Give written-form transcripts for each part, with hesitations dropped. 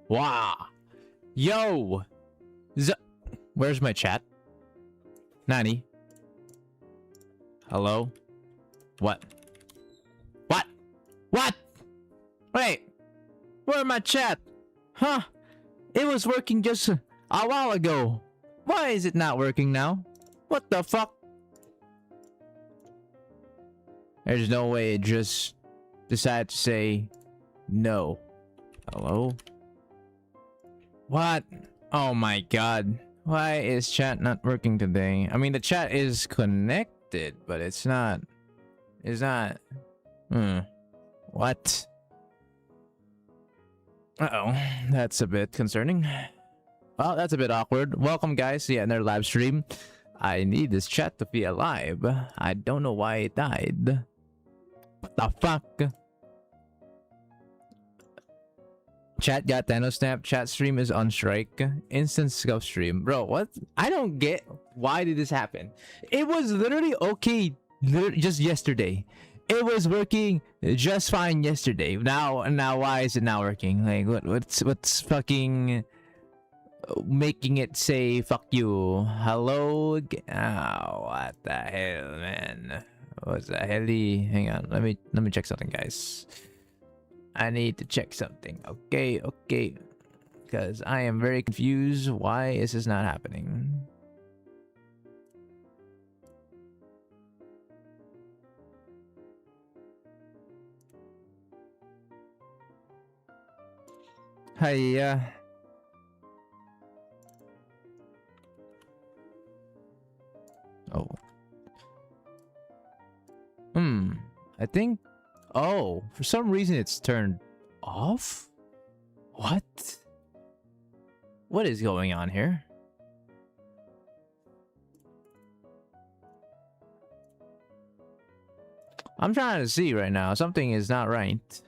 Wow. Yo. Where's my chat? Nani? Hello? What? What? What? Wait. Where's my chat? Huh? It was working just a while ago. Why is it not working now? What the fuck? There's no way it just decided to say no. Hello? What? Oh my god. Why is chat not working today? I mean, the chat is connected, but it's not. It's not. What? Uh-oh. That's a bit concerning. Well, that's a bit awkward. Welcome, guys, to another live stream. I need this chat to be alive. I don't know why it died. What the fuck? Chat got Thanos snap. Chat stream is on strike. Instant scope stream. Bro, what? I don't get why did this happen. It was literally okay just yesterday. It was working just fine yesterday. Now why is it not working? Like what's fucking making it say fuck you? Hello? Oh, what the hell, man? What's the hell? Hang on, let me check something, guys. I need to check something. Okay, because I am very confused. Why is this not happening? Hiya. Oh. I think. Oh, for some reason it's turned off? What? What is going on here? I'm trying to see right now. Something is not right.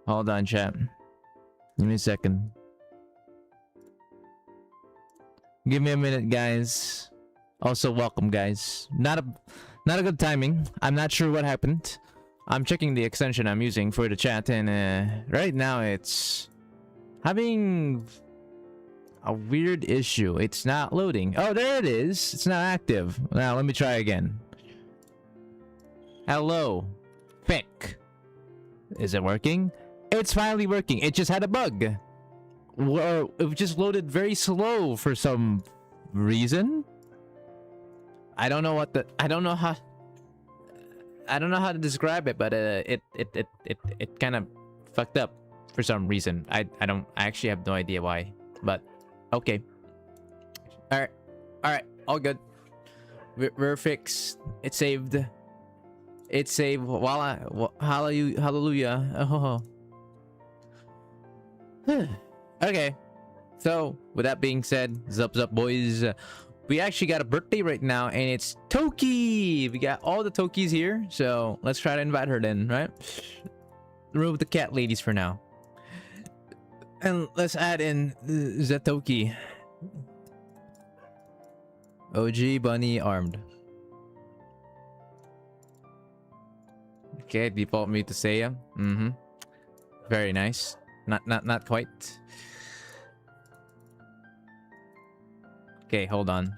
Hold on, chat. Give me a second. Give me a minute, guys. Also, welcome, guys. Not a good timing. I'm not sure what happened. I'm checking the extension I'm using for the chat, and right now it's having a weird issue. It's not loading. Oh, there it is. It's not active. Now let me try again. Hello, Fick. Is it working? It's finally working. It just had a bug. Or it just loaded very slow for some reason. I don't know what the I don't know how to describe it, but it kind of fucked up for some reason. I actually have no idea why, but okay. All right, all good. We're fixed. It's saved. It's saved. Hallelujah. Oh. Okay, so with that being said, zup boys, we actually got a birthday right now, and it's Toki. We got all the Tokis here, so let's try to invite her then, right? Remove the cat ladies for now, and let's add in Zatoki. OG bunny armed. Okay, default me to Seiya. Very nice. Not quite. Okay, hold on.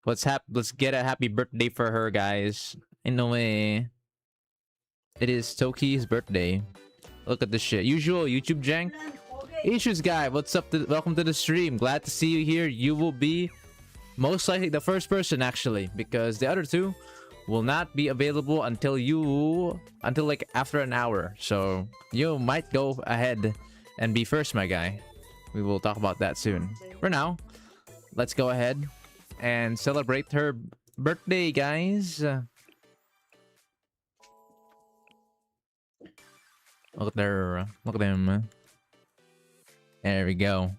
Let's get a happy birthday for her, guys. In a way, it is Toki's birthday. Look at this shit. Usual YouTube jank. Issues guy, what's up? Welcome to the stream. Glad to see you here. You will be most likely the first person, actually, because the other two will not be available until like after an hour. So you might go ahead and be first, my guy. We will talk about that soon. For now, let's go ahead and celebrate her birthday, guys. Look at her. Look at them. There we go.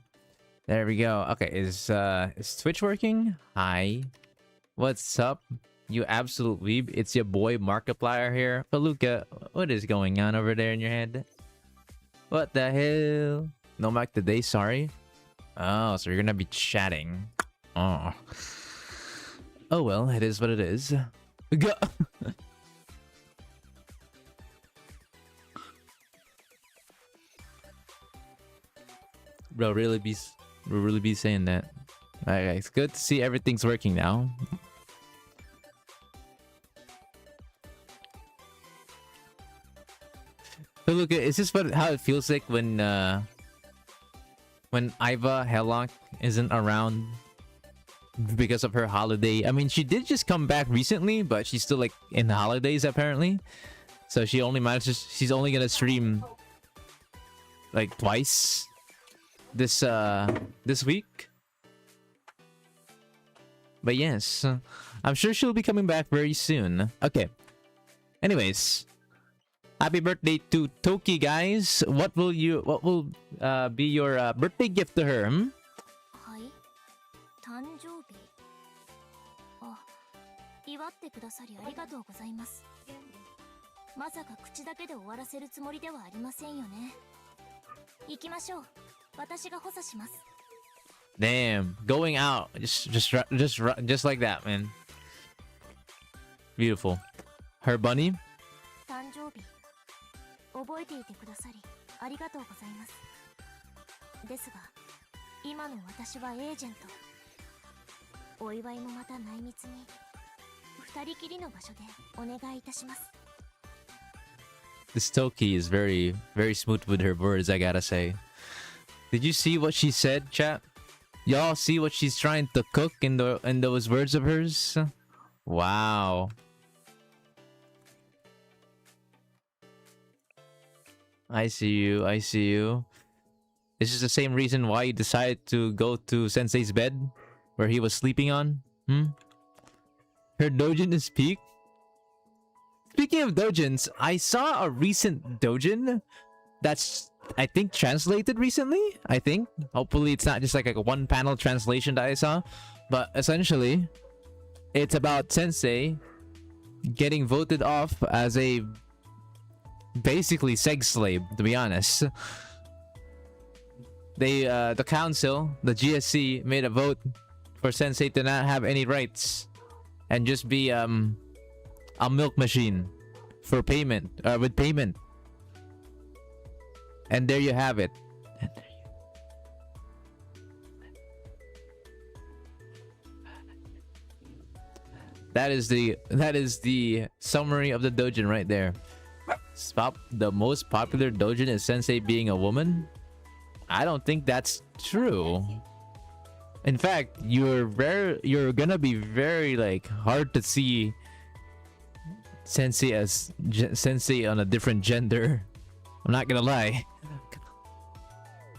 There we go. Okay, is Twitch working? Hi. What's up? You absolute weeb. It's your boy Markiplier here. Paluka, what is going on over there in your head? What the hell? No mic today, sorry. Oh, so you're gonna be chatting. Oh. Oh well, it is what it is. Go. Bro, really be saying that. Alright, it's good to see everything's working now. So look, is this how it feels like when Iva Hellock isn't around because of her holiday? I mean, she did just come back recently, but she's still like in the holidays apparently. So she's only gonna stream like twice this week. But yes, I'm sure she'll be coming back very soon. Okay. Anyways, happy birthday to Toki, guys. What will be your birthday gift to her? Hmm? 誕生日。あ、祝ってくださりありがとうございます。まさか口だけで終わらせるつもりではありませんよね。行きましょう。私が補佐します。Damn, going out just like that, man. Beautiful. Her bunny. 誕生日。覚えていてくださりありがとうございます。ですが、今の私はエージェント。お祝いもまた内密に二人きりの場所でお願いいたします。This Toki is very smooth with her words, I gotta say. Did you see what she said, chat? Y'all see what she's trying to cook in those words of hers? Wow. I see you. This is the same reason why you decided to go to Sensei's bed where he was sleeping on? Hmm? Her dojin is peak? Speaking of dojins, I saw a recent dojin that's, I think, translated recently. I think. Hopefully it's not just like a one-panel translation that I saw. But essentially, it's about Sensei getting voted off as a basically sex slave, to be honest. The council, the GSC, made a vote for Sensei to not have any rights and just be a milk machine for payment, with payment. And there you have it. That is the summary of the dojin right there. The most popular dojin is Sensei being a woman? I don't think that's true. In fact, you're gonna be very like hard to see Sensei as Sensei on a different gender. I'm not gonna lie.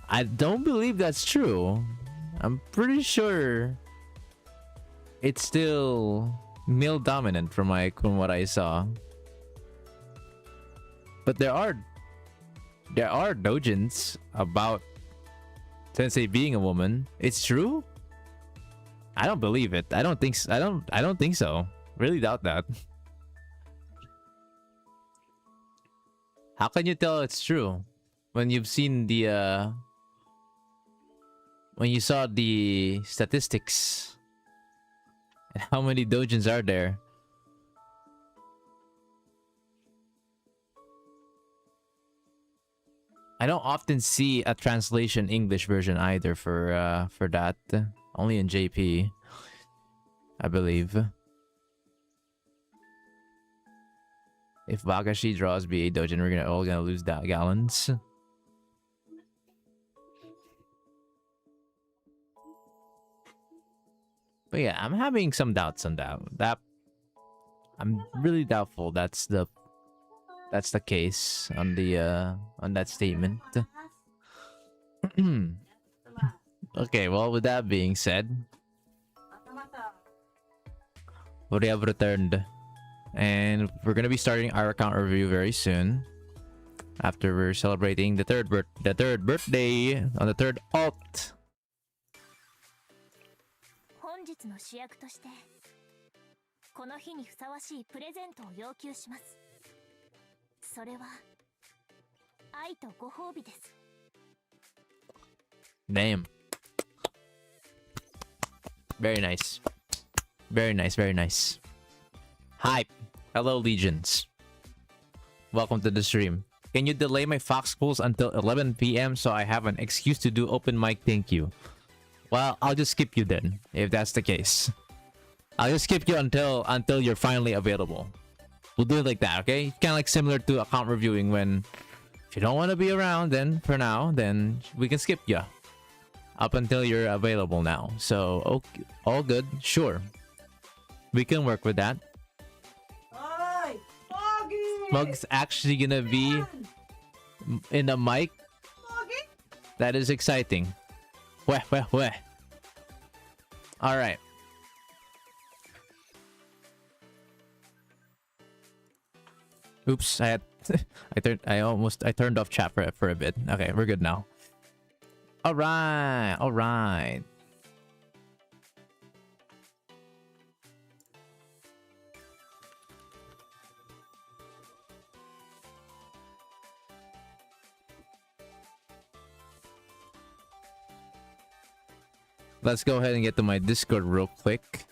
I don't believe that's true. I'm pretty sure it's still male dominant from what I saw. But there are dojins about Sensei being a woman. It's true? I don't believe it. I don't think so. Really doubt that. How can you tell it's true when you've seen the when you saw the statistics and how many dojins are there? I don't often see a translation English version either for that. Only in JP, I believe. If Bagashi draws BA Dojin, we're all gonna lose that gallons. But yeah, I'm having some doubts on that. I'm really doubtful that's the case on that statement. Okay, well, with that being said, we have returned, and we're gonna be starting our account review very soon. After we're celebrating the third birthday on the third alt. 本日の主役としてこの日にふさわしいプレゼントを要求します。それは愛とご褒美です。 Damn. Very nice. Very nice, very nice. Hype. Hello, Legions. Welcome to the stream. Can you delay my Fox calls until 11 p.m. so I have an excuse to do open mic? Thank you. Well, I'll just skip you then, if that's the case. I'll just skip you until you're finally available. We'll do it like that, okay? Kind of like similar to account reviewing when if you don't want to be around, then for now, then we can skip you up until you're available now. So, okay, all good. Sure. We can work with that. Hi, Foggy! Smug's actually gonna be in the mic. Foggy? That is exciting. Weh. All right. Oops, I had I turned off chat for a bit. Okay, we're good now. All right. Let's go ahead and get to my Discord real quick.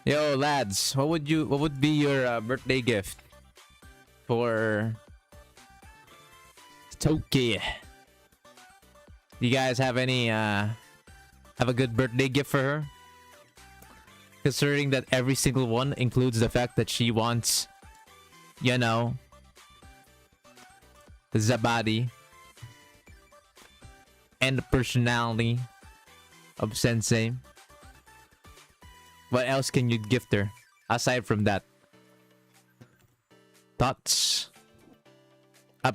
Yo, lads, what would be your birthday gift for Toki? You guys have a good birthday gift for her? Considering that every single one includes the fact that she wants, you know, the body and the personality of Sensei. What else can you gift her aside from that? Thoughts? The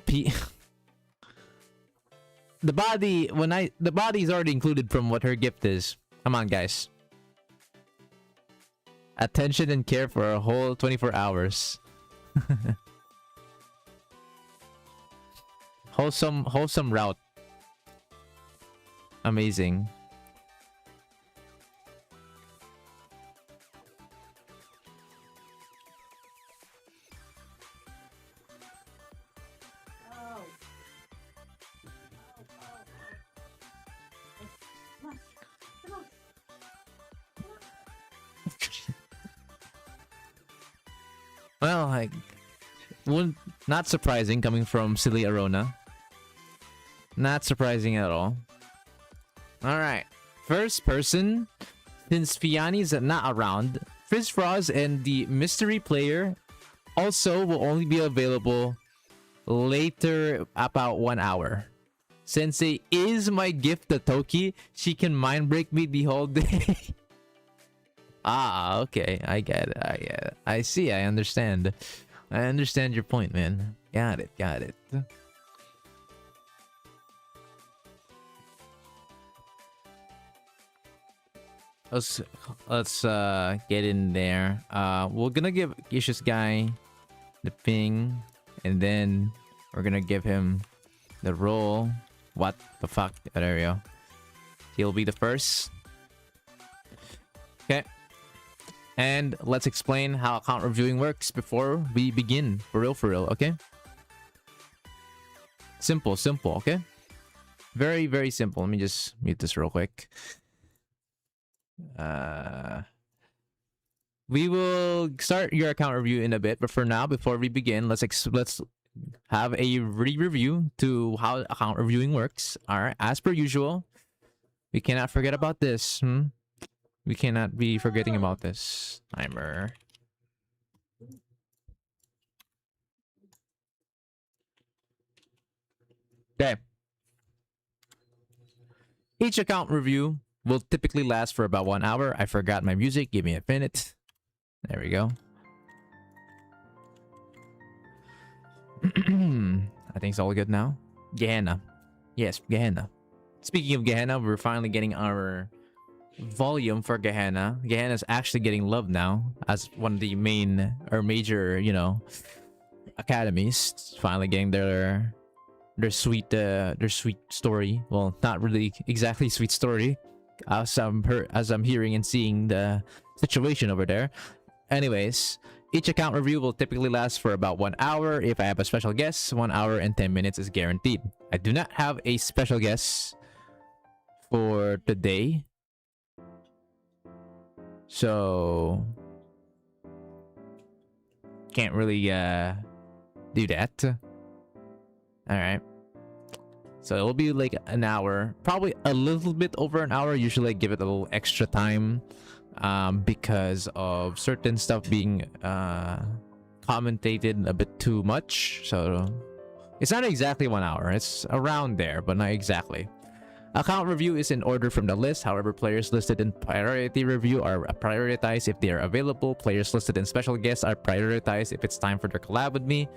body is already included from what her gift is. Come on, guys. Attention and care for a whole 24 hours. wholesome route. Amazing. Well, not surprising coming from silly Arona. Not surprising at all. Alright. First person, since Fiani's not around, Frizz Froz and the mystery player also will only be available later, about 1 hour. Sensei is my gift to Toki. She can mind break me the whole day. Ah, okay. I get it. I see. I understand. I understand your point, man. Got it. Let's get in there. We're gonna give Ishi's guy the ping, and then we're gonna give him the roll. What the fuck? There we go. He'll be the first. Okay. And let's explain how account reviewing works before we begin. For real, okay? Simple, okay? Very, very simple. Let me just mute this real quick. We will start your account review in a bit, but for now, before we begin, let's have a review to how account reviewing works. All right, as per usual, we cannot forget about this. We cannot be forgetting about this. Timer. Okay. Each account review will typically last for about 1 hour. I forgot my music. Give me a minute. There we go. I think it's all good now. Gehenna. Yes, Gehenna. Speaking of Gehenna, we're finally getting our volume for Gehenna. Gehenna's actually getting love now as one of the main or major, you know, academies. Finally getting their sweet story. Well, not really exactly sweet story, as I'm hearing and seeing the situation over there. Anyways, each account review will typically last for about 1 hour. If I have a special guest, 1 hour and 10 minutes is guaranteed. I do not have a special guest for today, so can't really do that. All right, so it'll be like an hour, probably a little bit over an hour. Usually I give it a little extra time because of certain stuff being commentated a bit too much. So it's not exactly 1 hour, it's around there, but not exactly. Account review is in order from the list. However, players listed in priority review are prioritized if they are available. Players listed in special guests are prioritized if it's time for their collab with me.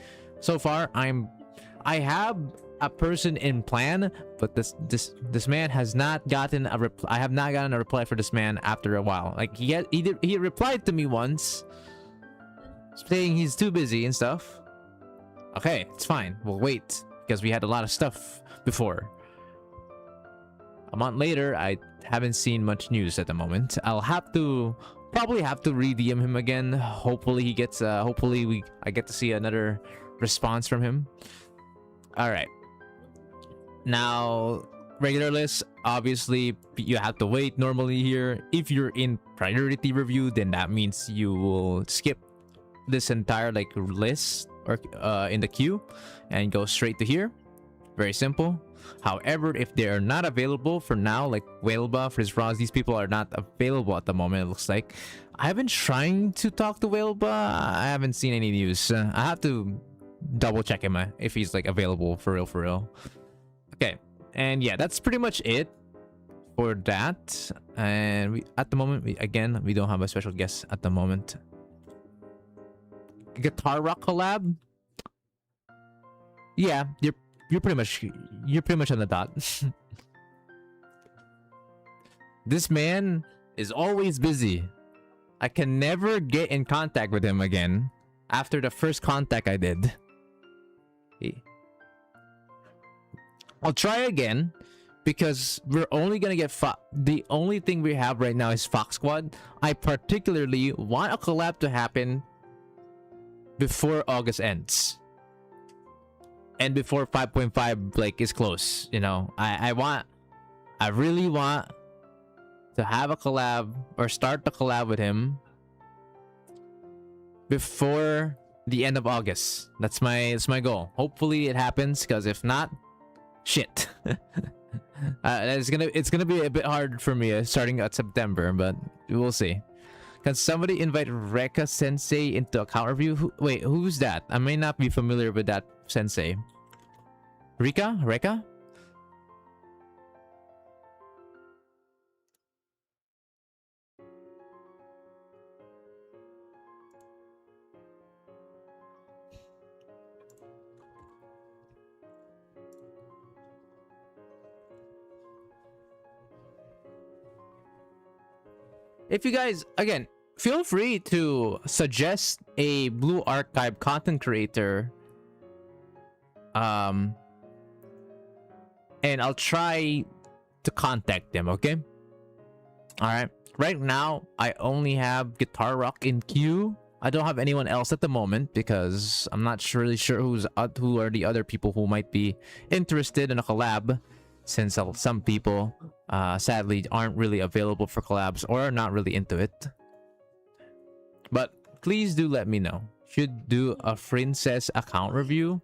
So far, I have a person in plan, but this man has not gotten a reply. I have not gotten a reply for this man after a while. Like he replied to me once saying he's too busy and stuff. Okay, it's fine. We'll wait because we had a lot of stuff before. A month later, I haven't seen much news at the moment. I'll probably have to re-DM him again. Hopefully he gets I get to see another response from him. All right. Now, regular list, obviously you have to wait normally here. If you're in priority review, then that means you will skip this entire like list or in the queue and go straight to here. Very simple. However, if they are not available for now, like Whaleba, Frizz Frost, these people are not available at the moment, it looks like. I've been trying to talk to Whaleba. I haven't seen any news. I have to double check him if he's like available for real. Okay, and yeah, that's pretty much it for that. And at the moment, we don't have a special guest at the moment. Guitar Rock collab? Yeah, you're pretty much on the dot. This man is always busy. I can never get in contact with him again after the first contact I did. I'll try again because we're only gonna get the only thing we have right now is Fox Squad. I particularly want a collab to happen before August ends. And before 5.5 like is close, you know. I really want to have a collab or start the collab with him before the end of August. That's my goal. Hopefully it happens, because if not, shit. It's gonna be a bit hard for me starting at September, but we'll see. Can somebody invite Reka Sensei into account review? Wait, who's that? I may not be familiar with that Sensei. Reka? If you guys, again, feel free to suggest a Blue Archive content creator. And I'll try to contact them, okay? Alright. Right now, I only have Guitar Rock in queue. I don't have anyone else at the moment because I'm not really sure who are the other people who might be interested in a collab, since some people sadly aren't really available for collabs or are not really into it. But please do let me know. Should do a Princess account review.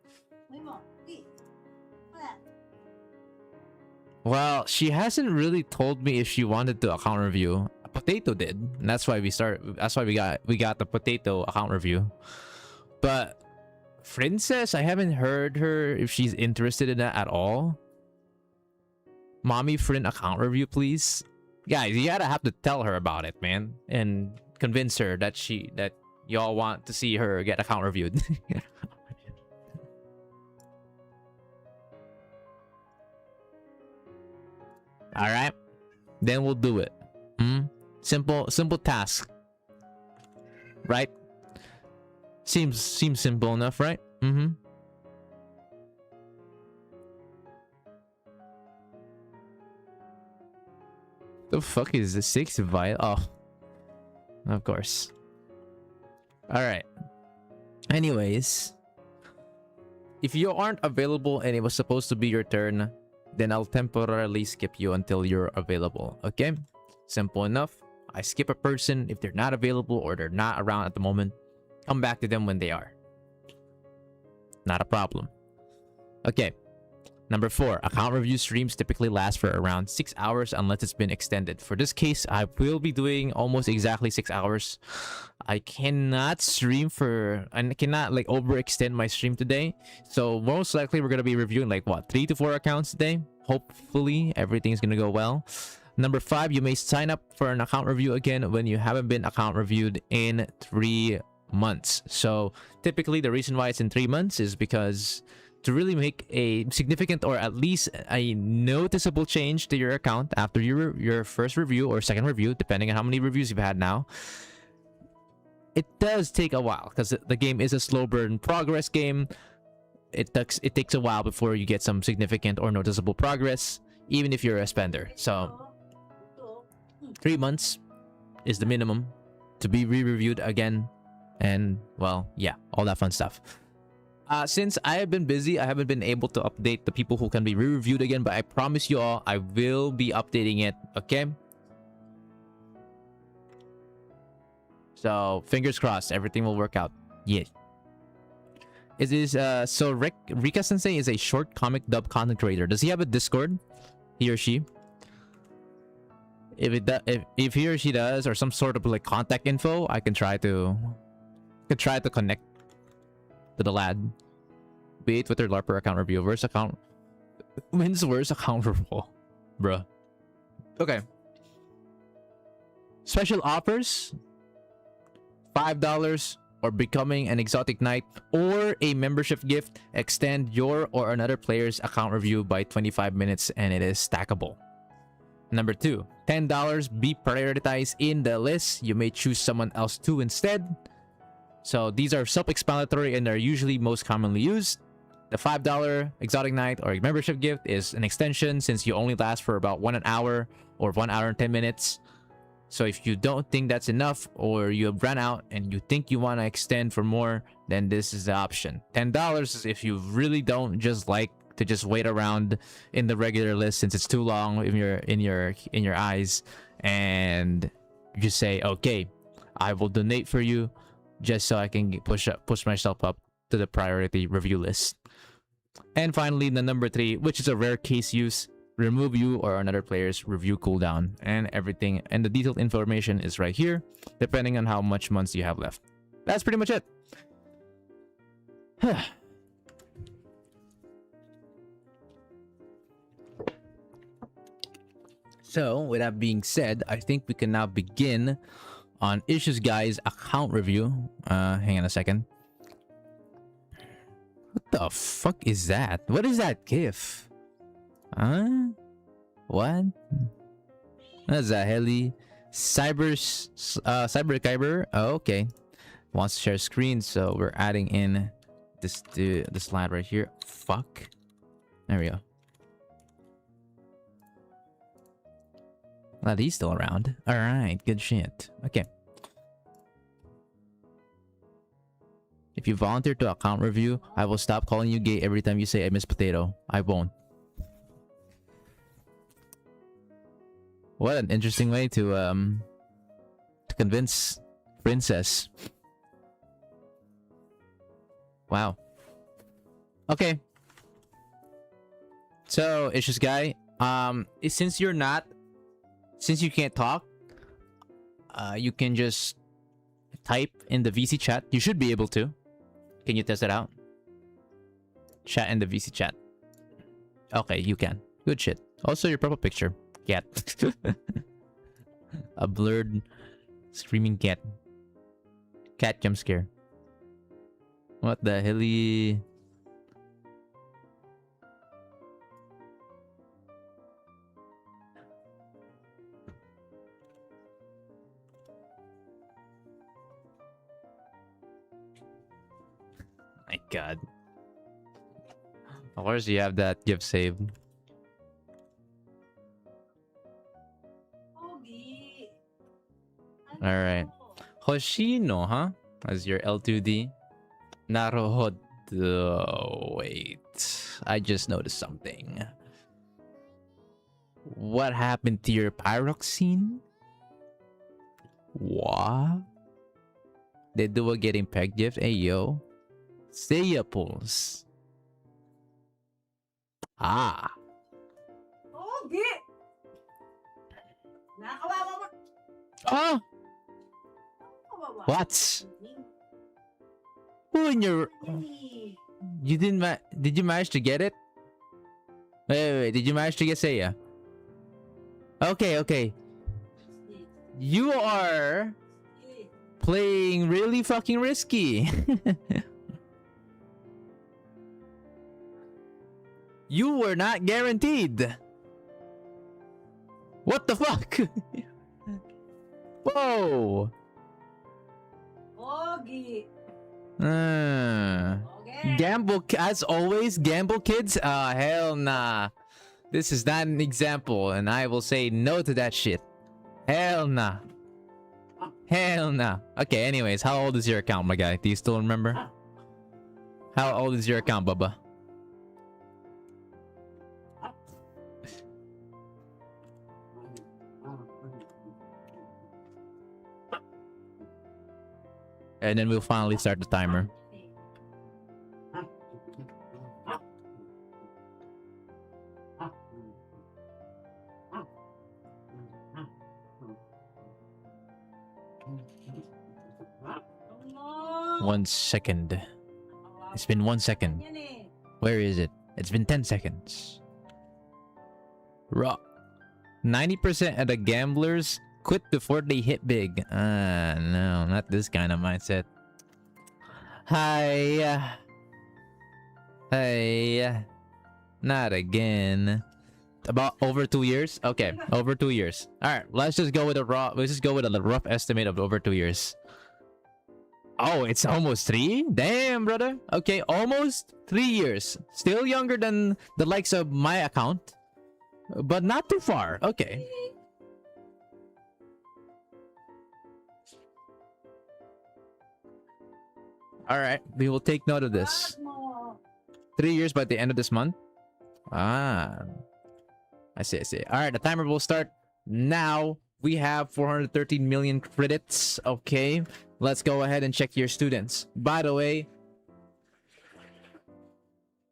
Well, she hasn't really told me if she wanted to account review. Potato did, and that's why we got the Potato account review. But Princess, I haven't heard her if she's interested in that at all. Mommy friend account review, please. Guys, you gotta have to tell her about it, man, and convince her that y'all want to see her get account reviewed. All right, then we'll do it. Simple task, right? Seems simple enough, right? The fuck is the 6 vial? Oh, of course. All right. Anyways, if you aren't available and it was supposed to be your turn, then I'll temporarily skip you until you're available. Okay? Simple enough. I skip a person if they're not available or they're not around at the moment. Come back to them when they are. Not a problem. Okay. Number 4, account review streams typically last for around 6 hours unless it's been extended. For this case, I will be doing almost exactly 6 hours. I cannot stream I cannot like overextend my stream today. So most likely we're going to be reviewing like what, 3 to 4 accounts today. Hopefully everything's going to go well. Number 5, you may sign up for an account review again when you haven't been account reviewed in 3 months. So typically the reason why it's in 3 months is because to really make a significant or at least a noticeable change to your account after your first review or second review, depending on how many reviews you've had now, it does take a while because the game is a slow burn progress game. It takes a while before you get some significant or noticeable progress, even if you're a spender. So 3 months is the minimum to be re-reviewed again, and well, yeah, all that fun stuff. Since I have been busy, I haven't been able to update the people who can be re-reviewed again, but I promise you all, I will be updating it, okay? So, fingers crossed, everything will work out. Yeah. It is, so Rika Sensei is a short comic dub content creator. Does he have a Discord? He or she? If he or she does, or some sort of like contact info, I can try to connect to the lad. Be it Twitter, LARPer account review. Where's account? When's worst account review? Bruh. Okay. Special offers. $5 or becoming an exotic knight or a membership gift. Extend your or another player's account review by 25 minutes and it is stackable. Number 2. $10. Be prioritized in the list. You may choose someone else too instead. So these are self-explanatory and are usually most commonly used. The $5 exotic knight or membership gift is an extension since you only last for about 1 hour or 1 hour and 10 minutes. So if you don't think that's enough or you have run out and you think you want to extend for more, then this is the option. $10 is if you really don't just like to just wait around in the regular list since it's too long in your eyes, and you just say, okay, I will donate for you just so I can push myself up to the priority review list. And finally, the number 3, which is a rare case use, remove you or another player's review cooldown, and everything and the detailed information is right here depending on how much months you have left. That's pretty much it. So with that being said, I think we can now begin on Issues Guy's account review. Hang on a second. What the fuck is that? What is that gif? Huh? What? That's a heli. Cyber Kyber. Oh, okay. Wants to share screen, so we're adding in this lad right here. Fuck. There we go. Glad he's still around. Alright, good shit. Okay. If you volunteer to account review, I will stop calling you gay every time you say I miss potato. I won't. What an interesting way to convince Princess. Wow. Okay. So, Issues Guy, since you can't talk, you can just type in the VC chat. You should be able to. Can you test it out? Chat in the VC chat. Okay, you can. Good shit. Also, your profile picture. Cat. A blurred screaming cat. Cat jump scare. What the hell? My god. Of course you have that gift saved. Alright. Hoshino, huh? As your L2D. Naruhodo. Wait. I just noticed something. What happened to your pyroxene? What? They do a getting peg gift? Hey yo. Seiya pulls. Ah. Pogi! Nakawawa mo. Oh! Kawawa. What? Who in your... You didn't did you manage to get it? Wait. Did you manage to get Seiya? Okay. You are playing really fucking risky. You were not guaranteed. What the fuck? Whoa. Pogi. Uh, gamble, as always, gamble kids? Hell nah. This is not an example, and I will say no to that shit. Hell nah. Hell nah. Okay, anyways, how old is your account, my guy? Do you still remember? How old is your account, Bubba? And then we'll finally start the timer. One second. It's been 1 second. Where is it? It's been 10 seconds. Raw. 90% of the gamblers quit before they hit big. No, not this kind of mindset. Hi. Hey. Not again. About over 2 years? Okay, over 2 years. Alright, let's just go with a rough estimate of over 2 years. Oh, it's almost 3? Damn, brother. Okay, almost 3 years. Still younger than the likes of my account. But not too far. Okay. Alright, we will take note of this. 3 years by the end of this month. Ah. I see. Alright, the timer will start now. We have 413 million credits. Okay, let's go ahead and check your students. By the way,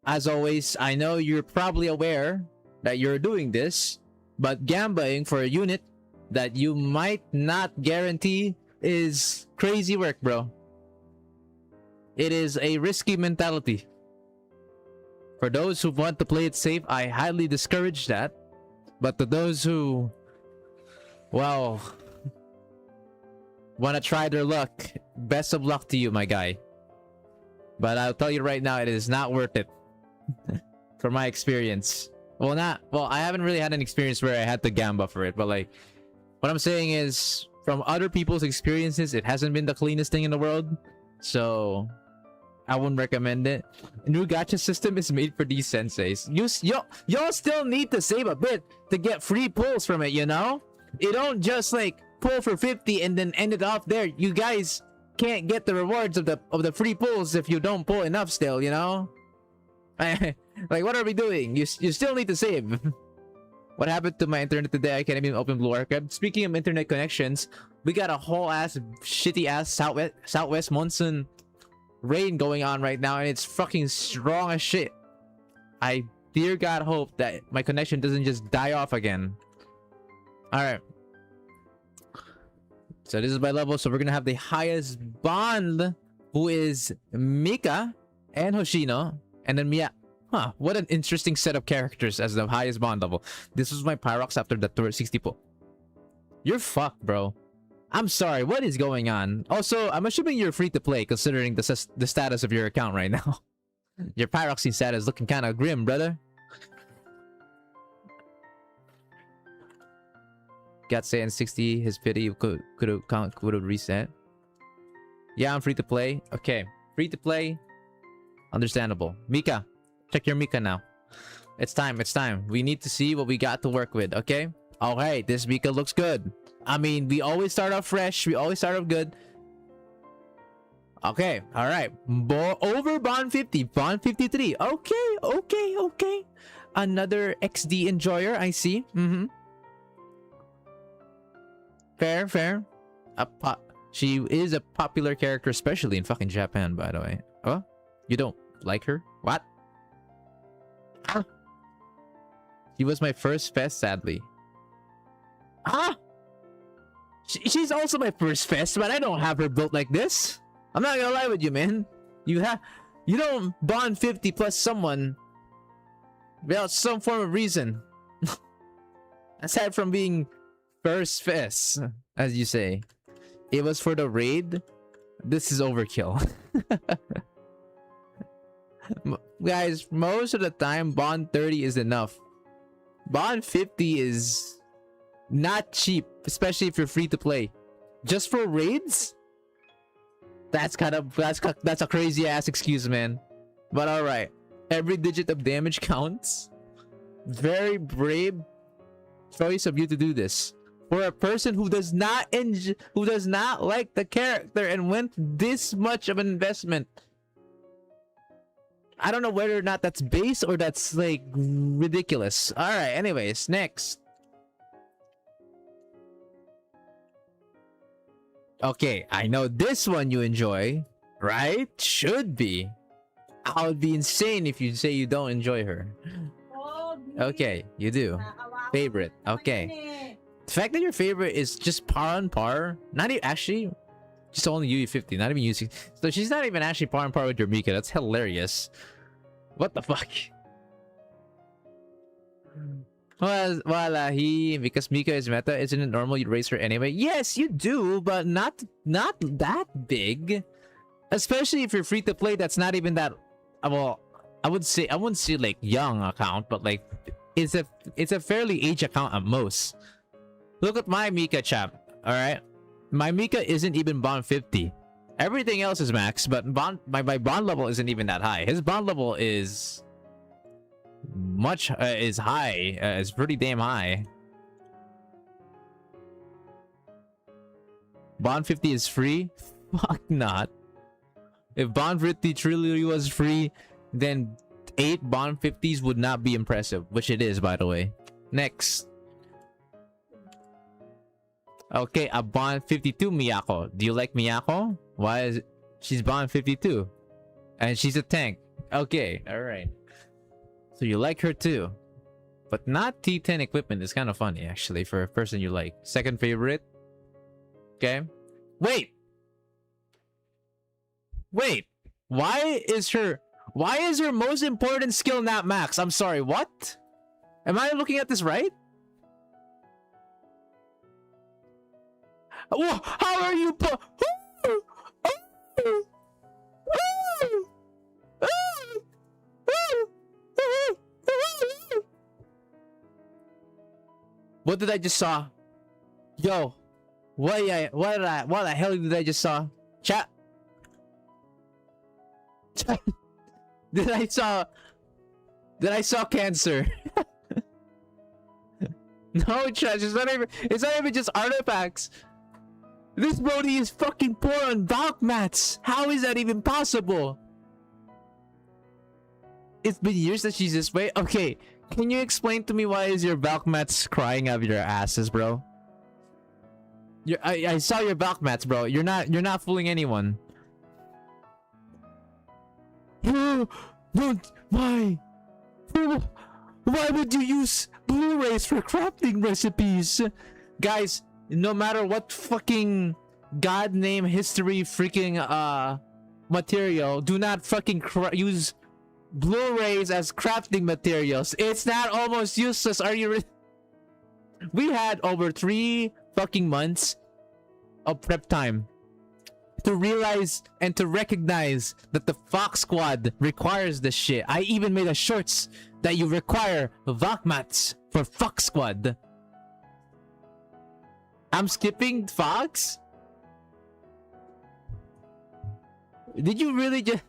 as always, I know you're probably aware that you're doing this, but gambling for a unit that you might not guarantee is crazy work, bro. It is a risky mentality. For those who want to play it safe, I highly discourage that. But to those who, well, want to try their luck, best of luck to you, my guy. But I'll tell you right now, it is not worth it. From my experience. Well, I haven't really had an experience where I had to gamble for it. But like, what I'm saying is, from other people's experiences, it hasn't been the cleanest thing in the world. So I wouldn't recommend it. A new gacha system is made for these senseis. Y'all still need to save a bit to get free pulls from it, you know? You don't just like pull for 50 and then end it off there. You guys can't get the rewards of the free pulls if you don't pull enough still, you know? Like, what are we doing? You still need to save. What happened to my internet today? I can't even open Blue Archive. Speaking of internet connections, we got a whole ass shitty ass southwest monsoon rain going on right now, and it's fucking strong as shit. I dear God hope that my connection doesn't just die off again. Alright. So this is by level, so we're gonna have the highest bond, who is Mika and Hoshino, and then Mia. Huh, what an interesting set of characters as the highest bond level. This was my Pyrox after the 60 pull. You're fucked, bro. I'm sorry, what is going on? Also, I'm assuming you're free to play considering the status of your account right now. Your Pyroxene status is looking kind of grim, brother. Got say in 60, his pity could have reset. Yeah, I'm free to play. Okay, free to play. Understandable. Mika, check your Mika now. It's time. We need to see what we got to work with, okay? Alright, this Mika looks good. I mean, we always start off fresh. We always start off good. Okay, all right. Over Bond 50, Bond 53. Okay. Another XD enjoyer, I see. Fair. She is a popular character, especially in fucking Japan, by the way. Oh, you don't like her? What? Huh? She was my first fest, sadly. Huh? She's also my first fest, but I don't have her built like this. I'm not gonna lie with you, man. You don't bond 50 plus someone without some form of reason. Aside from being first fest, as you say. It was for the raid. This is overkill. Guys, most of the time, Bond 30 is enough. Bond 50 is not cheap, especially if you're free to play. Just for raids? That's a crazy ass excuse, man. But alright. Every digit of damage counts. Very brave choice of you to do this. For a person who does not like the character and went this much of an investment. I don't know whether or not that's base or that's like ridiculous. Alright, anyways, next. Okay, I know this one you enjoy, right? Should be. I would be insane if you say you don't enjoy her. Okay, you do. Favorite. Okay. The fact that your favorite is just par on par, not even actually, just only UE50, not even using. So she's not even actually par on par with your Mika. That's hilarious. What the fuck? Well, because Mika is meta, isn't it normal you'd raise her anyway? Yes, you do, but not that big. Especially if you're free to play, that's not even that. Well, I wouldn't say like young account, but like it's a fairly age account at most. Look at my Mika, chap. Alright? My Mika isn't even bond 50. Everything else is max, but my bond level isn't even that high. His bond level is high. It's pretty damn high. Bond 50 is free? Fuck not. If Bond 50 truly was free, then 8 Bond 50s would not be impressive. Which it is, by the way. Next. Okay, a Bond 52 Miyako. Do you like Miyako? Why is it? She's Bond 52. And she's a tank. Okay, alright. So you like her too. But not T10 equipment is kind of funny, actually, for a person you like. Second favorite. Okay. Wait! Why is her most important skill not max? I'm sorry, what? Am I looking at this right? Whoa, how are you What did I just saw? Yo, what the hell did I just saw? Chat. Did I saw cancer? No, chat. It's not even just artifacts. This Brody is fucking poor on Valk mats. How is that even possible? It's been years that she's this way. Okay, can you explain to me why is your Valk mats crying out of your asses, bro? I saw your Valk mats, bro. You're not fooling anyone. Don't. Why? Why would you use Blu-rays for crafting recipes? Guys, no matter what fucking god name history freaking material, do not fucking use Blu-rays as crafting materials. It's not almost useless. Are you we had over 3 fucking months of prep time to realize and to recognize that the Fox Squad requires this shit. I even made a shorts that you require Valk mats for Fox Squad. I'm skipping Fox? Did you really just...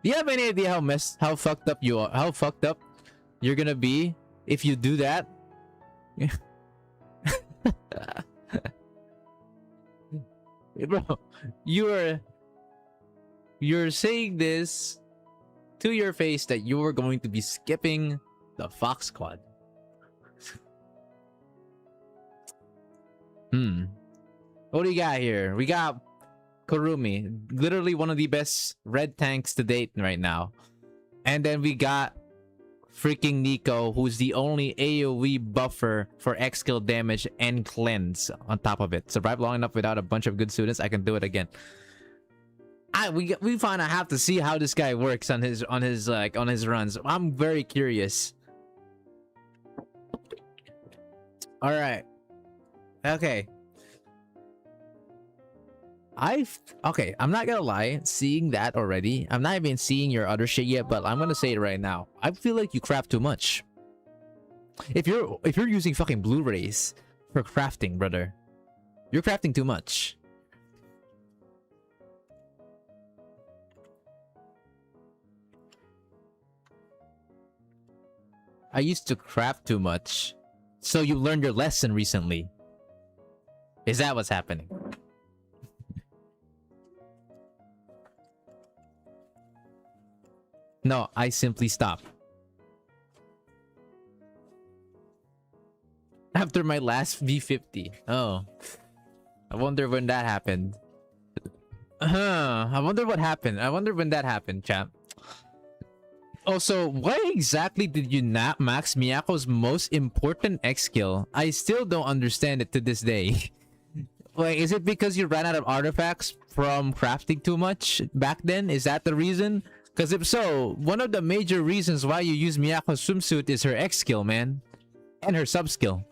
Do you have any idea how fucked up you are? How fucked up you're gonna be if you do that? Bro, you're you're saying this to your face that you were going to be skipping the Fox Squad. What do you got here? We got Kurumi, literally one of the best red tanks to date right now. And then we got freaking Nico, who's the only AoE buffer for X skill damage and cleanse on top of it. Survive long enough without a bunch of good students, I can do it again. We find I have to see how this guy works on his runs. I'm very curious. All right. Okay. Okay, I'm not gonna lie, seeing that already, I'm not even seeing your other shit yet, but I'm gonna say it right now. I feel like you craft too much. If you're using fucking Blu-rays for crafting, brother, you're crafting too much. I used to craft too much. So you learned your lesson recently. Is that what's happening? No, I simply stopped. After my last V50. Oh. I wonder when that happened. I wonder what happened. I wonder when that happened, chap. Also, why exactly did you not max Miyako's most important X skill? I still don't understand it to this day. Like, is it because you ran out of artifacts from crafting too much back then? Is that the reason? Because if so, one of the major reasons why you use Miyako's swimsuit is her X skill, man. And her sub skill.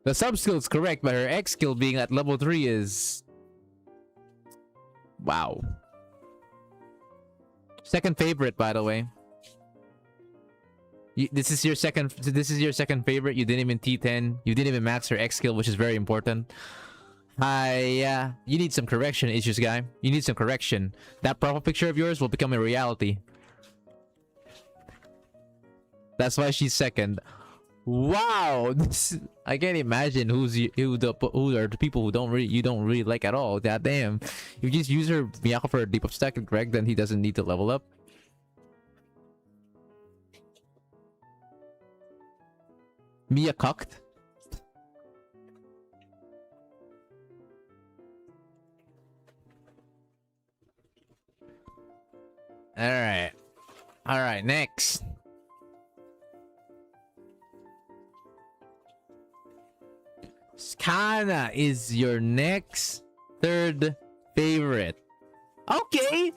The sub skill is correct, but her X skill being at level 3 is... Wow. Second favorite, by the way. This is your second favorite. You didn't even T10. You didn't even max her X skill, which is very important. Yeah, you need some correction, issues guy. You need some correction. That profile picture of yours will become a reality. That's why she's second. Wow, I can't imagine who are the people who you don't really like at all. God damn, if you just use her Miyako for a deep up stack and Greg, then he doesn't need to level up. Mia cocked. All right, next. Kana is your next third favorite. Okay,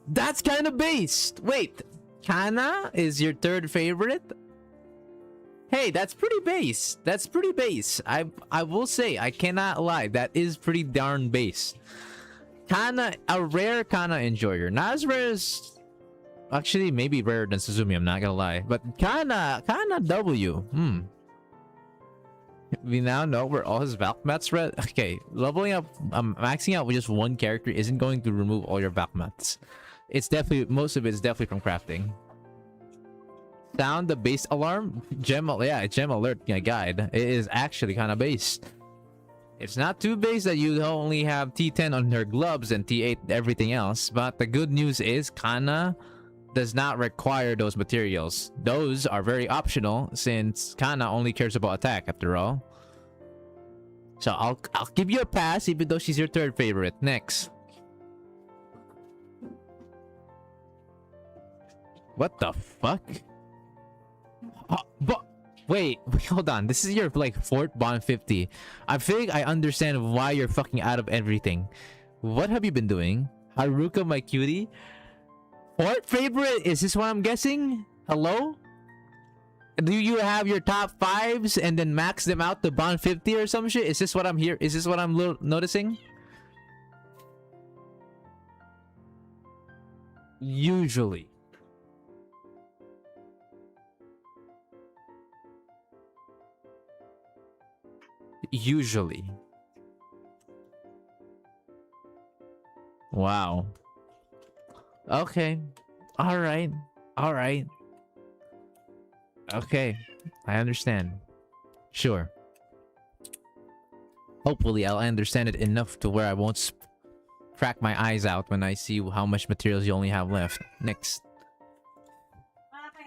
that's kind of based. Wait, Kana is your third favorite? Hey, that's pretty base. That's pretty base. I will say, I cannot lie, that is pretty darn base. Kana, a rare Kana enjoyer. Not as rare as... Actually, maybe rarer than Suzumi, I'm not gonna lie. But Kana W. We now know where all his Valk mats read. Okay, leveling up, maxing out with just one character isn't going to remove all your Valk mats. It's definitely, most of it is definitely from crafting. Sound the base alarm? Gem alert guide. It is actually kind of base. It's not too base that you only have T10 on her gloves and T8 everything else, but the good news is Kana does not require those materials. Those are very optional since Kana only cares about attack after all. So I'll give you a pass even though she's your third favorite. Next. What the fuck? But wait, hold on. This is your like fourth bond 50. I think I understand why you're fucking out of everything. What have you been doing? Haruka, my cutie. Fourth favorite? Is this what I'm guessing? Hello? Do you have your top fives and then max them out to bond 50 or some shit? Is this what I'm here? Is this what I'm noticing? Usually. Usually. Wow. Okay. All right. Okay, I understand. Sure. Hopefully, I'll understand it enough to where I won't crack my eyes out when I see how much materials you only have left. Next.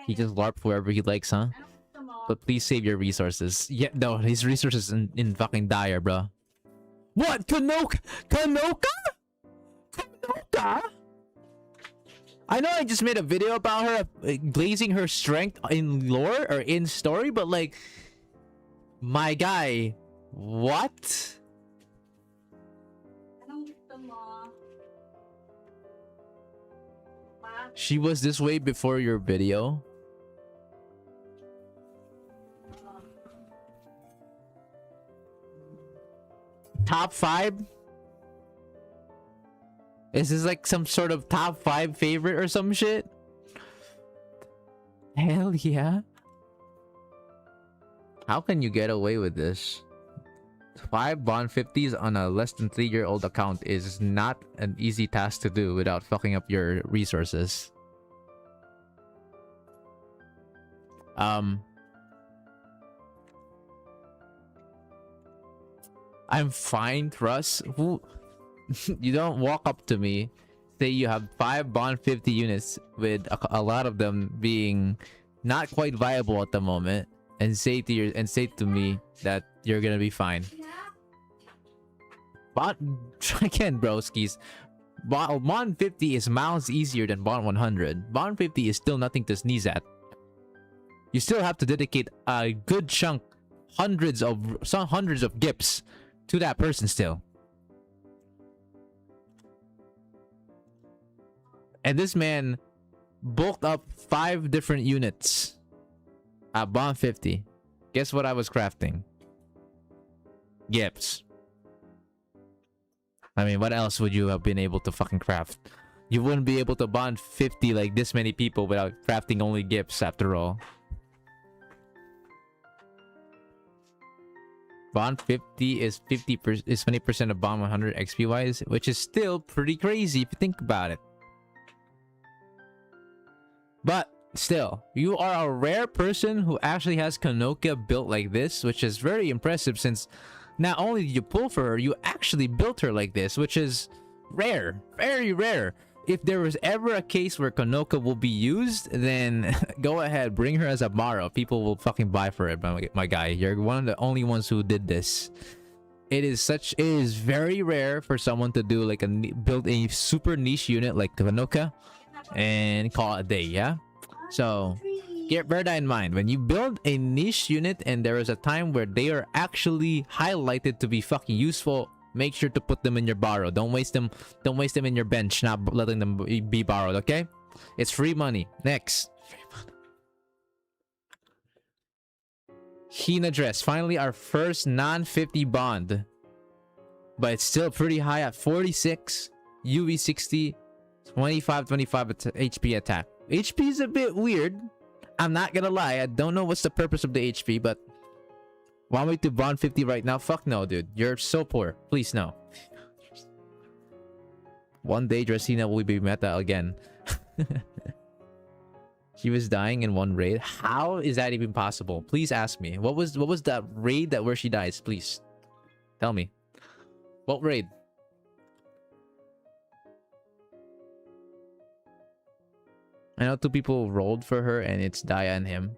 He just LARP wherever he likes, huh? But please save your resources. Yeah, no, his resources in fucking dire, bro. What? Kanoka? Kanoka? Kanoka? I know I just made a video about her blazing her strength in lore or in story, but like, my guy, what? She was this way before your video? Top 5? Is this like some sort of top 5 favorite or some shit? Hell yeah. How can you get away with this? 5 bond 50s on a less than 3-year-old account is not an easy task to do without fucking up your resources. I'm fine, Russ. Who? You don't walk up to me, say you have 5 bond 50 units with a lot of them being not quite viable at the moment, and say to me that you're gonna be fine. Try again, broskies. Bond 50 is miles easier than Bond 100. Bond 50 is still nothing to sneeze at. You still have to dedicate a good chunk, hundreds of gips to that person still. And this man bulked up 5 different units at Bond 50. Guess what I was crafting? Gips. I mean, what else would you have been able to fucking craft? You wouldn't be able to bond 50 like this many people without crafting only gifts after all. Bond 50 is 20% of Bond 100 XP wise, which is still pretty crazy if you think about it. But still, you are a rare person who actually has Kanoka built like this, which is very impressive since not only did you pull for her, you actually built her like this, which is rare. Very rare. If there was ever a case where Kanoka will be used, then go ahead, bring her as a borrow. People will fucking buy for it, my guy. You're one of the only ones who did this. It is very rare for someone to do like build a super niche unit like Kanoka and call it a day, yeah? So bear that in mind. When you build a niche unit and there is a time where they are actually highlighted to be fucking useful, make sure to put them in your borrow. Don't waste them in your bench, not letting them be borrowed, okay? It's free money. Next. Hina dress. Finally, our first non-50 bond. But it's still pretty high at 46. UV 60. 25 HP attack. HP is a bit weird. I'm not gonna lie. I don't know what's the purpose of the HP, but... Want me to bond 50 right now? Fuck no, dude. You're so poor. Please, no. One day, Dracena will be meta again. She was dying in one raid. How is that even possible? Please ask me. What was that raid where she dies? Please. Tell me. What raid? I know 2 people rolled for her and it's Daya and him.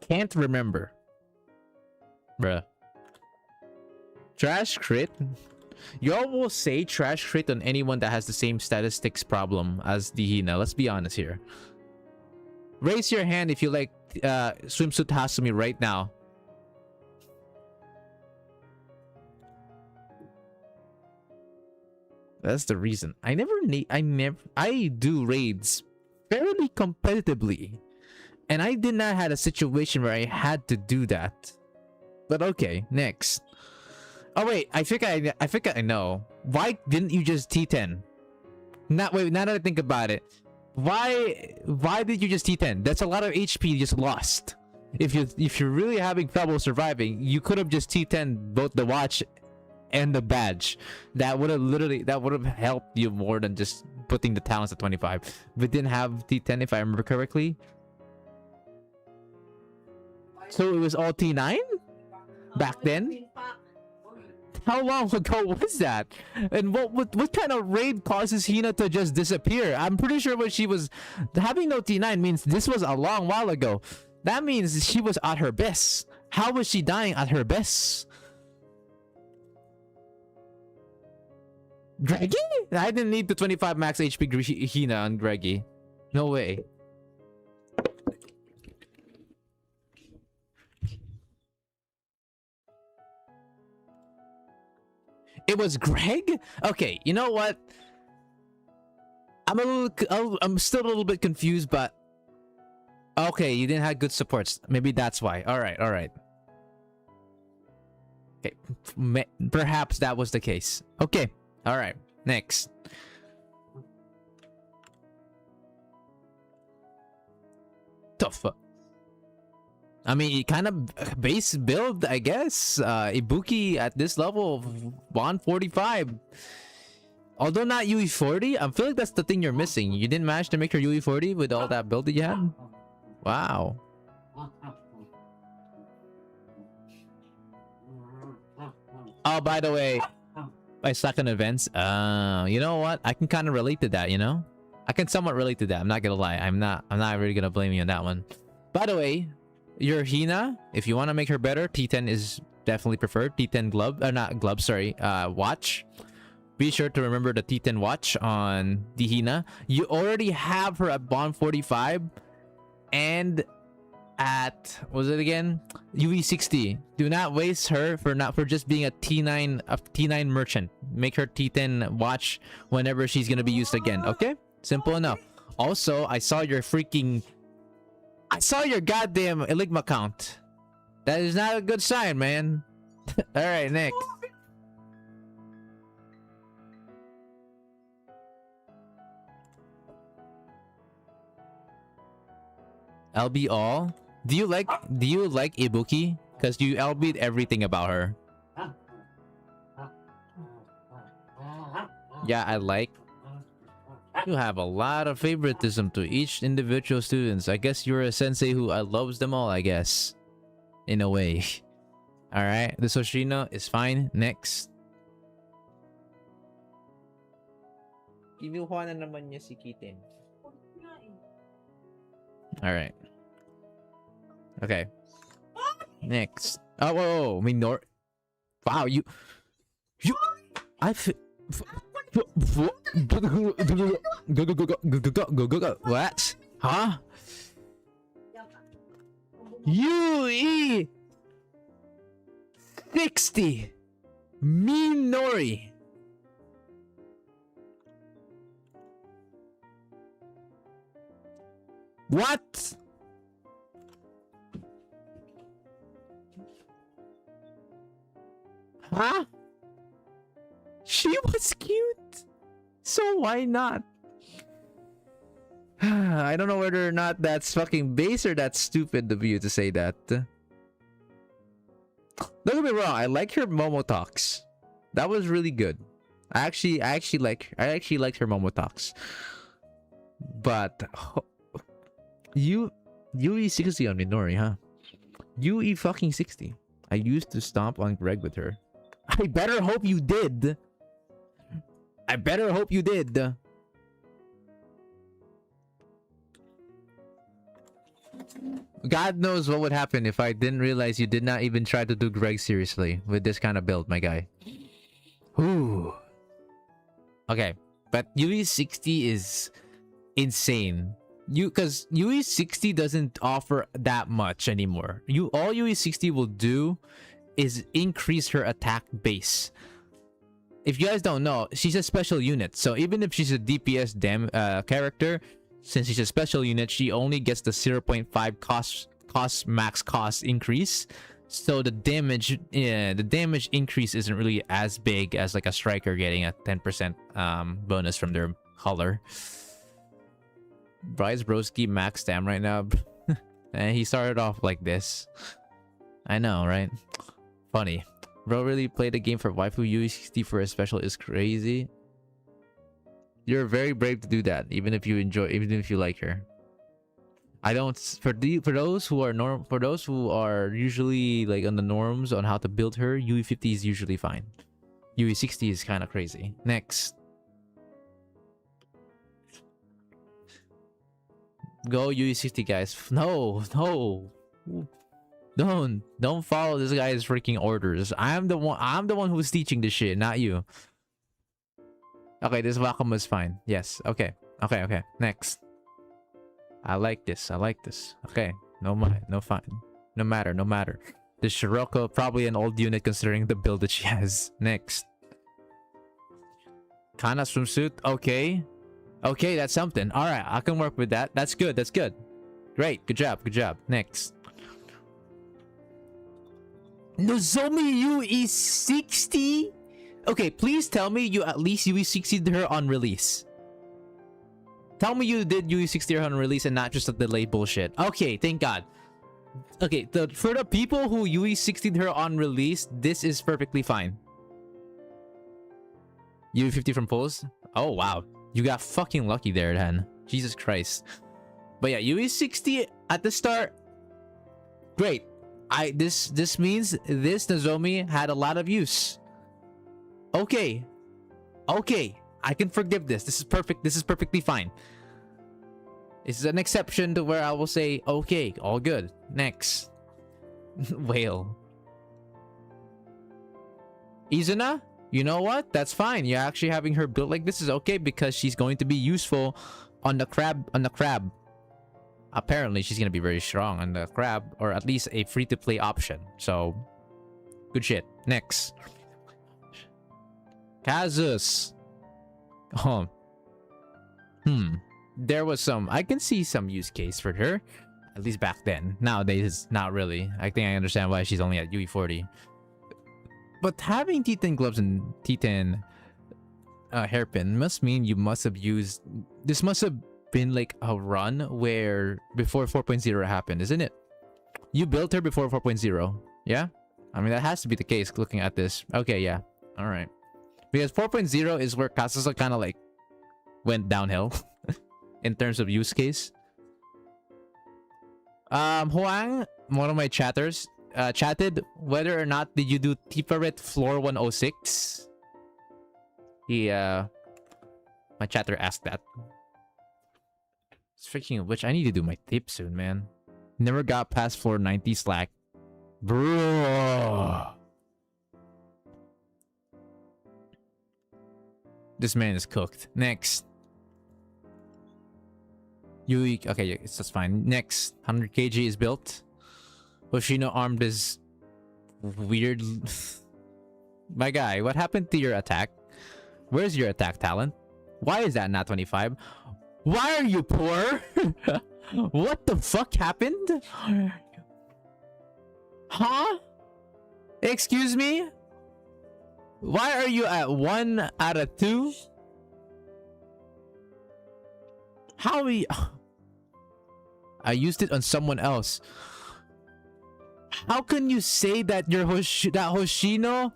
Can't remember. Bruh. Trash crit? Y'all will say trash crit on anyone that has the same statistics problem as the Hina. Let's be honest here. Raise your hand if you like swimsuit Hasumi right now. That's the reason. I do raids fairly competitively. And I did not have a situation where I had to do that. But okay, next. Oh wait, I think I know. Why didn't you just T10? Now that I think about it. Why did you just T10? That's a lot of HP you just lost. If you're really having trouble surviving, you could have just T10 both the watch and the badge. That would have helped you more than just putting the talents at 25. We didn't have T10 if I remember correctly. So it was all T9 back then? How long ago was that? And what kind of raid causes Hina to just disappear? I'm pretty sure when she was having no T9 means this was a long while ago. That means she was at her best. How was she dying at her best? Greggy? I didn't need the 25 max HP Hina on Greggy. No way. It was Greg? Okay, you know what? I'm still a little bit confused, but okay, you didn't have good supports. Maybe that's why. All right. Okay, perhaps that was the case. Okay, all right. Next. Tough. I mean, kind of base build, I guess. Ibuki at this level of 145. Although not UE40, I feel like that's the thing you're missing. You didn't manage to make her UE40 with all that build that you had? Wow. Oh, by the way, I suck in events. You know what? I can kind of relate to that, you know? I can somewhat relate to that. I'm not gonna lie. I'm not really gonna blame you on that one. By the way, your Hina, if you want to make her better, T10 is definitely preferred. T10 glove, not glove, sorry, watch. Be sure to remember the T10 watch on the Hina. You already have her at Bond 45 and at, what was it again? UE60. Do not waste her for just being a T9 merchant. Make her T10 watch whenever she's gonna be used again. Okay? Simple enough. Also, I saw your goddamn Enigma count. That is not a good sign, man. Alright, next. LB all? Do you like Ibuki? Because you LB'd everything about her. Yeah, I like. You have a lot of favoritism to each individual students. I guess you're a sensei who loves them all, I guess. In a way. Alright, the Soshino is fine. Next. Kinuha na naman niya si Kitten. Alright. Okay. Next. Oh, whoa, Minor. Wow, you. What? Huh? UE 60 Minori. What? Huh? She was cute. So why not? I don't know whether or not that's fucking base or that's stupid of you to say that. Don't get me wrong, I like her Momo talks. That was really good. I actually liked her Momo talks. But UE 60 on Minori, huh? UE fucking 60. I used to stomp on Greg with her. I better hope you did. I better hope you did. God knows what would happen if I didn't realize you did not even try to do Greg seriously with this kind of build, my guy. Ooh. Okay, but UE60 is insane. Because UE60 doesn't offer that much anymore. All UE60 will do is increase her attack base. If you guys don't know, she's a special unit. So even if she's a DPS character, since she's a special unit, she only gets the 0.5 max cost increase. So the damage increase isn't really as big as like a striker getting a 10% bonus from their color. Bryce Broski max stam right now. And he started off like this. I know, right? Funny. Bro really played the game for waifu. UE60 for a special is crazy. You're very brave to do that, even if you like her. I don't for those who are usually like on the norms on how to build her, UE50 is usually fine. UE60 is kind of crazy. Next. Go UE60 guys. No. Don't follow this guy's freaking orders. I'm the one who's teaching this shit, not you. Okay, this Wacom is fine. Yes. Okay. Next. I like this. Okay. No matter. This Shiroko, probably an old unit considering the build that she has. Next. Kana swimsuit. Okay, that's something. All right, I can work with that. That's good. Great. Good job. Next. Nozomi UE60? Okay, please tell me you at least UE60'd her on release. Tell me you did UE60 her on release and not just a delay bullshit. Okay, thank God. Okay, for the people who UE60'd her on release, this is perfectly fine. UE50 from Pulse? Oh, wow. You got fucking lucky there, then. Jesus Christ. But yeah, UE60 at the start. Great. This means this Nozomi had a lot of use. Okay. I can forgive this. This is perfect. This is perfectly fine. This is an exception to where I will say, okay, all good. Next. Whale. Izuna? You know what? That's fine. You're actually having her built like this is okay because she's going to be useful on the crab. Apparently, she's going to be very strong on the crab, or at least a free-to-play option. So, good shit. Next. Kazus. Oh. There was I can see some use case for her. At least back then. Nowadays, not really. I think I understand why she's only at UE40. But having T10 gloves and T10 hairpin must mean you must have used... This must have been like a run where before 4.0 happened, isn't it? You built her before 4.0. Yeah? I mean, that has to be the case looking at this. Okay, yeah. Alright. Because 4.0 is where Kazusa kind of like went downhill in terms of use case. Huang, one of my chatters, chatted whether or not did you do Tifaret Floor 106. My chatter asked that. Speaking of which, I need to do my tape soon, man. Never got past floor 90 slack. Bro. This man is cooked. Next. Yui. Okay, that's fine. Next. 100 kg is built. Hoshino armed is weird. My guy, what happened to your attack? Where's your attack talent? Why is that not 25? Why are you poor? What the fuck happened? Huh? Excuse me? Why are you at 1 out of 2? How are you... I used it on someone else. How can you say that your Hoshino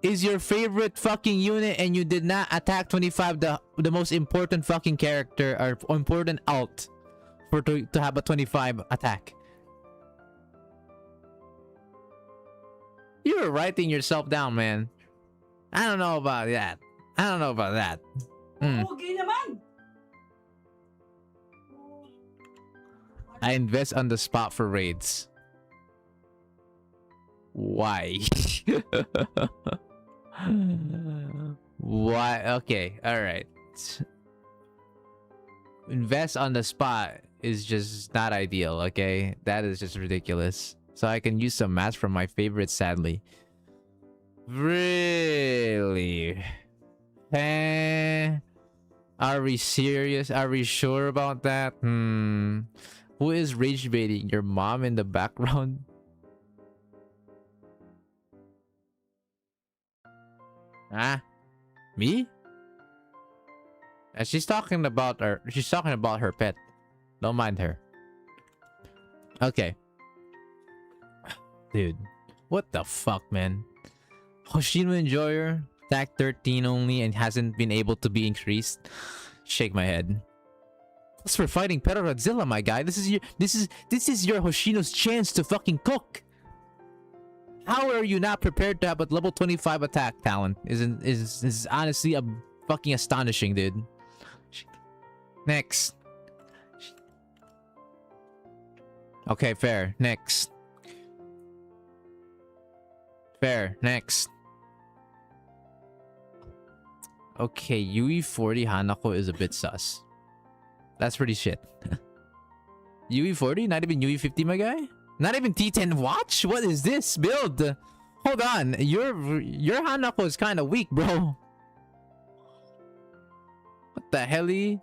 is your favorite fucking unit and you did not attack 25, the most important fucking character or important alt to have a 25 attack? You're writing yourself down, man. I don't know about that. Okay naman. I invest on the spot for raids. Why? Why? Okay, alright. Invest on the spot is just not ideal, okay? That is just ridiculous. So I can use some mats from my favorites, sadly. Really? Are we serious? Are we sure about that? Who is rage baiting? Your mom in the background? Ah? Me? She's talking about her pet. Don't mind her. Okay. Dude. What the fuck, man? Hoshino Enjoyer, attack 13 only and hasn't been able to be increased. Shake my head. Plus for fighting Godzilla, my guy. This is your Hoshino's chance to fucking cook. How are you not prepared to have a level 25 attack talent? Is honestly a fucking astonishing, dude. Next. Okay, fair. Next. Fair. Next. Okay, UE40 Hanako is a bit sus. That's pretty shit. UE40? Not even UE50, my guy? Not even T10 watch? What is this build? Hold on. Your Hanako is kind of weak, bro. What the helly?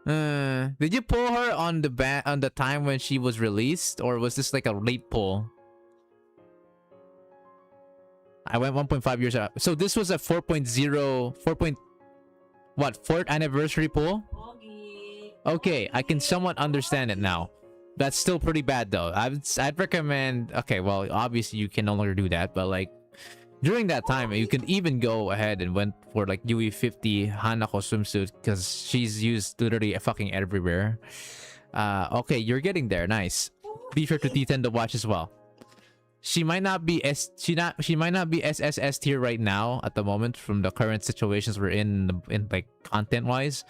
Did you pull her on the time when she was released, or was this like a late pull? I went 1.5 years out. So this was a 4.0 4th anniversary pull? Okay, I can somewhat understand it now. That's still pretty bad though. I'd recommend, okay, well obviously you can no longer do that, but like during that time you can even go ahead and went for like UE50 Hanako swimsuit because she's used literally fucking everywhere. Okay, you're getting there. Nice. Be sure to T10 the watch as well. She might not be SSS tier right now at the moment from the current situations we're in like content wise,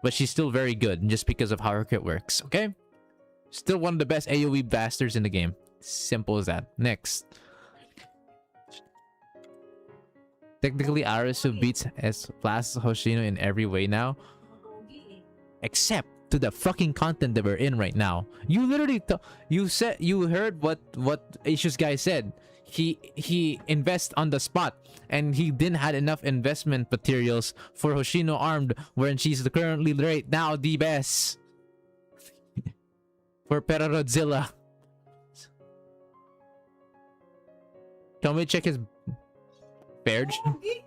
but she's still very good just because of how her kit works. Okay, still one of the best AoE bastards in the game. Simple as that. Next, technically Arisu beats S plus Hoshino in every way now, except to the fucking content that we're in right now. You literally you heard what Asia's guy said. He invests on the spot and he didn't had enough investment materials for Hoshino armed when she's currently right now the best for Godzilla. Can we check his Berge?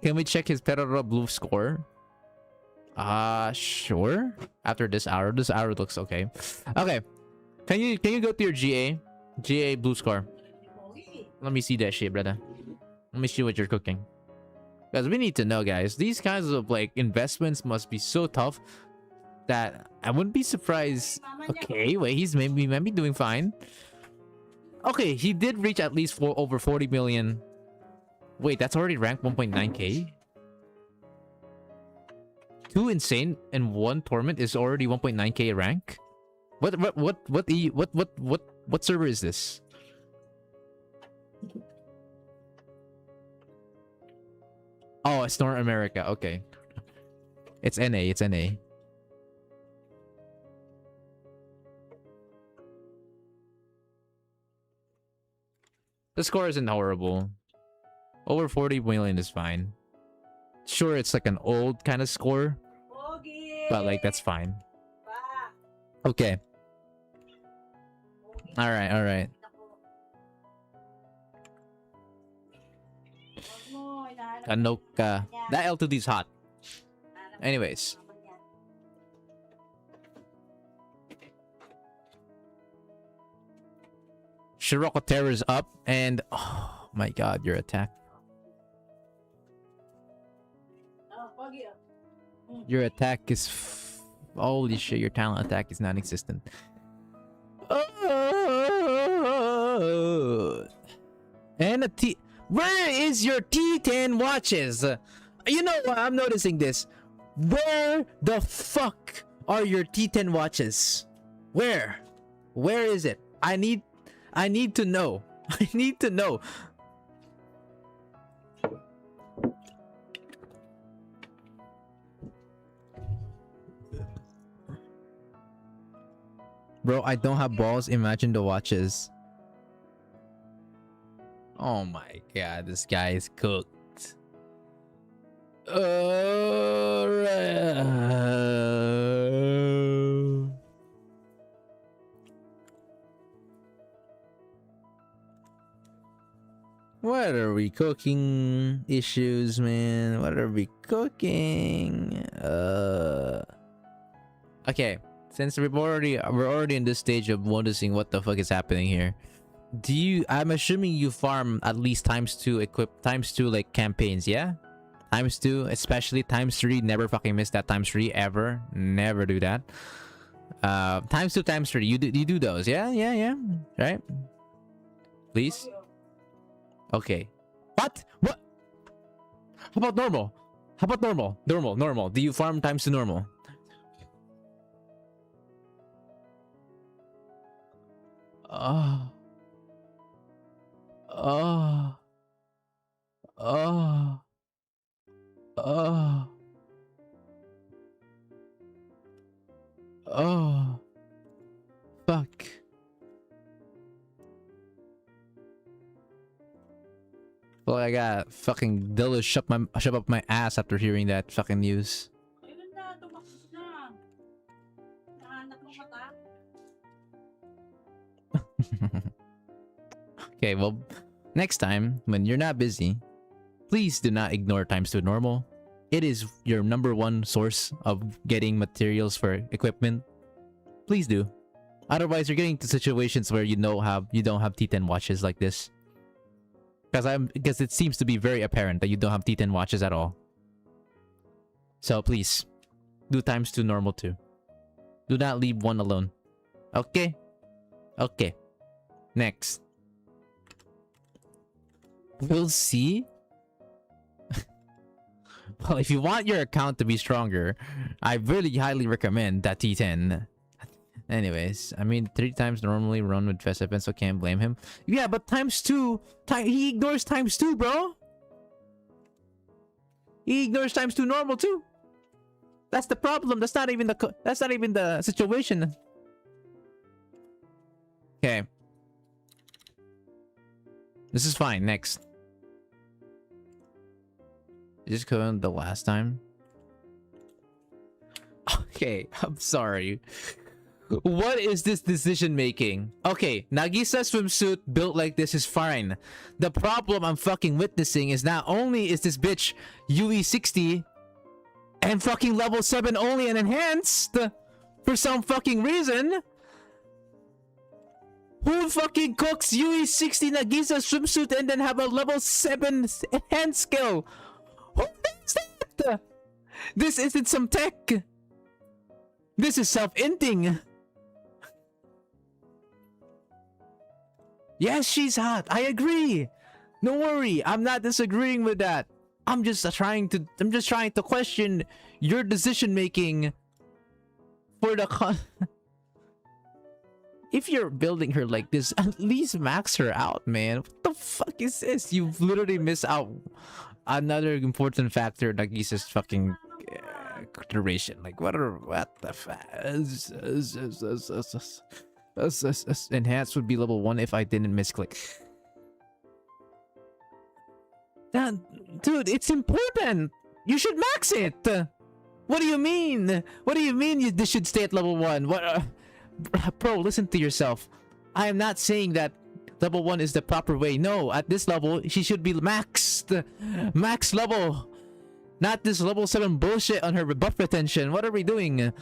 Can we check his Blue score? Sure. After this hour looks okay. Okay, can you go to your GA blue score? Let me see that shit, brother. Let me see what you're cooking, because we need to know, guys. These kinds of like investments must be so tough that I wouldn't be surprised. Okay, wait, he's maybe doing fine. Okay, he did reach at least over 40 million. Wait, that's already ranked 1.9k. 2 insane and 1 torment is already 1.9k rank. What server is this? Oh, it's North America. Okay, it's NA. It's NA. The score isn't horrible. Over 40 million is fine. Sure, it's like an old kind of score, but like that's fine. Okay. All right. Kanoka. That L2D is hot. Anyways. Shiroko Terror's up and oh my god, your attack. Your attack is holy shit, your talent attack is non-existent. And a T. Where is your T10 watches? You know what? I'm noticing this. Where the fuck are your T10 watches? Where is it? I need to know. I need to know. Bro, I don't have balls. Imagine the watches. Oh my god, this guy is cooked. What are we cooking? Issues, man. What are we cooking? Okay. Since we're already in this stage of noticing what the fuck is happening here, Do you? I'm assuming you farm at least times 2 like campaigns, yeah? Times 2, especially times 3. Never fucking miss that times 3 ever. Never do that. Times 2, times 3. You do those, yeah, yeah, yeah. Right? Please. Okay. What? What? How about normal? How about normal? Normal. Do you farm times 2 normal? Oh. Oh. Oh. Oh. Oh. Fuck. Well, I got fucking Dilla shove up my ass after hearing that fucking news. Ayun na, tumakbo na. Naanak mo mata. Okay, well, next time when you're not busy, please do not ignore times 2 normal. It is your #1 source of getting materials for equipment. Please do. Otherwise, you're getting to situations where you don't have T10 watches like this. Because it seems to be very apparent that you don't have T10 watches at all. So please, do times 2 normal too. Do not leave one alone. Okay? Okay. Next. We'll see. Well, if you want your account to be stronger, I really highly recommend that T10. Anyways, I mean, 3 times normally run with fast events, so can't blame him. Yeah, but times 2, he ignores times 2, bro. He ignores times 2 normal too. That's the problem. That's not even the situation. Okay. This is fine. Next. Just going the last time. Okay, I'm sorry. What is this decision making? Okay, Nagisa swimsuit built like this is fine. The problem I'm fucking witnessing is not only is this bitch UE60 and fucking level 7 only and enhanced for some fucking reason. Who fucking cooks UE60 Nagisa swimsuit and then have a level 7 enhanced skill? Who does that? This isn't some tech. This is self-inting. Yes, she's hot. I agree. Don't worry. I'm not disagreeing with that. I'm just trying to question your decision making for the If you're building her like this, at least max her out, man. What the fuck is this? You've literally missed out another important factor, Nagisa's fucking duration. Like, what the fuck? Enhanced would be level 1 if I didn't misclick. Dude, it's important. You should max it. What do you mean? What do you mean this should stay at level 1? What? Bro, listen to yourself. I am not saying that level 1 is the proper way. No, at this level, she should be maxed. Max level. Not this level 7 bullshit on her buff retention. What are we doing?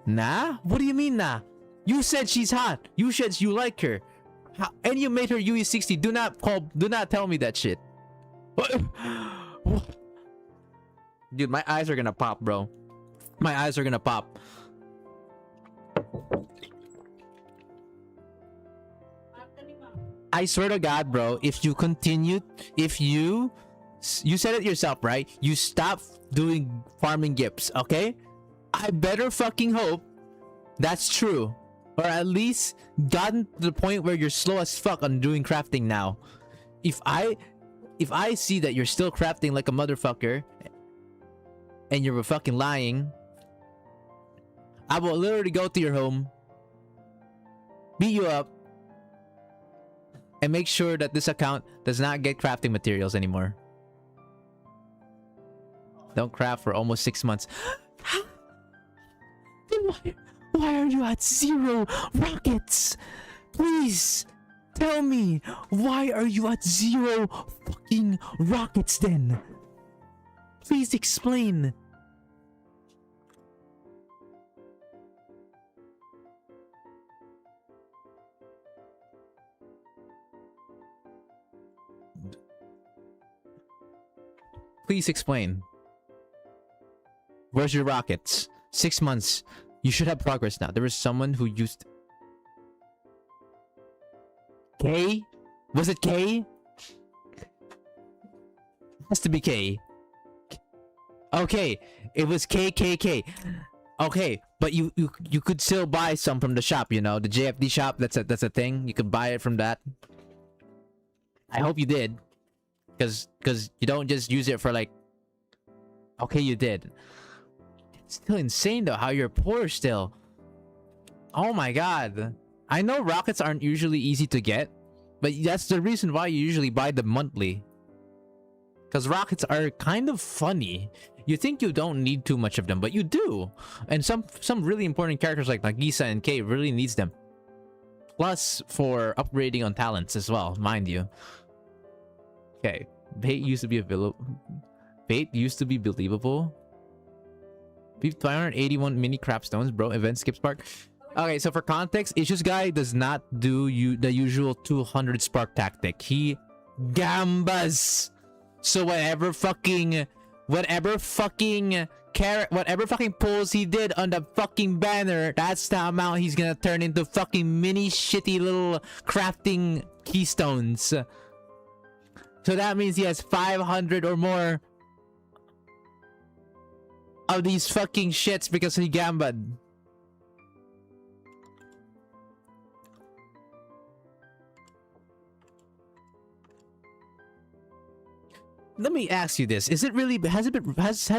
Nah? What do you mean, nah? You said she's hot. You said you like her. And you made her UE60. Do not tell me that shit. What? Dude, my eyes are gonna pop, bro. My eyes are gonna pop. I swear to God, bro, if you said it yourself, right? You stop doing farming gifts, okay? I better fucking hope that's true. Or at least gotten to the point where you're slow as fuck on doing crafting now. If I see that you're still crafting like a motherfucker and you're fucking lying, I will literally go to your home, beat you up, and make sure that this account does not get crafting materials anymore. Don't craft for almost 6 months. Then why are you at 0 rockets? Please tell me, why are you at 0 fucking rockets then? Please explain. Please explain. Where's your rockets? 6 months. You should have progress now. There was someone who used... K? Was it K? Has to be K. Okay, it was KKK. Okay, but you could still buy some from the shop, you know, the JFD shop. That's a thing. You could buy it from that. I hope you did, because you don't just use it for like. Okay, you did. It's still insane though how you're poor still. Oh my god. I know rockets aren't usually easy to get, but that's the reason why you usually buy them monthly. Because rockets are kind of funny. You think you don't need too much of them, but you do. And some really important characters like Nagisa and Kei really needs them. Plus for upgrading on talents as well, mind you. Okay, bait used to be believable. 581 mini crapstones, bro. Event skip spark. Okay, so for context, Issues guy does not do the usual 200 spark tactic. He gambas. So whatever fucking pulls he did on the fucking banner, that's the amount he's gonna turn into fucking mini shitty little crafting keystones. So that means he has 500 or more of these fucking shits because he gambad. Let me ask you this: is it really has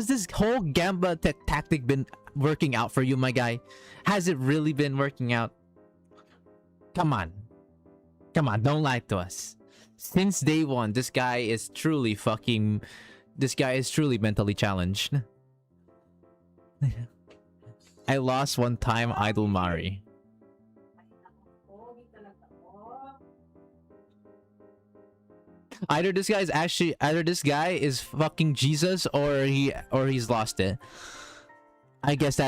this whole gamba tactic been working out for you, my guy? Has it really been working out? Come on, don't lie to us. Since day one, this guy is truly mentally challenged. I lost one time, Idol Mari. Either this guy is fucking Jesus or he's lost it. I guess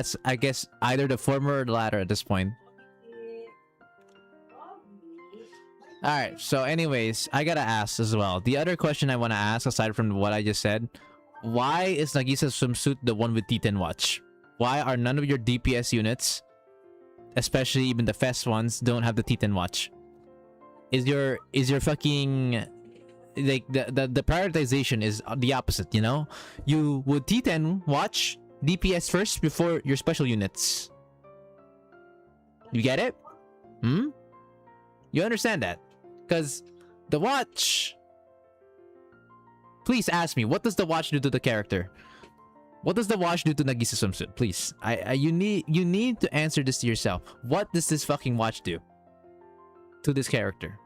either the former or the latter at this point. Alright, so anyways, I gotta ask as well. The other question I want to ask, aside from what I just said, why is Nagisa's swimsuit the one with T10 watch? Why are none of your DPS units, especially even the FES ones, don't have the T10 watch? Is your fucking... like the prioritization is the opposite, you know? You would T10 watch DPS first before your special units. You get it? You understand that? Because the watch... Please ask me, what does the watch do to the character? What does the watch do to Nagisa swimsuit? Please. You need to answer this to yourself. What does this fucking watch do to this character?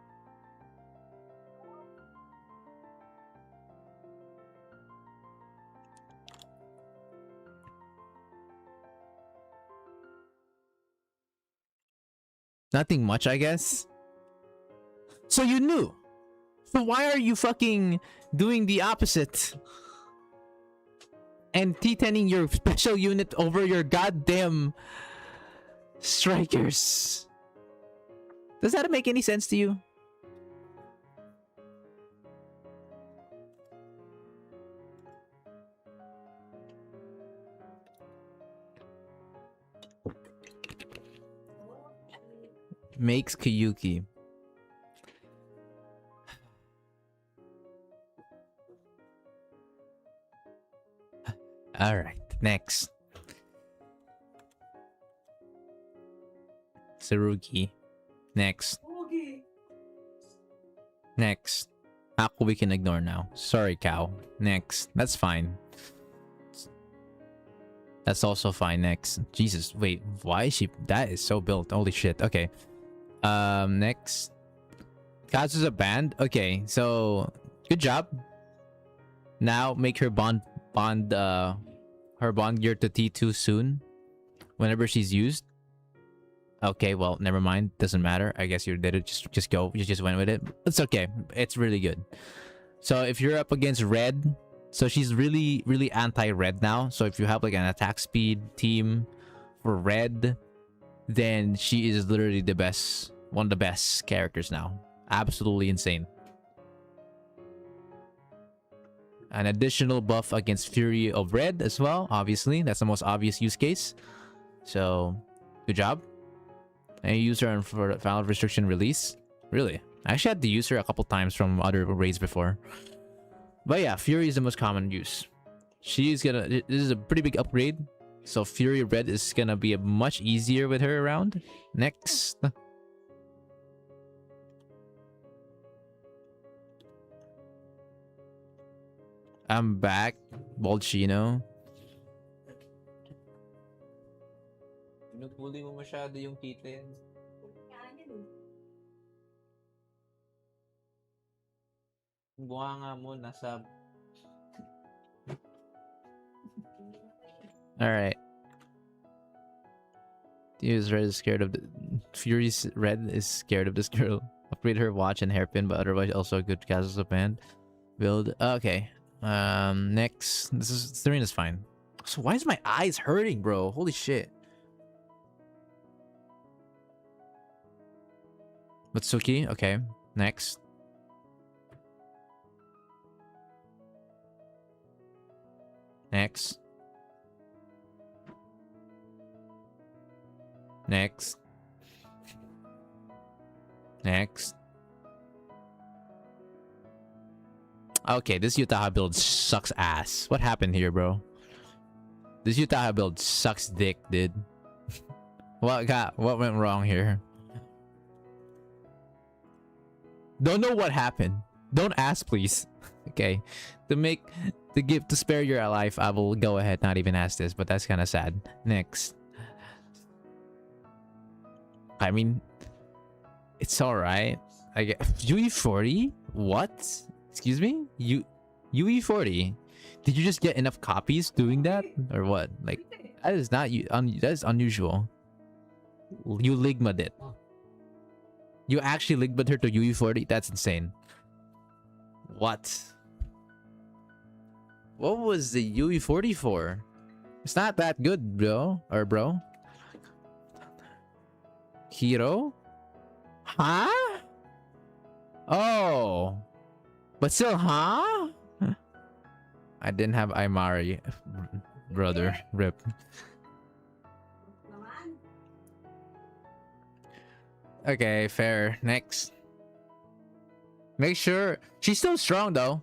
Nothing much, I guess. So you knew. So why are you fucking doing the opposite? And T10ing your special unit over your goddamn strikers. Does that make any sense to you? Makes Kiyuki. Alright, next. Tsurugi. Next. Next. Ako we can ignore now. Sorry, cow. Next. That's fine. That's also fine. Next. Jesus, wait. Why is she... That is so built. Holy shit. Okay. Next. Kazu's a band? Okay, so... Good job. Now, make her bond gear to T2 soon. Whenever she's used. Okay, well, never mind. Doesn't matter. I guess you did it. Just go. You just went with it. It's okay. It's really good. So if you're up against red, so she's really anti-red now. So if you have like an attack speed team for red, then she is literally the best, one of the best characters now. Absolutely insane. An additional buff against Fury of Red as well. Obviously, that's the most obvious use case. So, good job. And you use her for Final Restriction Release. Really? I actually had to use her a couple times from other raids before. But yeah, Fury is the most common use. She's gonna... This is a pretty big upgrade. So Fury Red is gonna be much easier with her around. Next. I'm back. Bolchino. Pinupuli mo masyado yung kitten. Buhanga mo, nasa... Alright. Furious Red is scared of the... Furious Red is scared of this girl. Upgrade her watch and hairpin, but otherwise also a good cast of band. Build... Okay. Next. Serena's fine. So why is my eyes hurting, bro? Holy shit. Matsuki, okay. Next. Next. Next. Next. Okay, this Utaha build sucks ass. What happened here, bro? This Utaha build sucks dick, dude. What went wrong here? Don't know what happened. Don't ask, please. Okay. To spare your life, I will go ahead not even ask this, but that's kind of sad. Next. I mean, it's alright. I get UE40? What? Excuse me? UE40? Did you just get enough copies doing that? Or what? Like, that is not that is unusual. You Ligma'd it. You actually Ligma'd her to UE40? That's insane. What? What was the UE40 for? It's not that good, bro. Or bro. Hero? Huh? Oh. But still, huh? I didn't have Aymari, brother. Rip. Okay, fair. Next. Make sure... She's still strong, though.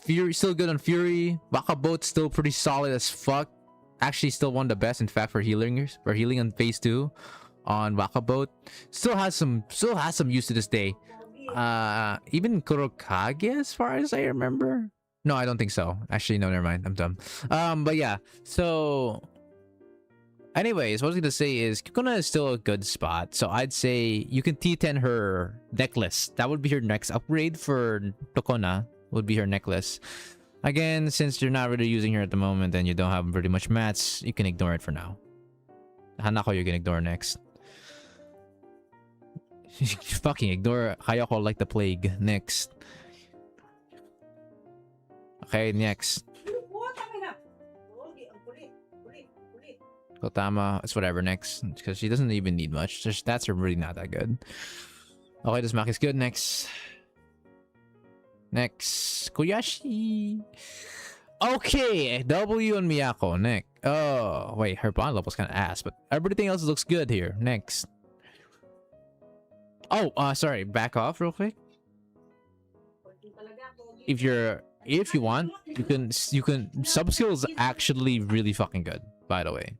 Fury still good on Fury. Wakaboat's still pretty solid as fuck. Actually, still one of the best, in fact, for healing on phase 2 on Wakaboat. Still has some use to this day. Even Kurokage, as far as I remember. No, I don't think so. Actually, no, never mind. I'm dumb. But yeah. So, anyways, what I was gonna say is Kikuna is still a good spot. So I'd say you can T10 her necklace. That would be her next upgrade for Tokona. Would be her necklace. Again, since you're not really using her at the moment and you don't have pretty much mats, you can ignore it for now. Hanako, you can ignore next. Fucking ignore Hayako like the plague. Next. Okay, next. Kotama, it's whatever, next. Because she doesn't even need much. Her stats are really not that good. Okay, this Maki's good. Next. Next. Koyashi. Okay, W on Miyako. Next. Oh, wait, her bond level's kind of ass, but everything else looks good here. Next. Oh, sorry. Back off real quick. If you want, you can sub-skill is actually really fucking good, by the way.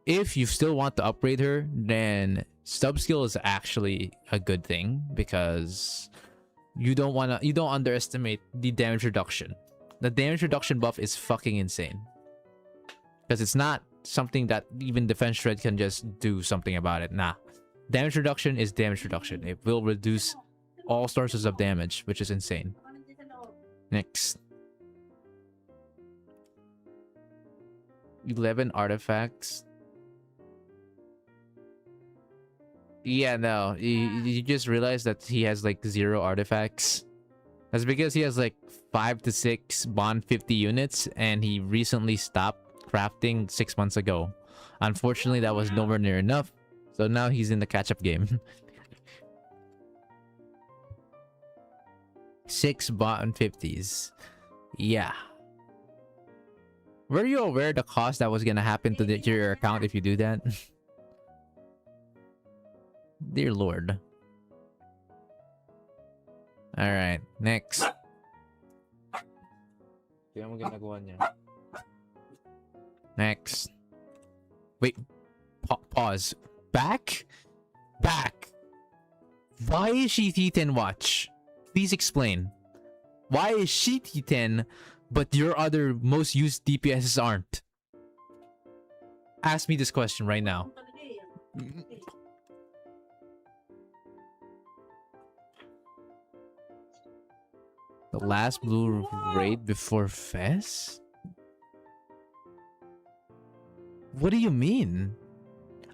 If you still want to upgrade her, then sub-skill is actually a good thing because you don't underestimate the damage reduction. The damage reduction buff is fucking insane. Because it's not something that even Defense Shred can just do something about it. Nah. Damage reduction is damage reduction. It will reduce all sources of damage, which is insane. Next. 11 artifacts. Yeah, no. You just realized that he has like 0 artifacts. That's because he has like 5 to 6 bond 50 units and he recently stopped crafting 6 months ago. Unfortunately, that was nowhere near enough. So now he's in the catch-up game. 6 bond 50s. Yeah. Were you aware the cost that was gonna happen to your account if you do that? Dear Lord. Alright, next. Next. Wait. Pause. Back? Back. Why is she T10 watch? Please explain. Why is she T10 but your other most used DPSs aren't? Ask me this question right now. The last blue raid before Fez? What do you mean?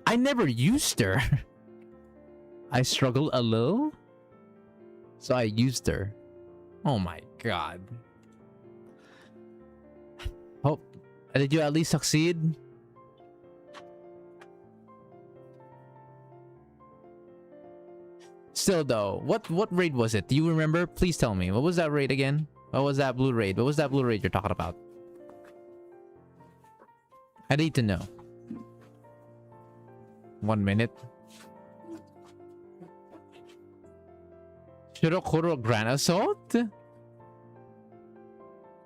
I never used her. I struggled a little, so I used her. Oh my god. Hope. Did you at least succeed? Still though, what raid was it? Do you remember? Please tell me. What was that raid again? What was that blue raid? What was that blue raid you're talking about? I need to know. 1 minute. Shirokuro Grand Assault?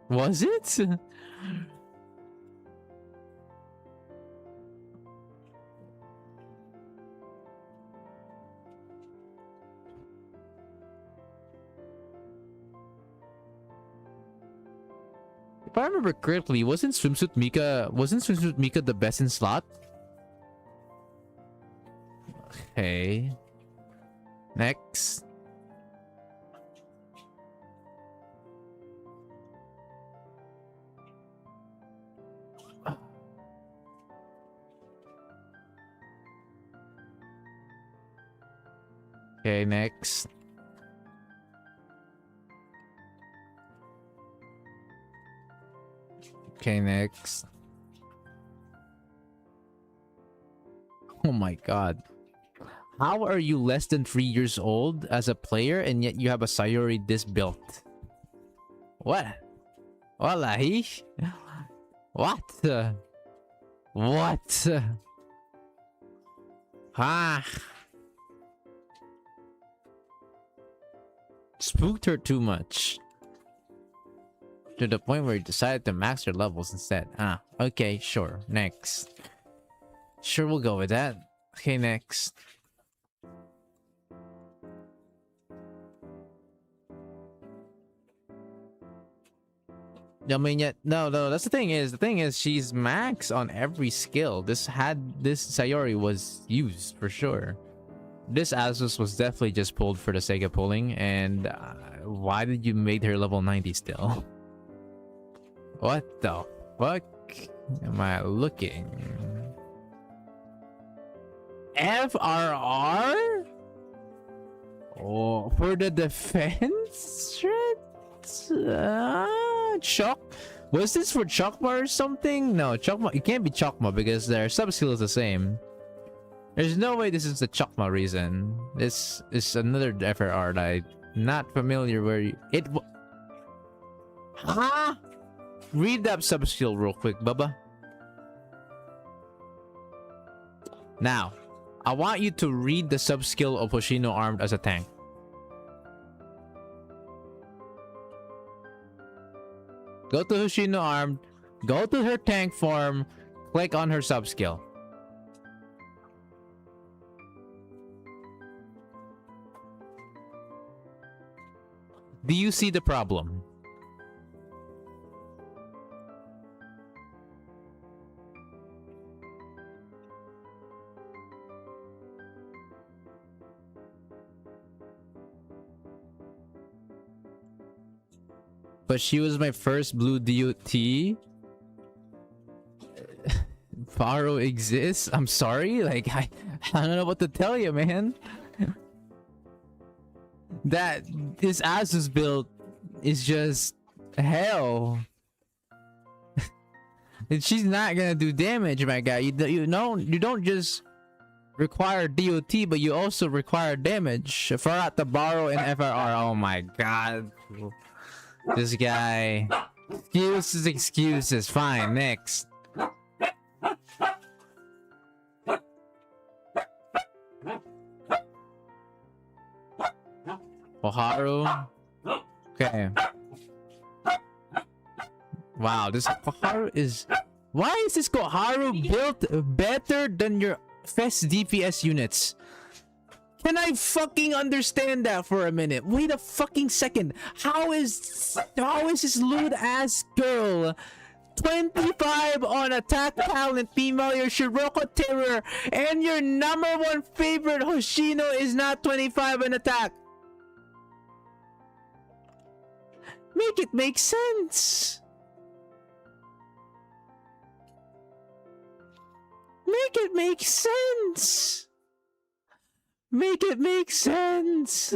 Was it? If I remember correctly, wasn't Swimsuit Mika the best in slot? Okay. Next. Okay, next. Okay, next. Oh my god. How are you less than 3 years old as a player and yet you have a Sayori this built? What? Wallahi? What? What? Ah. Spooked her too much. To the point where you decided to max your levels instead. Ah, okay, sure. Next. Sure, we'll go with that. Okay, next. I mean, yet no, that's the thing is she's max on every skill. This Sayori was used for sure. This Asus was definitely just pulled for the sake of pulling. And why did you make her level 90 still? What the fuck am I looking? FRR? Oh, for the defense? Chok? Was this for Chokma or something? No, Chokma. It can't be Chokma because their sub-skill is the same. There's no way this is the Chokma reason. This is another FRR that I'm not familiar where it. Huh? Read that sub-skill real quick, Bubba. Now, I want you to read the sub-skill of Hoshino armed as a tank. Go to Hoshino armed, go to her tank form, click on her sub-skill. Do you see the problem? But she was my first blue DOT. Faro exists? I'm sorry? Like, I don't know what to tell you, man. That this Asus build is just hell. And she's not gonna do damage, my guy. You don't just require DOT, but you also require damage. Farat, Tabaro, and FRR. Oh my god. This guy. Excuses, excuses. Fine, next. Koharu. Okay. Wow, this Koharu is... Why is this Koharu built better than your Fest DPS units? Can I fucking understand that for a minute? Wait a fucking second. How is this lewd ass girl 25 on attack talent, female, your Shiroko Terror, and your number one favorite Hoshino is not 25 on attack? Make it make sense. Make it make sense. Make it make sense.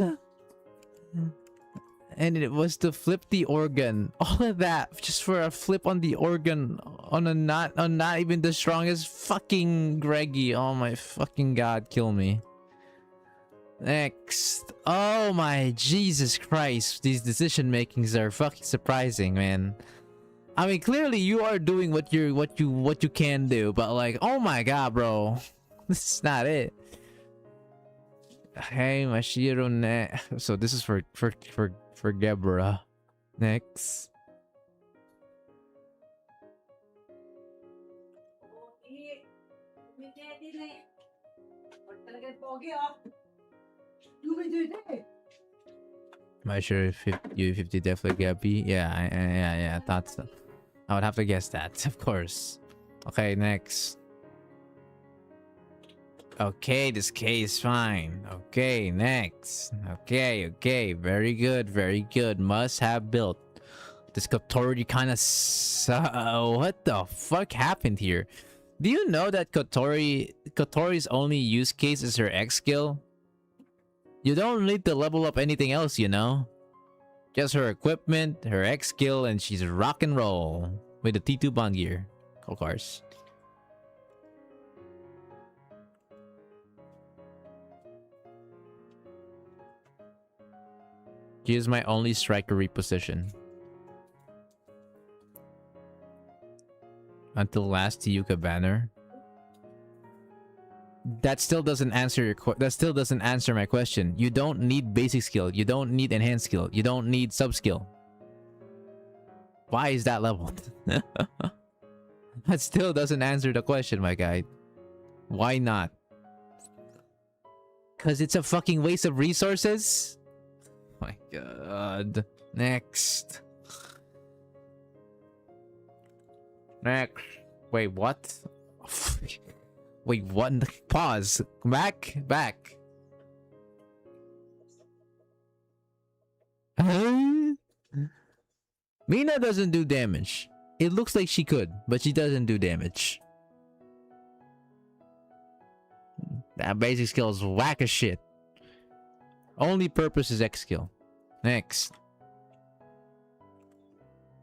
And it was to flip the organ. All of that just for a flip on the organ on not even the strongest fucking Greggy. Oh my fucking god, kill me. Next. Oh my Jesus Christ. These decision makings are fucking surprising, man. I mean, clearly you are doing what you can do, but like, oh my god, bro. This is not it. Hey, Mashiro ne. So this is for Gebra. Next. Am I sure if U50 definitely Gabby? Yeah, I thought so. I would have to guess that, of course. Okay, next. Okay, this K is fine. Okay, next. Okay, very good. Must have built. This Kotori kind of what the fuck happened here? Do you know that Kotori's only use case is her X skill? You don't need to level up anything else, you know? Just her equipment, her X skill, and she's rock and roll with the T2 bond gear, of course. She is my only striker reposition. Until last Tiyuka banner. That still doesn't answer my question. You don't need basic skill. You don't need enhanced skill. You don't need sub skill. Why is that leveled? That still doesn't answer the question, my guy. Why not? Cause it's a fucking waste of resources? My god. Next. Wait, what? Wait, what? Pause. Back. Mina doesn't do damage. It looks like she could, but she doesn't do damage. That basic skill is whack as shit. Only purpose is X skill. Next.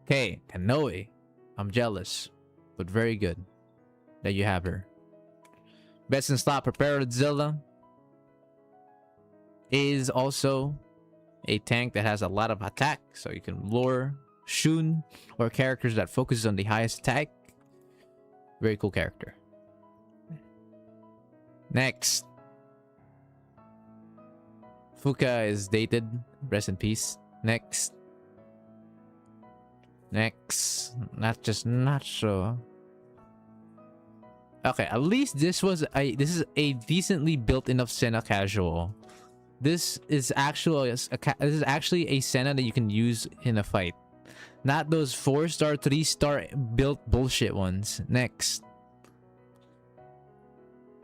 Okay, Kanoe. I'm jealous, but very good that you have her. Best in slot prepared Zilla is also a tank that has a lot of attack, so you can lure Shun or characters that focuses on the highest attack. Very cool character. Next. Fuka is dated. Rest in peace. Next. Not sure. Okay, at least this is a decently built enough Senna casual. This is actually a Senna that you can use in a fight. Not those 4-star, 3-star built bullshit ones. Next.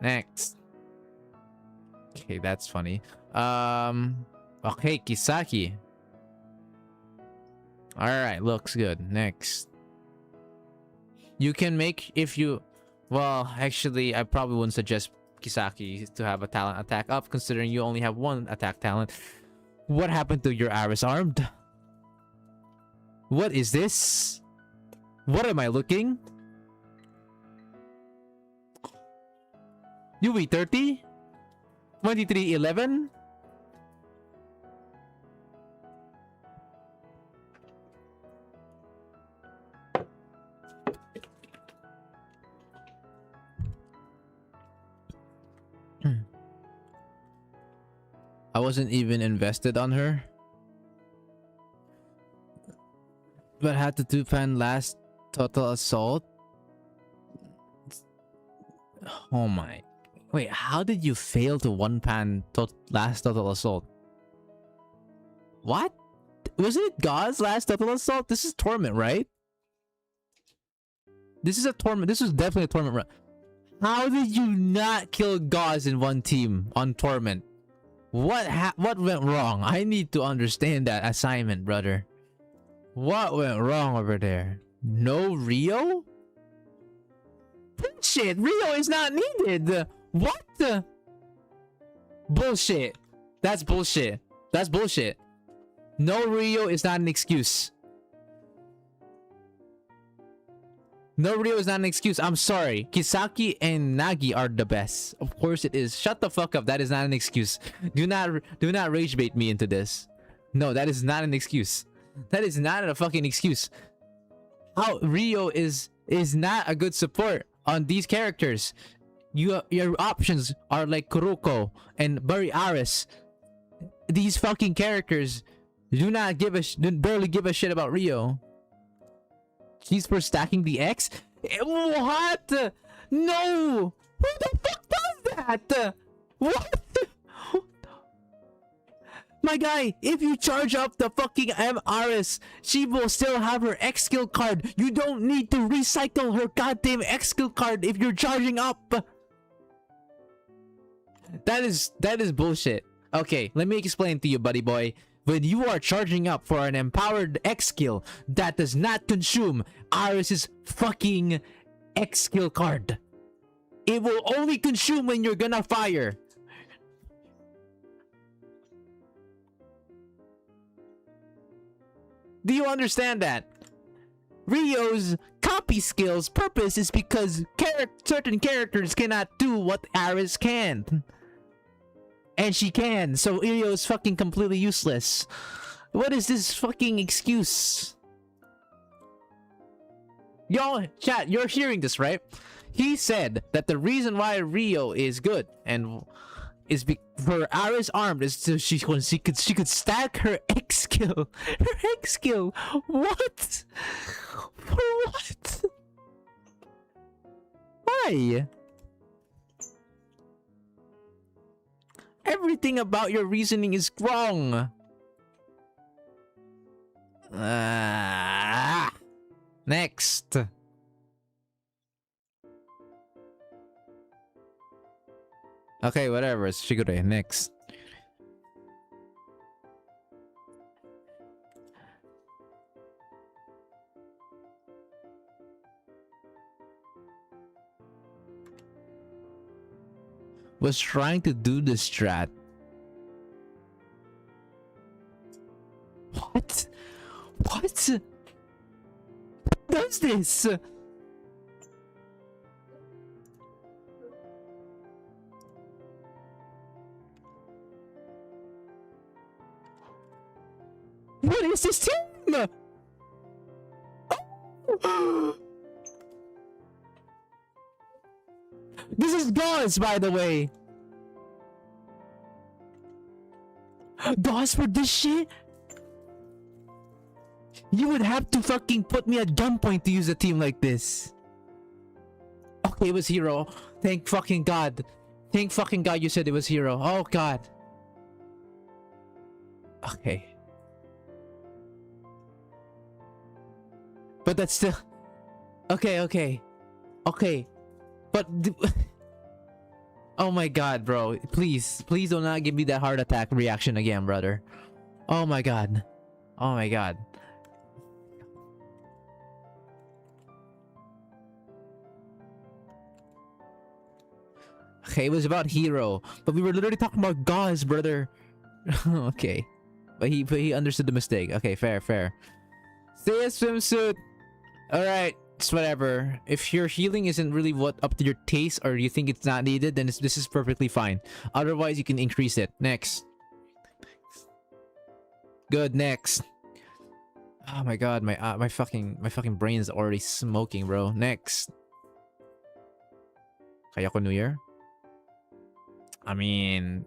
Okay, that's funny. Okay, Kisaki. Alright, looks good. Next. You can make if you... Well, actually, I probably wouldn't suggest Kisaki to have a talent attack up, considering you only have one attack talent. What happened to your Aris Armed? What is this? What am I looking? UV30? 2311? wasn't even invested on her. But had to two-pan last total assault. Oh my. Wait, how did you fail to one-pan last total assault? What? Wasn't it God's last total assault? This is Torment, right? This is a Torment. This was definitely a Torment run. How did you not kill Gauze in one team on Torment? What went wrong? I need to understand that assignment, brother. What went wrong over there? No Rio? Shit, Rio is not needed. What the? Bullshit. That's bullshit. That's bullshit. No Rio is not an excuse. No Rio is not an excuse. I'm sorry. Kisaki and Nagi are the best. Of course it is. Shut the fuck up. That is not an excuse. Do not rage bait me into this. No, that is not an excuse. That is not a fucking excuse. How Rio is not a good support on these characters. Your options are like Kuroko and Bari Aris. These fucking characters barely give a shit about Rio. She's for stacking the X? What? No! Who the fuck does that? What? My guy, if you charge up the fucking MRS, she will still have her X skill card. You don't need to recycle her goddamn X skill card if you're charging up. That is bullshit. Okay, let me explain to you, buddy boy. When you are charging up for an empowered X skill that does not consume Aris's fucking X skill card, it will only consume when you're gonna fire. Do you understand that? Rio's copy skill's purpose is because certain characters cannot do what Aris can. And she can, so Rio is fucking completely useless. What is this fucking excuse? Y'all, chat, you're hearing this, right? He said that the reason why Rio is good and is for Aris armed is so she could stack her X skill. Her X skill. What? For what? Why? Everything about your reasoning is wrong. Next. Okay, whatever. It's Shigure. Next. Was trying to do the strat. What? What? Who does this? What is this team? Oh. This is Gauze, by the way. Gauze for this shit? You would have to fucking put me at gunpoint to use a team like this. Okay, it was Hero. Thank fucking God. Thank fucking God you said it was Hero. Oh God. Okay. But that's still... Okay, okay. Okay. But... Oh my God, bro. Please. Please do not give me that heart attack reaction again, brother. Oh my God. Oh my God. Okay, it was about Hero. But we were literally talking about Gauze, brother. Okay. But he understood the mistake. Okay, fair, fair. Stay a swimsuit. Alright. It's whatever. If your healing isn't really up to your taste or you think it's not needed, then this is perfectly fine. Otherwise, you can increase it. Next. Good, next. Oh my God, my fucking brain is already smoking, bro. Next. Kayako New Year? I mean...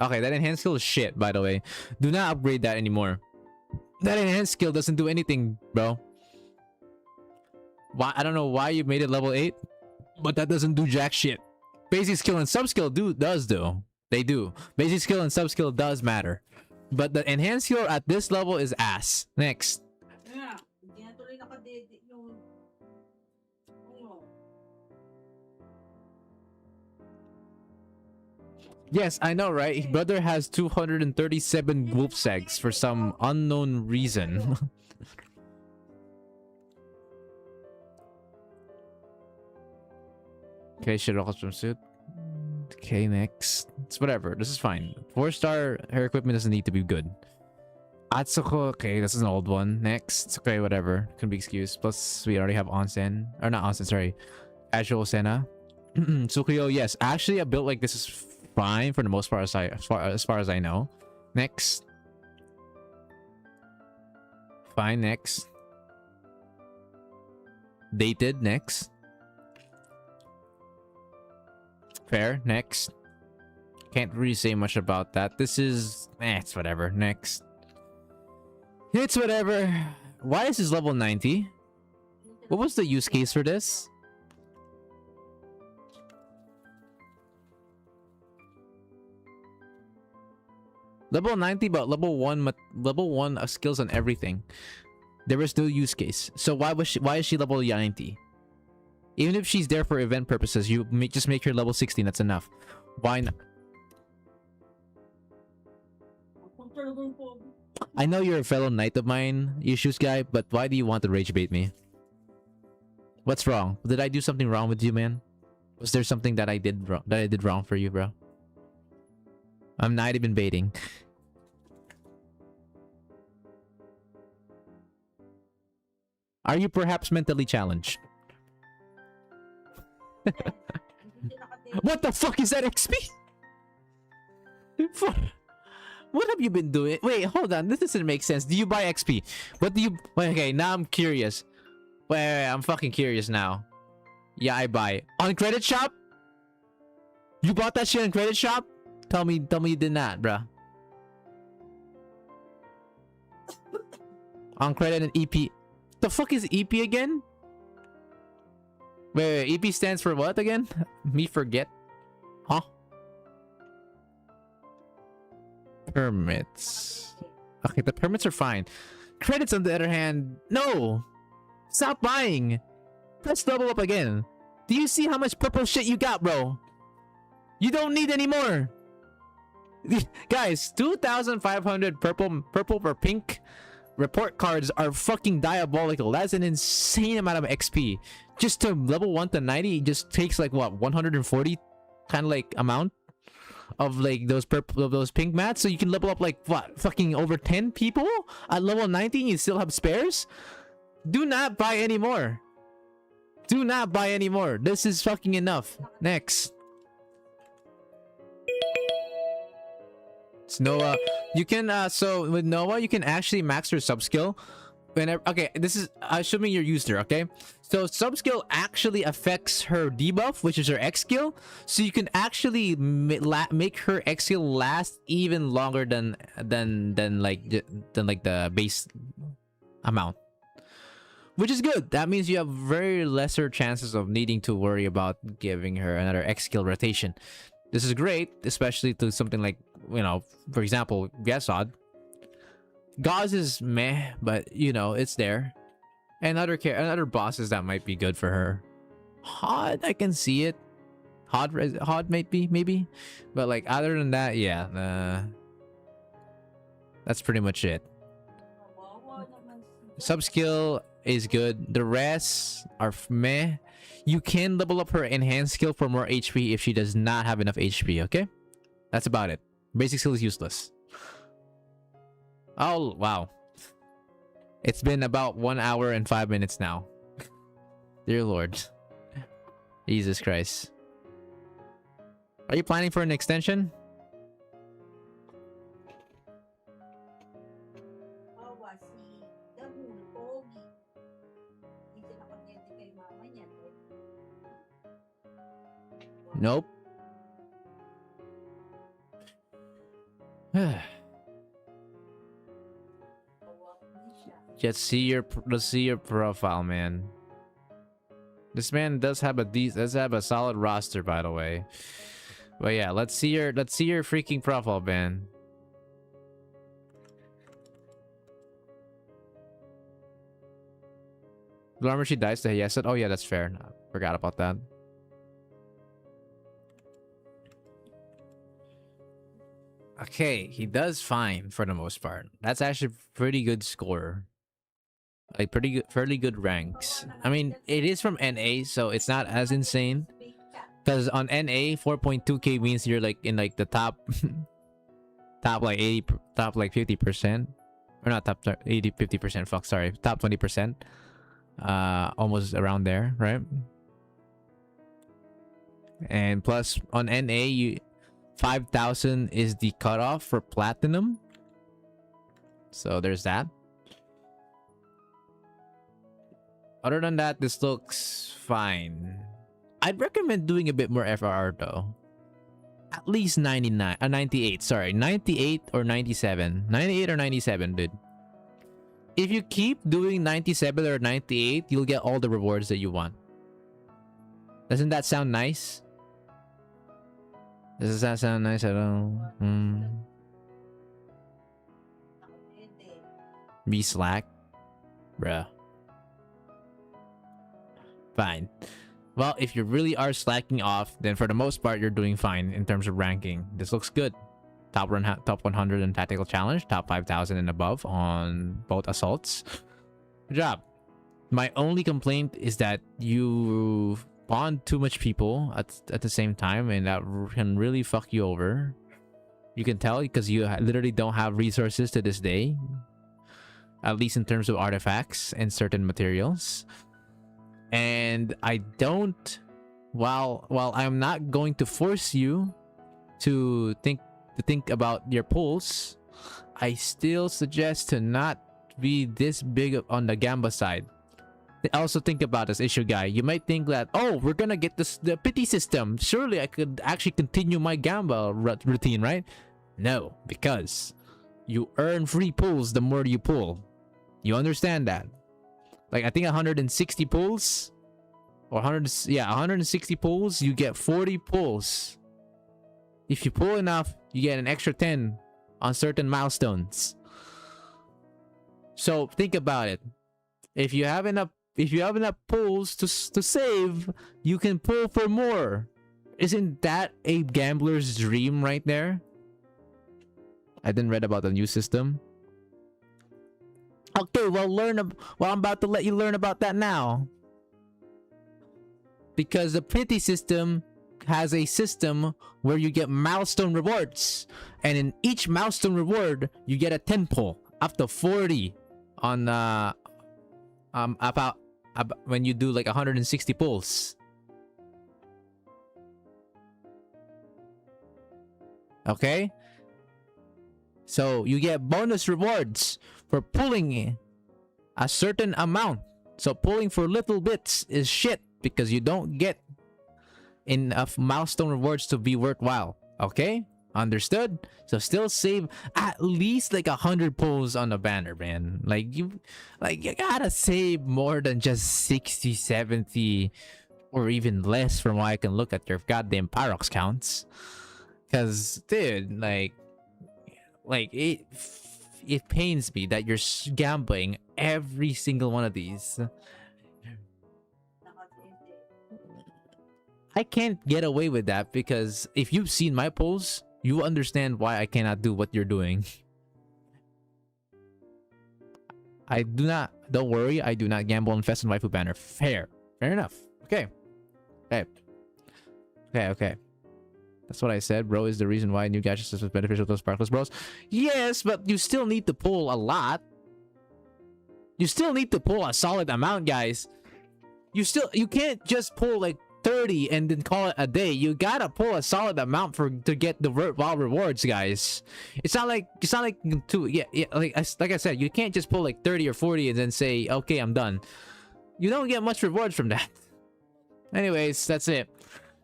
Okay, that enhanced skill is shit, by the way. Do not upgrade that anymore. That enhanced skill doesn't do anything, bro. Why? I don't know why you made it level 8, but that doesn't do jack shit. Basic skill and sub skill does do. They do. Basic skill and sub skill does matter. But the enhanced skill at this level is ass. Next. Yeah, hindi na tuloy nakadede yung ano. Yes, I know, right? His brother has 237 wolf eggs for some unknown reason. Okay, Shiroko swimsuit. Okay, next. It's whatever. This is fine. 4-star, her equipment doesn't need to be good. Atsuko, okay, this is an old one. Next. Okay, whatever. Can be excused. Plus, we already have onsen. Or not onsen, sorry. Casual Senna. Tsukuyo, yes. Actually, a build like this is fine for the most part as far as I know. Next. Fine, next. Dated, next. Fair, next. Can't really say much about that. This is... it's whatever. Next. It's whatever. Why is this level 90? What was the use case for this? Level 90, but level 1 skills on everything. There was no use case. So why is she level 90? Even if she's there for event purposes, you just make her level 16. That's enough. Why not? I know you're a fellow knight of mine, issues guy, but why do you want to rage bait me? What's wrong? Did I do something wrong with you, man? Was there something that I did wrong for you, bro? I'm not even baiting. Are you perhaps mentally challenged? What the fuck is that XP? What have you been doing? Wait, hold on. This doesn't make sense. Do you buy XP? What do you... Wait, okay, now I'm curious. Wait, I'm fucking curious now. Yeah, I buy. On credit shop? You bought that shit on credit shop? Tell me you did not, bruh. On credit and EP. The fuck is EP again? Wait, EP stands for what again? Me forget. Huh? Permits. Okay, the permits are fine. Credits on the other hand, no! Stop buying! Press double up again. Do you see how much purple shit you got, bro? You don't need any more! Guys, 2,500 purple or pink report cards are fucking diabolical. That's an insane amount of XP. Just to level 1 to 90, it just takes like what, 140 kind of like amount of like those pink mats. So you can level up like what, fucking over 10 people at level 19. You still have spares. Do not buy anymore. Do not buy anymore. This is fucking enough. Next. It's Noah. You can so with Noah you can actually max your sub skill whenever. Okay, this is assuming you're used her. Okay, so sub skill actually affects her debuff, which is her X skill. So you can actually make her X skill last even longer than the base amount, which is good. That means you have very lesser chances of needing to worry about giving her another X skill rotation. This is great, especially to something like, you know, for example, Gesod. Gauze is meh, but you know, it's there. And other bosses that might be good for her. Hod, I can see it. Hod might be, maybe. But like other than that, yeah. That's pretty much it. Sub skill is good. The rest are meh. You can level up her enhanced skill for more HP if she does not have enough HP, okay? That's about it. Basic skill is useless. Oh, wow. It's been about 1 hour and 5 minutes now. Dear Lord. Jesus Christ. Are you planning for an extension? Nope. let's see your profile, man. This man does have a solid roster, by the way. But yeah, let's see your freaking profile, man. Glamour, she dies to yes. Oh yeah, that's fair. I forgot about that. Okay, he does fine for the most part. That's actually pretty good score. Like pretty good, fairly good ranks. I mean, it is from NA, so it's not as insane. Because on NA, 4.2k means you're like in like the top, top like 80, top like 50%, or not top 80, 50%. Fuck, sorry, top 20%. Almost around there, right? And plus on NA, 5,000 is the cutoff for platinum. So there's that. Other than that, this looks fine. I'd recommend doing a bit more FRR though. At least 98, sorry. 98 or 97. 98 or 97, dude. If you keep doing 97 or 98, you'll get all the rewards that you want. Doesn't that sound nice? Does that sound nice at all? Be slack? Bruh. Fine. Well, if you really are slacking off, then for the most part, you're doing fine in terms of ranking. This looks good. Top 100 in Tactical Challenge, top 5,000 and above on both assaults. Good job. My only complaint is that you spawn too much people at the same time, and that can really fuck you over. You can tell because you literally don't have resources to this day. At least in terms of artifacts and certain materials. And I don't, while I'm not going to force you to think about your pulls, I still suggest to not be this big on the Gamba side. Also think about this issue, guy. You might think that, oh, we're gonna get the pity system. Surely I could actually continue my Gamba routine, right? No, because you earn free pulls the more you pull. You understand that? Like, I think 160 pulls or 160 pulls, you get 40 pulls. If you pull enough, you get an extra 10 on certain milestones. So think about it. If you have enough pulls to save, you can pull for more. Isn't that a gambler's dream right there? I didn't read about the new system. Okay, well, I'm about to let you learn about that now. Because the pity system has a system where you get milestone rewards. And in each milestone reward, you get a 10 pull. Up to 40 on about when you do like 160 pulls. Okay? So you get bonus rewards for pulling a certain amount. So pulling for little bits is shit because you don't get enough milestone rewards to be worthwhile. Okay? Understood? So still save at least like 100 pulls on the banner, man. Like you gotta save more than just 60, 70, or even less from what I can look at your goddamn Pyrox counts. Cause dude, like it pains me that you're gambling every single one of these. I can't get away with that because if you've seen my pulls, you understand why I cannot do what you're doing. Don't worry, I do not gamble on Fest and Waifu banner. Fair enough. Okay. That's what I said. Bro is the reason why new gadgets is beneficial to Sparkless Bros. Yes, but you still need to pull a lot. You still need to pull a solid amount, guys. You can't just pull like 30 and then call it a day. You gotta pull a solid amount to get the worthwhile rewards, guys. It's not like like I said, you can't just pull like 30 or 40 and then say, okay, I'm done. You don't get much rewards from that. Anyways, that's it.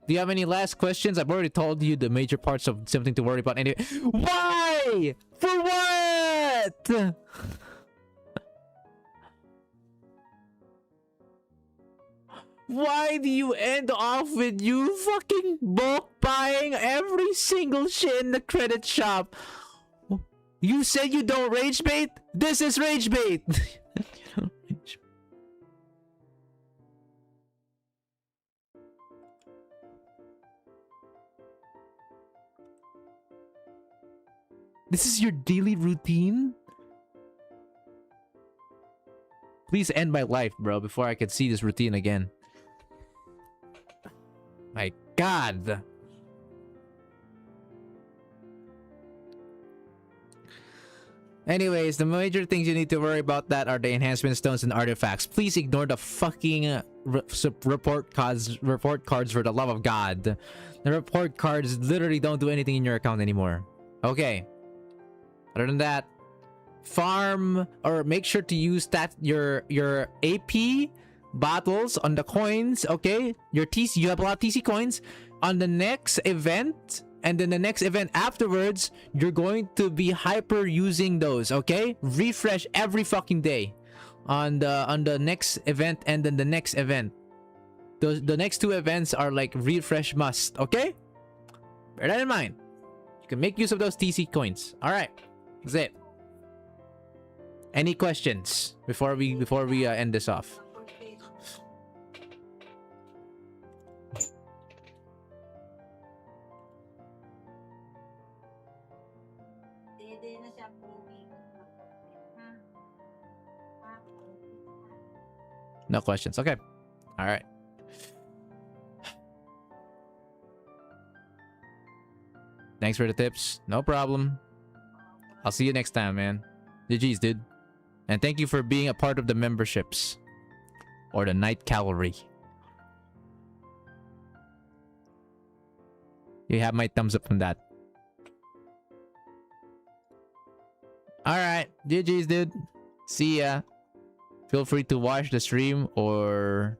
Do you have any last questions? I've already told you the major parts of something to worry about. Anyway, why Why? For what? Why do you end off with you fucking bulk buying every single shit in the credit shop? You said you don't rage bait? This is rage bait! This is your daily routine? Please end my life, bro, before I can see this routine again. My God. Anyways, the major things you need to worry about that are the enhancement stones and artifacts. Please ignore the fucking report cards for the love of God. The report cards literally don't do anything in your account anymore. Okay. Other than that, farm or make sure to use that your AP battles on the coins, okay? Your TC, you have a lot of TC coins. On the next event, and then the next event afterwards, you're going to be hyper using those, okay? Refresh every fucking day on the next event and then the next event. The next two events are like refresh must, okay? Bear that in mind. You can make use of those TC coins. All right, that's it. Any questions before we end this off? No questions. Okay. All right. Thanks for the tips. No problem. I'll see you next time, man. GG's, dude. And thank you for being a part of the memberships. Or the Night Cavalry. You have my thumbs up from that. Alright. GG's, dude. See ya. Feel free to watch the stream or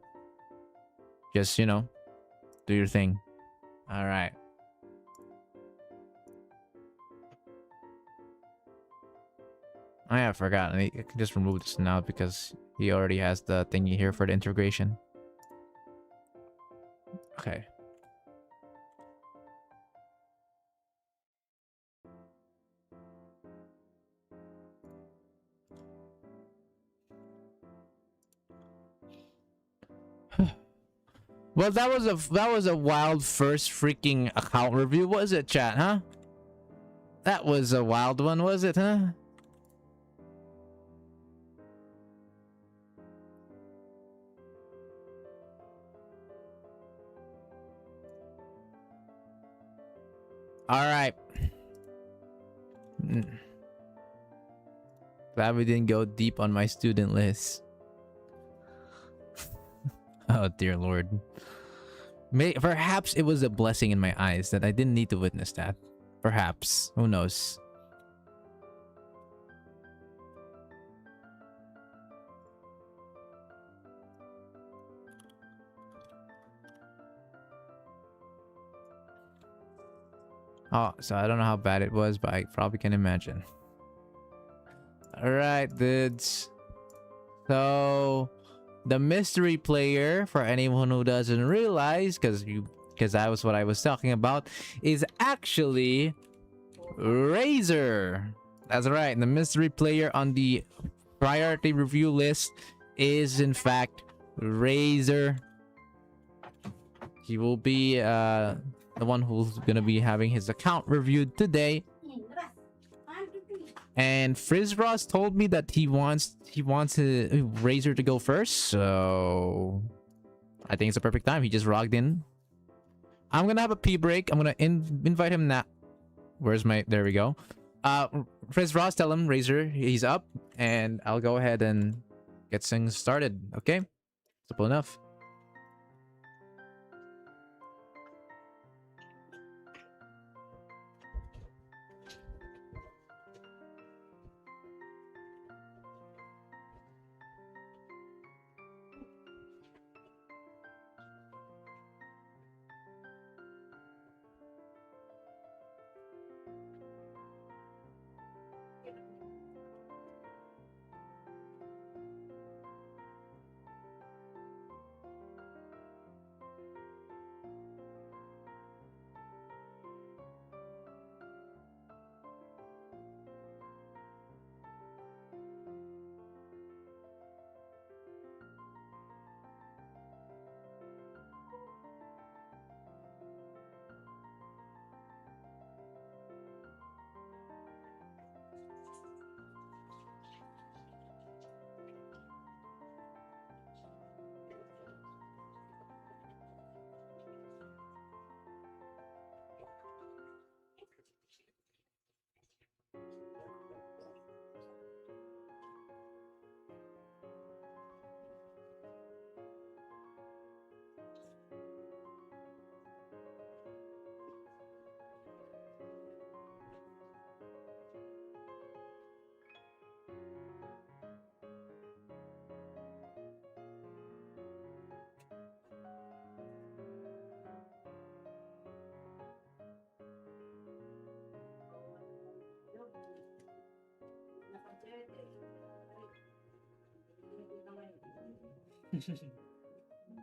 just, you know, do your thing. Alright. Oh yeah, I forgot. I can just remove this now because he already has the thingy here for the integration. Okay. Well, that was a wild first freaking account review, was it, chat, huh? That was a wild one, was it, huh? Alright. Glad we didn't go deep on my student list. Oh dear lord. Perhaps it was a blessing in my eyes that I didn't need to witness that. Perhaps. Who knows? Oh, so I don't know how bad it was, but I probably can imagine. Alright, dudes. So the mystery player, for anyone who doesn't realize, because that was what I was talking about, is actually Razor. That's right. The mystery player on the priority review list is in fact Razor. He will be the one who's gonna be having his account reviewed today. And Frizz Ross told me that he wants Razor to go first, so I think it's a perfect time. He just logged in. I'm gonna have a pee break. I'm gonna invite him now. Where's my... There we go. Frizz Ross, tell him Razor, he's up, and I'll go ahead and get things started. Okay? Simple enough.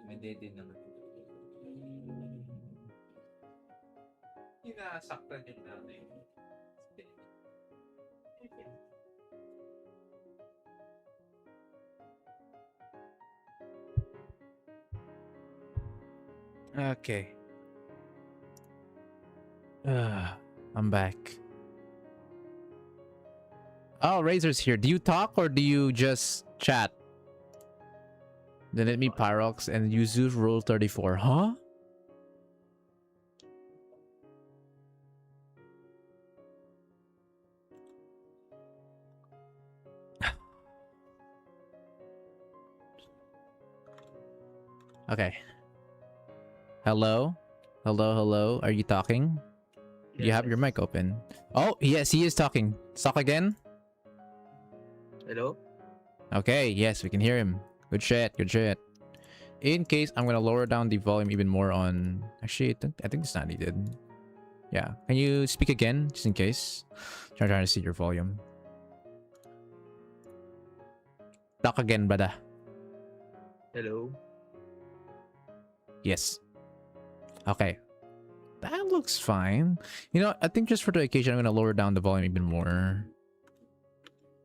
Hindi din naman. Sinasaktan yung nanay. Okay. I'm back. Oh, Razor's here. Do you talk or do you just chat? Then let me Pyrox and Yuzu roll 34. Huh? Okay. Hello? Hello, hello. Are you talking? You have your mic open. Oh, yes, he is talking. Talk again? Hello? Okay, yes, we can hear him. Good shit, good shit. In case, I'm gonna lower down the volume even more on... Actually, I think it's not needed. Yeah. Can you speak again, just in case? Trying to see your volume. Talk again, brother. Hello? Yes. Okay. That looks fine. You know, I think just for the occasion, I'm gonna lower down the volume even more.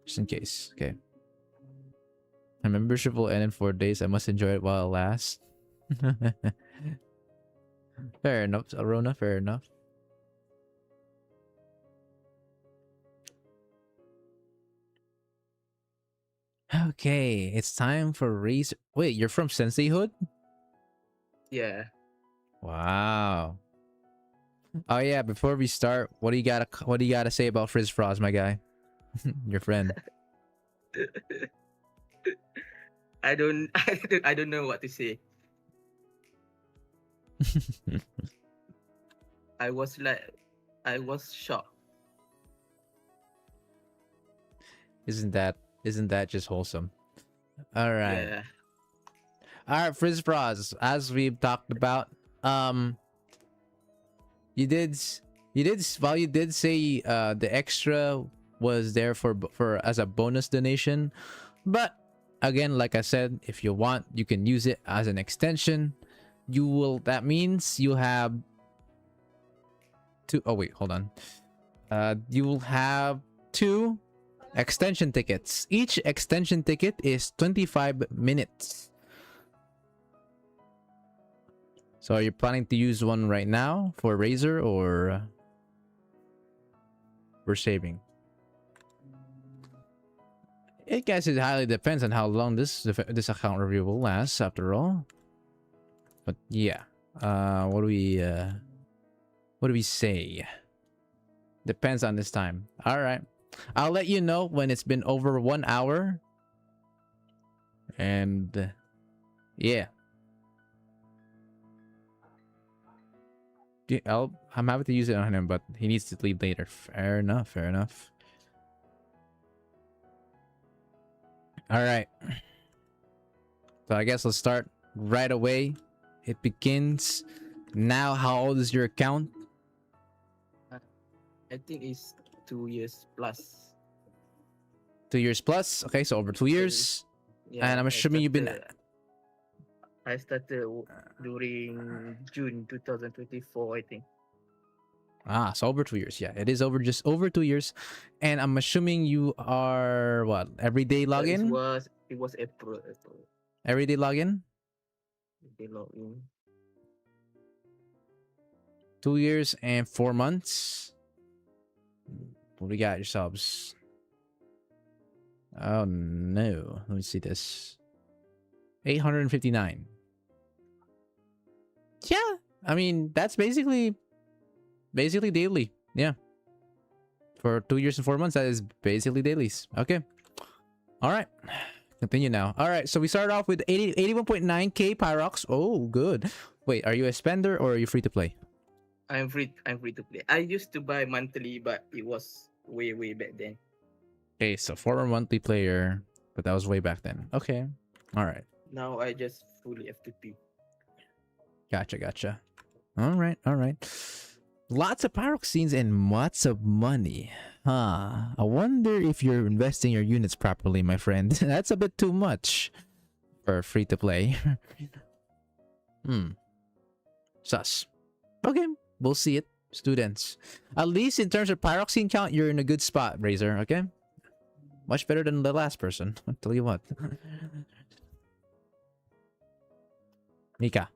Just in case. Okay. My membership will end in 4 days. I must enjoy it while it lasts. Fair enough, Arona. Fair enough. Okay, it's time for raise. Wait, you're from Sensei Hood? Yeah. Wow. Oh yeah, before we start, what do you gotta say about Frizz Frost, my guy? Your friend. I don't I don't know what to say. I was shocked. Isn't that just wholesome? All right. Yeah. All right, Frizz Frost, as we've talked about, you did say the extra was there for as a bonus donation, but again, like I said, if you want, you can use it as an extension. That means you have two. Oh wait, hold on. You will have 2 extension tickets. Each extension ticket is 25 minutes. So are you planning to use one right now for Razor, or we're saving? I guess it highly depends on how long this account review will last, after all. But yeah, what do we say? Depends on this time. All right, I'll let you know when it's been over 1 hour. And yeah. I'm happy to use it on him, but he needs to leave later. Fair enough, fair enough. All right. So I guess let's start right away. It begins now. How old is your account? I think it's 2 years plus. 2 years plus. Okay, so over 2 years. Yeah, And I'm assuming you've been... I started during June 2024, I think. Ah, so over 2 years. Yeah, it is just over 2 years. And I'm assuming you are what? Everyday login? It was April. Everyday login? Everyday login. 2 years and 4 months. What do we got yourselves? Oh no. Let me see this. 859. Yeah. I mean, that's basically daily. Yeah. For 2 years and 4 months, that is basically dailies. Okay. All right. Continue now. All right. So we started off with 81.9k Pyrox. Oh, good. Wait, are you a spender or are you free to play? I'm free to play. I used to buy monthly, but it was way back then. Okay, so former monthly player, but that was way back then. Okay. All right. Now I just fully FTP. Gotcha. All right. Lots of Pyrox scenes and lots of money. I wonder if you're investing your units properly, my friend. That's a bit too much. for free to play. Sus. Okay, we'll see it. Students. At least in terms of pyroxene count, you're in a good spot, Razor, okay? Much better than the last person. I'll tell you what. Mika.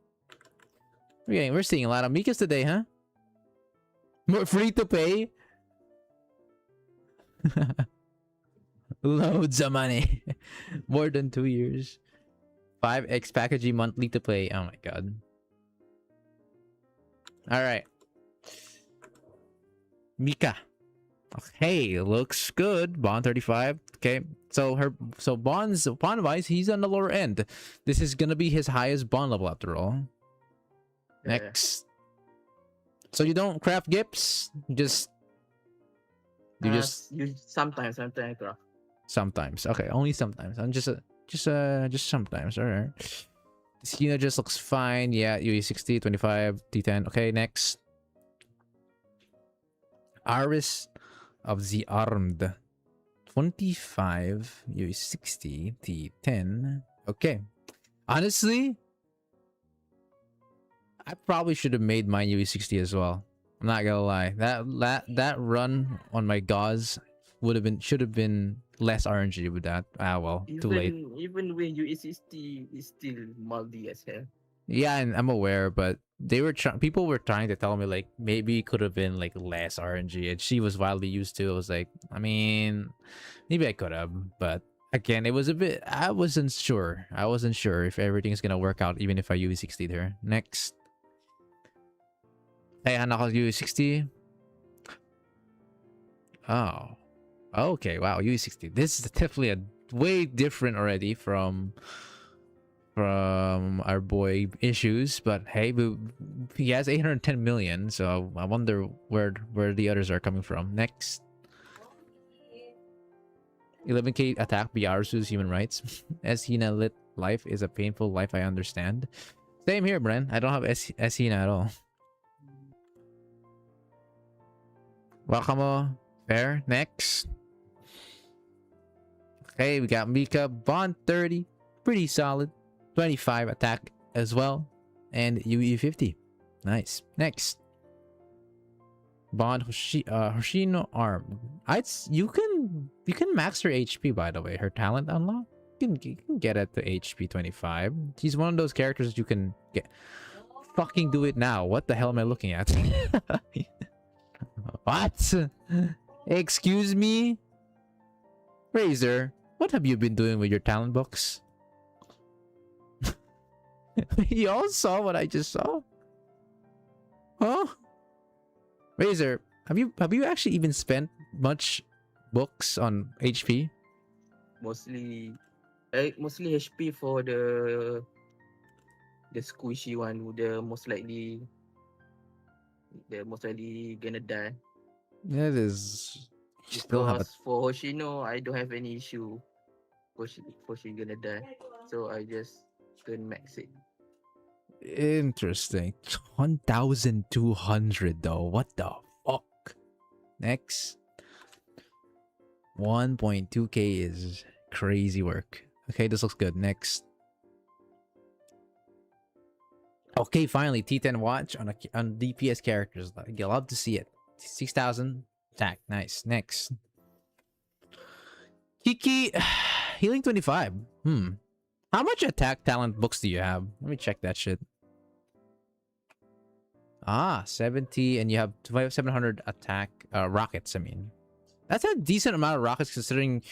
Okay, we're seeing a lot of Mikas today, huh? More free to pay? Loads of money. More than 2 years. 5x packaging monthly to play. Oh my god. Alright. Mika. Okay, looks good. Bond 35. Okay. So bond wise, he's on the lower end. This is gonna be his highest bond level after all. Yeah. Next. So you don't craft gifts? You sometimes craft. Sometimes. Okay, only sometimes. I'm just sometimes. All right. This unit just looks fine. Yeah, UE 60, 25, T10. Okay, next. Aris of the Armed. 25, UE 60, T10. Okay. Honestly, I probably should have made mine UE 60 as well. I'm not gonna lie. That run on my gauze should have been less RNG with that. Ah well, too late. Even when UE60 is still moldy as hell. Yeah, and I'm aware, but people were trying to tell me like maybe it could have been like less RNG, and she was wildly used to. I was like, I mean, maybe I could have, but again, it was a bit. I wasn't sure if everything's gonna work out, even if I UE 60'd her. Next. Hey, Hana UE 60. Oh. Okay, wow, UE 60. This is definitely a way different already from our boy Issues, but hey, he has 810 million, so I wonder where the others are coming from. Next. 11k attack Biarsu's human rights. As Hina lit life is a painful life, I understand. Same here, Bren. I don't have as Hina at all. Wakamo. Fair. Next. Okay, we got Mika. Bond 30. Pretty solid. 25 attack as well. And UE 50. Nice. Next. Bond Hoshino Arm. You can max her HP, by the way. Her talent unlock. You can get it to HP 25. She's one of those characters you can get. Fucking do it now. What the hell am I looking at? What? Excuse me? Razor, what have you been doing with your talent books? You all saw what I just saw? Huh? Razor, have you actually even spent much books on HP? Mostly HP for the squishy one. The most likely gonna die. That is. You still have Because for Hoshino, I don't have any issue for she gonna die, so I just don't max it. Interesting. 1,200 though. What the fuck? Next. 1.2k is crazy work. Okay, this looks good. Next. Okay, finally T10 watch on DPS characters. You love to see it. 6,000 attack. Nice. Next. Kiki healing 25. How much attack talent books do you have? Let me check that shit. 70, and you have 700 attack rockets. I mean, that's a decent amount of rockets considering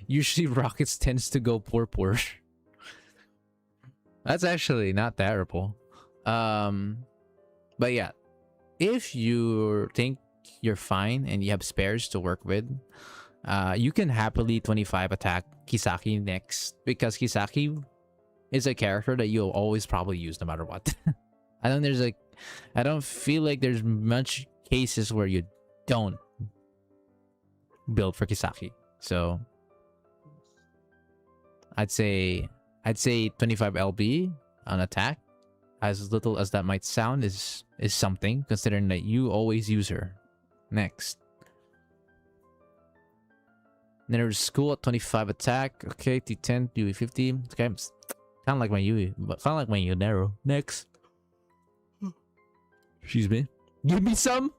usually rockets tends to go poor. That's actually not terrible. But yeah, if you think you're fine and you have spares to work with, you can happily 25 attack Kisaki next, because Kisaki is a character that you'll always probably use no matter what. I don't feel like there's much cases where you don't build for Kisaki. So I'd say 25 LB on attack, as little as that might sound, is something, considering that you always use her. Next. Then there's school at 25 attack. Okay, T10, UE 50. Okay. Kind of like my Yui, but kind of like my Yonero. Next. Excuse me. Give me some.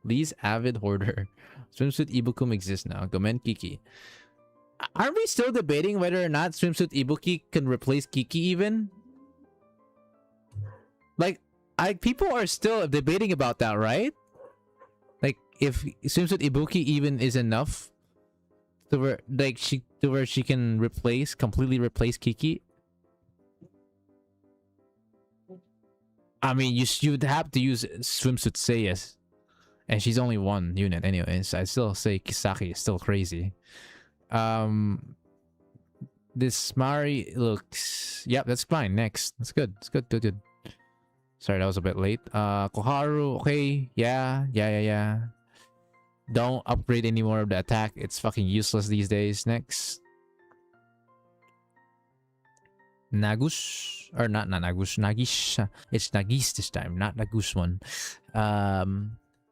Lee's avid hoarder. Swimsuit Ibukum exists now. Gomen Kiki. Aren't we still debating whether or not Swimsuit Ibuki can replace Kiki even? Like, people are still debating about that, right? Like, if Swimsuit Ibuki even is enough to where she can completely replace Kiki. I mean, you'd have to use Swimsuit Seiya's, and she's only one unit anyways. I still say Kisaki is still crazy. This Mari looks... Yep, that's fine. Next. That's good. It's good. Good. Sorry, that was a bit late. Koharu, okay. Yeah. Don't upgrade any more of the attack. It's fucking useless these days. Next. Nagus. Or not Nagus. Nagish. It's Nagis this time, not Nagus one.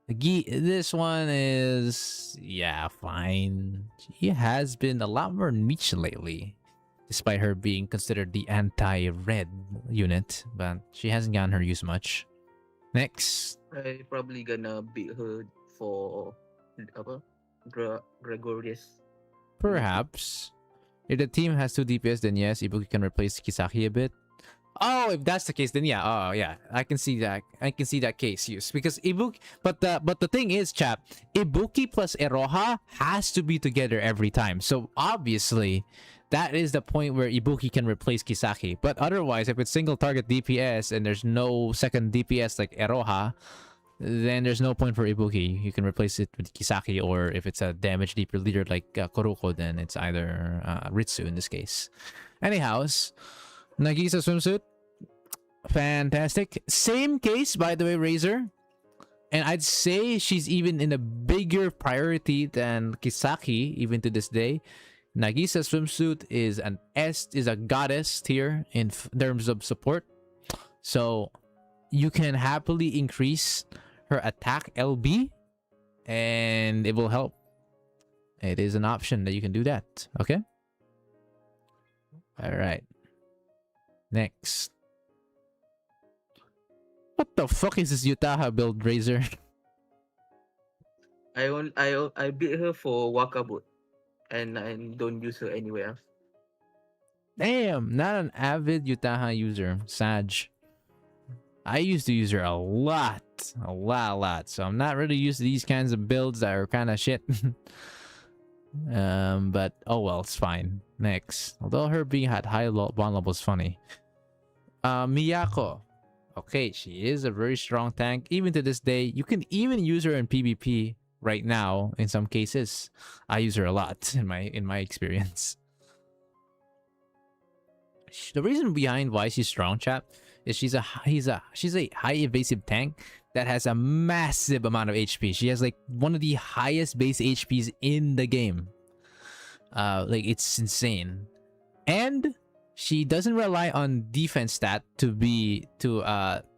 This one is... Yeah, fine. She has been a lot more niche lately, despite her being considered the anti-red unit, but she hasn't gotten her use much. Next. I probably gonna beat her for Gregorius. Perhaps. If the team has 2 DPS, then yes, Ibuki can replace Kisaki a bit. Oh, if that's the case, then yeah. Oh, yeah. I can see that. I can see that case use because Ibuki. But the thing is, chap, Ibuki plus Eroha has to be together every time. So obviously, that is the point where Ibuki can replace Kisaki. But otherwise, if it's single target DPS and there's no second DPS like Eroha, then there's no point for Ibuki. You can replace it with Kisaki, or if it's a damage deeper leader like Koruko, then it's either Ritsu in this case. Anyhows, Nagisa swimsuit, fantastic. Same case, by the way, Razor. And I'd say she's even in a bigger priority than Kisaki, even to this day. Nagisa swimsuit is a goddess tier in terms of support. So you can happily increase her attack LB, and it will help. It is an option that you can do that. Okay. All right. Next. What the fuck is this Yutaha build, Razor? I beat her for Wakabut, and I don't use her anywhere else. Damn, not an avid Yutaha user. Sag. I used to use her a lot. So I'm not really used to these kinds of builds that are kind of shit. But oh well, it's fine. Next. Although her being at high bond level is funny. Miyako. Okay, she is a very strong tank. Even to this day, you can even use her in PvP right now in some cases. I use her a lot in my experience. The reason behind why she's strong, chap, is she's a high evasive tank that has a massive amount of HP. She has like one of the highest base HPs in the game. Like it's insane. And she doesn't rely on defense stat to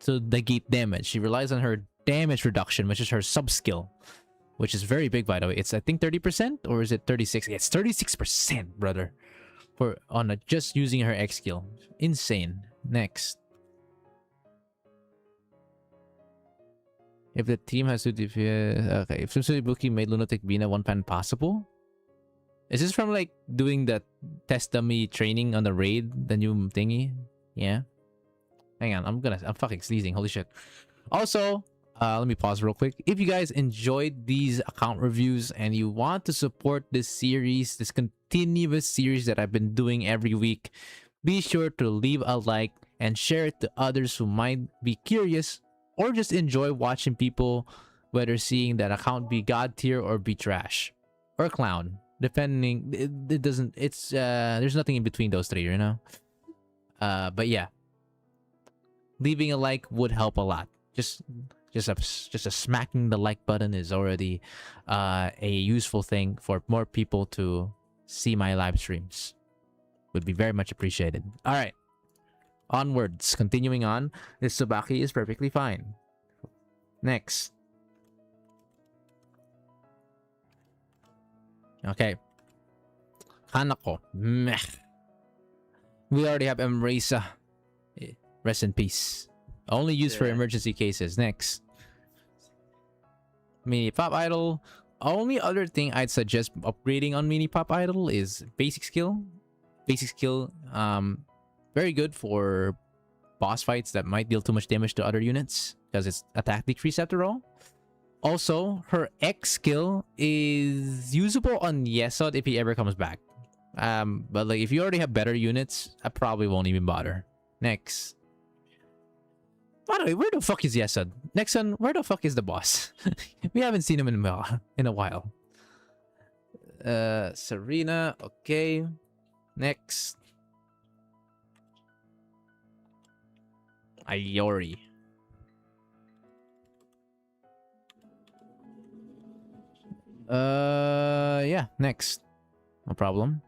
negate damage. She relies on her damage reduction, which is her sub skill, which is very big, by the way. It's I think 30%, or is it 36? Yeah, it's 36%, brother. Just using her X skill. Insane. Next. If the team has to defeat... Okay, if Sensei Ibuki made Lunatic Bina one pan possible? Is this from like doing the test dummy training on the raid, the new thingy? Yeah. Hang on, I'm fucking sneezing. Holy shit. Also, let me pause real quick. If you guys enjoyed these account reviews and you want to support this series, this continuous series that I've been doing every week, be sure to leave a like and share it to others who might be curious or just enjoy watching people, whether seeing that account be god tier or be trash or clown, depending. It doesn't. It's there's nothing in between those three, you know. But yeah, leaving a like would help a lot. Just a smacking the like button is already a useful thing for more people to see my live streams. Would be very much appreciated. All right. Onwards, continuing on, this Tsubaki is perfectly fine. Next. Okay. Hanako. Meh. We already have Emrisa. Rest in peace. Only used for Yeah. emergency cases. Next. Mini Pop Idol. Only other thing I'd suggest upgrading on Mini Pop Idol is basic skill. Basic skill, very good for boss fights that might deal too much damage to other units because it's attack decrease after all. Also, her X skill is usable on Yesod if he ever comes back. But like if you already have better units, I probably won't even bother. Next. By the way, where the fuck is Yesod? Next one, where the fuck is the boss? We haven't seen him in a while. Serena, okay. Next. Ayori. Yeah, next. No problem.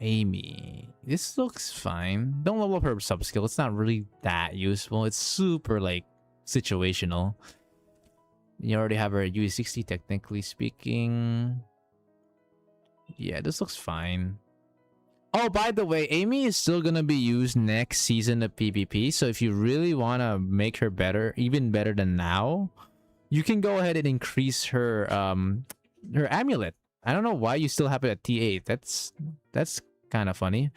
Amy. This looks fine. Don't level up her sub skill. It's not really that useful. It's super like situational. You already have her at UE60 technically speaking. Yeah, this looks fine. Oh, by the way, Amy is still gonna be used next season of PvP. So if you really wanna make her better, even better than now, you can go ahead and increase her her amulet. I don't know why you still have it at T8. That's kind of funny.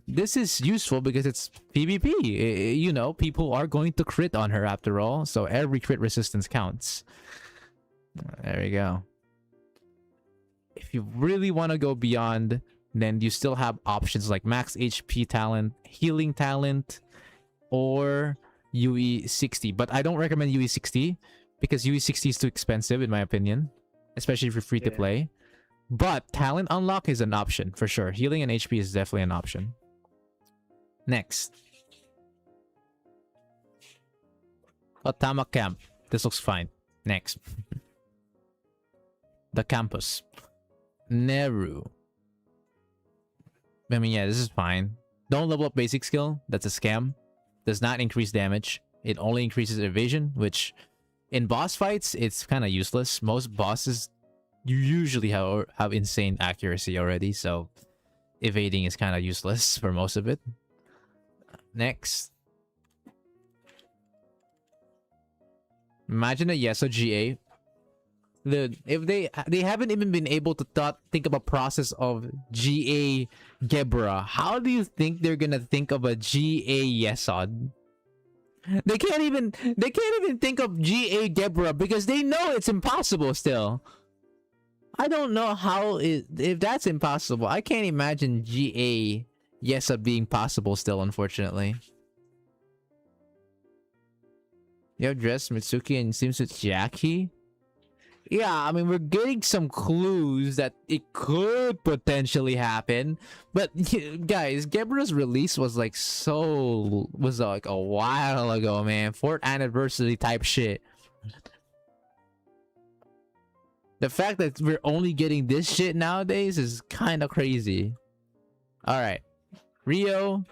This is useful because it's PvP. You know, people are going to crit on her after all, so every crit resistance counts. There we go. If you really want to go beyond, then you still have options like max HP talent, healing talent, or UE60. But I don't recommend UE60 because UE60 is too expensive in my opinion, especially if you're free to play. But talent unlock is an option for sure. Healing and HP is definitely an option. Next. Otama Camp. This looks fine. Next. The Campus. Neru. I mean, yeah, this is fine. Don't level up basic skill. That's a scam. Does not increase damage. It only increases evasion, which in boss fights, it's kind of useless. Most bosses you usually have insane accuracy already, so evading is kind of useless for most of it. Next. Imagine a Yeso GA. If they haven't even been able to think of a process of GA Gebra, how do you think they're gonna think of a GA Yesod? They can't even think of GA Gebra because they know it's impossible still. I don't know how if that's impossible. I can't imagine GA Yesod being possible still, unfortunately. You have dressed Mitsuki and seems with Jackie? Yeah, I mean, we're getting some clues that it could potentially happen. But guys, Gebra's release was like a while ago, man. 4th anniversary type shit. The fact that we're only getting this shit nowadays is kind of crazy. Alright. Rio.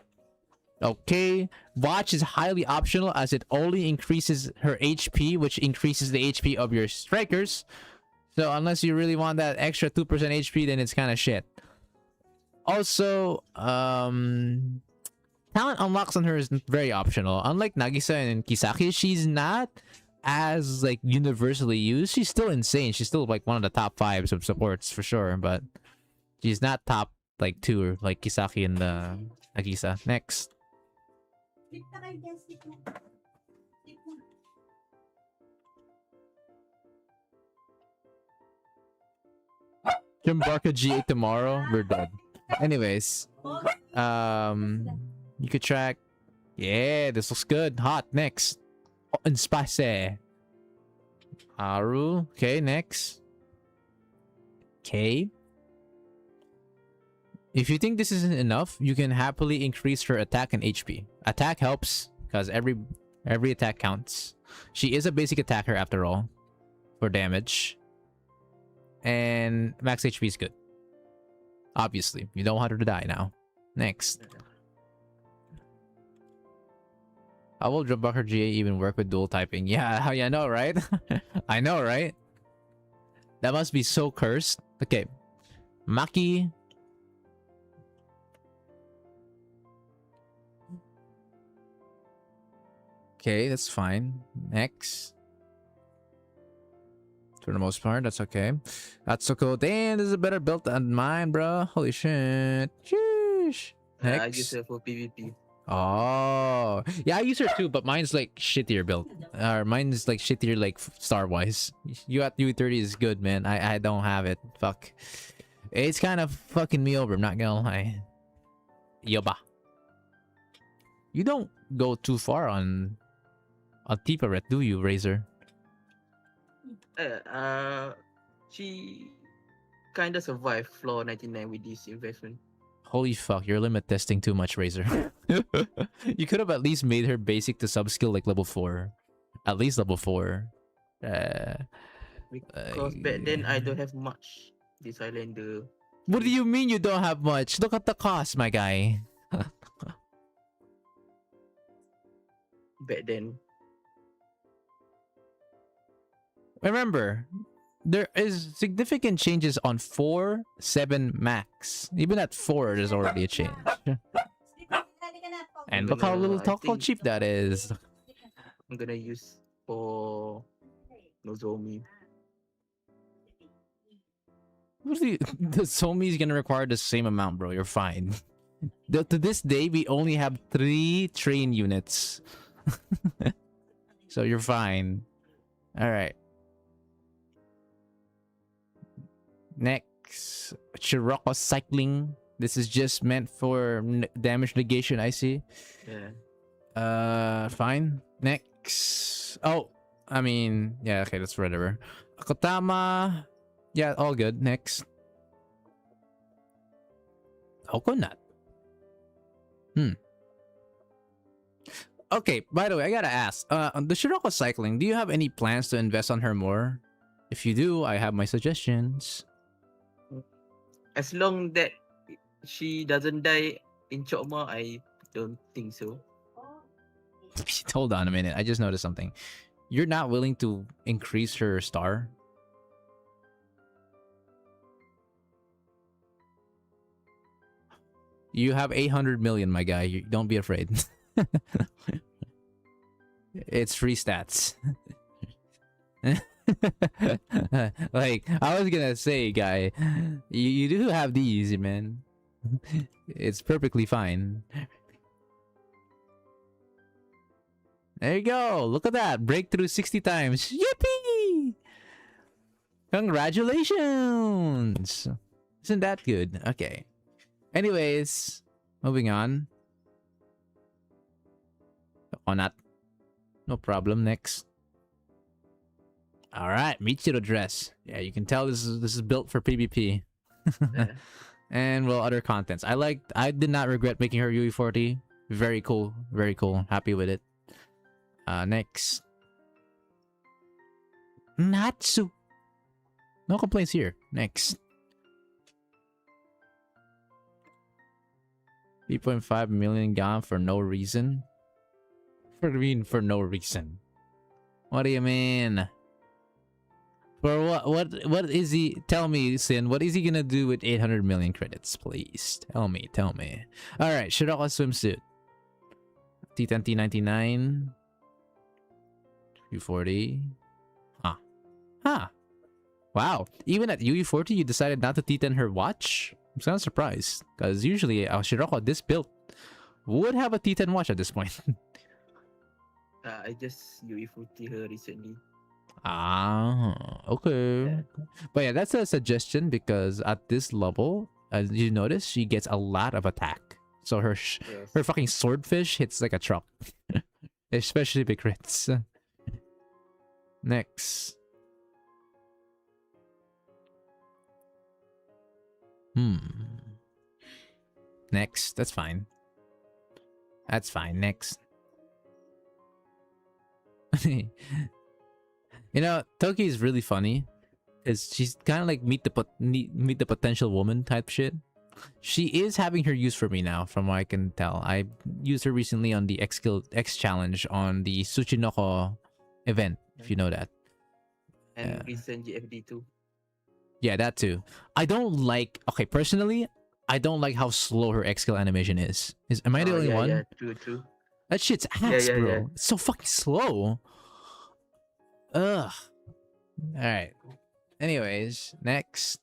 Okay. Watch is highly optional as it only increases her HP, which increases the HP of your strikers. So unless you really want that extra 2% HP, then it's kind of shit. Also, talent unlocks on her is very optional. Unlike Nagisa and Kisaki, she's not as like universally used. She's still insane. She's still like one of the top 5s of supports for sure, but she's not top like 2 like Kisaki and Nagisa. Next. Jumbarka G8 tomorrow. We're dead. Anyways, you could track. Yeah, this looks good. Hot. Next. Inspase. Aru. Okay, next. Okay. If you think this isn't enough, you can happily increase her attack and HP. Attack helps because every attack counts. She is a basic attacker after all for damage. And max HP is good. Obviously, you don't want her to die now. Next. How will Drumbucker GA even work with dual typing? Yeah, I know, right? I know, right? That must be so cursed. Okay. Maki. Okay, that's fine. Next. For the most part, that's okay. That's so cool. Damn, this is a better build than mine, bro. Holy shit. Sheesh. I use Next. her for PvP. Oh. Yeah, I use her too, but mine's like shittier build. Or mine's like shittier like star-wise. You at U30 is good, man. I don't have it. Fuck. It's kind of fucking me over, I'm not gonna lie. Yoba. You don't go too far on Tiparet, do you, Razor? She kind of survived floor 99 with this investment. Holy fuck, you're limit testing too much, Razor. You could have at least made her basic to sub skill like level 4. At least level 4. Because back then I don't have much. This Islander. What do you mean you don't have much? Look at the cost, my guy. Back then. Remember, there is significant changes on 4, 7 max. Even at 4, there's already a change. And look how little how cheap that is. I'm gonna use for Nozomi. The Somi is gonna require the same amount, bro. You're fine. To this day, we only have 3 train units. So you're fine. Alright. Next. Chirocco cycling. This is just meant for damage negation, I see. Yeah. Fine. Next. Oh, I mean, yeah, okay, that's whatever. Akotama. Yeah, all good. Next. Coconut. Okay, by the way, I gotta ask. On the Shiroko cycling, do you have any plans to invest on her more? If you do, I have my suggestions. As long that she doesn't die in Chokma, I don't think so. Hold on a minute. I just noticed something. You're not willing to increase her star? You have 800 million, my guy. Don't be afraid. It's free stats. Like, I was gonna say, guy, you do have these, man. It's perfectly fine. There you go. Look at that. Breakthrough 60 times. Yippee! Congratulations! Isn't that good? Okay. Anyways, moving on. Or not. No problem. Next. All right, Michiro dress. Yeah, you can tell this is built for PvP. Yeah. And well, other contents. I did not regret making her UE40. Very cool. Very cool. Happy with it. Next. Natsu. No complaints here. Next. 3.5 million gone for no reason. For no reason. What do you mean? For what? What is he? Tell me, Sin. What is he gonna do with 800 million credits, please? Tell me. All right, Shiroko swimsuit. T10 T99. U40. Huh. Wow. Even at UE40, you decided not to T10 her watch? I'm kind of surprised, because usually Shiroko, this build, would have a T10 watch at this point. I just UE40 her recently. Okay. Yeah. But yeah, that's a suggestion, because at this level, as you notice, she gets a lot of attack. So her Yes. her fucking swordfish hits like a truck. Especially big crits. Next. Next. That's fine. Next. You know, Toki is really funny. Because she's kind of like meet the potential woman type shit. She is having her use for me now, from what I can tell. I used her recently on the X challenge on the Tsuchinoko event, if you know that. And recent GFD too. Yeah, that too. I don't like. Okay, personally, I don't like how slow her X skill animation is. Am I the Oh only yeah, one? yeah, true, true. That shit's Yeah, ass, yeah, yeah. bro. It's so fucking slow. Ugh. All right. Anyways, next.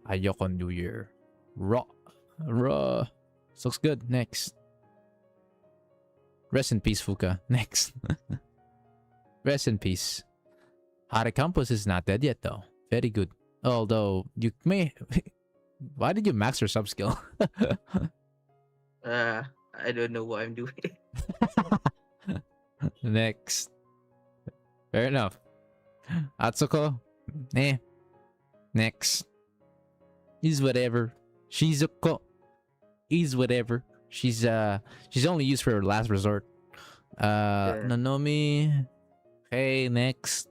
Ayoko New Year. Raw. Raw. Looks good. Next. Rest in peace, Fuka. Next. Rest in peace. Hare Campos is not dead yet, though. Very good. Although, you may... Why did you max your sub skill? I don't know what I'm doing. Next. Fair enough. Atsuko. Eh. Next. Is whatever. Shizuko. Is whatever. She's only used for last resort. Yeah. Nanomi. Okay, next.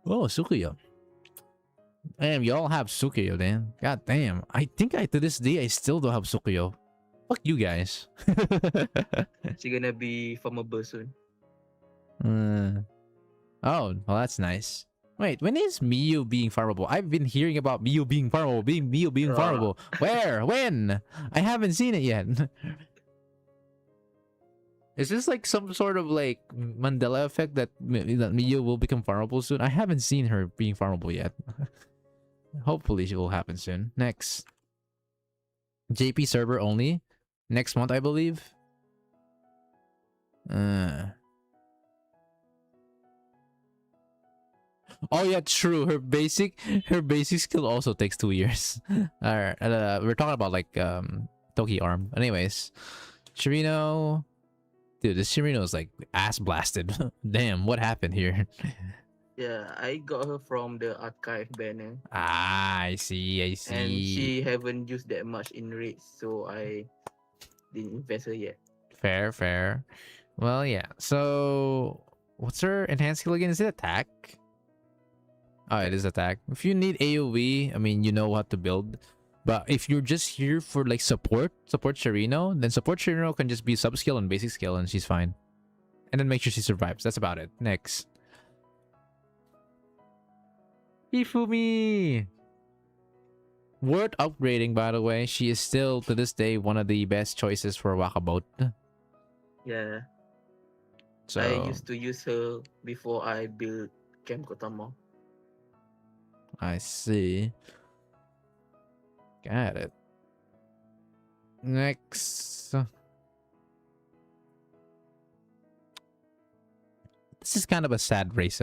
Oh, Sukuyo. Damn, y'all have Sukuyo then. God damn. I think to this day I still don't have Sukuyo. Fuck you guys. She's gonna be farmable soon. Oh, well that's nice. Wait, when is Miyu being farmable? I've been hearing about Miyu being farmable, Miyu being farmable. Where? When? I haven't seen it yet. Is this like some sort of like Mandela effect that Miyu will become farmable soon? I haven't seen her being farmable yet. Hopefully she will happen soon. Next. JP server only. Next month, I believe. Oh yeah, true. Her basic skill also takes 2 years. Alright, we're talking about like Toki arm. Anyways, Shirino, dude, this Shirino is like ass blasted. Damn, what happened here? Yeah, I got her from the archive banner. Ah, I see. And she haven't used that much in raids, so I didn't invest her yet. Fair. Well, yeah. So, what's her enhanced skill again? Is it attack? Oh, it is attack. If you need AoE, I mean, you know what to build. But if you're just here for like support Shirino, then support Shirino can just be sub skill and basic skill, and she's fine. And then make sure she survives. That's about it. Next. Ifumi! Worth upgrading, by the way. She is still, to this day, one of the best choices for Wakabout. Yeah. So, I used to use her before I built Camp Kotama. I see. Got it. Next. This is kind of a sad race.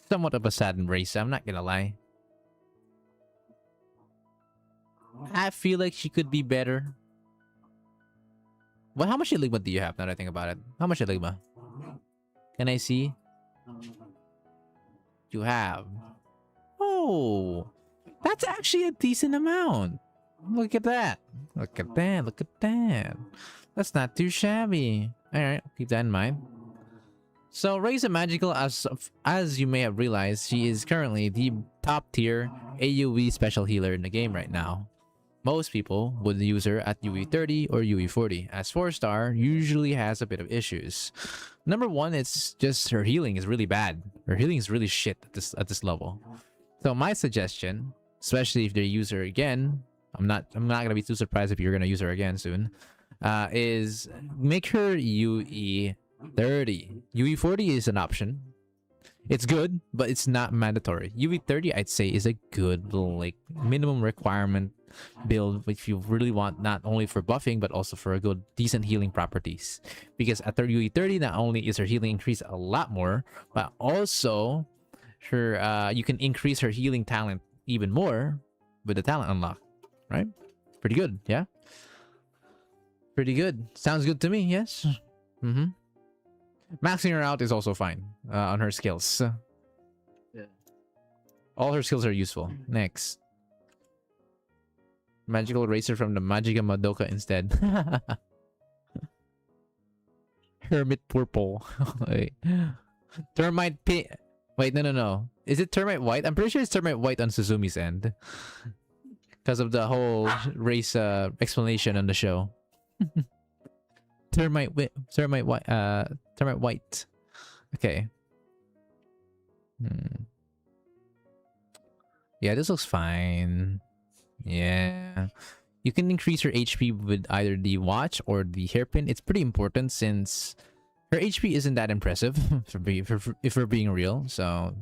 Somewhat of a sad race, I'm not gonna lie. I feel like she could be better. Well, how much Enigma do you have now that I think about it? How much Enigma? Can I see? You have. Oh, that's actually a decent amount. Look at that. Look at that. Look at that. That's not too shabby. Alright, keep that in mind. So, Raiza Magical, as you may have realized, she is currently the top tier AoE special healer in the game right now. Most people would use her at UE 30 or UE 40, as 4-star usually has a bit of issues. Number one, it's just her healing is really bad. Her healing is really shit at this level. So my suggestion, especially if they use her again, I'm not gonna be too surprised if you're gonna use her again soon, is make her UE 30. UE 40 is an option. It's good, but it's not mandatory. UE 30, I'd say, is a good like minimum requirement build if you really want, not only for buffing but also for a good decent healing properties. Because at UE 30, not only is her healing increased a lot more, but also her you can increase her healing talent even more with the talent unlock. Right? Pretty good, yeah? Pretty good. Sounds good to me, yes? Maxing her out is also fine on her skills. Yeah. All her skills are useful. Next. Magical Racer from the Magica Madoka instead. Hermit Purple. Wait. Termite Pink. Wait, no. Is it Termite White? I'm pretty sure it's Termite White on Suzumi's end. because of the whole race explanation on the show. Termite white. Okay. Yeah, this looks fine. Yeah. You can increase her HP with either the watch or the hairpin. It's pretty important since her HP isn't that impressive, if we're being real. So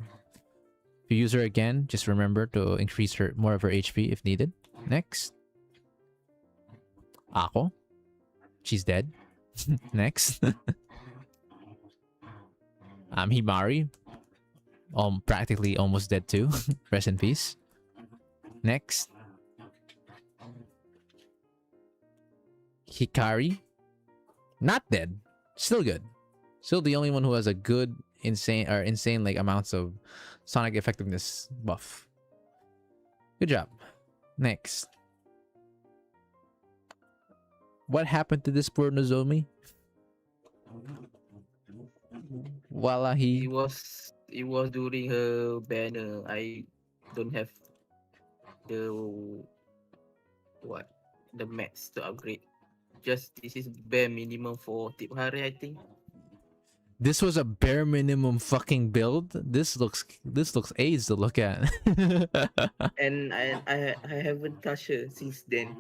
if you use her again, just remember to increase her more of her HP if needed. Next. Ako. She's dead. Next. Himari. Practically almost dead too. Rest in peace. Next. Hikari. Not dead. Still good. Still the only one who has a good, insane like amounts of sonic effectiveness buff. Good job. Next. What happened to this poor Nozomi? Wallahi. It was during her banner. I don't have the max to upgrade. Just this is bare minimum for Tip Hari, I think. This was a bare minimum fucking build. This looks AIDS to look at. And I haven't touched her since then.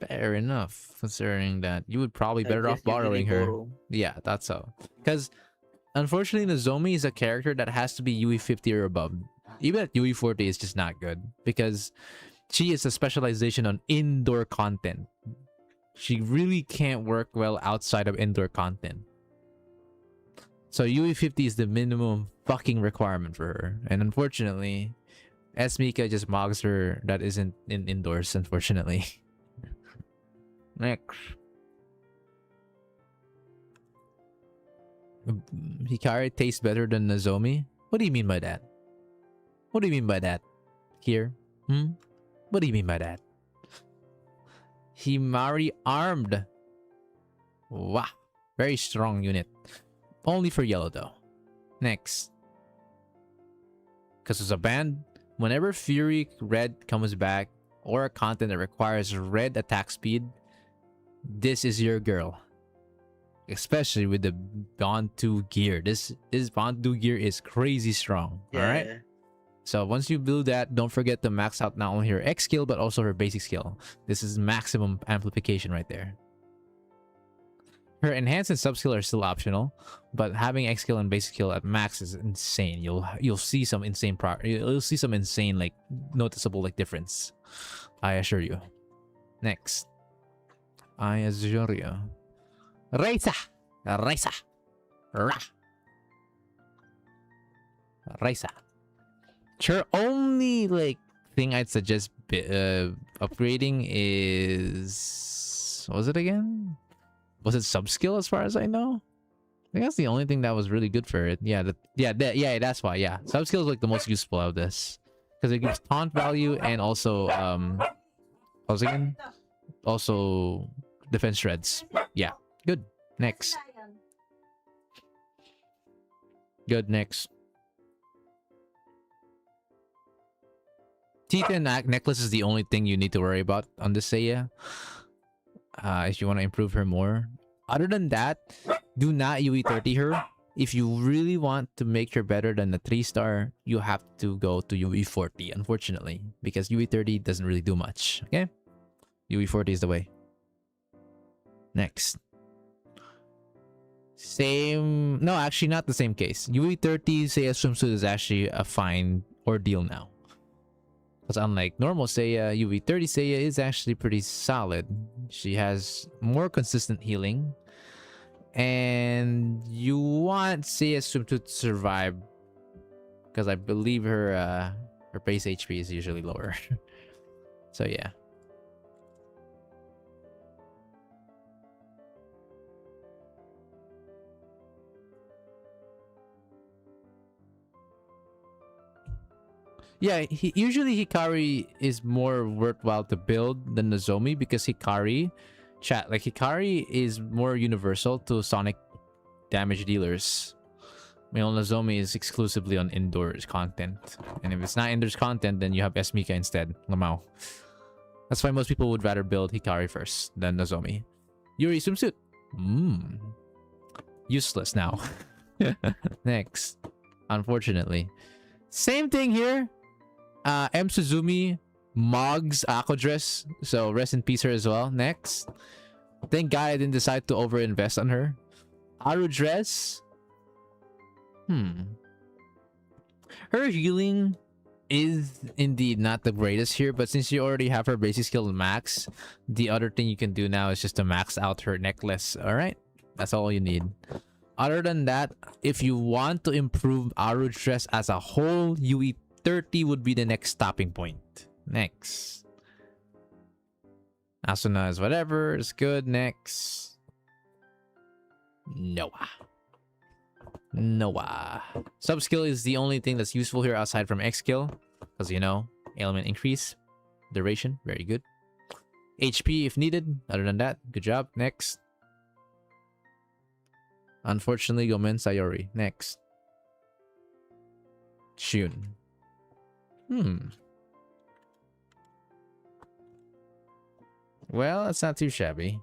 Fair enough, considering that you would probably better off borrowing her. Yeah, that's so. Because unfortunately, Nozomi is a character that has to be UE 50 or above. Even at UE 40 is just not good because she is a specialization on indoor content. She really can't work well outside of indoor content. So UE 50 is the minimum fucking requirement for her. And unfortunately, Esmika just mogs her that isn't in indoors, unfortunately. Next. Hikari tastes better than Nozomi? What do you mean by that? What do you mean by that? Here? What do you mean by that? Himari armed. Wow. Very strong unit. Only for yellow though. Next. Because it's a band, whenever Fury Red comes back or a content that requires red attack speed, this is your girl. Especially with the Bond 2 gear. This Bond 2 gear is crazy strong. Yeah. Alright? So once you build that, don't forget to max out not only her X skill but also her basic skill. This is maximum amplification right there. Her enhanced and sub skill are still optional, but having X skill and basic skill at max is insane. You'll see some insane you'll see some insane like noticeable like difference. I assure you. Next. I assure you. Raisa. Her only like thing I'd suggest upgrading is, what was it again? Was it sub skill as far as I know? I think that's the only thing that was really good for it. Yeah, that's why. Yeah, sub skill is like the most useful out of this because it gives taunt value and also what was it again? Also defense shreds. Yeah, good. Next. Good. Next. Teeth and necklace is the only thing you need to worry about on this Seiya. If you want to improve her more. Other than that, do not UE 30 her. If you really want to make her better than the 3-star, you have to go to UE 40, unfortunately. Because UE 30 doesn't really do much. Okay? UE 40 is the way. Next. Same... No, actually not the same case. UE 30 Seiya swimsuit is actually a fine ordeal now. Because unlike normal Seiya, UE 30 Seiya is actually pretty solid. She has more consistent healing. And you want Seiya swimsuit to survive. Because I believe her base HP is usually lower. So yeah. Yeah, usually Hikari is more worthwhile to build than Nozomi because Hikari is more universal to sonic damage dealers. Nozomi is exclusively on indoors content. And if it's not indoors content, then you have Esmika instead. Lamau. That's why most people would rather build Hikari first than Nozomi. Yuri swimsuit. Useless now. Next. Unfortunately. Same thing here. M. Suzumi, Mog's Ako dress. So rest in peace her as well. Next. Thank God I didn't decide to overinvest on her. Aru dress. Her healing is indeed not the greatest here, but since you already have her basic skill max, the other thing you can do now is just to max out her necklace. Alright? That's all you need. Other than that, if you want to improve Aru dress as a whole, UE 30 would be the next stopping point. Next. Asuna is whatever. It's good. Next. Noah. Sub skill is the only thing that's useful here aside from X skill. Because, you know, ailment increase. Duration. Very good. HP if needed. Other than that, good job. Next. Unfortunately, Gomen Sayori. Next. Shun. Well, it's not too shabby.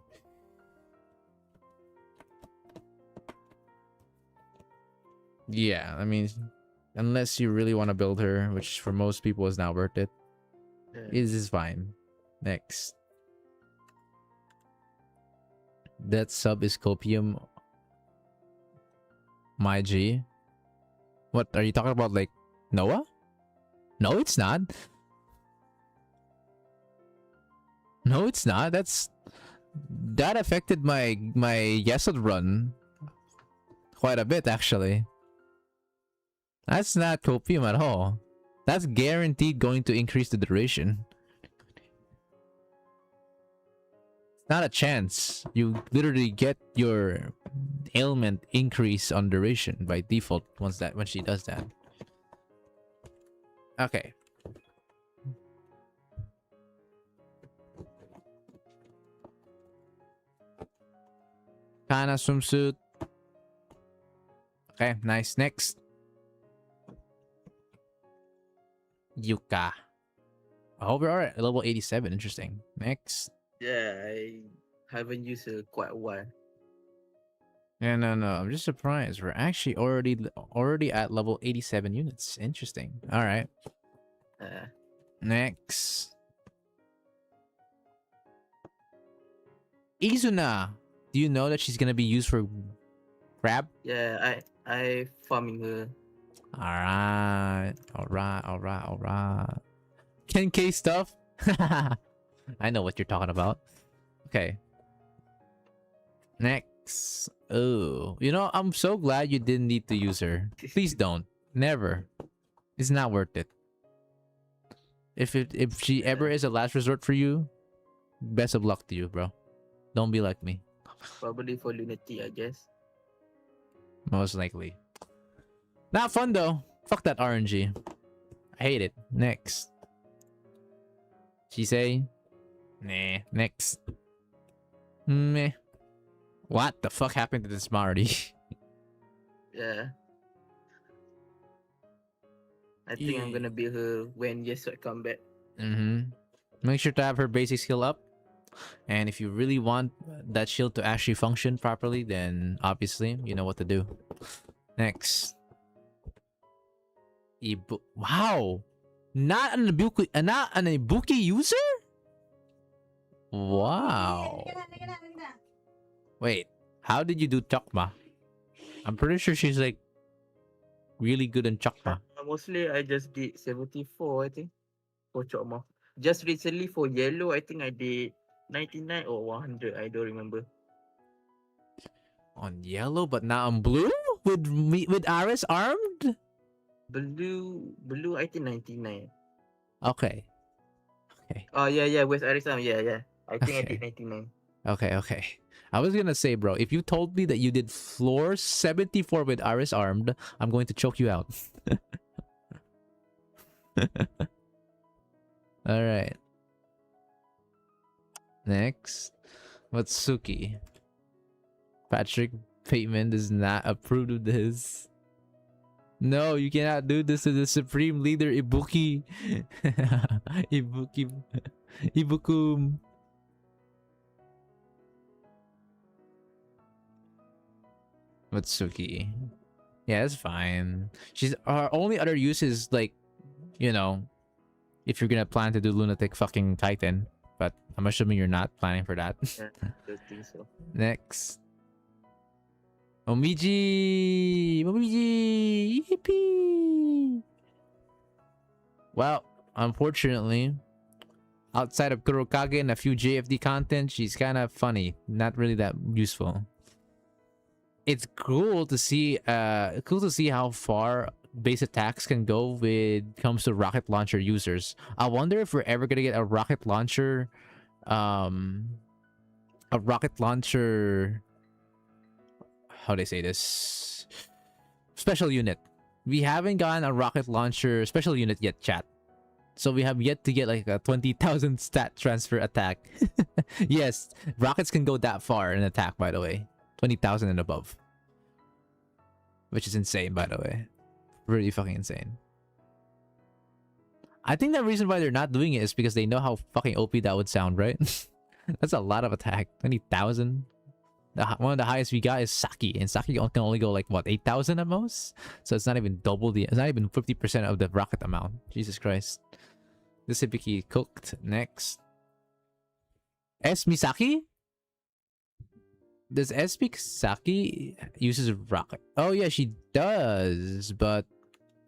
Yeah, I mean, unless you really want to build her, which for most people is not worth it. Yeah. Is fine. Next. That sub is copium. My G. What are you talking about? Like Noah? No, it's not. No, it's not. That affected my Yesod run quite a bit actually. That's not copium at all. That's guaranteed going to increase the duration. Not a chance. You literally get your ailment increase on duration by default when she does that. Okay. Kana swimsuit. Okay, nice. Next. Yuka. Oh, we're alright. Level 87. Interesting. Next. Yeah, I haven't used her quite a while. Yeah, no. I'm just surprised. We're actually already at level 87 units. Interesting. Alright. Next. Izuna. Do you know that she's gonna be used for crab? Yeah, I farming her. Alright. 10k stuff? I know what you're talking about. Okay. Next. Oh. You know, I'm so glad you didn't need to use her. Please don't. Never. It's not worth it. If she ever is a last resort for you, best of luck to you, bro. Don't be like me. Probably for Lunati, I guess. Most likely. Not fun though. Fuck that RNG. I hate it. Next. She say? Nah. Next. Meh. What the fuck happened to this Marty? Yeah. I think I'm gonna build her when Yesod come back. Make sure to have her basic skill up. And if you really want that shield to actually function properly, then obviously you know what to do. Next. Wow! Not an Ibuki user? Wow. Wait, how did you do Chakma? I'm pretty sure she's like really good in Chakma. Mostly I just did 74, I think, for Chokma. Just recently for Yellow, I think I did 99 or 100. I don't remember. On Yellow, but not on Blue? With Aris armed? Blue, I think 99. Okay. Oh, yeah, with Aris armed, yeah. I think I Okay. did 99. Okay. I was gonna say, bro, if you told me that you did floor 74 with Aris armed, I'm going to choke you out. Alright. Next. Matsuki. Patrick Bateman does not approve of this. No, you cannot do this to the supreme leader Ibuki. Ibuki. Ibukum. Matsuki. Yeah, it's fine. She's our only other use is like, you know, if you're gonna plan to do lunatic fucking Titan. But I'm assuming you're not planning for that. Yeah, don't think so. Next. Omiji! Omiji! Yippee! Well, unfortunately, outside of Kurokage and a few JFD content, she's kind of funny. Not really that useful. It's cool to see how far base attacks can go with comes to rocket launcher users. I wonder if we're ever gonna get a rocket launcher how do they say this, special unit. We haven't gotten a rocket launcher special unit yet, chat. So we have yet to get like a 20,000 stat transfer attack. Yes, rockets can go that far in attack, by the way. 20,000 and above. Which is insane, by the way. Really fucking insane. I think the reason why they're not doing it is because they know how fucking OP that would sound, right? That's a lot of attack. 20,000. One of the highest we got is Saki, and Saki can only go like what, 8,000 at most. So it's not even double the. It's not even 50% of the rocket amount. Jesus Christ. This Hibiki cooked. Next. S Misaki. Does S Misaki uses rocket? Oh yeah, she does, but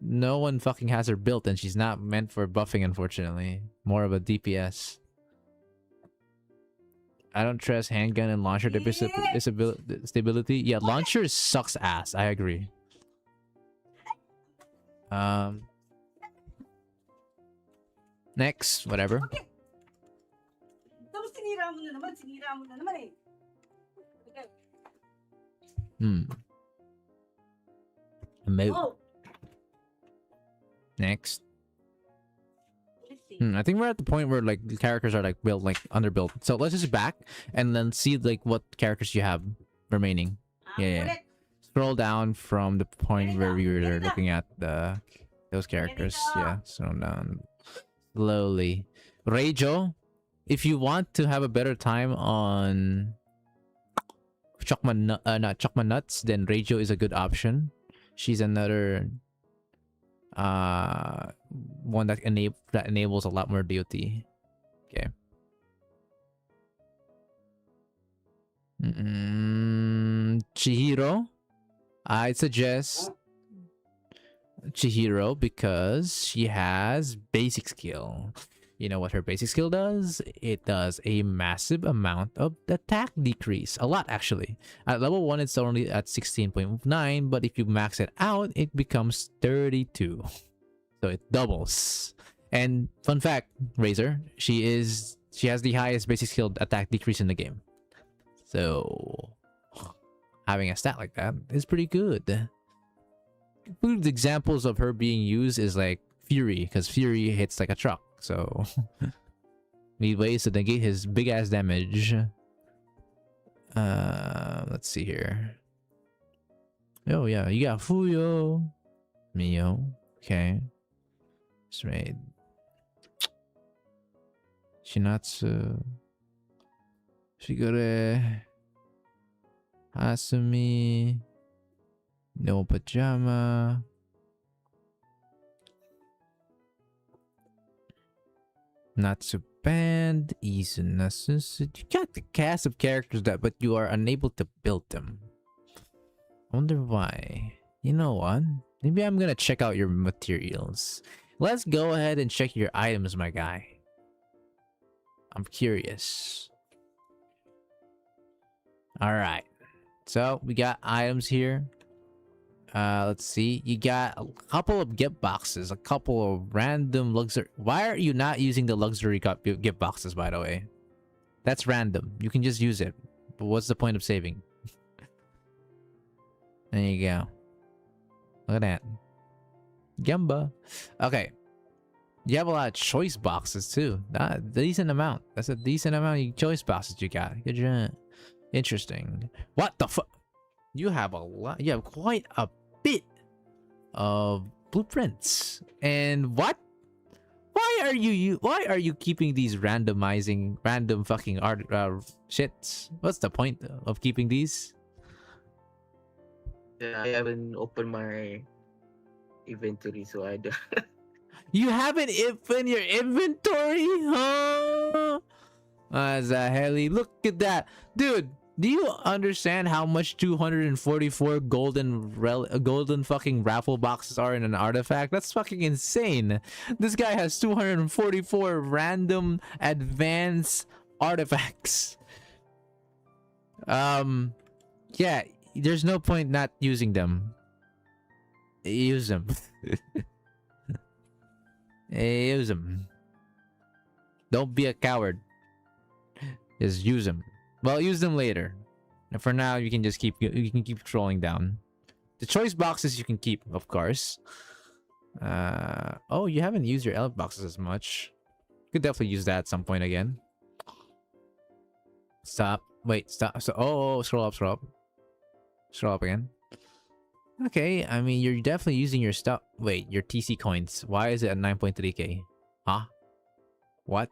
no one fucking has her built, and she's not meant for buffing, unfortunately. More of a DPS. I don't trust handgun and launcher stability. Yeah, launcher sucks ass. I agree. Next, whatever. Tapos sinira mo na naman eh. Okay. Oh, Next. let's see. I think we're at the point where like the characters are like built, like underbuilt. So let's just back and then see like what characters you have remaining. Yeah. Ulit. Scroll down from the point where we were looking at those characters. Yeah, scroll down slowly. Reijo, if you want to have a better time on not Chokma Nuts, then Reijo is a good option. She's another one that enables a lot more DOT. Okay. Chihiro, I'd suggest Chihiro because she has basic skill. You know what her basic skill does? It does a massive amount of attack decrease. A lot, actually. At level 1, it's only at 16.9, but if you max it out, it becomes 32. So it doubles. And fun fact, Razor, she has the highest basic skill attack decrease in the game. So having a stat like that is pretty good. Good examples of her being used is like Fury, because Fury hits like a truck. So need ways to negate his big ass damage. Let's see here. Oh yeah, you got Fuyo, Mio. Okay, straight. Shinatsu, Shigure, Asumi, No Pajama. Natsu Band, Izunasu. You got the cast of characters but you are unable to build them. I wonder why. You know what? Maybe I'm gonna check out your materials. Let's go ahead and check your items, my guy. I'm curious. Alright. So, we got items here. Let's see. You got a couple of gift boxes, a couple of random luxury. Why are you not using the luxury gift boxes, by the way? That's random. You can just use it. But what's the point of saving? There you go. Look at that. Gamba. Okay. You have a lot of choice boxes too. A decent amount. That's a decent amount of choice boxes you got. Good job. Interesting. What the fuck? You have a lot. You have quite a bit of blueprints. And what? Why are you keeping these random fucking art shits? What's the point of keeping these? Yeah, I haven't opened my inventory, so I don't. You haven't opened your inventory, huh? Zaheli, look at that, dude. Do you understand how much 244 golden fucking raffle boxes are in an artifact? That's fucking insane. This guy has 244 random advanced artifacts. Yeah, there's no point not using them. Use them. Use them. Don't be a coward. Just use them. Well, use them later. And for now, you can just keep trolling down. The choice boxes you can keep, of course. Oh, you haven't used your elf boxes as much. Could definitely use that at some point again. Stop. Wait, stop. So, scroll up, scroll up again. Okay, I mean, you're definitely using your stuff. Wait, your TC coins. Why is it at 9.3k? Huh? What?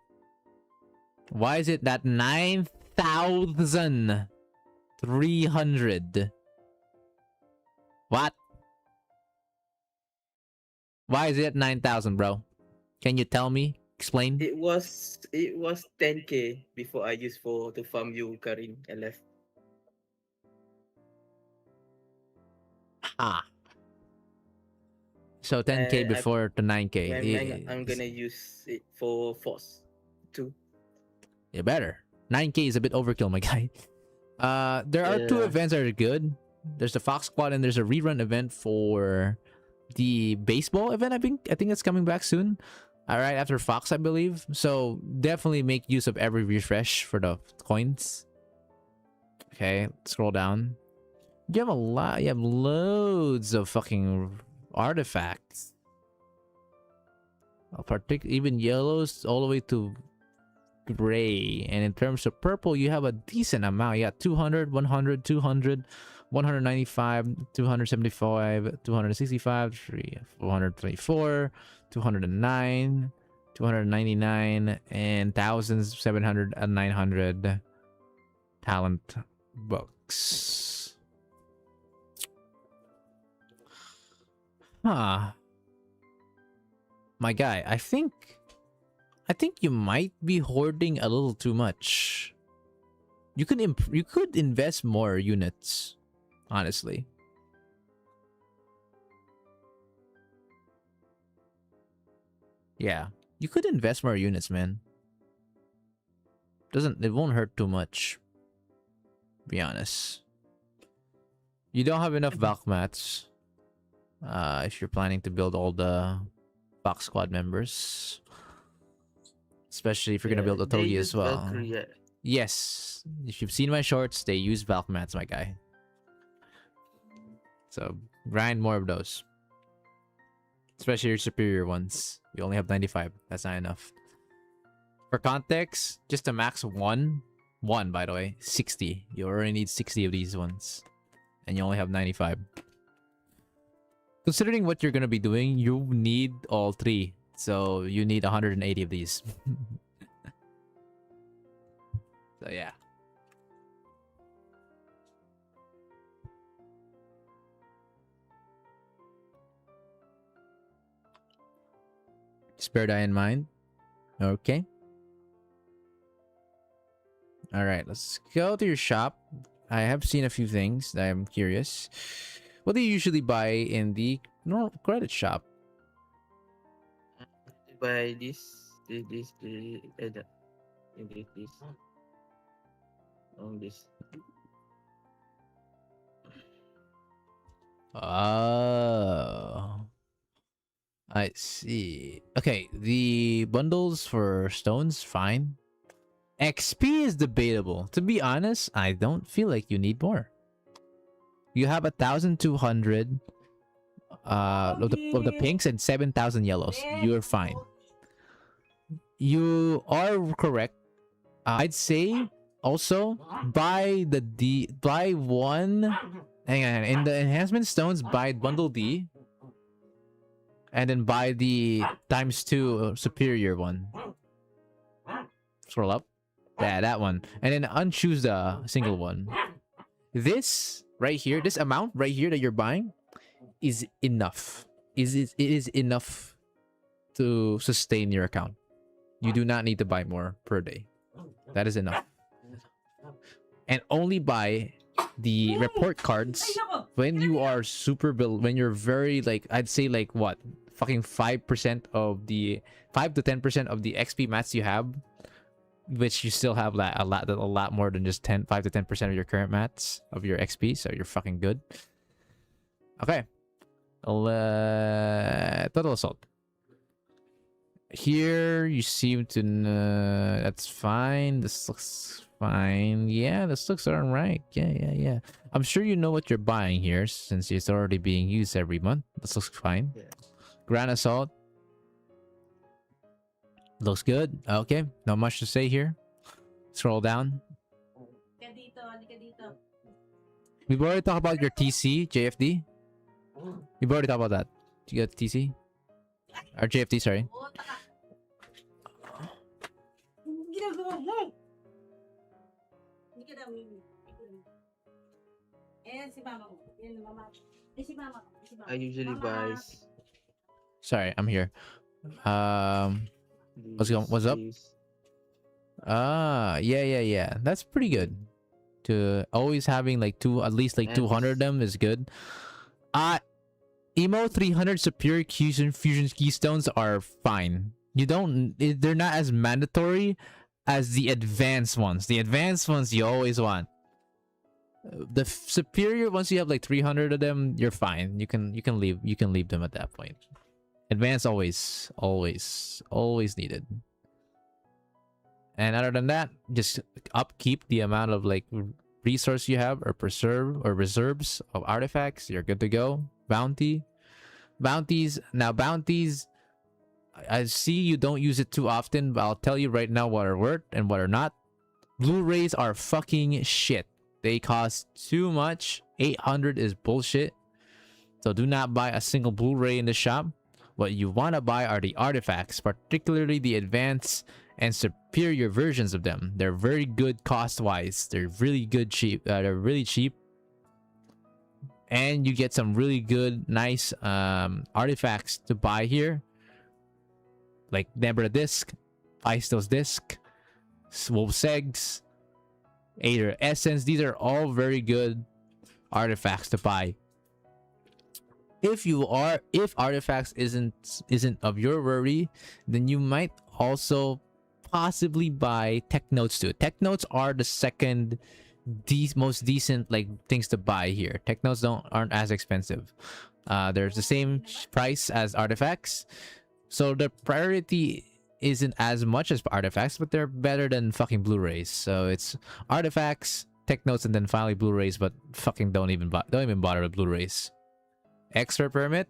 Why is it that 9,300? What? Why is it at 9,000, bro? Can you tell me? Explain. It was 10k before I used to farm you, Karin, and left. Ah. So 10k before to 9k. I'm gonna use it for force too. You better. 9k is a bit overkill, my guy. There are two events that are good. There's the Fox Squad and there's a rerun event for the baseball event. I think it's coming back soon. All right, after Fox, I believe. So definitely make use of every refresh for the coins. Okay, scroll down. You have a lot. You have loads of fucking artifacts. Even yellows all the way to gray. And in terms of purple, you have a decent amount. You got 200, 100, 200, 195, 275, 265, 424, 209, 299, and thousands, 700 and 900 talent books. Huh. My guy, I think you might be hoarding a little too much. You could invest more units, honestly. Yeah, you could invest more units, man. It won't hurt too much. Be honest. You don't have enough Valk mats. If you're planning to build all the Fox Squad members. Especially if you're gonna build a Togi as well. Valkyrie. Yes. If you've seen my shorts, they use Valk mats, my guy. So grind more of those. Especially your superior ones. You only have 95. That's not enough. For context, just a max one, by the way, 60. You already need 60 of these ones. And you only have 95. Considering what you're gonna be doing, you need all three. So you need 180 of these. So yeah. Just bear that in mind. Okay. Alright, let's go to your shop. I have seen a few things that I'm curious. What do you usually buy in the credit shop? Buy this. On this. Oh. I see. Okay, the bundles for stones, fine. XP is debatable. To be honest, I don't feel like you need more. You have 1,200 of the pinks and 7,000 yellows. You're fine. You are correct. I'd say also buy one. Hang on, in the enhancement stones, buy bundle D. and then buy the ×2 superior one. Scroll up. Yeah, that one. And then unchoose the single one. This right here, this amount right here that you're buying is enough. It is enough to sustain your account. You do not need to buy more per day. That is enough. And only buy the report cards when you are when you're very like, I'd say like what, fucking 5% of the 5 to 10% of the XP mats you have, which you still have a lot more than just 5 to 10% of your current mats of your XP, so you're fucking good. Okay. Total assault. Here you seem to that's fine. This looks fine. Yeah, this looks alright. Yeah. I'm sure you know what you're buying here since it's already being used every month. This looks fine. Yeah. Grand assault. Looks good. Okay, not much to say here. Scroll down. We've already talked about your TC, JFD. We've already talked about that. You got TC? Or JFD, sorry. Ginagawa mo! Hindi ka daw si mama mo. Yan, mama. Si mama. I usually buy. Sorry, I'm here. What's up? Yeah. That's pretty good. To always having like at least like 200 of them is good. Emo 300 superior fusion keystones are fine. They're not as mandatory as the advanced ones. The advanced ones you always want. The superior, once you have like 300 of them, you're fine. You can leave them at that point. Advanced always needed. And other than that, just upkeep the amount of like resource you have, or reserves of artifacts. You're good to go. Bounties. Now bounties, I see you don't use it too often, but I'll tell you right now what are worth and what are not. Blu-rays are fucking shit. They cost too much. 800 is bullshit. So do not buy a single Blu-ray in the shop. What you want to buy are the artifacts, particularly the advanced and superior versions of them. They're very good cost-wise. They're really good cheap. They're really cheap. And you get some really good, nice artifacts to buy here. Like Nebra Disc, Feistos Disc, Wolf Segs, Aether Essence. These are all very good artifacts to buy. If artifacts isn't of your worry, then you might also possibly buy tech notes too. Tech notes are the second most decent like things to buy here. Tech notes aren't as expensive. There's the same price as artifacts, so the priority isn't as much as artifacts, but they're better than fucking Blu-rays. So it's artifacts, tech notes, and then finally Blu-rays. But fucking don't even bother with Blu-rays. Expert permit.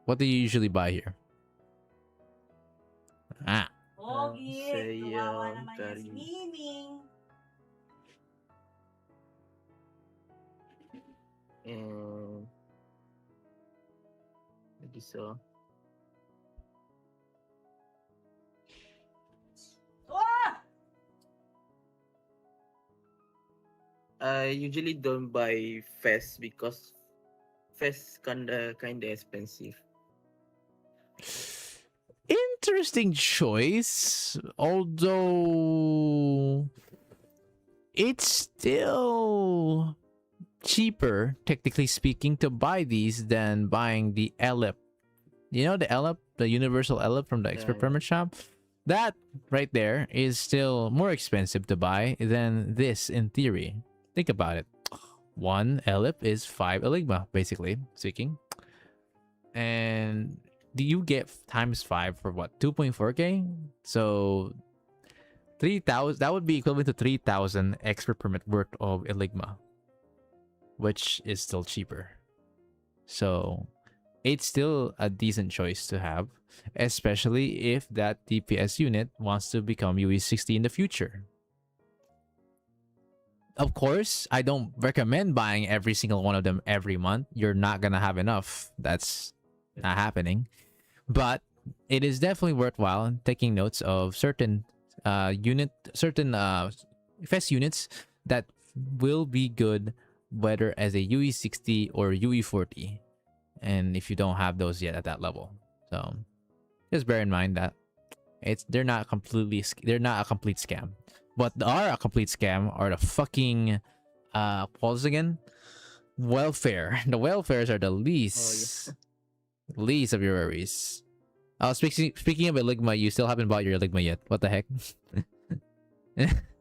What do you usually buy here? Pogi, tumawa naman yan si Miming. And maybe so. I usually don't buy Fest because Fest kinda expensive. Interesting choice, although it's still cheaper, technically speaking, to buy these than buying the ELIP. You know the ELIP, the universal ELIP from the expert permit shop? That right there is still more expensive to buy than this in theory. Think about it. One ELIP is 5 Eligma, basically speaking. And you get times 5 for what? 2.4k? So 3,000, that would be equivalent to 3,000 expert permit worth of Eligma, which is still cheaper. So it's still a decent choice to have, especially if that DPS unit wants to become UE60 in the future. Of course, I don't recommend buying every single one of them every month. You're not gonna have enough. That's not happening. But it is definitely worthwhile taking notes of certain certain fest units that will be good, whether as a UE60 or UE40. And if you don't have those yet at that level, so just bear in mind that they're not a complete scam. What are a complete scam are the fucking calls again? Welfare. The welfares are the least of your worries. Speaking of Eligma, you still haven't bought your Eligma yet. What the heck?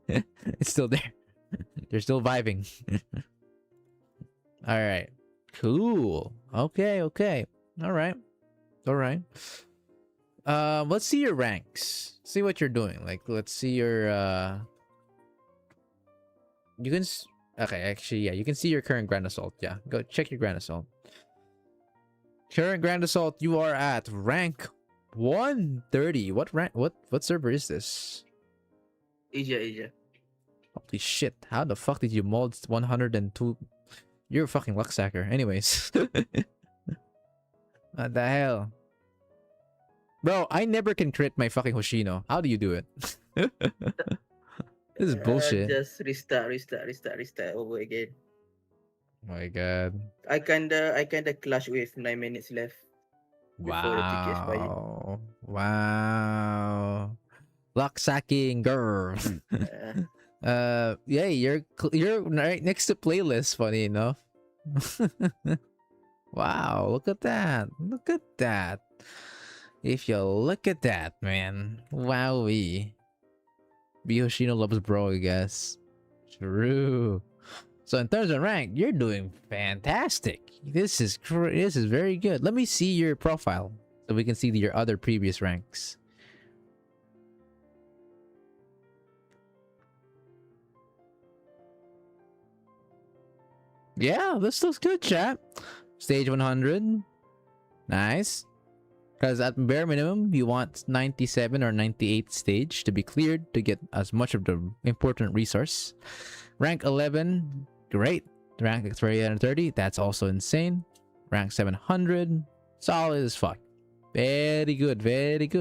It's still there. They're still vibing. All right. Cool. Okay. All right. Let's see your ranks. See what you're doing. Like, let's see your you can okay, actually, yeah, you can see your current Grand Assault. Yeah, go check your Grand Assault. Current Grand Assault, you are at rank 130. What rank? What server is this? Asia. Holy shit! How the fuck did you mold 102? You're a fucking luck sacker. Anyways, what the hell, bro? I never can crit my fucking Hoshino. How do you do it? This is bullshit. Just restart over again. Oh my god. I kinda clash with 9 minutes left. Before the ticket expire. Wow. Luck sacking girl. Yeah, you're right next to playlist, funny enough. Wow, look at that. If you look at that, man. Wowee. Biyoshino loves bro, I guess. True. So in terms of rank, you're doing fantastic. This is very good. Let me see your profile so we can see your other previous ranks. Yeah, this looks good, chat. Stage 100. Nice. Because at bare minimum, you want 97 or 98 stage to be cleared to get as much of the important resource. Rank 11, great. Rank 330, that's also insane. Rank 700, solid as fuck. Very good.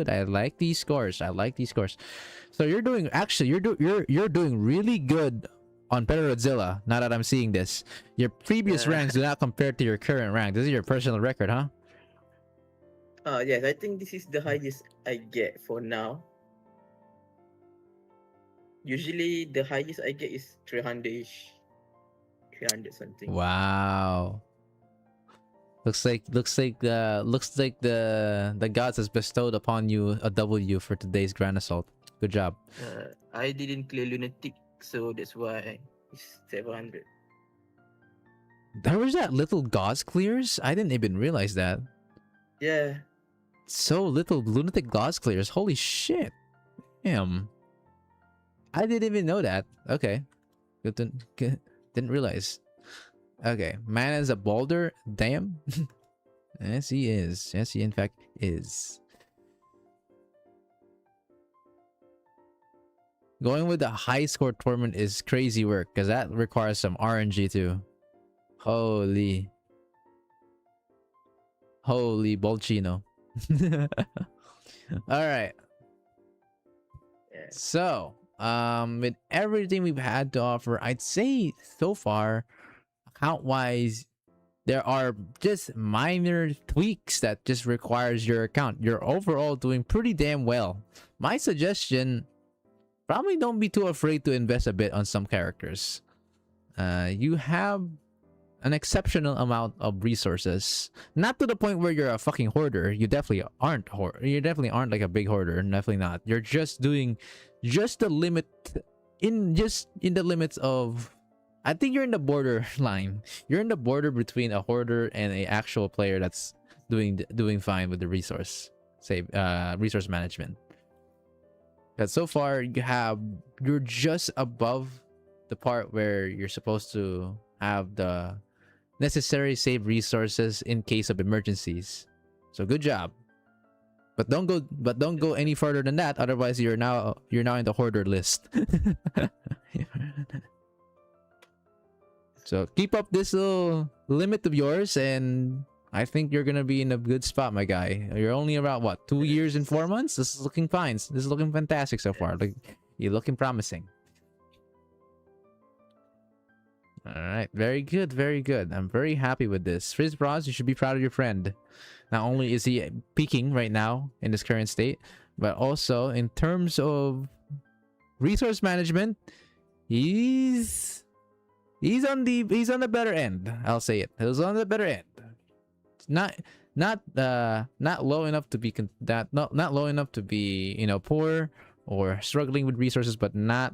I like these scores. So you're doing you're doing really good on Godzilla. Now that I'm seeing this, your previous ranks do not compare to your current rank. This is your personal record, huh? Yes, I think this is the highest I get for now. Usually the highest I get is 300-ish. 300 something. Wow. Looks like the gods has bestowed upon you a W for today's Grand Assault. Good job. I didn't clear Lunatic, so that's why it's 700. There was that little gods clears? I didn't even realize that. Yeah. So little lunatic gods clears. Holy shit. Damn. I didn't even know that. Okay. Didn't realize. Okay. Man is a boulder. Damn. Yes, he is. Yes, he in fact is. Going with the high score tournament is crazy work because that requires some RNG too. Holy Bolchino. All right. Yeah. So, with everything we've had to offer, I'd say so far, account-wise, there are just minor tweaks that just requires your account. You're overall doing pretty damn well. My suggestion, probably don't be too afraid to invest a bit on some characters. You have an exceptional amount of resources. Not to the point where you're a fucking hoarder. You definitely aren't You definitely aren't like a big hoarder. Definitely not. You're just doing the limit in the limits of. I think you're in the borderline. You're in the border between a hoarder and a actual player that's doing fine with the resource management. Because so far you're just above the part where you're supposed to have the necessary save resources in case of emergencies. So good job. But don't go any further than that, otherwise you're now in the hoarder list. So keep up this little limit of yours, and I think you're gonna be in a good spot, my guy. You're only about what, 2 years and 4 months? This is looking fine. This is looking fantastic so far. Like, you're looking promising. All right, very good, very good. I'm very happy with this. Frizz Bros, you should be proud of your friend. Not only is he peaking right now in his current state, but also in terms of resource management, he's on the better end. I'll say it. He's on the better end. Not low enough to be not low enough to be, you know, poor or struggling with resources, but not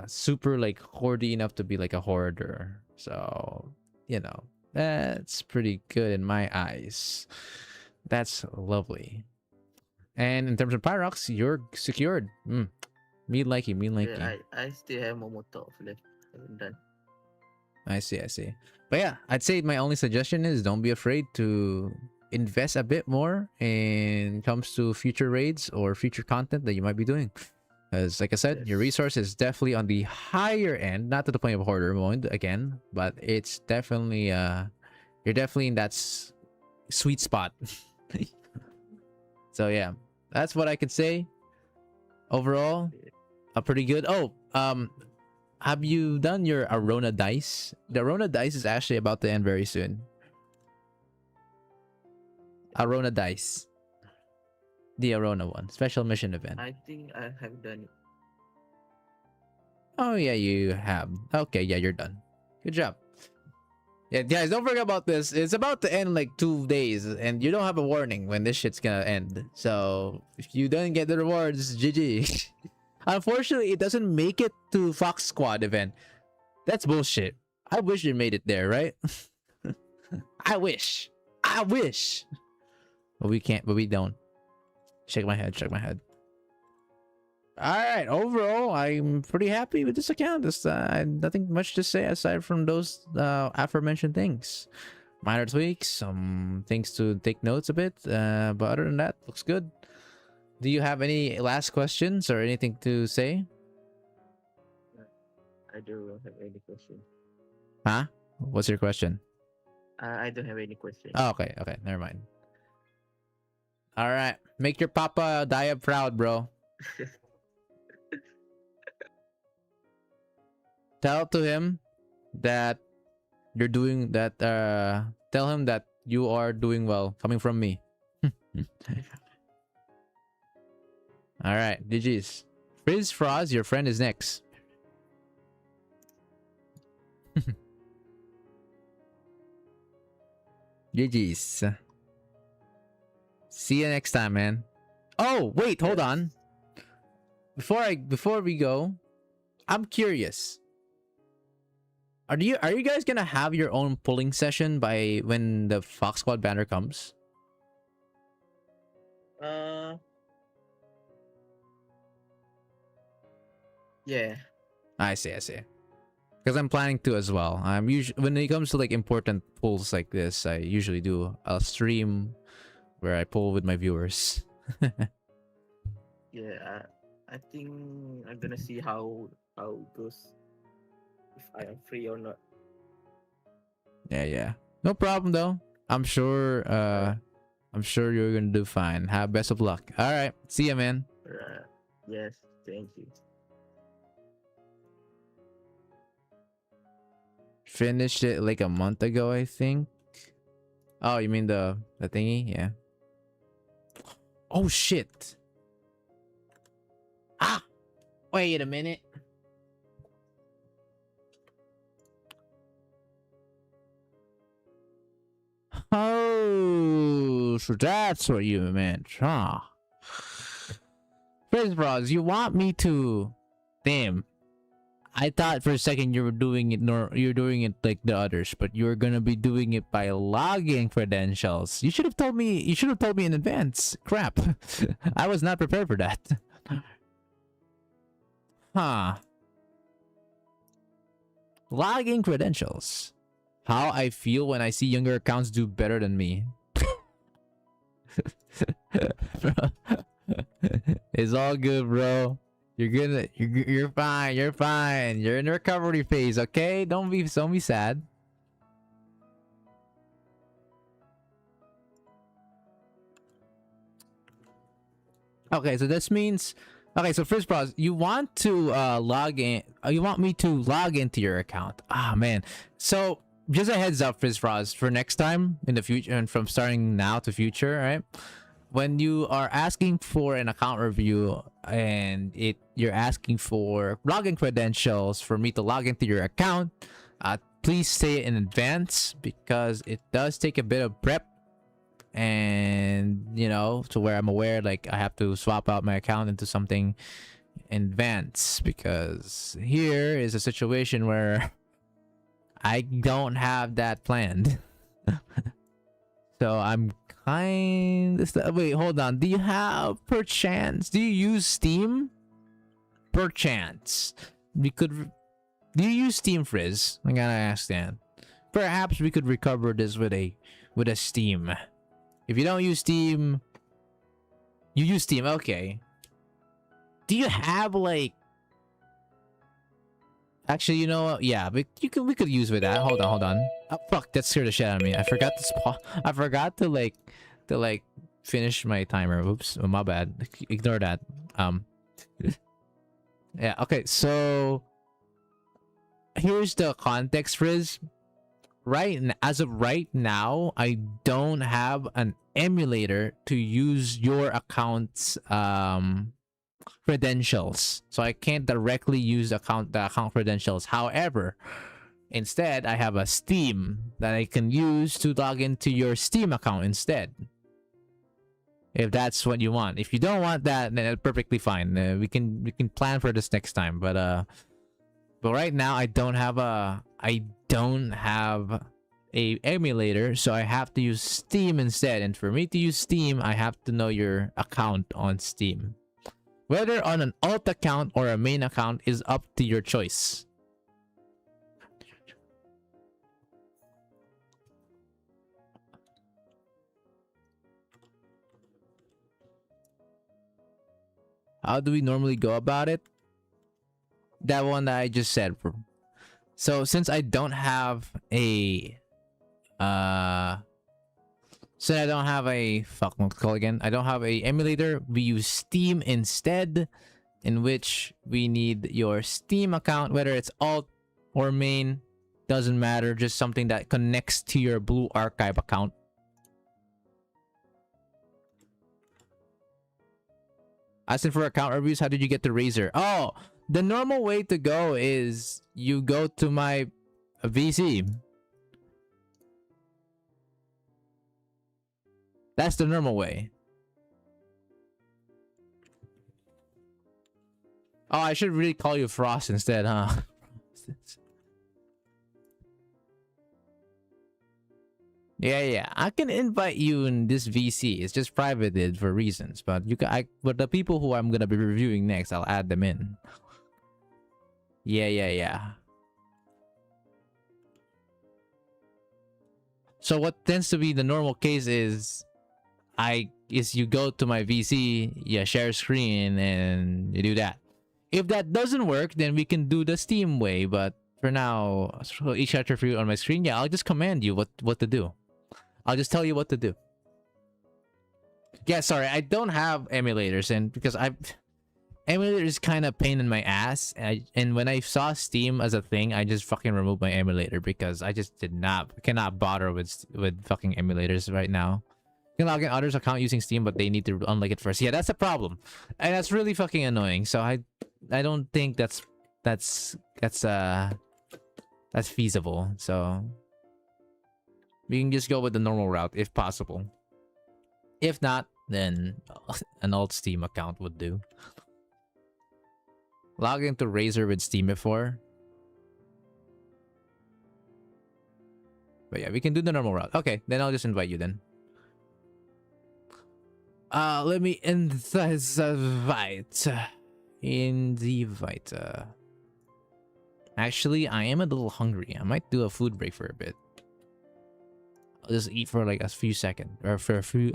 super like hoardy enough to be like a hoarder. So, you know, that's pretty good in my eyes. That's lovely. And in terms of Pyrox, you're secured. Me like you. Yeah, I still have Momoto left. I haven't done. I see. But yeah, I'd say my only suggestion is don't be afraid to invest a bit more in comes to future raids or future content that you might be doing. Because like I said, your resource is definitely on the higher end, not to the point of hoarder mode again, but it's definitely you're definitely in that sweet spot. So yeah, that's what I could say. Overall, pretty good. Oh, have you done your Arona dice? The Arona dice is actually about to end very soon. Arona dice. The Arona one. Special mission event. I think I have done it. Oh yeah, you have. Okay, yeah, you're done. Good job. Yeah, guys, don't forget about this. It's about to end in like 2 days, and you don't have a warning when this shit's gonna end. So if you don't get the rewards, GG. Unfortunately, it doesn't make it to Fox Squad event. That's bullshit. I wish it made it there, right? I wish. But we can't, but we don't. Shake my head. All right, overall, I'm pretty happy with this account. There's nothing much to say aside from those aforementioned things. Minor tweaks, some things to take notes a bit, but other than that, looks good. Do you have any last questions or anything to say? I don't have any question. Huh? What's your question? I don't have any question. Oh, okay, never mind. All right, make your papa Daya proud, bro. Tell to him that you're doing that. Tell him that you are doing well, coming from me. All right, GG's. Frizz Froz, your friend is next. GG's. See you next time, man. Oh, wait, hold on. Before we go, I'm curious. Are you guys gonna have your own pulling session by when the Fox Squad banner comes? Yeah. I see. Because I'm planning to as well. I'm usually when it comes to like important pulls like this, I usually do a stream where I pull with my viewers. Yeah, I think I'm gonna see how it goes. If I am free or not. Yeah. No problem though. I'm sure you're gonna do fine. Have best of luck. All right. See ya, man. Yes, thank you. Finished it like a month ago, I think. Oh, you mean the thingy? Yeah. Oh shit. Ah! Wait a minute. Oh, so that's what you meant, huh? Frizz Bros, you want me to... Damn. I thought for a second you were doing it you're doing it like the others, but you're gonna be doing it by logging credentials. You should have told me in advance. Crap. I was not prepared for that. Huh. Logging credentials. How I feel when I see younger accounts do better than me. It's all good, bro. You're fine. You're fine. You're in the recovery phase. Okay, don't be sad. Okay, so this means, okay, so first process, you want to log in, you want me to log into your account. Ah, man. So just a heads up, Frizz Frost, for next time in the future, and from starting now to future, right? When you are asking for an account review and you're asking for login credentials for me to log into your account, please say it in advance because it does take a bit of prep, and you know, to where I'm aware like I have to swap out my account into something in advance, because here is a situation where I don't have that planned. So I'm kind of wait, hold on, do you use Steam? Perchance we could, do you use Steam, Frizz? I gotta ask that. Perhaps we could recover this with a Steam. If you don't use Steam, you use Steam, okay. Do you have like, actually, you know what? Yeah, we could use with that. Hold on. Oh fuck, that scared the shit out of me. I forgot to like finish my timer. Oops, oh, my bad. Ignore that. Yeah, okay, so here's the context, Frizz. As of right now, I don't have an emulator to use your account's credentials, so I can't directly use the account credentials. However, instead I have a Steam that I can use to log into your Steam account instead, if that's what you want. If you don't want that, then it's perfectly fine. We can plan for this next time, but right now I don't have a emulator, so I have to use Steam instead. And for me to use Steam, I have to know your account on Steam. Whether on an alt account or a main account is up to your choice. How do we normally go about it? That one that I just said. So since I don't have a fuck, what's it called again? I don't have a emulator. We use Steam instead, in which we need your Steam account, whether it's alt or main, doesn't matter. Just something that connects to your Blue Archive account. As in for account reviews, how did you get the Razer? Oh, the normal way to go is you go to my VC. That's the normal way. Oh, I should really call you Frost instead, huh? Yeah. I can invite you in this VC. It's just privated for reasons, but but the people who I'm gonna be reviewing next, I'll add them in. Yeah. So what tends to be the normal case is you go to my VC, you share screen, and you do that. If that doesn't work, then we can do the Steam way. But for now, so each attribute on my screen, yeah, I'll just command you what to do. I'll just tell you what to do. Yeah, sorry, I don't have emulators, and because emulator is kind of pain in my ass, and when I saw Steam as a thing, I just fucking removed my emulator because I just cannot bother with fucking emulators right now. You can log in others' account using Steam, but they need to unlike it first. Yeah, that's a problem, and that's really fucking annoying. So I don't think that's feasible. So we can just go with the normal route if possible. If not, then an alt Steam account would do. Log into Razer with Steam before. But yeah, we can do the normal route. Okay, then I'll just invite you then. Let me invite. Actually, I am a little hungry. I might do a food break for a bit. I'll just eat for like a few seconds, or for a few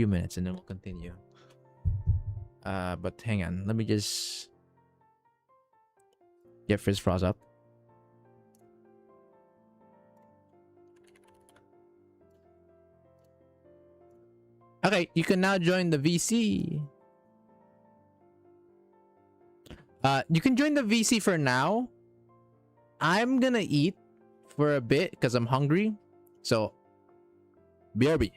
minutes, and then we'll continue. But hang on, let me just get Frizz Frost up. Okay, you can now join the VC. You can join the VC for now. I'm gonna eat for a bit because I'm hungry. So, BRB.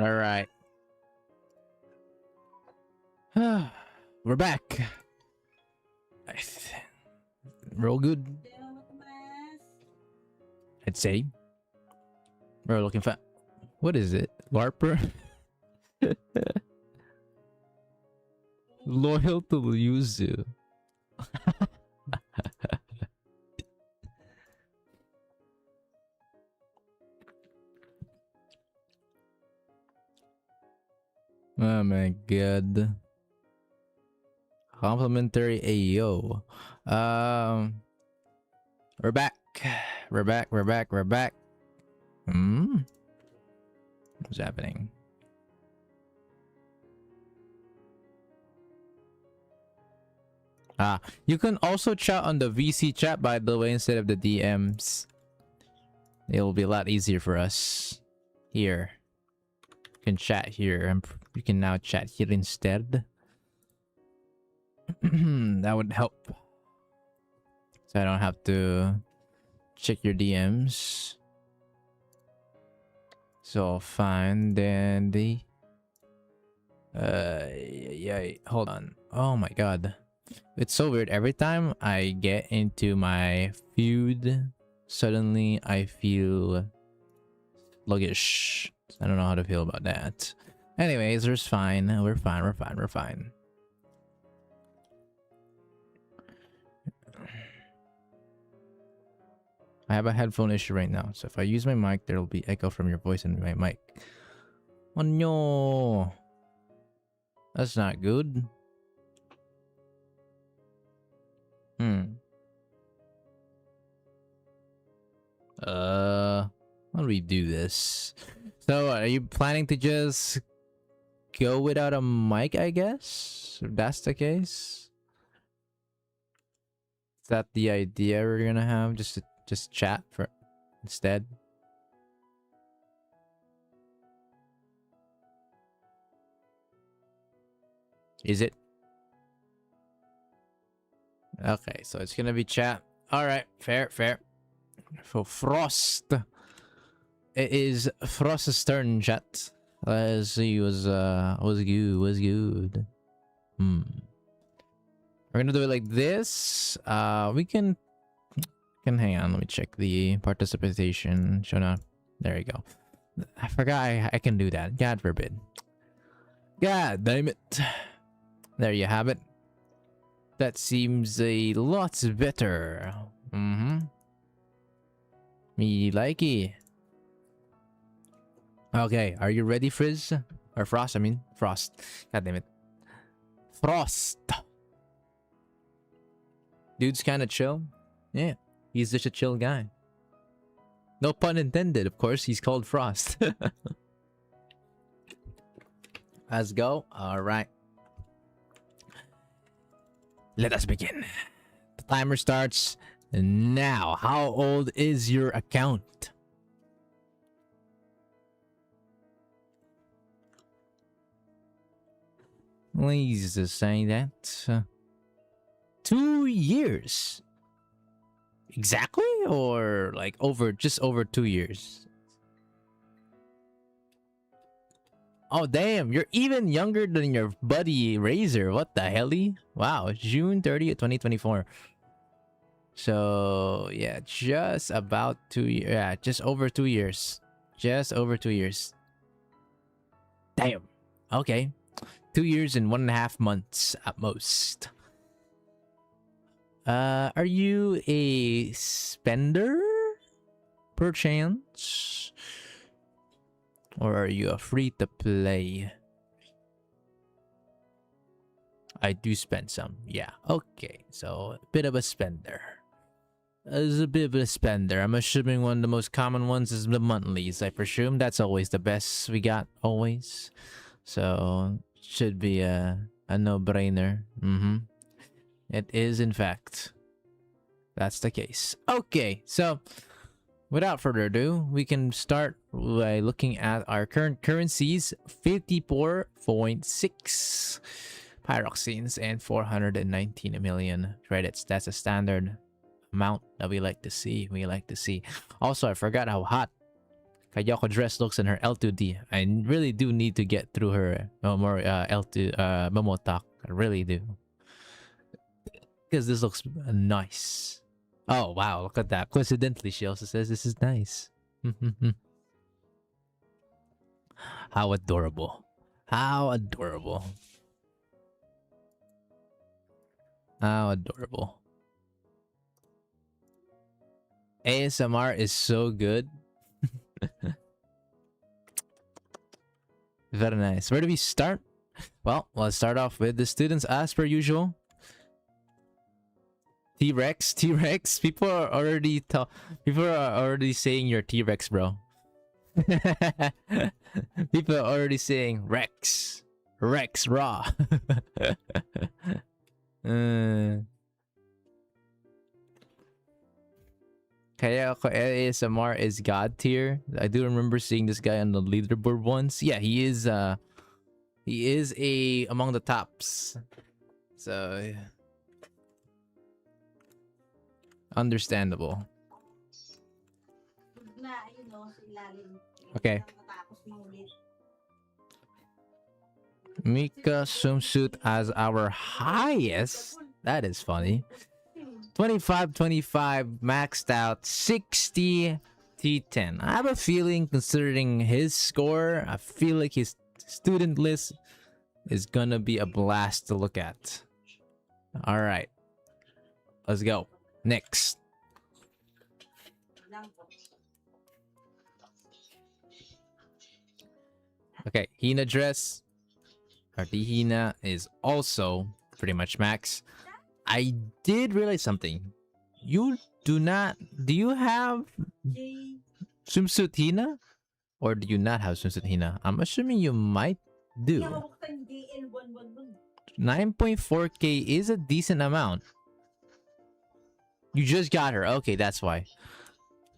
All right. We're back. Real good, I'd say. We're looking fat. What is it? Larper? Loyal to Yuzu. Oh my god. Complimentary Ayo. We're back. We're back. We're back. We're back. What's happening? You can also chat on the VC chat, by the way, instead of the DMs. It'll be a lot easier for us. Here. You can chat here. And you can now chat here instead. That would help. So I don't have to check your DMs. So fine, then the yeah, hold on. Oh my god. It's so weird. Every time I get into my feud, suddenly I feel sluggish. I don't know how to feel about that. Anyways, there's fine. We're fine. We're fine. We're fine. I have a headphone issue right now, so if I use my mic, there will be echo from your voice in my mic. Oh no! That's not good. How do we do this? So, are you planning to just go without a mic, I guess? If that's the case? Is that the idea we're gonna have? Just chat for instead? Is it? Okay, so it's gonna be chat. Alright, fair. For Frost. It is Frost's turn, chat. Let's see, was good. We're gonna do it like this. We can hang on, let me check the participation. Show now. There you go. I forgot I can do that. God forbid. God damn it. There you have it. That seems a lot better. Me likey. Okay, are you ready, Frizz? Or Frost, I mean. Frost. God damn it. Frost. Dude's kinda chill. Yeah, he's just a chill guy. No pun intended, of course. He's called Frost. Let's go. Alright. Let us begin. The timer starts now. How old is your account? Please say that. 2 years. Exactly? Or like just over 2 years? Oh damn, you're even younger than your buddy Razor. What the helly? Wow, June 30th, 2024. So yeah, just about 2 years. Yeah, just over 2 years. Just over 2 years. Damn. Okay. 2 years and 1.5 months at most. Are you a spender? Perchance? Or are you a free-to-play? I do spend some. Yeah. Okay. So, a bit of a spender. As a bit of a spender. I'm assuming one of the most common ones is the monthlies. I presume that's always the best we got. Always. So, should be a no-brainer. It is, in fact. That's the case. Okay. So, without further ado, we can start by looking at our current currencies. 54.6 pyroxenes and 419 million credits. That's a standard amount that we like to see. Also, I forgot how hot Kayako dress looks in her L2D. I really do need to get through her more L2 Momotak. I really do. Because this looks nice. Oh wow, look at that. Coincidentally, she also says this is nice. How adorable. How adorable. How adorable. ASMR is so good. Very nice. Where do we start? Well, let's start off with the students as per usual. T-Rex, T-Rex. People are already saying you're T-Rex, bro. People are already saying Rex. Rex raw. Kaya ako ASMR is god tier. I do remember seeing this guy on the leaderboard once. Yeah, he is among the tops. So understandable. Okay. Mika swimsuit as our highest. That is funny. 25-25 maxed out 60 T10. I have a feeling, considering his score, I feel like his student list is gonna be a blast to look at. All right, let's go. Next. Okay, Hina dress. Party Hina is also pretty much max. I did realize something. You do not... Do you have swimsuit Hina? Or do you not have swimsuit Hina? I'm assuming you might do. 9.4k is a decent amount. You just got her. Okay, that's why.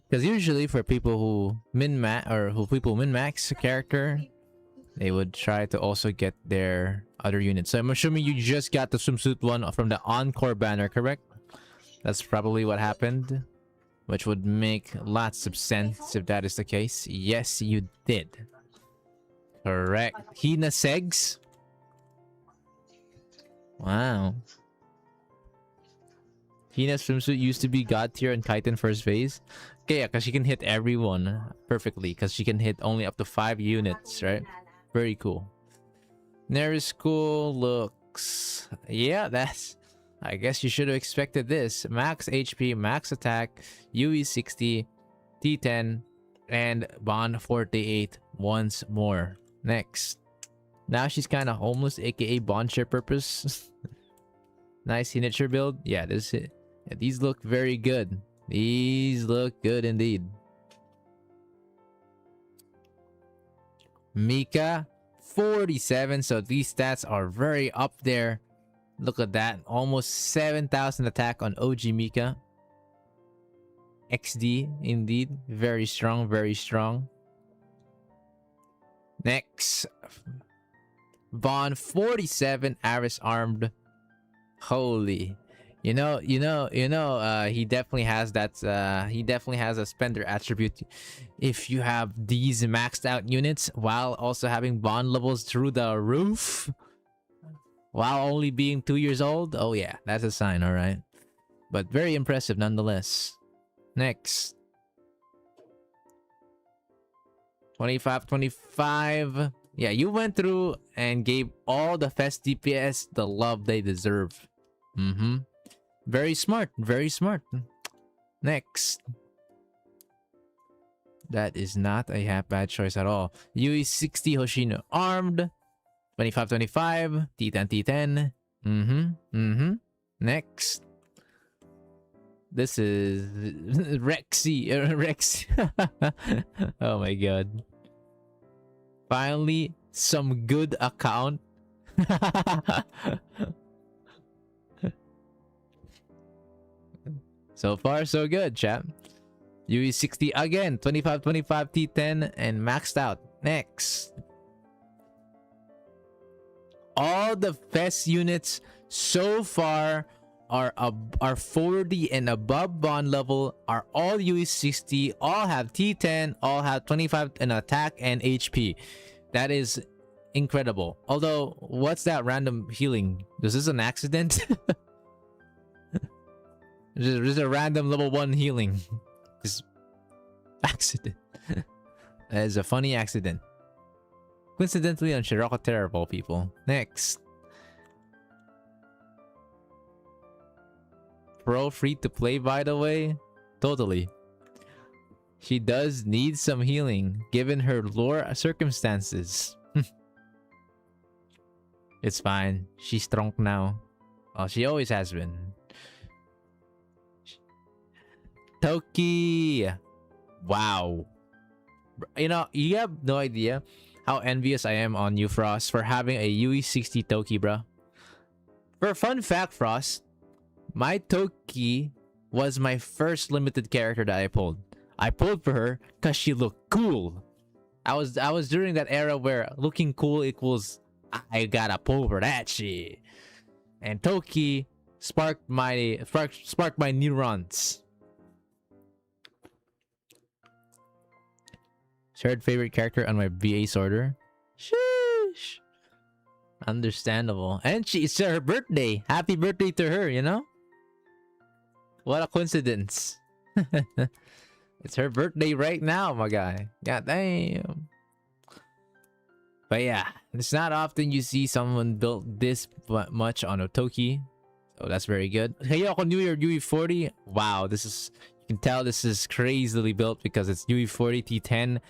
Because usually for people who min-max a character, they would try to also get their other units. So I'm assuming you just got the swimsuit one from the Encore banner, correct? That's probably what happened. Which would make lots of sense if that is the case. Yes, you did. Correct. Hina Segs. Wow. Hina's swimsuit used to be god tier in Kaiten first phase. Okay, yeah, because she can hit everyone perfectly. Because she can hit only up to 5 units, right? Very cool. Neriscool looks... Yeah, that's... I guess you should have expected this. Max HP, max attack, UE 60, T10, and Bond 48 once more. Next. Now she's kind of homeless, aka Bond share purpose. Nice signature build. Yeah, these look very good. These look good indeed. Mika 47, so these stats are very up there. Look at that, almost 7,000 attack on OG Mika. XD indeed, very strong, very strong. Next, Vaughn 47, Aris armed. Holy, he definitely has that. He definitely has a spender attribute. If you have these maxed out units while also having bond levels through the roof, while only being 2 years old, oh yeah, that's a sign. All right, but very impressive nonetheless. Next, 25-25. Yeah, you went through and gave all the Fest DPS the love they deserve. Very smart, very smart. Next. That is not a bad choice at all. UE 60 Hoshino armed. 25-25. T10 T10. Next. This is Rexy. Rex. Oh my god. Finally, some good account. So far, so good, chat. UE 60 again. 25-25 T10 and maxed out. Next. All the Fest units so far are 40 and above bond level, are all UE60, all have T10, all have 25 in attack and HP. That is incredible. Although, what's that random healing? Is this an accident? There's a random level 1 healing. This accident. That is a funny accident. Coincidentally on Shiroko Terrible, people. Next. Pro free to play, by the way. Totally. She does need some healing given her lore circumstances. It's fine. She's strong now. Oh, she always has been. Toki. Wow. You know, you have no idea how envious I am on you, Frost, for having a UE60 Toki, bro. For a fun fact, Frost, my Toki was my first limited character that I pulled. I pulled for her because she looked cool. I was during that era where looking cool equals I gotta pull for that shit. And Toki sparked my neurons. Third favorite character on my VA sorter. Sheesh. Understandable. And it's her birthday. Happy birthday to her, you know? What a coincidence. It's her birthday right now, my guy. God damn. But yeah, it's not often you see someone built this much on a Toki. So that's very good. Hayoko New Year UE40. Wow, this is... You can tell this is crazily built because it's UE40 T10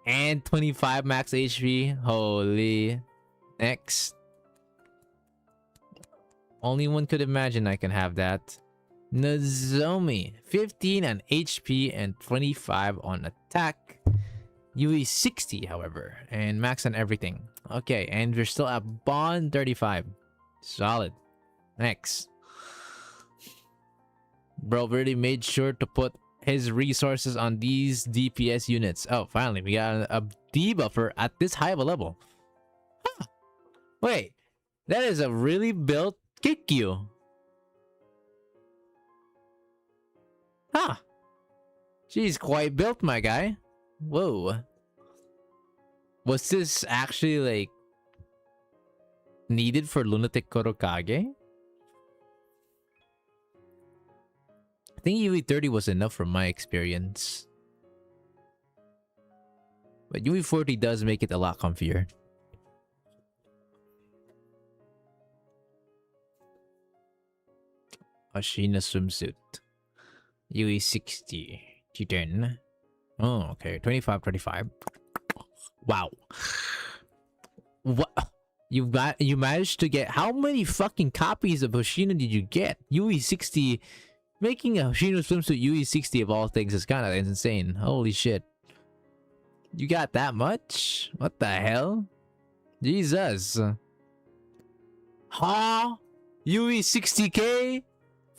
and 25 max HP. Holy. Next. Only one could imagine I can have that. Nozomi. 15 on HP and 25 on attack. UE60, however. And max on everything. Okay, and we're still at Bond 35. Solid. Next. Bro really made sure to put his resources on these DPS units. Oh, finally, we got a debuffer at this high of a level. Huh. Wait, that is a really built Kikyu. Huh. She's quite built, my guy. Whoa. Was this actually, like, needed for Lunatic Kurokage? I think UE30 was enough from my experience. But UE40 does make it a lot comfier. Ashina swimsuit. UE60. G10. Oh, okay. 25, 25. Wow. What? You managed to get... How many fucking copies of Hoshino did you get? UE60... Making a Hoshino swimsuit UE60 of all things is kind of insane. Holy shit. You got that much? What the hell? Jesus. Huh? UE60k?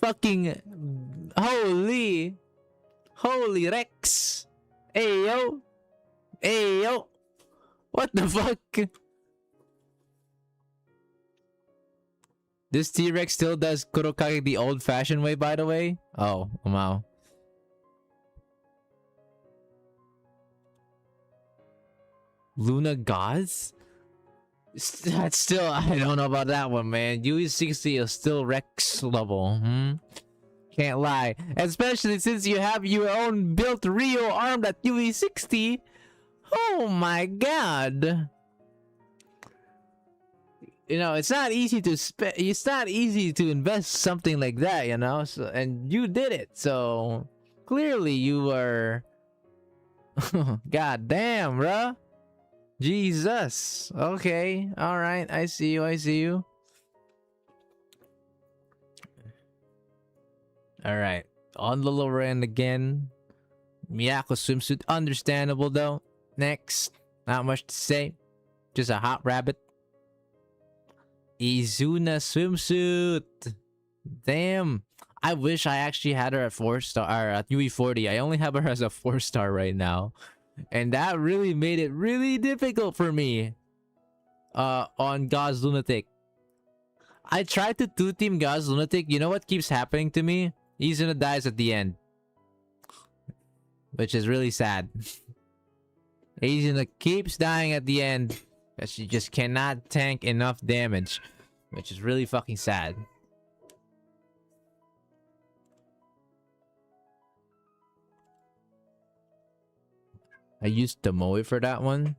Fucking... Holy... Holy Rex. Ayo. Ayo. What the fuck? This T-Rex still does Kurokage the old-fashioned way, by the way? Oh, wow. Luna Gods? That's still... I don't know about that one, man. UE60 is still Rex level. Can't lie. Especially since you have your own built Rio armed at UE60. Oh my god. You know, it's not easy to it's not easy to invest something like that, you know? So, and you did it. So clearly you are... God damn, bruh. Jesus. Okay. All right. I see you. I see you. All right. On the lower end again. Miyako swimsuit. Understandable, though. Next. Not much to say. Just a hot rabbit. Izuna swimsuit. Damn. I wish I actually had her at 4-star or at UE40. I only have her as a 4-star right now. And that really made it really difficult for me on God's Lunatic. I tried to two-team Gauss Lunatic. You know what keeps happening to me? Izuna dies at the end. Which is really sad. Izuna keeps dying at the end. Because she just cannot tank enough damage. Which is really fucking sad. I used Tomoe for that one.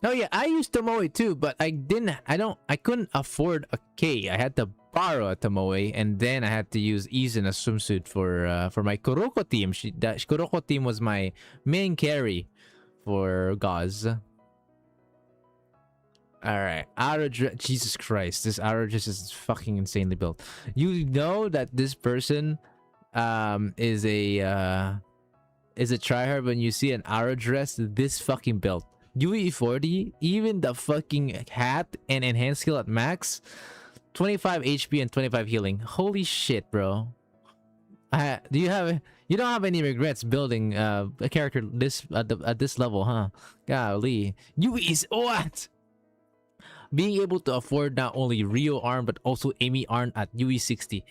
Oh yeah, I used Tomoe too, but I couldn't afford a K. I had to borrow a Tomoe, and then I had to use Izuna swimsuit for my Kuroko team. Kuroko team was my main carry for Gauze. Alright, Jesus Christ, this Aura Dress is fucking insanely built. You know that this person is a tryhard when you see an Aura Dress this fucking built. UE40, even the fucking hat and enhanced skill at max, 25 HP and 25 healing. Holy shit, bro. You don't have any regrets building a character this at this level, huh? Golly. UE is what? Being able to afford not only Rio arm but also Amy arm at UE60.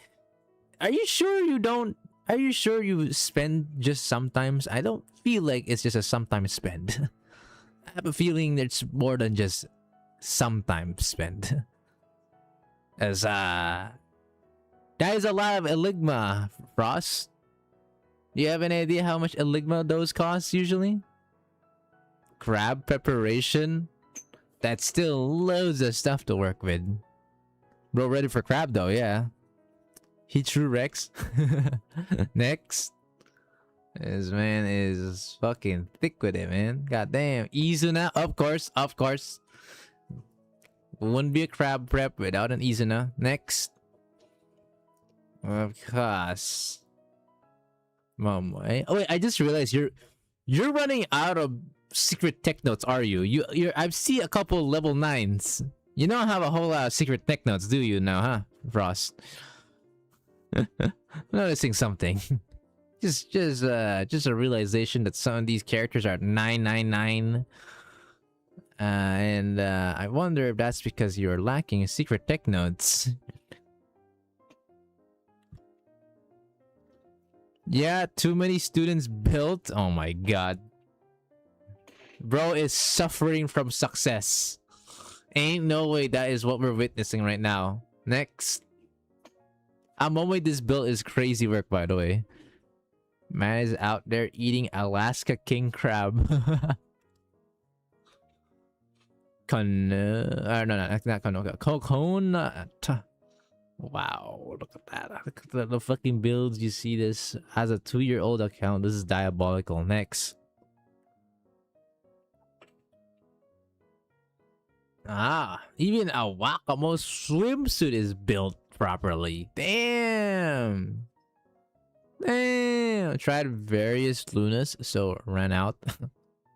Are you sure you don't? Are you sure you spend just sometimes? I don't feel like it's just a sometimes spend. I have a feeling it's more than just sometimes spend. As that is a lot of Eligma, Frost. Do you have any idea how much Eligma those cost usually? Crab preparation? That's still loads of stuff to work with. Bro, ready for crab though, yeah. He true Rex. Next. This man is fucking thick with it, man. God damn. Izuna, of course, of course. Wouldn't be a crab prep without an Izuna. Next. Of course. Oh wait, I just realized you're running out of secret tech notes, are you? I've seen a couple level 9s. You don't have a whole lot of secret tech notes, do you now, huh, Frost? Noticing something. Just a realization that some of these characters are 999. And I wonder if that's because you're lacking secret tech notes. Yeah, too many students built. Oh my god. Bro is suffering from success. Ain't no way that is what we're witnessing right now. Next. Amomo, this build is crazy work, by the way. Man is out there eating Alaska king crab. No, not coconut. Wow, look at that. Look at the fucking builds. You see this as a 2-year-old account. This is diabolical. Next. Even a Wakamo swimsuit is built properly. Damn. Damn. Tried various Lunas, so ran out.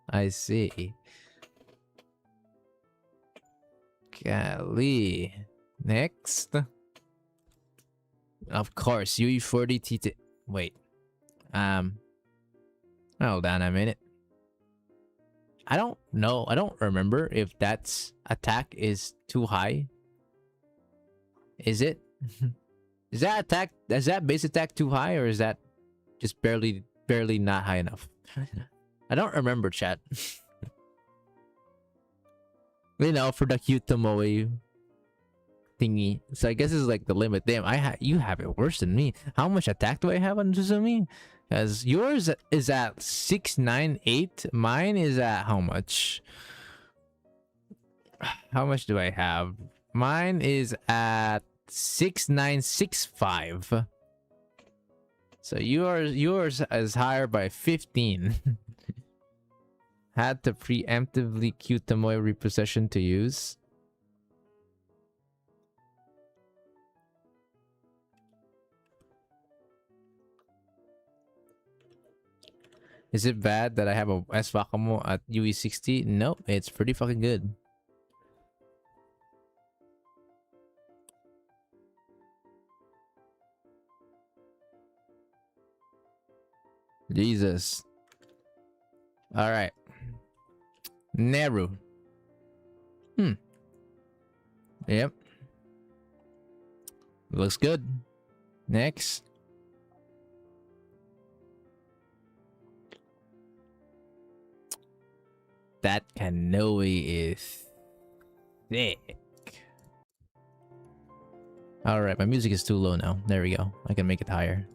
I see. Golly. Next. Of course, UE40 TT. Wait. Hold on a minute. I don't know. I don't remember if that's attack is too high. Is it? Is that base attack too high, or is that just barely not high enough? I don't remember, chat. You know, for the cute Tomoe thingy. So I guess it's like the limit. Damn, you have it worse than me. How much attack do I have on Suzumi? Because yours is at 698. Mine is at how much? How much do I have? Mine is at 6965. So yours is higher by 15. Had to preemptively queue Tomoe repossession to use. Is it bad that I have a S Wakamo at UE60? Nope, it's pretty fucking good. Jesus. Alright. Neru. Yep. Looks good. Next. That Kanoe is thick. Alright, my music is too low now. There we go. I can make it higher.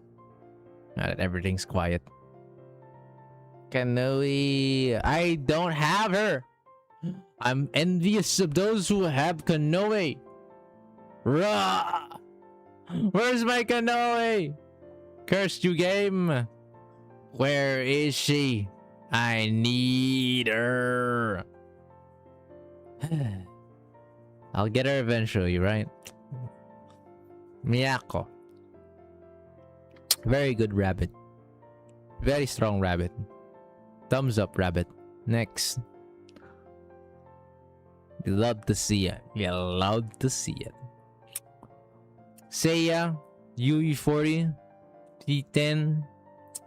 Now that everything's quiet. Kanoe. I don't have her. I'm envious of those who have Kanoe. Rah! Where's my Kanoe? Cursed you, game. Where is she? I need her. I'll get her eventually, right? Miyako. Very good rabbit. Very strong rabbit. Thumbs up, rabbit. Next. You love to see it. You love to see it. Seiya, UE40, T10,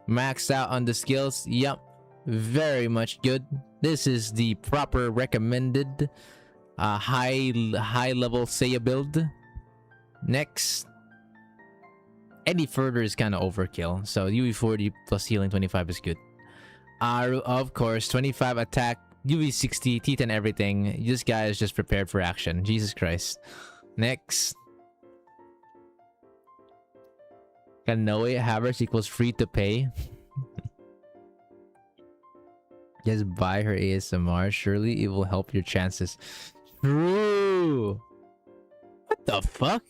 maxed out on the skills. Yup, very much good. This is the proper recommended high level Seiya build. Next. Any further is kind of overkill. So UE40 plus healing 25 is good. Of course, 25 attack, UE60, T10 everything. This guy is just prepared for action. Jesus Christ. Next. Kanoe Havers equals free to pay. Just buy her ASMR. Surely it will help your chances. True. What the fuck?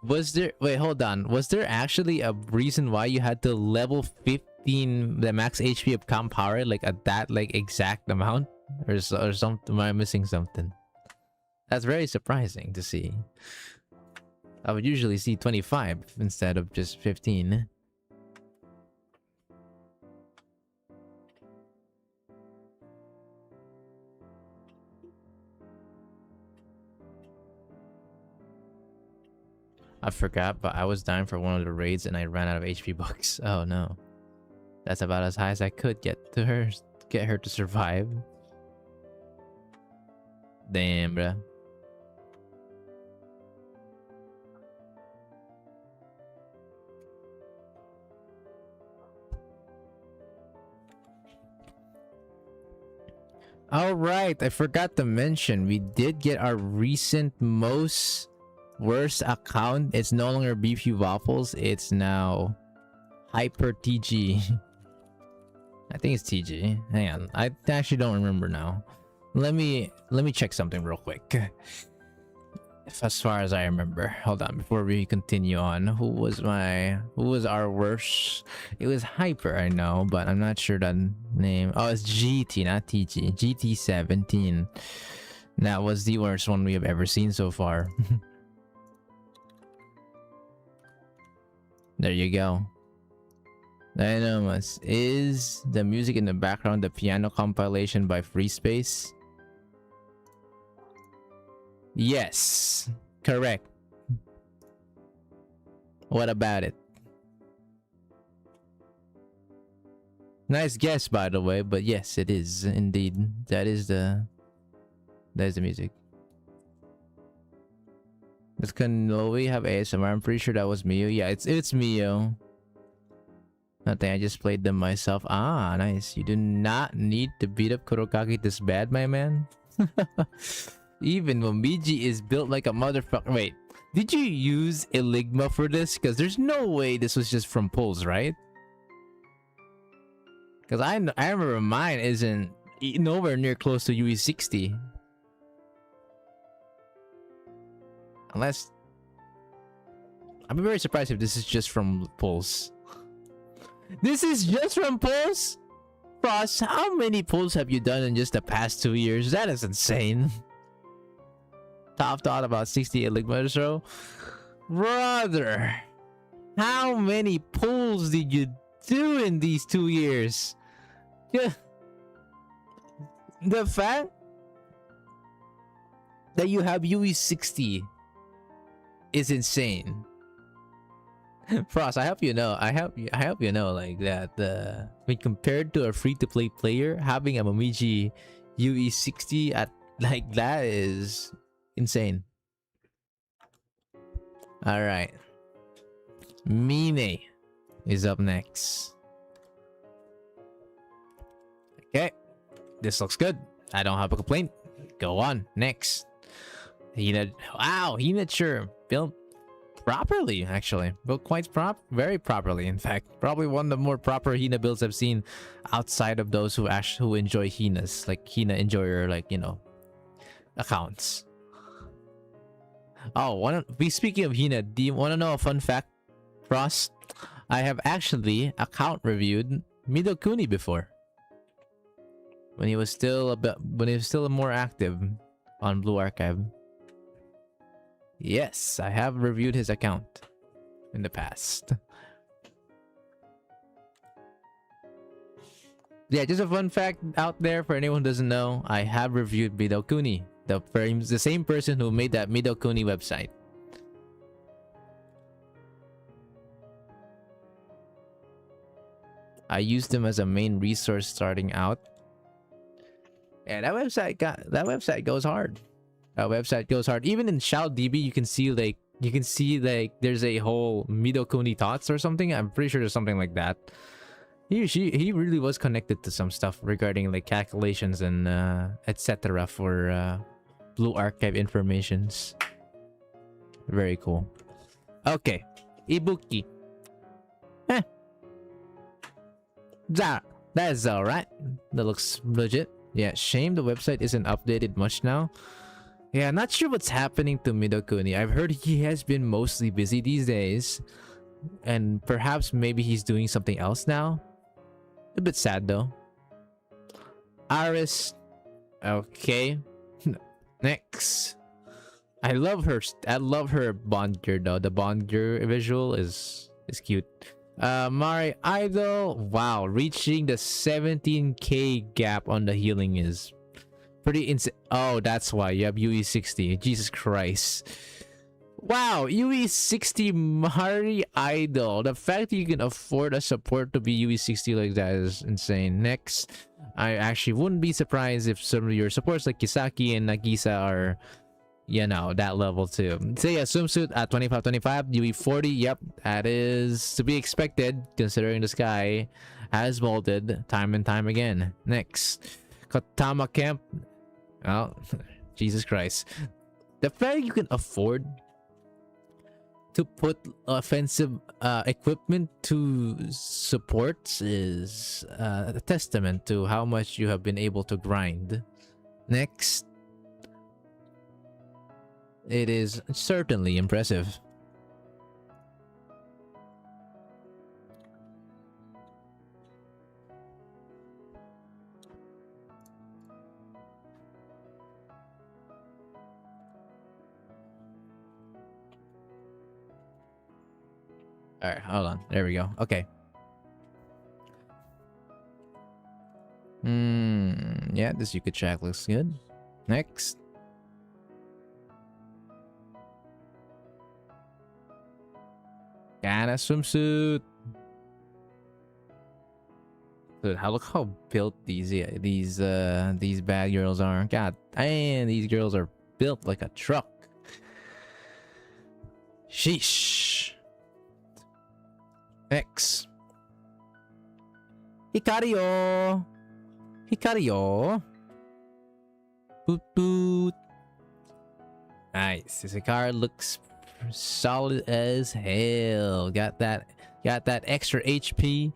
Was there... Wait, hold on. Was there actually a reason why you had to level 15 the max HP of comp power? Like at that like exact amount? Or something? Am I missing something? That's very surprising to see. I would usually see 25 instead of just 15. I forgot, but I was dying for one of the raids and I ran out of HP bucks. Oh no. That's about as high as I could get her to survive. Damn, bruh. All right, I forgot to mention we did get our recent most worst account. It's no longer Beefy Waffles. It's now Hyper TG. I think it's TG. Hang on, I actually don't remember now. Let me check something real quick. As far as I remember, hold on before we continue on. Who was our worst? It was Hyper, I know, but I'm not sure the name. Oh, it's GT, not TG. GT17. That was the worst one we have ever seen so far. There you go. Dynamus. Is the music in the background the piano compilation by Free Space? Yes, correct. What about it? Nice guess, by the way, but yes, it is indeed. That is the music. Does Kanoe have ASMR? I'm pretty sure that was Mio. Yeah, it's Mio. Nothing, I just played them myself. Ah, nice. You do not need to beat up Kurokaki this bad, my man. Even Momiji is built like a motherfucker. Wait, did you use Eligma for this? Because there's no way this was just from pulls, right? Because I remember mine isn't nowhere near close to UE60. Unless... I'd be very surprised if this is just from pulls. This is just from pulls? Frost, how many pulls have you done in just the past 2 years? That is insane. Top thought about 60 Eligma or so. Brother, how many pulls did you do in these 2 years? Yeah. The fact that you have UE60 is insane. Frost, I hope you know. I hope you know like that. When compared to a free-to-play player, having a Momiji UE60 at like that is insane. All right. Mine is up next. Okay. This looks good. I don't have a complaint. Go on. Next. Hina. Wow. Hinature. Built properly, actually. Built quite very properly, in fact. Probably one of the more proper Hina builds I've seen outside of those who enjoy Hinas. Like Hina enjoyer, like, you know, accounts. Oh, speaking of Hina, do you want to know a fun fact, Frost? I have actually account reviewed Midokuni before. When he was still more active on Blue Archive. Yes, I have reviewed his account in the past. Yeah, just a fun fact out there for anyone who doesn't know. I have reviewed Midokuni, the same person who made that Midokuni website. I used him as a main resource starting out. And that website goes hard. That website goes hard. Even in ShallDB, you can see there's a whole Midokuni thoughts or something. I'm pretty sure there's something like that. He really was connected to some stuff regarding like calculations and etc. for Blue Archive informations. Very cool. Okay, Ibuki. That is alright. That looks legit. Yeah, shame the website isn't updated much now. Yeah, not sure what's happening to Midokuni. I've heard he has been mostly busy these days. And perhaps maybe he's doing something else now. A bit sad though. Aris. Okay. Next. I love her Bond gear though. The Bond gear visual is cute. Mari Idol. Wow, reaching the 17k gap on the healing is pretty insane. Oh, that's why you have UE60. Jesus Christ. Wow, UE60 Mari Idol. The fact that you can afford a support to be UE60 like that is insane. Next, I actually wouldn't be surprised if some of your supports like Kisaki and Nagisa are, you know, that level too. Say a swimsuit at 2525, UE40. Yep, that is to be expected considering this guy has molded time and time again. Next, Katama Camp. Oh, Jesus Christ. The fact you can afford to put offensive equipment to supports is a testament to how much you have been able to grind. Next. It is certainly impressive. Alright, hold on. There we go. Okay. Yeah, this Yuka track looks good. Next. Kana swimsuit. Dude, look how built these bad girls are. God damn, these girls are built like a truck. Sheesh. X. Hikario. Hikario. Boot boot. Nice. This card looks solid as hell. Got that extra HP.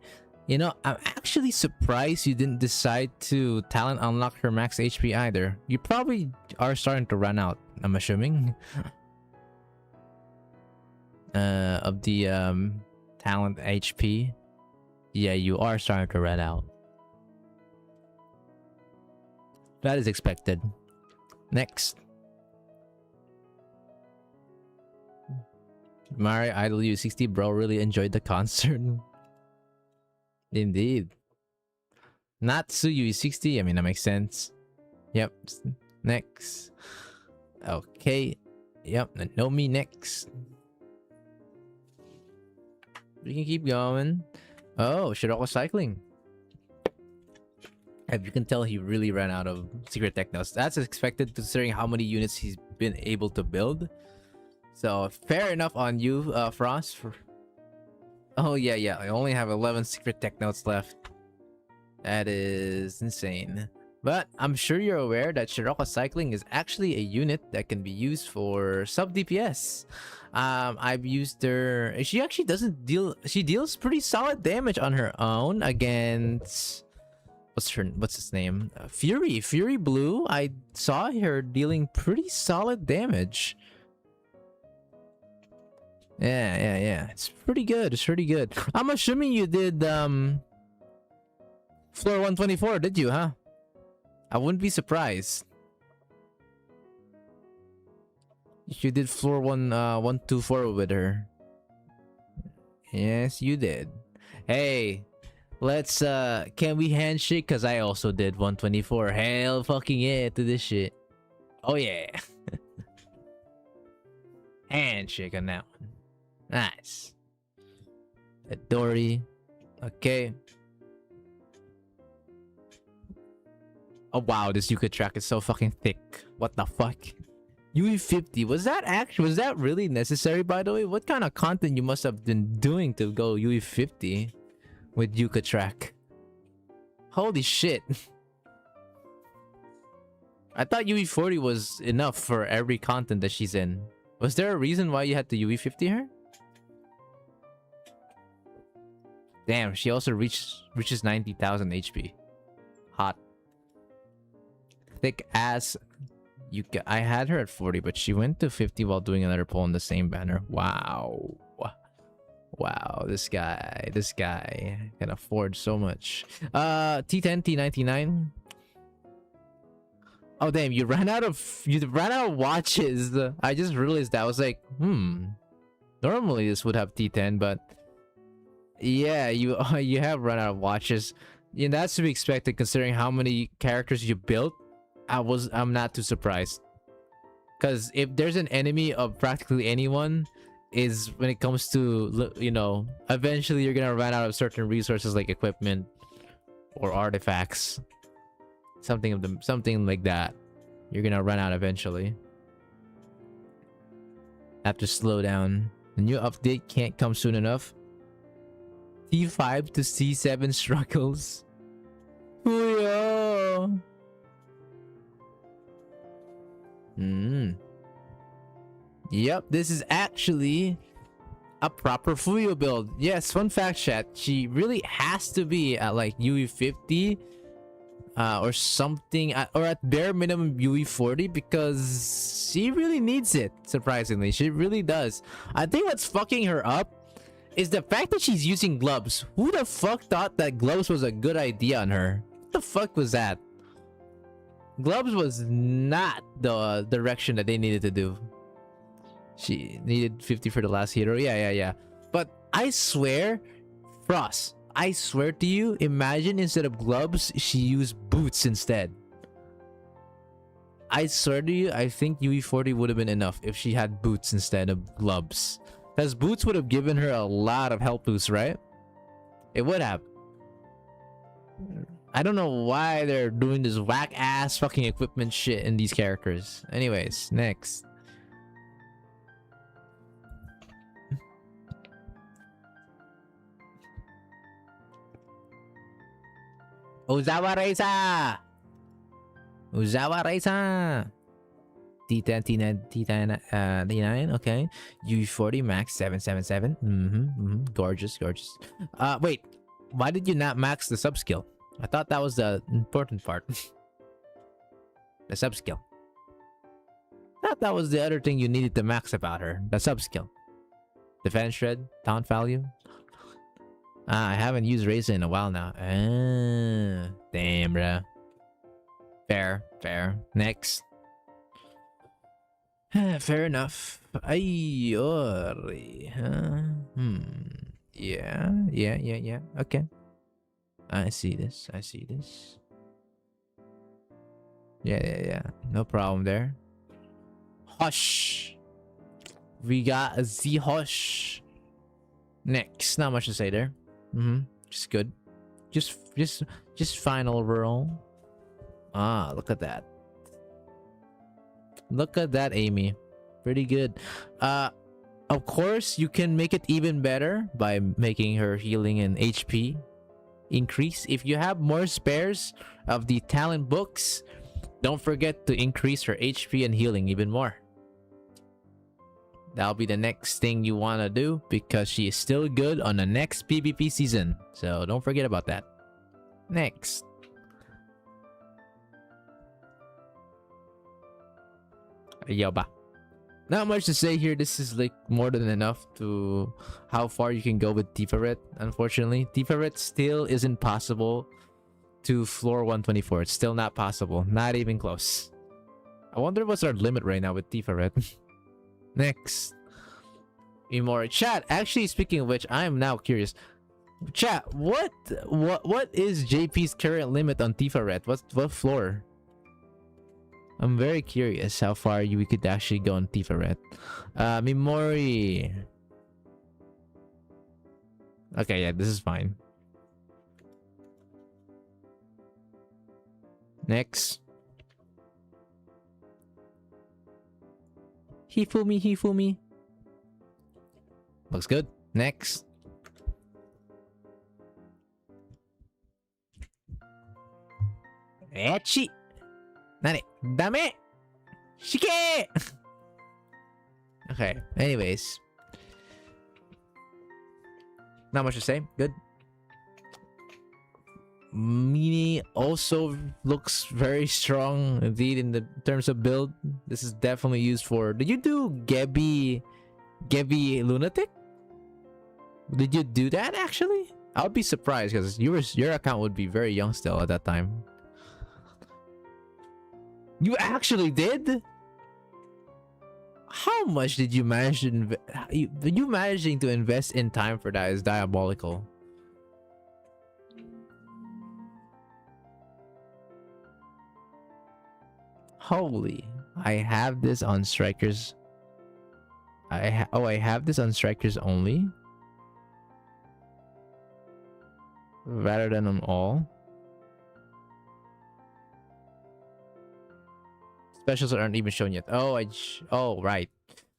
You know, I'm actually surprised you didn't decide to talent unlock her max HP either. You probably are starting to run out, I'm assuming. Of the talent HP. Yeah, you are starting to run out. That is expected. Next. Mari Idol U60 bro really enjoyed the concert. Indeed. Natsu UE60, I mean that makes sense. Yep. Next. Okay. Yep. Nomi next. We can keep going. Oh, Shiroko cycling. As you can tell, he really ran out of secret technos. That's expected considering how many units he's been able to build. So fair enough on you, Frost. Oh yeah, yeah. I only have 11 secret tech notes left. That is insane. But I'm sure you're aware that Shiroko Cycling is actually a unit that can be used for sub DPS. I've used her. She actually doesn't deal. She deals pretty solid damage on her own against. What's his name? Fury Blue. I saw her dealing pretty solid damage. Yeah. It's pretty good. It's pretty good. I'm assuming you did floor 124, did you, huh? I wouldn't be surprised. You did floor 124 with her. Yes, you did. Hey, let's can we handshake? Cause I also did 124. Hell fucking yeah to this shit. Oh yeah. Handshake on that one. Nice. Dory. Okay. Oh wow, this Yuka track is so fucking thick. What the fuck? UE50, was that really necessary, by the way? What kind of content you must have been doing to go UE50 with Yuka track? Holy shit. I thought UE40 was enough for every content that she's in. Was there a reason why you had to UE50 her? Damn, she also reaches 90,000 HP. Hot. Thick ass. I had her at 40, but she went to 50 while doing another pull on the same banner. Wow. Wow, this guy can afford so much. T10, T99. Oh damn, you ran out of watches. I just realized that. I was like, normally this would have T10, but yeah, you have run out of watches. Yeah, that's to be expected considering how many characters you built. I'm not too surprised. Cause if there's an enemy of practically anyone, is when it comes to, you know, eventually you're gonna run out of certain resources like equipment or artifacts. Something like that. You're gonna run out eventually. Have to slow down. The new update can't come soon enough. T5 to C7 struggles. Ooh, Yep, this is actually a proper Fuyo build. Yes, fun fact, chat. She really has to be at like UE50 or something, or at bare minimum UE40 because she really needs it. Surprisingly, she really does. I think what's fucking her up is the fact that she's using gloves. Who the fuck thought that gloves was a good idea on her? What the fuck was that? Gloves was not the direction that they needed to do. She needed 50 for the last hero. Yeah. But I swear, Frost, I swear to you, imagine instead of gloves, she used boots instead. I swear to you, I think UE40 would have been enough if she had boots instead of gloves. Because boots would have given her a lot of health boosts, right? It would have. I don't know why they're doing this whack ass fucking equipment shit in these characters. Anyways, next. Ozawa Reisa! T10, T9, okay. UE40 max 777. Gorgeous. Wait, why did you not max the sub skill? I thought that was the important part. The sub skill. I thought that was the other thing you needed to max about her. The sub skill. Defense shred, taunt value. I haven't used Razor in a while now. Damn, bruh. Fair. Next. Fair enough. Ayori. Yeah. Okay. I see this. Yeah. No problem there. Hush. We got a Z Hush. Next. Not much to say there. Just good. Just fine overall. Look at that. Look at that, Amy. Pretty good. Of course, you can make it even better by making her healing and HP increase. If you have more spares of the talent books, don't forget to increase her HP and healing even more. That'll be the next thing you want to do because she is still good on the next PvP season. So don't forget about that. Next. Yoba. Not much to say here. This is like more than enough to how far you can go with Tiferet. Unfortunately, Tiferet still isn't possible to floor 124. It's still not possible. Not even close. I wonder what's our limit right now with Tiferet. Next. Imori. Chat, actually speaking of which, I am now curious. Chat, what is JP's current limit on Tiferet? What floor? I'm very curious how far we could actually go on Tiferet. Mimori. Okay, yeah, this is fine. Next. Hifumi. Looks good. Next. Echi. Nani? Dame! Shike! Okay, anyways. Not much to say. Good. Mini also looks very strong indeed in the terms of build. This is definitely used for... Did you do Gebi Lunatic? Did you do that actually? I would be surprised because your account would be very young still at that time. You actually did? How much did you manage to you managing to invest in time for that is diabolical. Holy, I have this on strikers. I have this on strikers only rather than on all. Specials aren't even shown yet. Oh, right.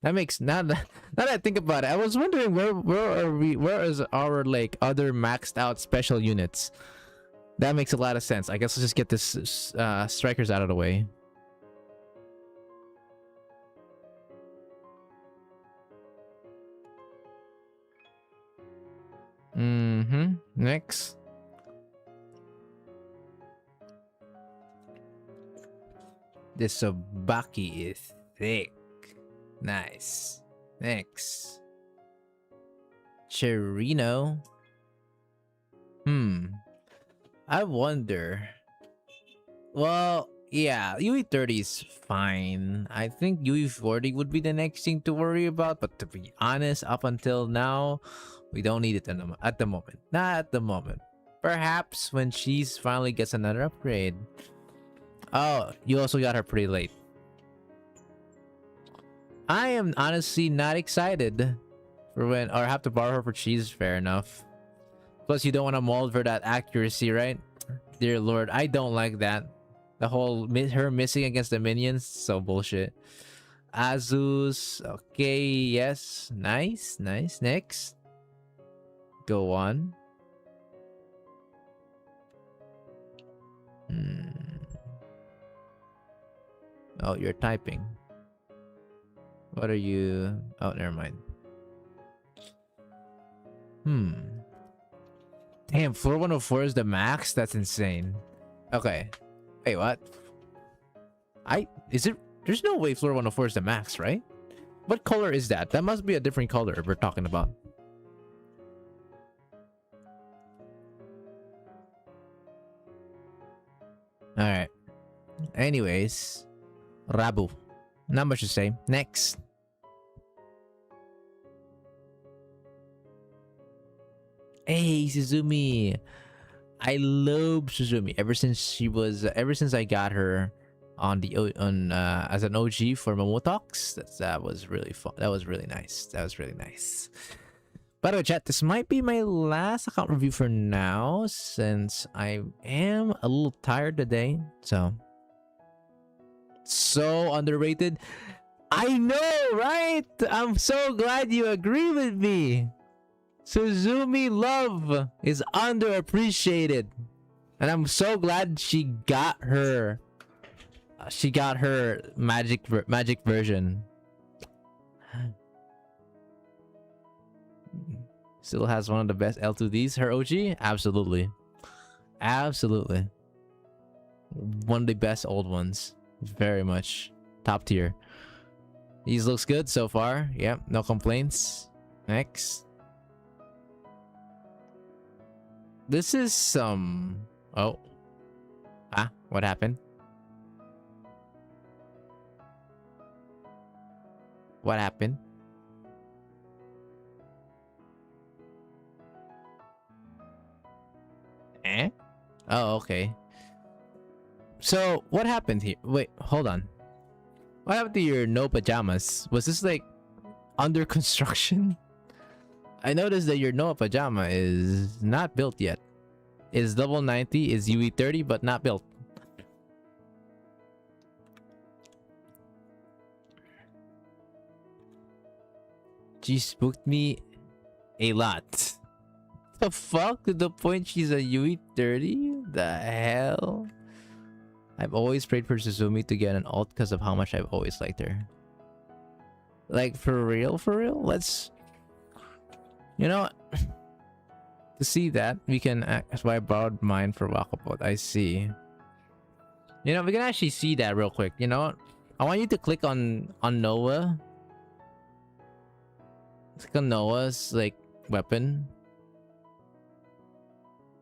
That makes now that I think about it, I was wondering where is our like other maxed out special units. That makes a lot of sense. I guess let's just get this strikers out of the way. Next. This Sobaki is thick. Nice. Next. Cherino. I wonder. Well, yeah, UE30 is fine. I think UE40 would be the next thing to worry about. But to be honest, up until now, we don't need it at the moment. Not at the moment. Perhaps when she's finally gets another upgrade. Oh, you also got her pretty late. I am honestly not excited for when, or have to borrow her for cheese. Fair enough. Plus, you don't want to mold for that accuracy, right? Dear Lord, I don't like that. The whole her missing against the minions, so bullshit. Azus, okay, yes, nice. Next, go on. Oh, you're typing. What are you? Oh, never mind. Damn, floor 104 is the max? That's insane. Okay. Wait, what? There's no way floor 104 is the max, right? What color is that? That must be a different color we're talking about. Alright. Anyways. Rabu. Not much to say. Next. Hey, Suzumi. I love Suzumi ever since I got her on as an OG for Momotox. That was really fun. That was really nice. By the way, chat, this might be my last account review for now since I am a little tired today. So underrated. I know, right? I'm so glad you agree with me. Suzumi love is underappreciated. And I'm so glad she got her magic version. Still has one of the best L2Ds. Her OG? Absolutely. Absolutely. One of the best old ones. Very much. Top tier. These looks good so far. Yep, no complaints. Next. This is some... Oh. Ah, what happened? What happened? Eh? Oh, okay. So, what happened here? Wait, hold on. What happened to your no pajamas? Was this like under construction? I noticed that your no pajama is not built yet. Is double 90, is UE 30, but not built. She spooked me a lot. The fuck? To the point she's a UE 30? The hell? I've always prayed for Suzumi to get an alt because of how much I've always liked her. Like, for real? For real? Let's... You know what? To see that, we can... That's why I borrowed mine for Wakapot. I see. You know, we can actually see that real quick. You know what? I want you to click on Noah. Click on Noah's, like, weapon.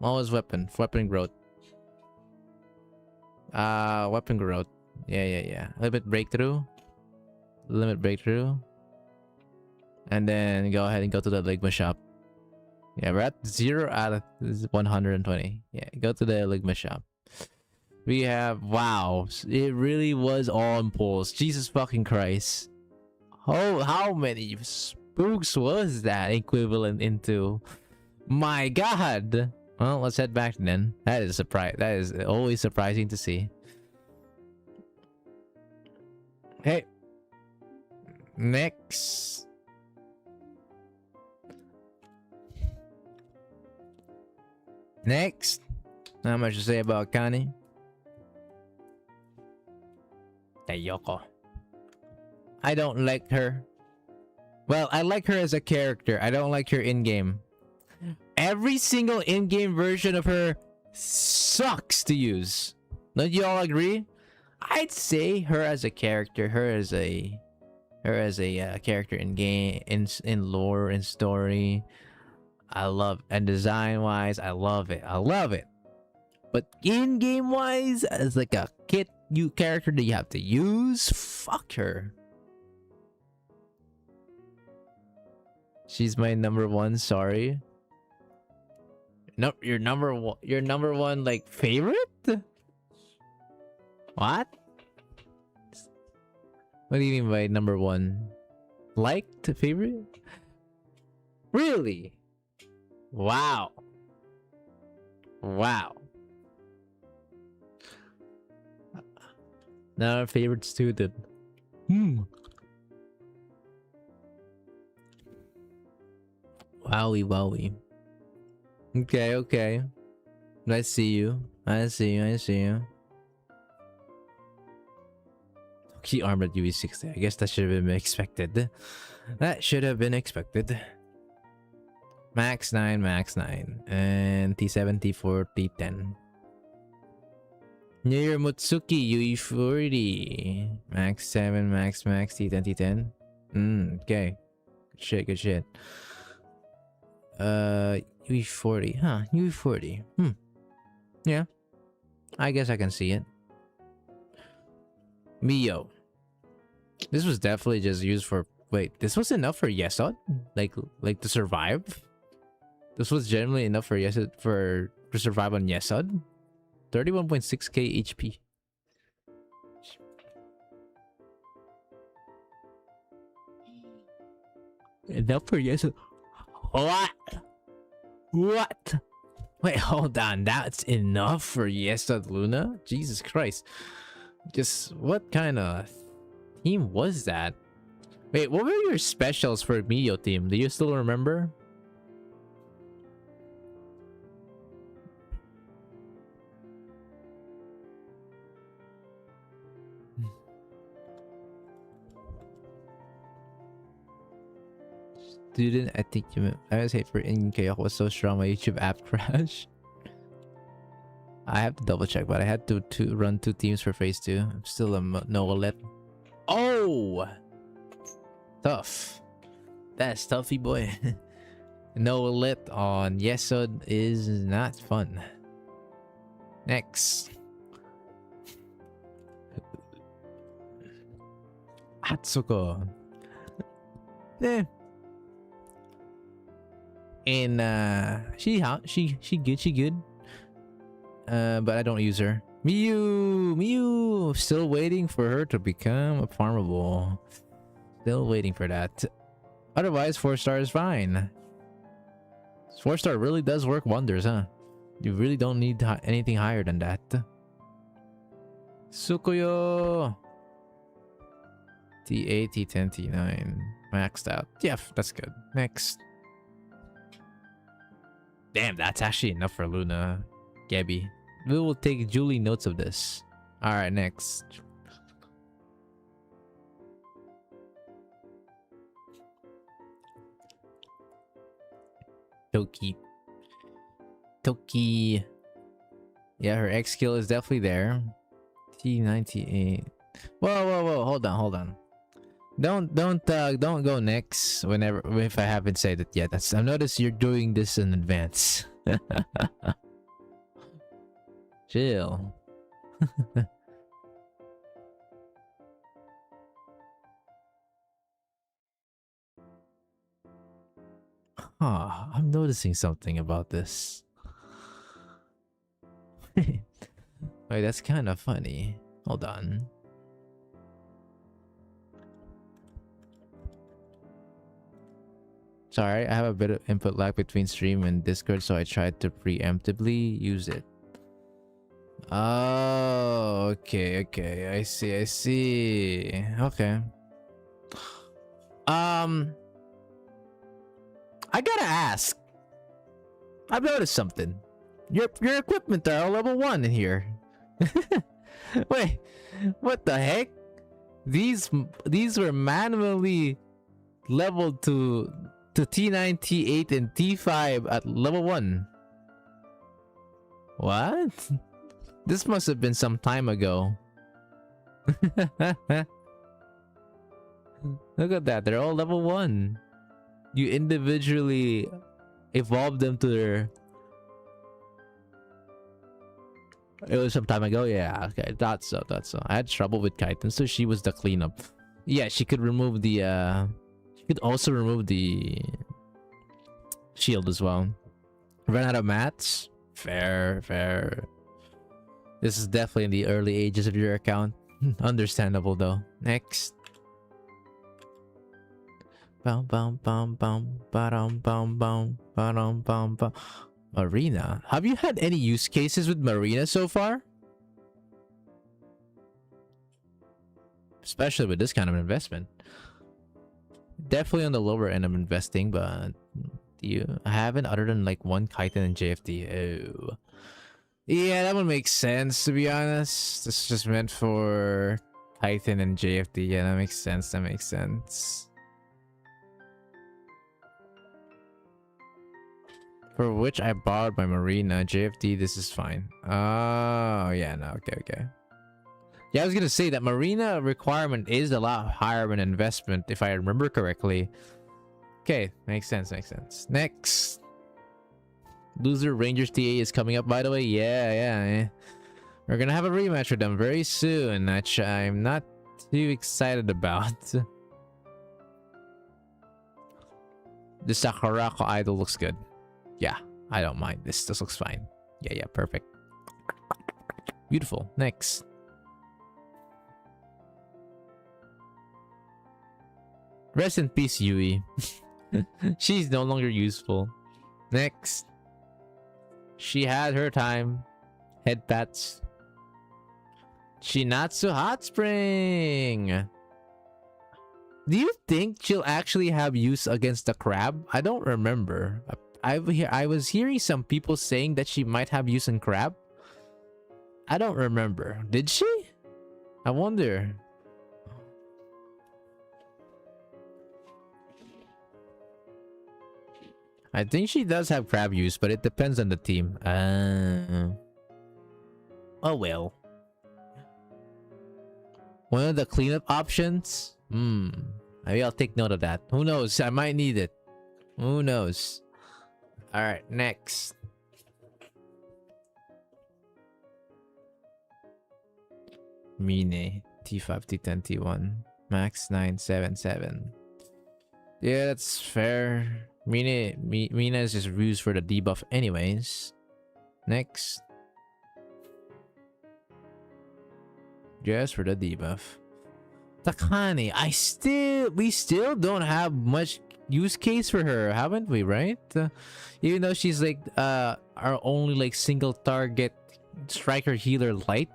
Noah's weapon. Weapon growth. Weapon growth. Yeah. Limit breakthrough. Limit breakthrough. And then go ahead and go to the Ligma shop. Yeah, we're at 0 out of 120. Yeah, go to the Ligma shop. We have... Wow. It really was all impulse. Jesus fucking Christ. How many spooks was that equivalent into? My God. Well, let's head back then. That is a surprise. That is always surprising to see. Hey. Next. Next. Not much to say about Kani. Ayoko. I don't like her. Well, I like her as a character. I don't like her in-game. Every single in-game version of her sucks to use. Don't you all agree? I'd say her as a character, her as a character in game, in lore, in story. I love, and design wise, I love it. I love it. But in-game wise, as like a character that you have to use, fuck her. She's my number one. Sorry. No, your number one like favorite? What? What do you mean by number one? Liked favorite? Really? Wow. Wow. Now our favorite student. Wowie. Okay. I see you. Key armored UE60. I guess that should have been expected. Max 9. And T7, T4, T10. Near Mutsuki UE40. Max 7, Max, T10, T10. Okay. Good shit. UE40. Huh, UE40. Yeah. I guess I can see it. Mio. This was definitely just used for... Wait, this was enough for Yesod? Like to survive? This was generally enough for Yesod to survive on Yesod? 31.6k HP. Enough for Yesod. What? Wait, hold on. That's enough for Yesod Luna? Jesus Christ. Just what kind of team was that? Wait, what were your specials for Mio team? Do you still remember? Student, I think I was hate for in Chaos was so strong my YouTube app crashed. I have to double check, but I had to run 2 teams for phase 2. I'm still a no lit. Oh, tough. That's toughy boy. No lit on Yesod is not fun. Next. Atsuko. Eh. And she good. But I don't use her. Miyu, still waiting for her to become a farmable. Still waiting for that. Otherwise, 4-star is fine. 4-star really does work wonders, huh? You really don't need anything higher than that. Sukuyo. T8, T10, T9. Maxed out. Yeah, that's good. Next. Damn, that's actually enough for Luna. Gabby. We will take Julie notes of this. Alright, next. Toki. Yeah, her X skill is definitely there. T98. Whoa. Hold on. Don't go next whenever if I haven't said it yet. I noticed you're doing this in advance. Chill. I'm noticing something about this. Wait, that's kind of funny. Hold on. Sorry, I have a bit of input lag between stream and Discord, so I tried to preemptively use it. Oh, okay. I see. Okay. I gotta ask. I've noticed something. Your equipment are all level 1 in here. Wait, what the heck? These were manually leveled to T9, T8, and T5 at level 1. What? This must have been some time ago. Look at that, they're all level 1. You individually evolved them to their... It was some time ago? Yeah, okay, thought so. I had trouble with Kaiten, so she was the cleanup. Yeah, she could remove the... She could also remove the... shield as well. Run out of mats? Fair. This is definitely in the early ages of your account. Understandable though. Next. Marina. Have you had any use cases with Marina so far? Especially with this kind of investment. Definitely on the lower end of investing, but I haven't other than like one Kaiten and JFD. Oh. Yeah, that would make sense to be honest. This is just meant for Titan and JFD. Yeah, that makes sense. For which I borrowed my Marina. JFD, this is fine. Oh, yeah, no, okay. Yeah, I was gonna say that Marina requirement is a lot higher of an investment, if I remember correctly. Okay, makes sense. Next. Loser Rangers TA is coming up, by the way. Yeah. We're gonna have a rematch with them very soon, which I'm not too excited about. The Sakurako idol looks good. Yeah, I don't mind. This looks fine. Yeah, perfect. Beautiful. Next. Rest in peace, Yui. She's no longer useful. Next. She had her time. Head pats. Shinatsu Hot Spring. Do you think she'll actually have use against the crab? I don't remember. I was hearing some people saying that she might have use in crab. I don't remember. Did she? I wonder. I think she does have crab use, but it depends on the team. Oh well. One of the cleanup options? Maybe I'll take note of that. Who knows? I might need it. Who knows? Alright, next. Mine. T5, T10, T1. Max 977. Yeah, that's fair. Mina is just used for the debuff anyways. Next. Just for the debuff. Takane, we still don't have much use case for her, haven't we, right? Even though she's like our only like single target striker healer light.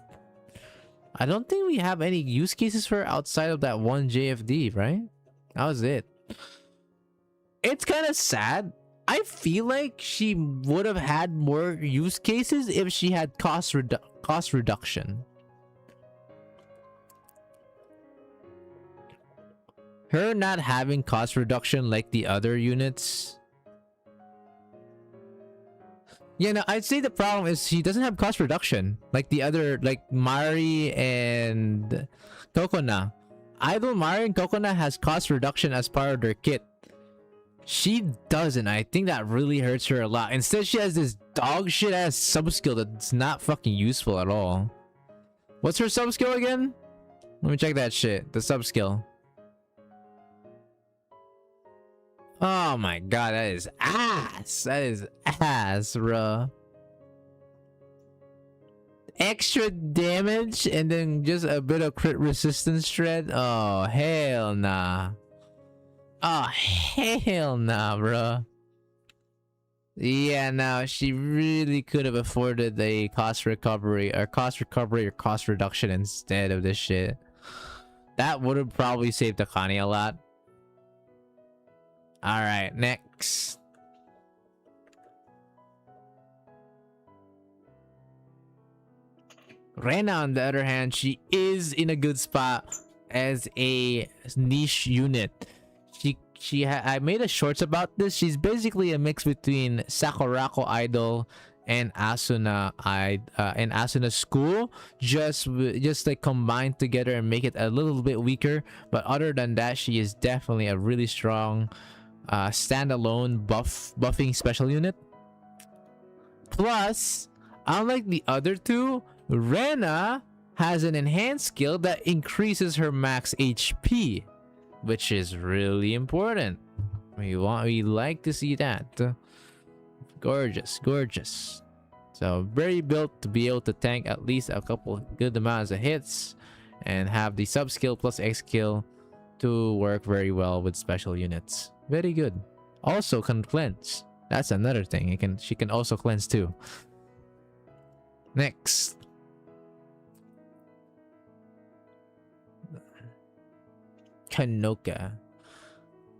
I don't think we have any use cases for her outside of that one JFD, right? That was it. It's kind of sad. I feel like she would have had more use cases if she had cost reduction. Her not having cost reduction like the other units. Yeah, no, I'd say the problem is she doesn't have cost reduction like the other, like Mari and Kokona. Either Mari and Kokona has cost reduction as part of their kit. She doesn't. I think that really hurts her a lot. Instead, she has this dog shit ass sub skill that's not fucking useful at all. What's her sub skill again? Let me check that shit. The sub skill. Oh my god, that is ass. That is ass, bro. Extra damage and then just a bit of crit resistance shred. Oh, hell nah. Oh, hell nah, bro. Yeah, no, she really could have afforded a cost recovery or cost reduction instead of this shit. That would have probably saved Akane a lot. Alright, next. Rena, on the other hand, she is in a good spot as a niche unit. I made a shorts about this. She's basically a mix between Sakurako Idol and Asuna and Asuna School, just like combined together and make it a little bit weaker. But other than that, she is definitely a really strong standalone buffing special unit. Plus, unlike the other two, Rena has an enhanced skill that increases her max HP, which is really important. We like to see that. Gorgeous, gorgeous. So very built to be able to tank at least a couple good amounts of hits and have the sub skill plus X skill to work very well with special units. Very good. Also can cleanse. That's another thing. She can also cleanse too. Next. Kanoka.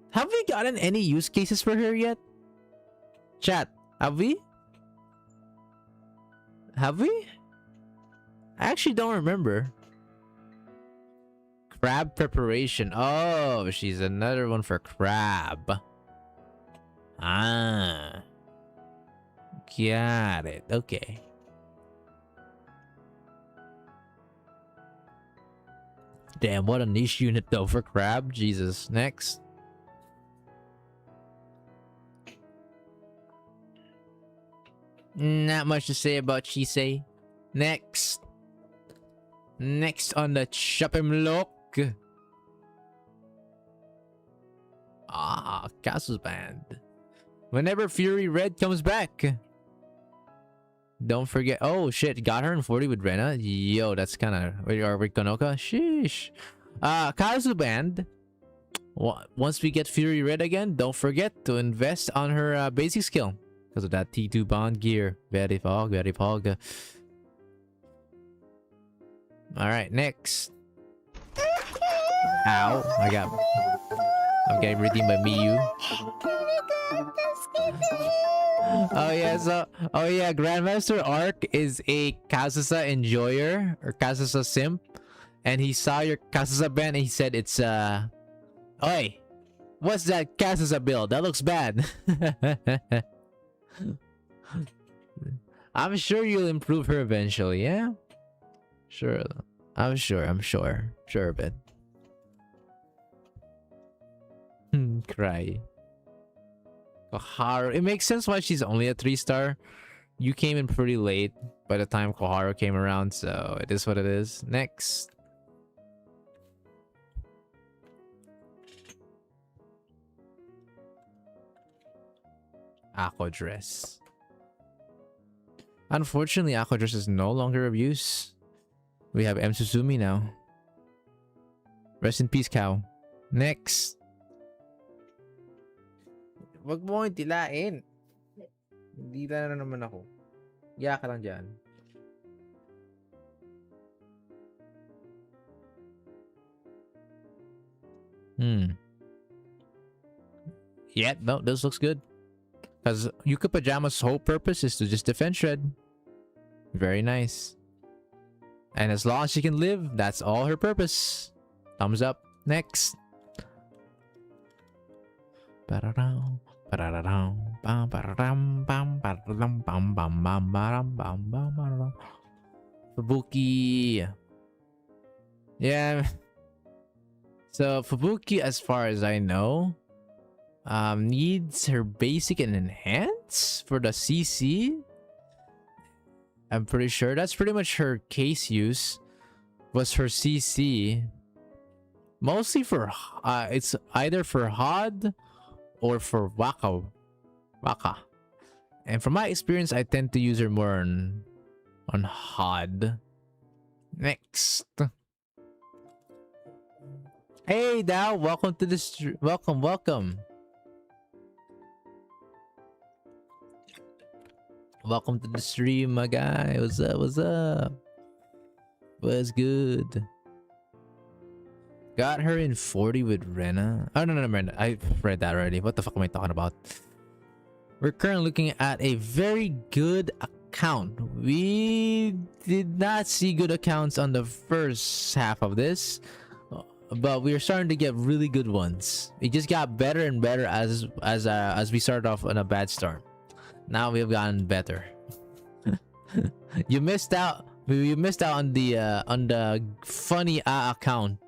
Have we gotten any use cases for her yet? Chat, have we? Have we? I actually don't remember. Crab preparation. Oh, she's another one for crab. Ah. Got it. Okay. Damn, what a niche unit though for crab. Jesus. Next. Not much to say about Chisei. Next. Next on the chopping block. Ah, Castle's Band. Whenever Fury Red comes back. Don't forget. Oh shit, got her in 40 with Rena. Yo, that's kind of. Or with Konoka. Sheesh. Kazu Band. Once we get Fury Red again, don't forget to invest on her basic skill. Because of that T2 bond gear. Very fog, very fog. Alright, next. Ow! I'm getting redeemed by Miyu. Oh yeah, Grandmaster Arc is a Kazusa enjoyer or Kazusa simp, and he saw your Kazusa band and he said it's oi, what's that Kazusa build? That looks bad. I'm sure you'll improve her eventually, yeah? Sure. I'm sure of it. Cry. Koharu. It makes sense why she's only a 3-star. You came in pretty late by the time Koharu came around, so it is what it is. Next. Aqua Dress. Unfortunately, Aqua Dress is no longer of use. We have M. Suzumi now. Rest in peace, cow. Next. Wag mo tilain. Hindi na naman ako. Ya ka lang dyan. Yeah, no, this looks good. Because Yuka Pajama's whole purpose is to just defend Shred. Very nice. And as long as she can live, that's all her purpose. Thumbs up. Next. Fubuki. Yeah. So Fubuki, as far as I know, needs her basic and enhance for the CC. I'm pretty sure that's pretty much her case use was her CC. Mostly for it's either for HOD or for Waka. And from my experience, I tend to use her more on HOD. Next. Hey Dao, welcome to the welcome. Welcome to the stream, my guy. What's up? What's good? Got her in 40 with Rena. Oh, no, Rena. I read that already. What the fuck am I talking about? We're currently looking at a very good account. We did not see good accounts on the first half of this, but we're starting to get really good ones. It just got better and better as we started off on a bad start. Now we've gotten better. You missed out. You missed out on the funny account.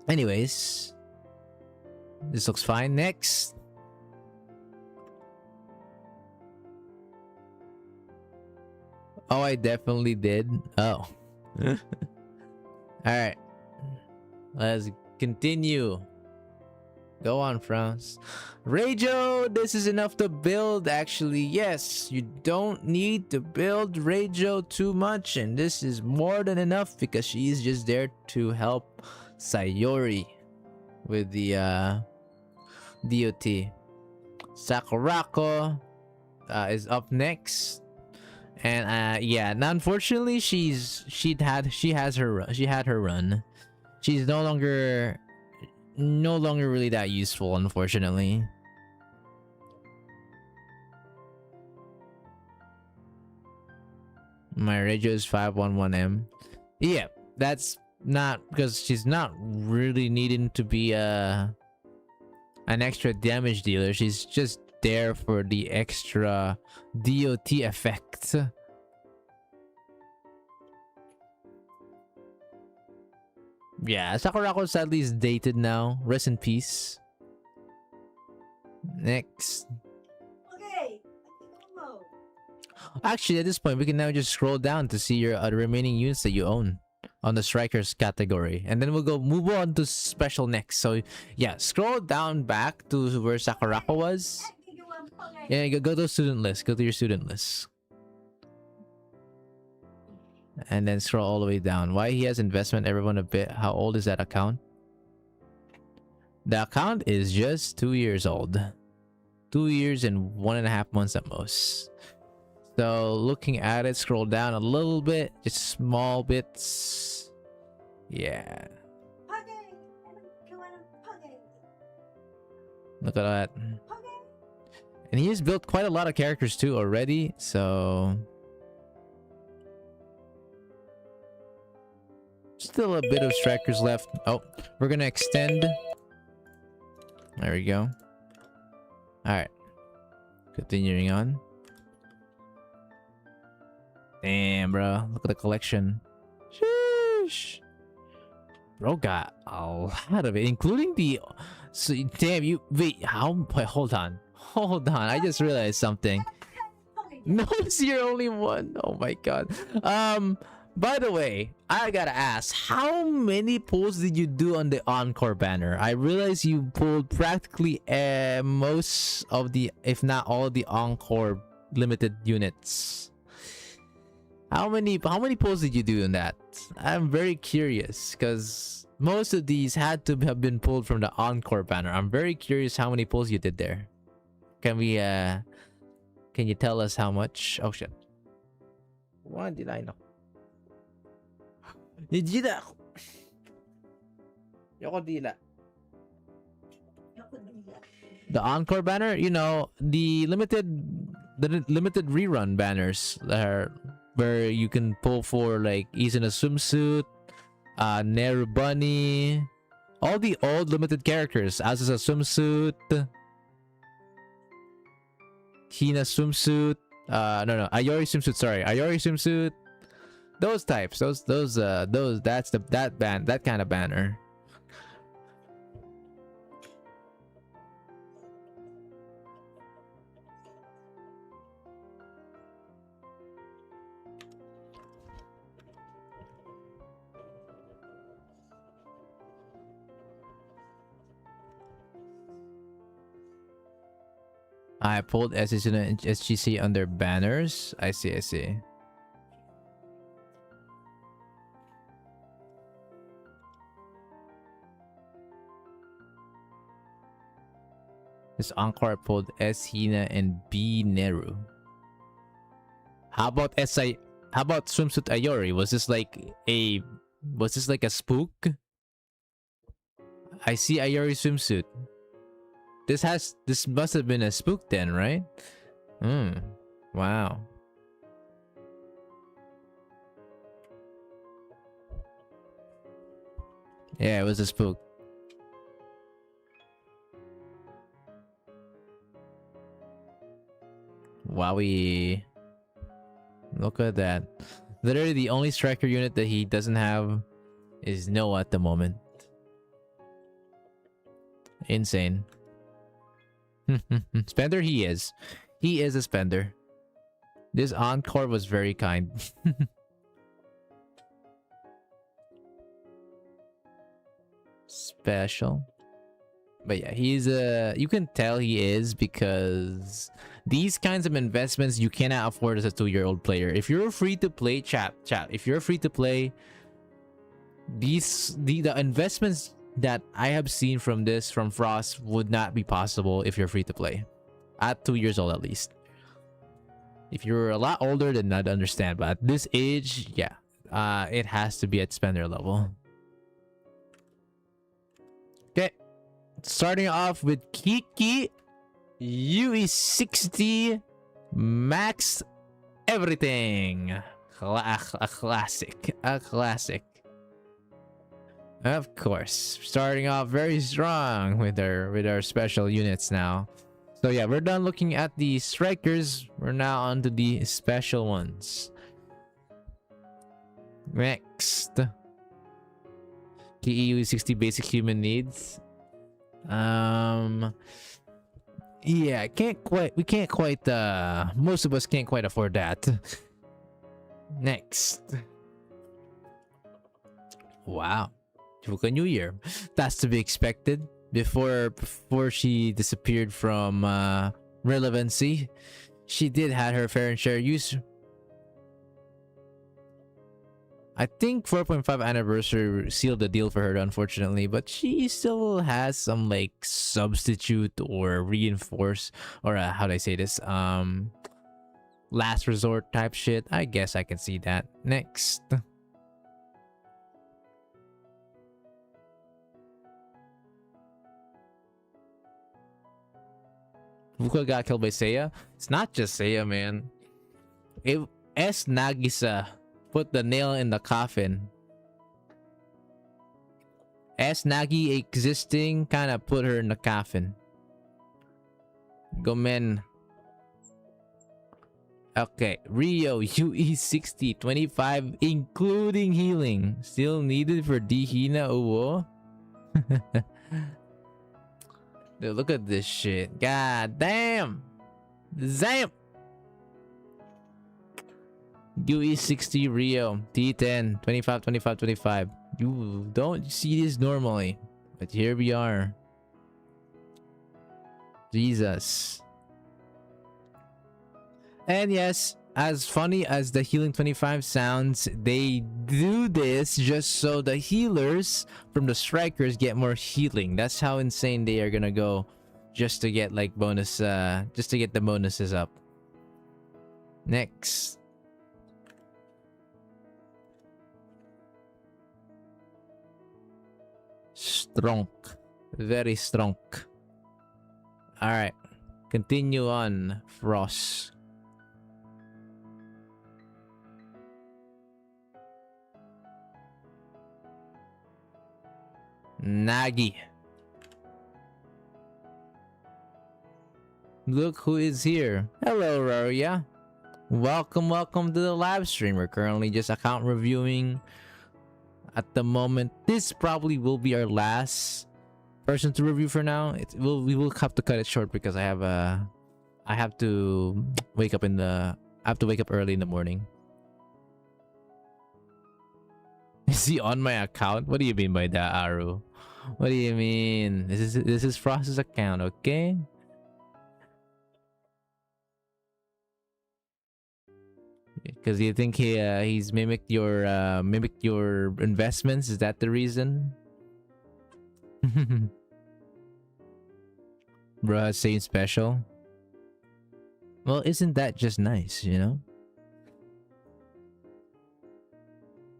Anyways, this looks fine. Next. Oh, I definitely did. Oh. All right. Let's continue. Go on, France. Reijo, this is enough to build. Actually, yes, you don't need to build Reijo too much, and this is more than enough because she's just there to help Sayori with the DOT. Sakurako is up next, and yeah, now unfortunately she had her run. She's no longer really that useful, unfortunately. My radio is 511M. Yeah, that's not because she's not really needing to be an extra damage dealer. She's just there for the extra DOT effect. Yeah, Sakurako sadly is dated now. Rest in peace. Next. Okay. Actually, at this point, we can now just scroll down to see your remaining units that you own on the strikers category, and then we'll move on to special next. So yeah, scroll down back to where Sakurako was. Yeah, go to student list. Go to your student list. And then scroll all the way down. Why he has investment, everyone a bit. How old is that account? The account is just 2 years old. 2 years and 1.5 months at most. So looking at it, scroll down a little bit, just small bits. Yeah. Look at that. And he's built quite a lot of characters too already, so still a bit of strikers left. Oh, we're gonna extend. There we go. Alright. Continuing on. Damn, bro. Look at the collection. Sheesh. Bro got a lot of it, including the... So, damn, you... Wait, how... Wait, hold on. Hold on. I just realized something. No, it's your only one. Oh my god. By the way, I gotta ask, how many pulls did you do on the Encore banner? I realized you pulled practically most of the, if not all, the Encore limited units. How many pulls did you do in that? I'm very curious because most of these had to have been pulled from the Encore banner. I'm very curious how many pulls you did there. Can you tell us how much? Oh shit. What did I know? Nijida. The Encore banner, you know, the limited rerun banners are where you can pull for like Ease in a Swimsuit, Neru Bunny, all the old limited characters, as is a swimsuit, Hina swimsuit, no, Ayori swimsuit, sorry, Ayori swimsuit. Those types, that's that kind of banner. I pulled SSC and SGC under banners. I see. This Encore pulled S Hina and B Neru. How about How about swimsuit Ayori? Was this like a spook? I see Ayori swimsuit. This must have been a spook then, right? Wow. Yeah, it was a spook. Wowie. Look at that. Literally the only striker unit that he doesn't have is Noah at the moment. Insane. Spender he is. He is a spender. This Encore was very kind. Special. But yeah, he's you can tell he is, because these kinds of investments you cannot afford as a 2-year-old player. If you're free to play, chat, if you're free to play, the investments that I have seen from Frost would not be possible if you're free to play. At 2 years old at least. If you're a lot older, then I'd understand. But at this age, yeah. It has to be at spender level. Okay. Starting off with Kiki. UE60 max everything. A classic. A classic. Of course. Starting off very strong with our special units now. So yeah, we're done looking at the strikers. We're now on to the special ones. Next. TEU 60 basic human needs. Yeah, we can't quite most of us can't quite afford that. Next. Wow. Chuka New Year. That's to be expected. Before she disappeared from relevancy, she did have her fair and share use. I think 4.5 anniversary sealed the deal for her, unfortunately, but she still has some like substitute or reinforce, or how do I say this? last resort type shit. I guess I can see that. Next. Fuka got killed by Seiya. It's not just Seiya, man. It S Nagisa put the nail in the coffin. S Nagi existing kind of put her in the coffin. Gomen. Okay, Rio UE60 25 including healing. Still needed for Dihina Uwo. Dude, look at this shit. God damn. Zam. UE60 Rio T10 25 25 25. You don't see this normally, but here we are. Jesus. And yes, as funny as the healing 25 sounds, they do this just so the healers from the strikers get more healing. That's how insane they are gonna go, just to get like bonus, just to get the bonuses up. Next. Strong. Very strong. Alright. Continue on, Frost. Nagi. Look who is here. Hello, Roria. Welcome to the live stream. We're currently just account reviewing at the moment. This probably will be our last person to review for now. We will have to cut it short because I have to wake up early in the morning. Is he on my account? What do you mean by that, Aru? What do you mean? This is Frost's account, okay? Because you think he's mimicked your investments? Is that the reason? Bruh, saying special. Well, isn't that just nice, you know?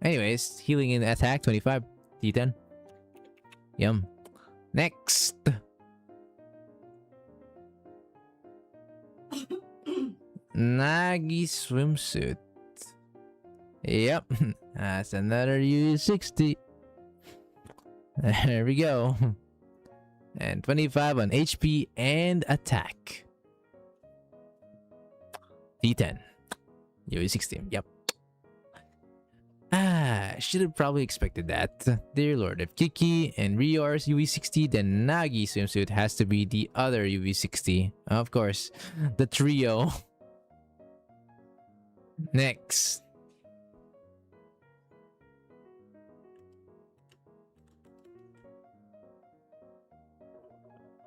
Anyways, healing in attack 25 D10. Yum. Next. Nagi swimsuit. Yep. That's another U60. There we go. And 25 on HP and attack. D10. U60. Yep. Should have probably expected that. Dear Lord, if Kiki and Rio are UV60, then Nagi swimsuit has to be the other UV60. Of course, the trio. Next.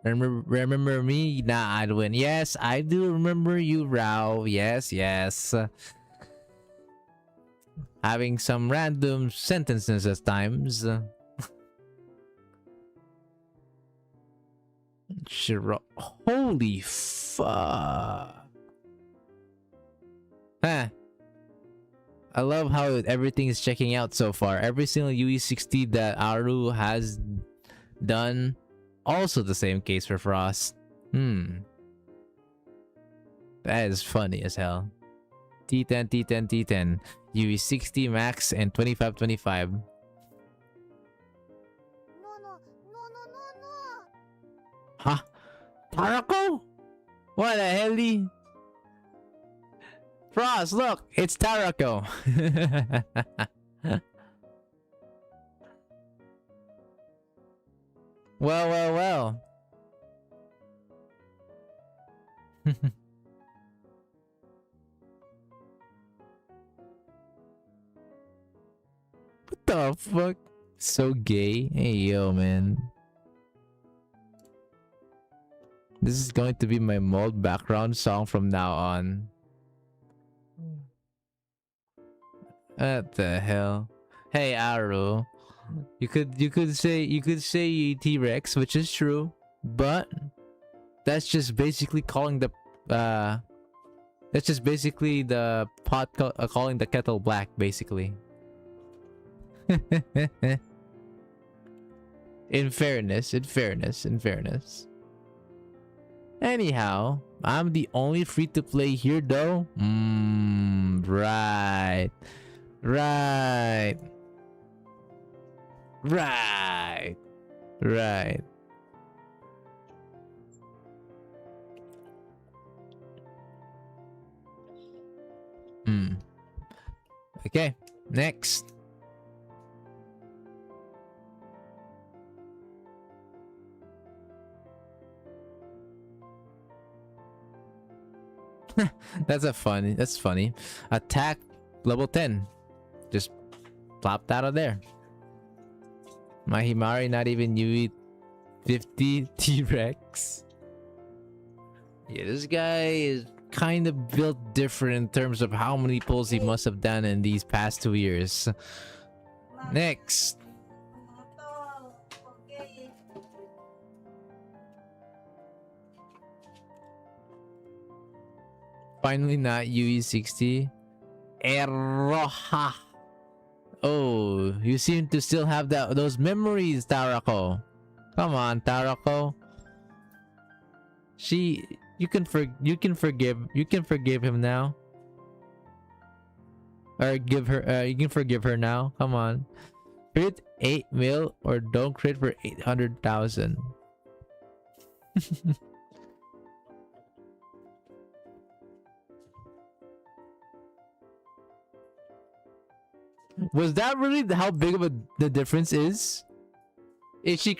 Remember me? Nah, Edwin. Yes, I do remember you, Rao. Yes. Having some random sentences at times. Holy fuck. Huh. I love how everything is checking out so far. Every single UE60 that Aru has done. Also the same case for Frost. That is funny as hell. T10. UE60 max and 25. No. Huh? Tarako? What the hell? Frost, look! It's Tarako! Well. What the fuck? So gay. Hey, yo, man. This is going to be my mold background song from now on. What the hell? Hey, Aru. You could say T-Rex, which is true, but that's just basically calling the That's just basically the calling the kettle black, basically. In fairness. Anyhow, I'm the only free-to-play here though. Right. Right. Right. Right. Okay, next. That's funny. Attack level 10. Just plopped out of there. My Himari not even UE 50 T-Rex. Yeah, this guy is kind of built different in terms of how many pulls he must have done in these past 2 years. Next. Finally not UE60. Eroha. Oh, you seem to still have those memories, Tarako. Come on, Tarako. You can forgive him now. Or give her you can forgive her now. Come on. Crit 8 mil or don't crit for 800,000. Was that really how big of the difference is? If she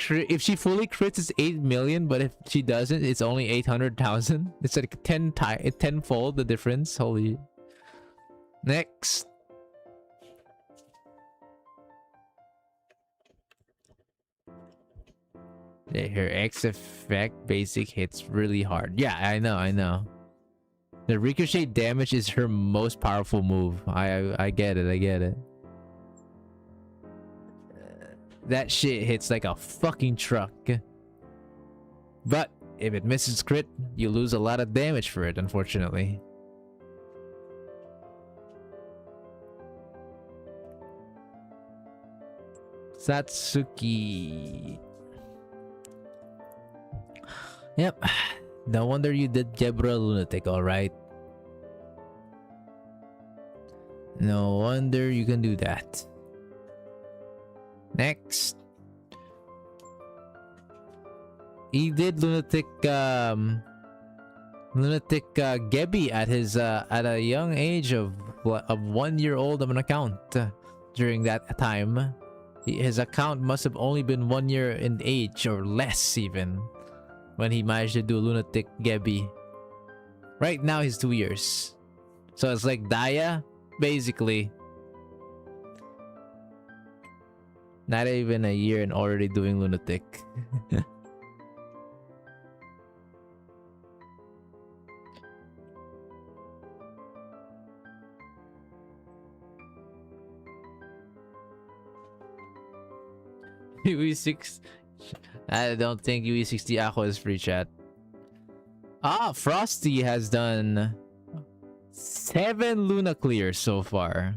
fully crits, it's 8 million, but if she doesn't, it's only 800,000. It's like 10-fold the difference. Holy. Next. Yeah, her X effect basic hits really hard. Yeah, I know. The ricochet damage is her most powerful move. I get it. That shit hits like a fucking truck. But if it misses crit, you lose a lot of damage for it, unfortunately. Satsuki. Yep. No wonder you did Gebra Lunatic, alright. No wonder you can do that. Next. He did Lunatic Gebby at his at a young age of 1 year old of an account. During that time, his account must have only been 1 year in age or less even when he managed to do Lunatic Gebby. Right now he's 2 years, so it's like Daya basically. Not even a year and already doing Lunatic. UE6. I don't think UE60 Ako is free, chat. Frosty has done 7 Luna clears so far.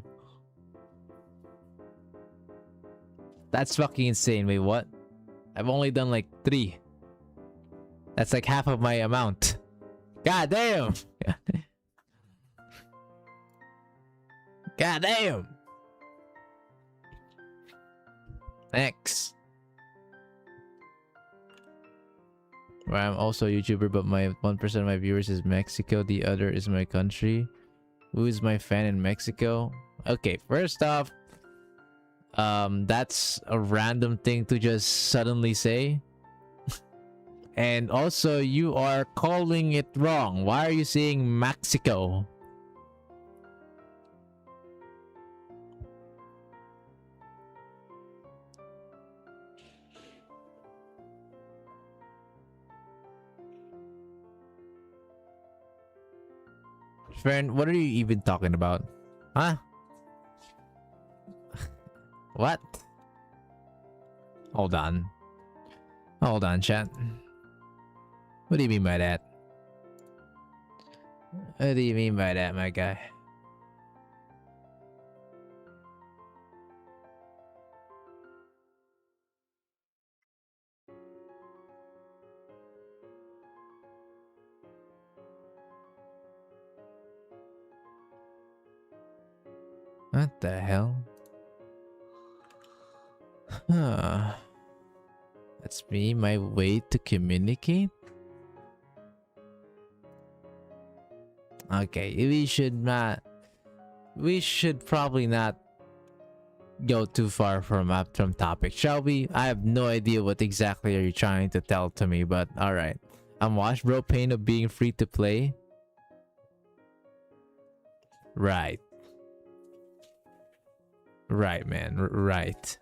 That's fucking insane. Wait, what? I've only done like 3. That's like half of my amount. God damn! God damn! Next. Well, I'm also a YouTuber, but my 1% of my viewers is Mexico. The other is my country. Who is my fan in Mexico? Okay, first off, that's a random thing to just suddenly say. And also, you are calling it wrong. Why are you saying Mexico? Friend, what are you even talking about? Huh? What? Hold on. Hold on, chat. What do you mean by that? What do you mean by that, my guy? What the hell? Huh. That's me, my way to communicate? Okay, we should probably not go too far from topic, shall we? I have no idea what exactly are you trying to tell to me, but alright. I'm Wash Bro pain of being free to play. Right. Right, man. Right.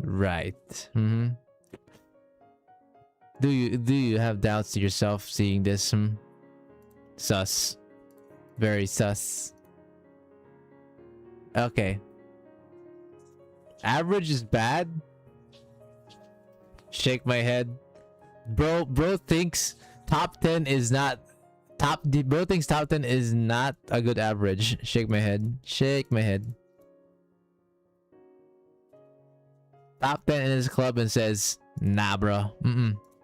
Right. Mm-hmm. Do you have doubts to yourself seeing this? Sus. Very sus. Okay. Average is bad. Shake my head. Bro thinks top 10 is not bro thinks top 10 is not a good average. Shake my head. Shake my head. Top 10 in his club and says, nah, bro.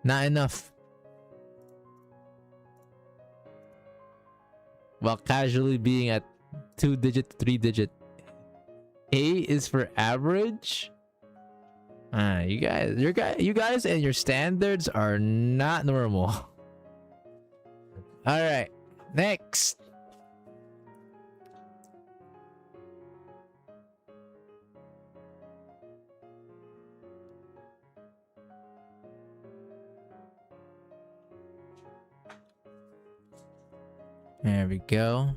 Not enough. While casually being at 2-digit, 3-digit. A is for average? You guys and your standards are not normal. Alright, next. There we go.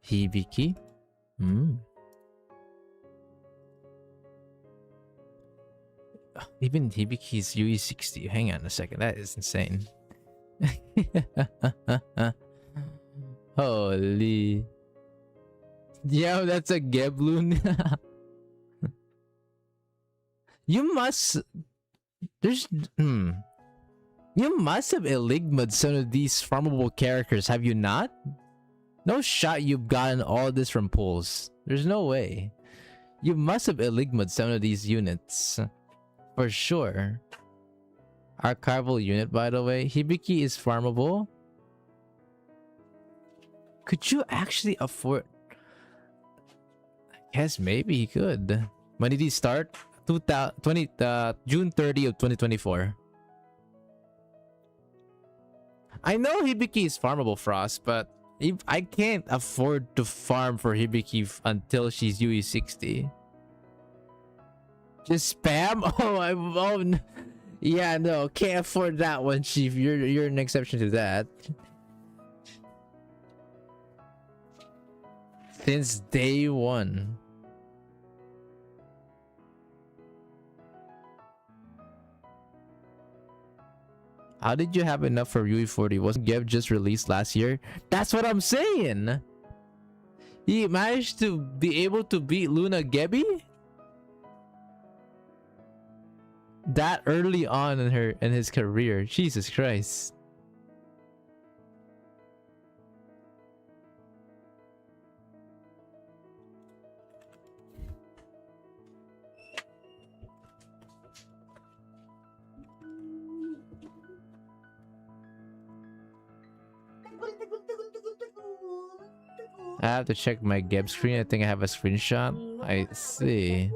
Hibiki. Even Hibiki's UE60. Hang on a second. That is insane. Holy. Yo, that's a Gebloon. You must... There's... You must have Eligma'd some of these farmable characters, have you not? No shot you've gotten all this from pulls. There's no way. You must have Eligma'd some of these units. For sure. Archival unit, by the way. Hibiki is farmable. Could you actually afford... I guess maybe he could. When did he start? June 30 of 2024. I know Hibiki is farmable, Frost, but I can't afford to farm for Hibiki until she's UE60. Just spam? Yeah, no, can't afford that one, Chief. You're an exception to that. Since day one. How did you have enough for UE40? Wasn't Geb just released last year? That's what I'm saying! He managed to be able to beat Luna Gebby? That early on in his career. Jesus Christ. I have to check my Geb screen. I think I have a screenshot. I see.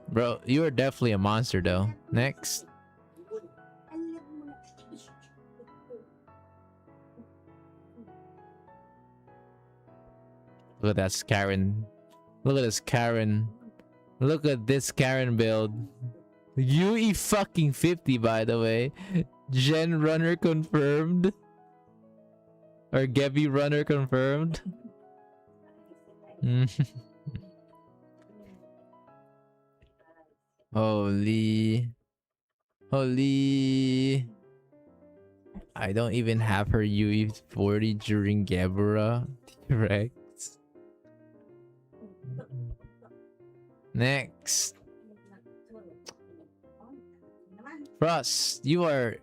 Bro, you are definitely a monster though. Next. Look at that Karen. Look at this Karen. Look at this Karen build. UE fucking 50, by the way. Gen runner confirmed. Or Gebby runner confirmed. Holy. I don't even have her UE40 during Gebra. T-Rex. Ross, you're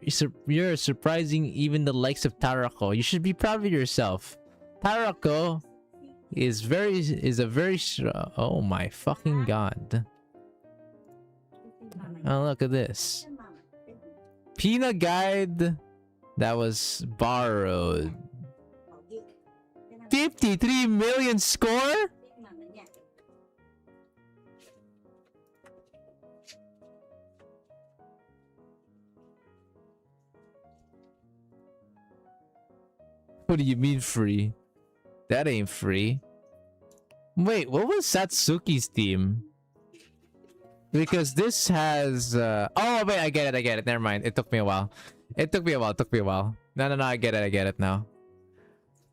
surprising even the likes of Tarako. You should be proud of yourself. Tarako is a very oh my fucking god. Oh, look at this. Peanut guide that was borrowed. 53 million score? What do you mean free? That ain't free. Wait, what was Satsuki's team? Because this has oh wait, I get it. Never mind. It took me a while. It took me a while. No, I get it now.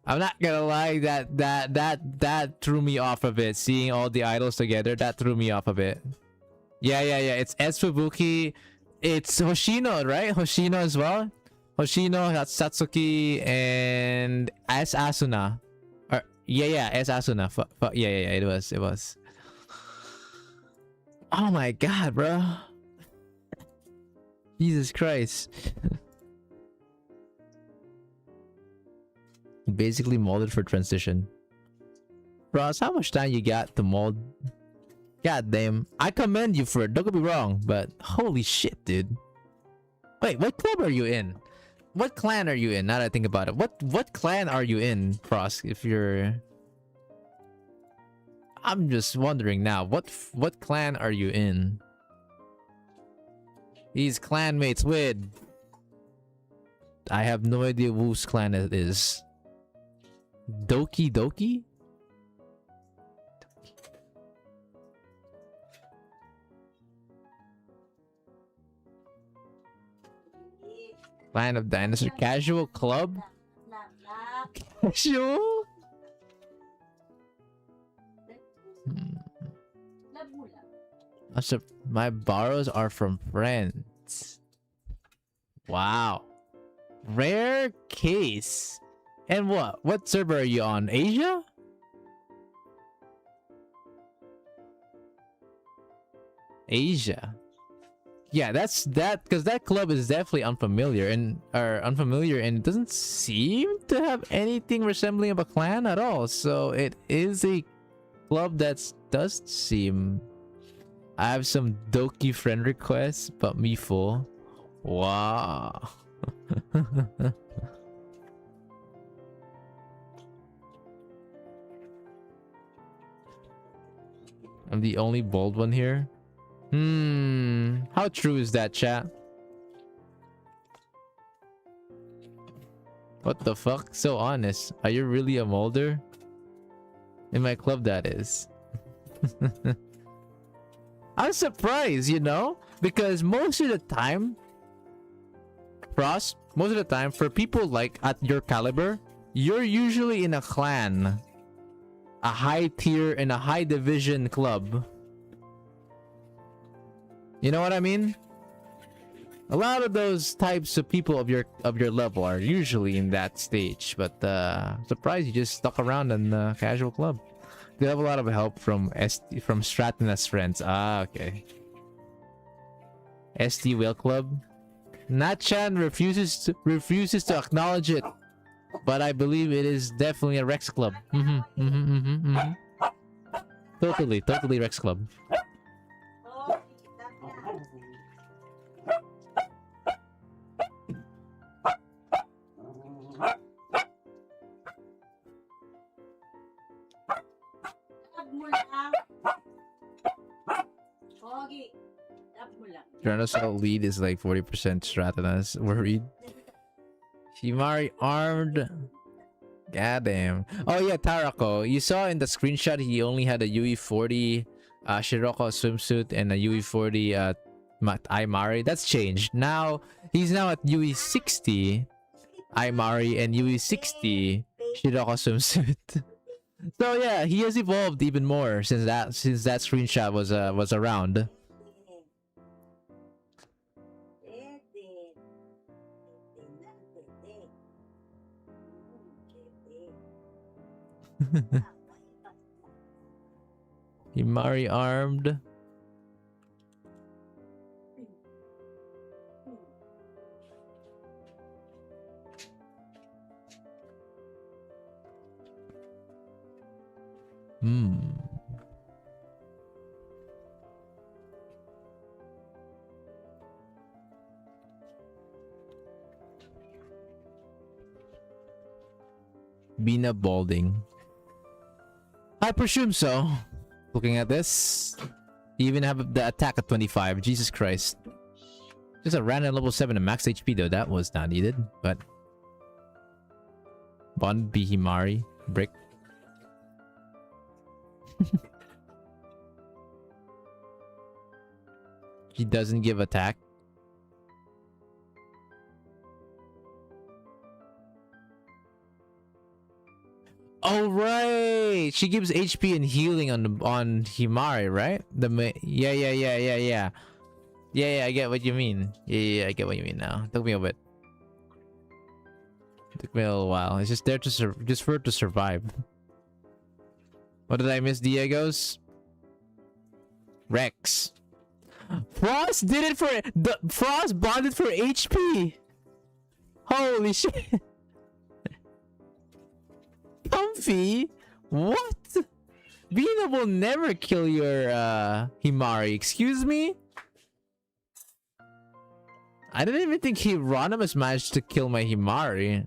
I'm not gonna lie, that threw me off a bit. Seeing all the idols together, that threw me off a bit. Yeah. It's S Fubuki. It's Hoshino, right? Hoshino as well. Hoshino, Satsuki, and S Asuna. Or yeah, S Asuna. Yeah, it was. Oh my god, bro. Jesus Christ. Basically molded for transition. Ross, how much time you got to mold? God damn. I commend you for it. Don't get me wrong, but holy shit, dude. Wait, what club are you in? What clan are you in? Now that I think about it. What clan are you in, Frost? If you're... I'm just wondering now. What clan are you in? He's clanmates with... I have no idea whose clan it is. Doki Doki? Clan of Dinosaur. Casual Club? Casual? My borrows are from friends. Wow. Rare case. And what server are you on? Asia? Asia. Yeah, that's because that club is definitely unfamiliar and it doesn't seem to have anything resembling of a clan at all. So it is a club that does seem. I have some Doki friend requests, but me full. Wow. I'm the only bold one here. How true is that, chat? What the fuck? So honest. Are you really a molder? In my club, that is. I'm surprised, you know? Because most of the time, for people like at your caliber, you're usually in a clan. A high tier and a high division club. You know what I mean? A lot of those types of people of your level are usually in that stage, but surprised you just stuck around in the casual club. They have a lot of help from Stratton as friends. Ah, okay. ST Whale Club. Natchan refuses to acknowledge it, but I believe it is definitely a Rex Club. Totally Rex Club. Tyrannosaurus lead is like 40% Stratanus. Worried. Himari armed. Goddamn. Oh yeah, Tarako. You saw in the screenshot he only had a UE40 Shiroko swimsuit and a UE40 Aimari. That's changed. Now he's now at UE60 Aimari and UE60 Shiroko swimsuit. So yeah, he has evolved even more since that screenshot was around. Himari armed. Bina balding. I presume so. Looking at this, you even have the attack at 25. Jesus Christ. Just a random level 7 and max HP though. That was not needed, but Bond Bihimari brick. She doesn't give attack. Oh right, she gives HP and healing on Himari, right? Yeah. I get what you mean. Yeah, I get what you mean now. Took me a bit. Took me a little while. It's just there to just for her to survive. What did I miss, Diego's? Rex. Frost did it for the Frost bonded for HP. Holy shit. Comfy? What? Bina will never kill your Himari. Excuse me? I didn't even think Hieronymus managed to kill my Himari.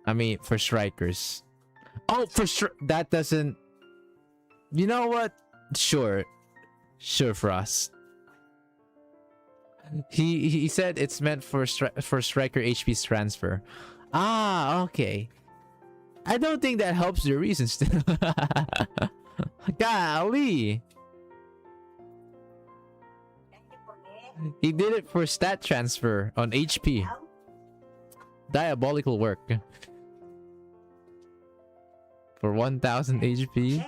I mean, for strikers. Oh, that doesn't... You know what? Sure. Sure, Frost. He said it's meant for striker HP's transfer. Ah, okay. I don't think that helps your reasons. Golly. He did it for stat transfer on HP. Diabolical work. For 1000 HP.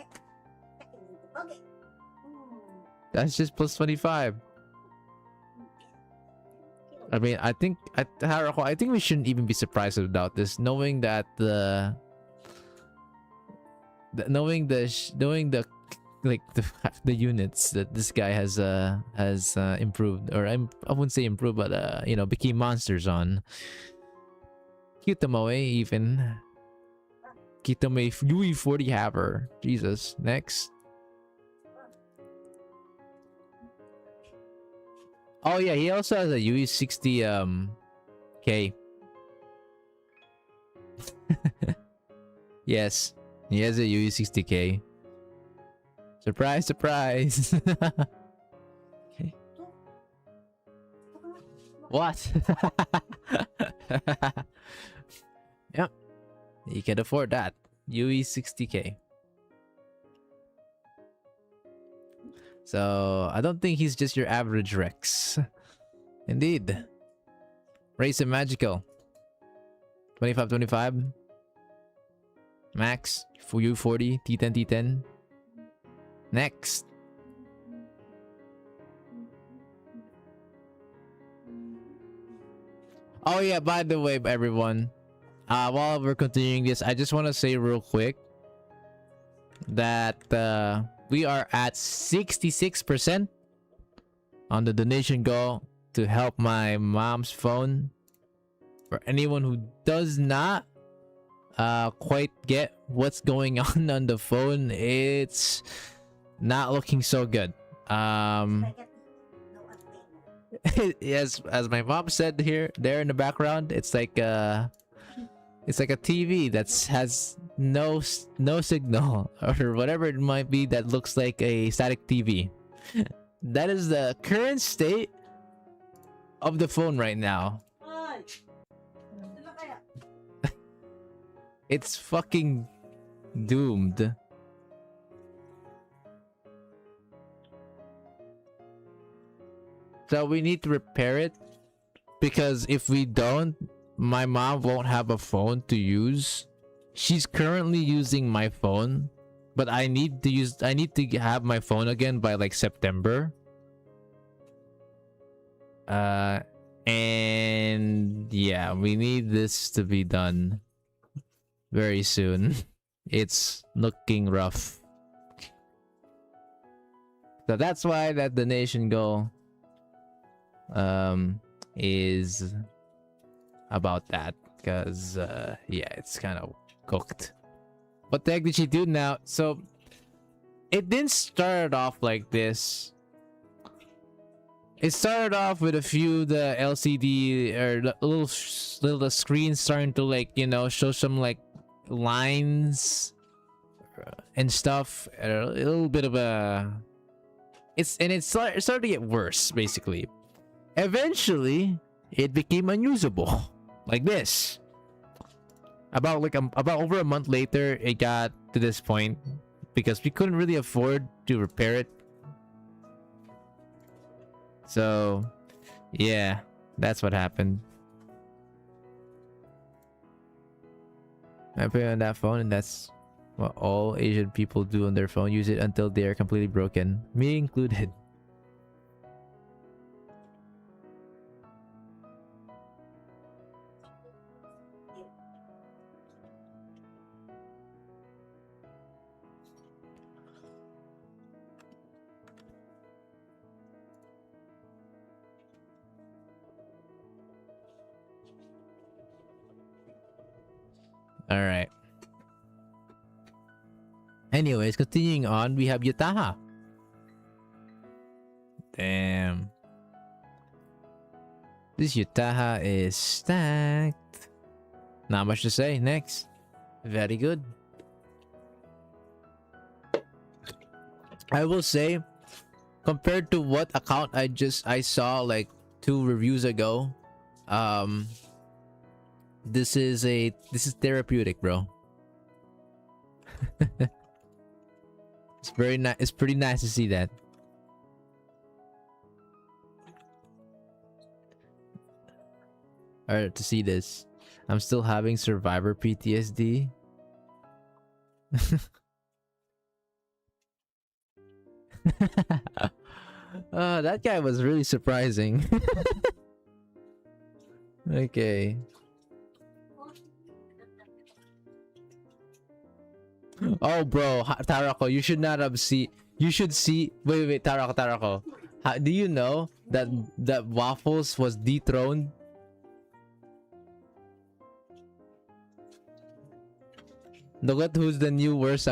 That's just plus 25. I mean, I think we shouldn't even be surprised about this, knowing that knowing the units that this guy has improved, or I wouldn't say improved, but you know, became monsters on. Kitomoe even. Kitomoe UE40 Haver. Jesus. Next. Oh yeah, he also has a UE60 K. Yes, he has a UE60K. Surprise, surprise. Okay. What? Yep. You can afford that. UE60K. So, I don't think he's just your average Rex. Indeed. Race and Magical. 25. Max. For U40. T10. Next. Oh yeah, by the way, everyone. While we're continuing this, I just want to say real quick that we are at 66% on the donation goal to help my mom's phone. For anyone who does not quite get what's going on the phone, it's not looking so good. Yes, as my mom said there in the background, it's like a TV that has no signal or whatever it might be that looks like a static TV. That is the current state of the phone right now. It's fucking doomed. So we need to repair it, because if we don't, my mom won't have a phone to use. She's currently using my phone, but I need to have my phone again by like September. And yeah, we need this to be done very soon. It's looking rough. So that's why that donation goal is about that, because yeah, it's kind of cooked. What the heck did she do now? So it didn't start off like this. It started off with a few the LCD or the little screen starting to like show some like lines and stuff. A little bit of a it started to get worse basically. Eventually, it became unusable like this. About over a month later, it got to this point because we couldn't really afford to repair it. So, yeah, that's what happened. I put it on that phone, and that's what all Asian people do on their phone. Use it until they are completely broken, me included. All right. Anyways, continuing on, we have Yutaha. Damn. This Yutaha is stacked. Not much to say. Next. Very good. I will say, compared to what account I saw like 2 reviews ago, this is therapeutic, bro. It's very nice. It's pretty nice to see that. Or to see this. I'm still having survivor PTSD. That guy was really surprising. Okay. Oh, bro, Tarako, you should not have seen. You should see. Wait, Tarako. Do you know that Waffles was dethroned? Look at who's the new worst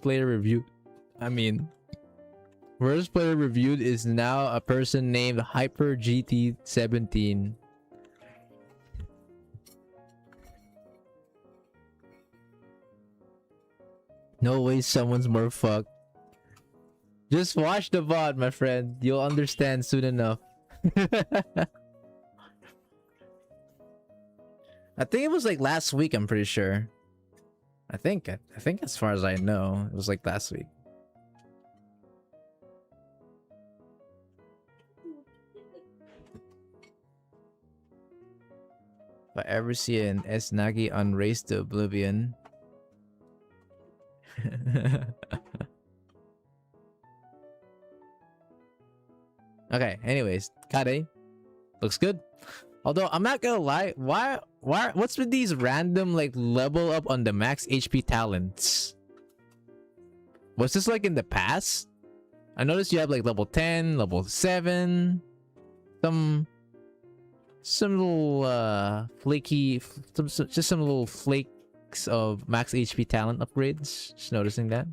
player review. I mean, worst player reviewed is now a person named Hyper GT17. No way someone's more fucked. Just watch the VOD, my friend. You'll understand soon enough. I think it was like last week, I'm pretty sure. I think as far as I know, it was like last week. If I ever see an S Nagi on Race to Oblivion. Okay, anyways, Kade looks good. Although I'm not gonna lie, what's with these random like level up on the max HP talents? Was this like in the past? I noticed you have like level 10, level 7, some little flaky, just some little flakes of max HP talent upgrades. Just noticing that.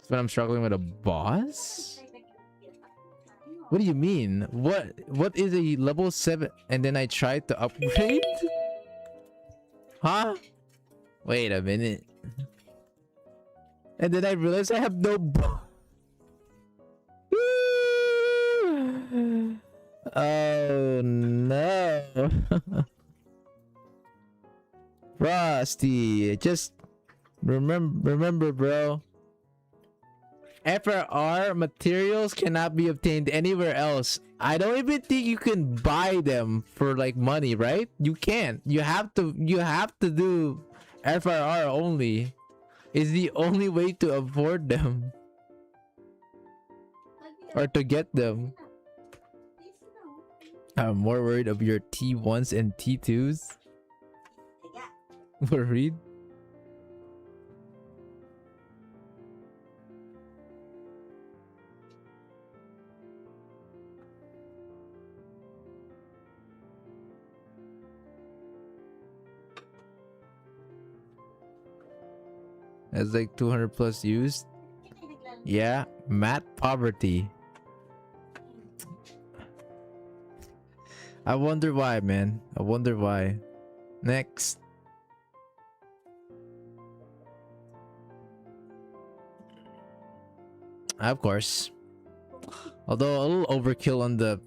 When I'm struggling with a boss? What do you mean? What is a level 7 and then I tried to upgrade? Huh? Wait a minute. And then I realized I have no Oh no. Frosty, just remember, bro. FRR materials cannot be obtained anywhere else. I don't even think you can buy them for like money, right? You can't. You have to do FRR only. Is the only way to afford them. Or to get them. I'm more worried of your T1s and T2s. Worried? Has like 200 plus used. Yeah, Matt Poverty. I wonder why, man. I wonder why. Next. Of course. Although a little overkill on the...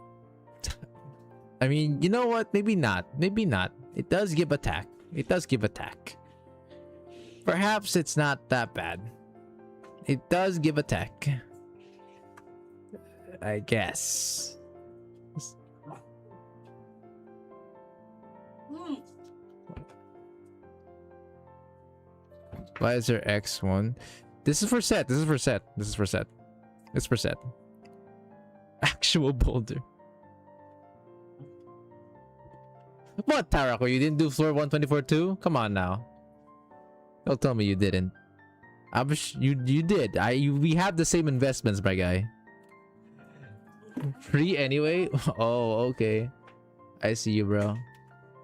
I mean, you know what? Maybe not. Maybe not. It does give attack. It does give attack. Perhaps it's not that bad. It does give attack. I guess. Why is there X1? This is for set. This is for set. This is for set. It's for set. Actual boulder. What, Tarako? You didn't do floor 124 too? Come on now. Don't tell me you didn't. You did. We have the same investments, my guy. Free anyway? Oh, okay. I see you, bro.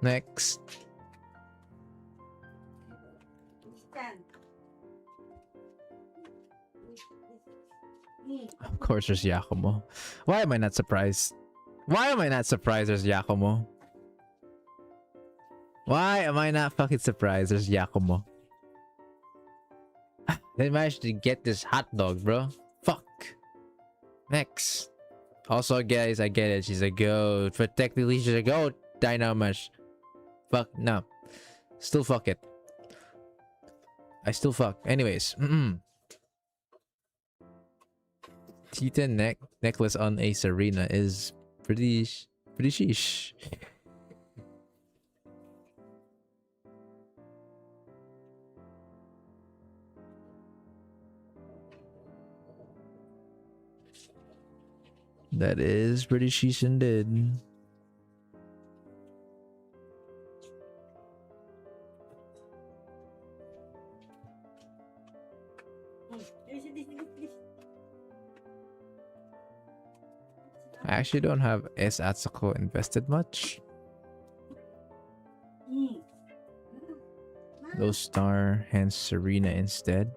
Next. Of course there's Yakumo. Why am I not surprised? Why am I not surprised there's Yakumo? Why am I not fucking surprised there's Yakumo? They managed to get this hot dog, bro. Fuck. Next. Also, guys, I get it. She's a goat. But technically, she's a goat. Dynamash. Fuck. No. Still fuck it. I still fuck. Anyways. Titan necklace on a Serena is pretty sheesh. That is pretty sheesh indeed. I actually don't have S Atsuko invested much. Those star, hence Serena instead.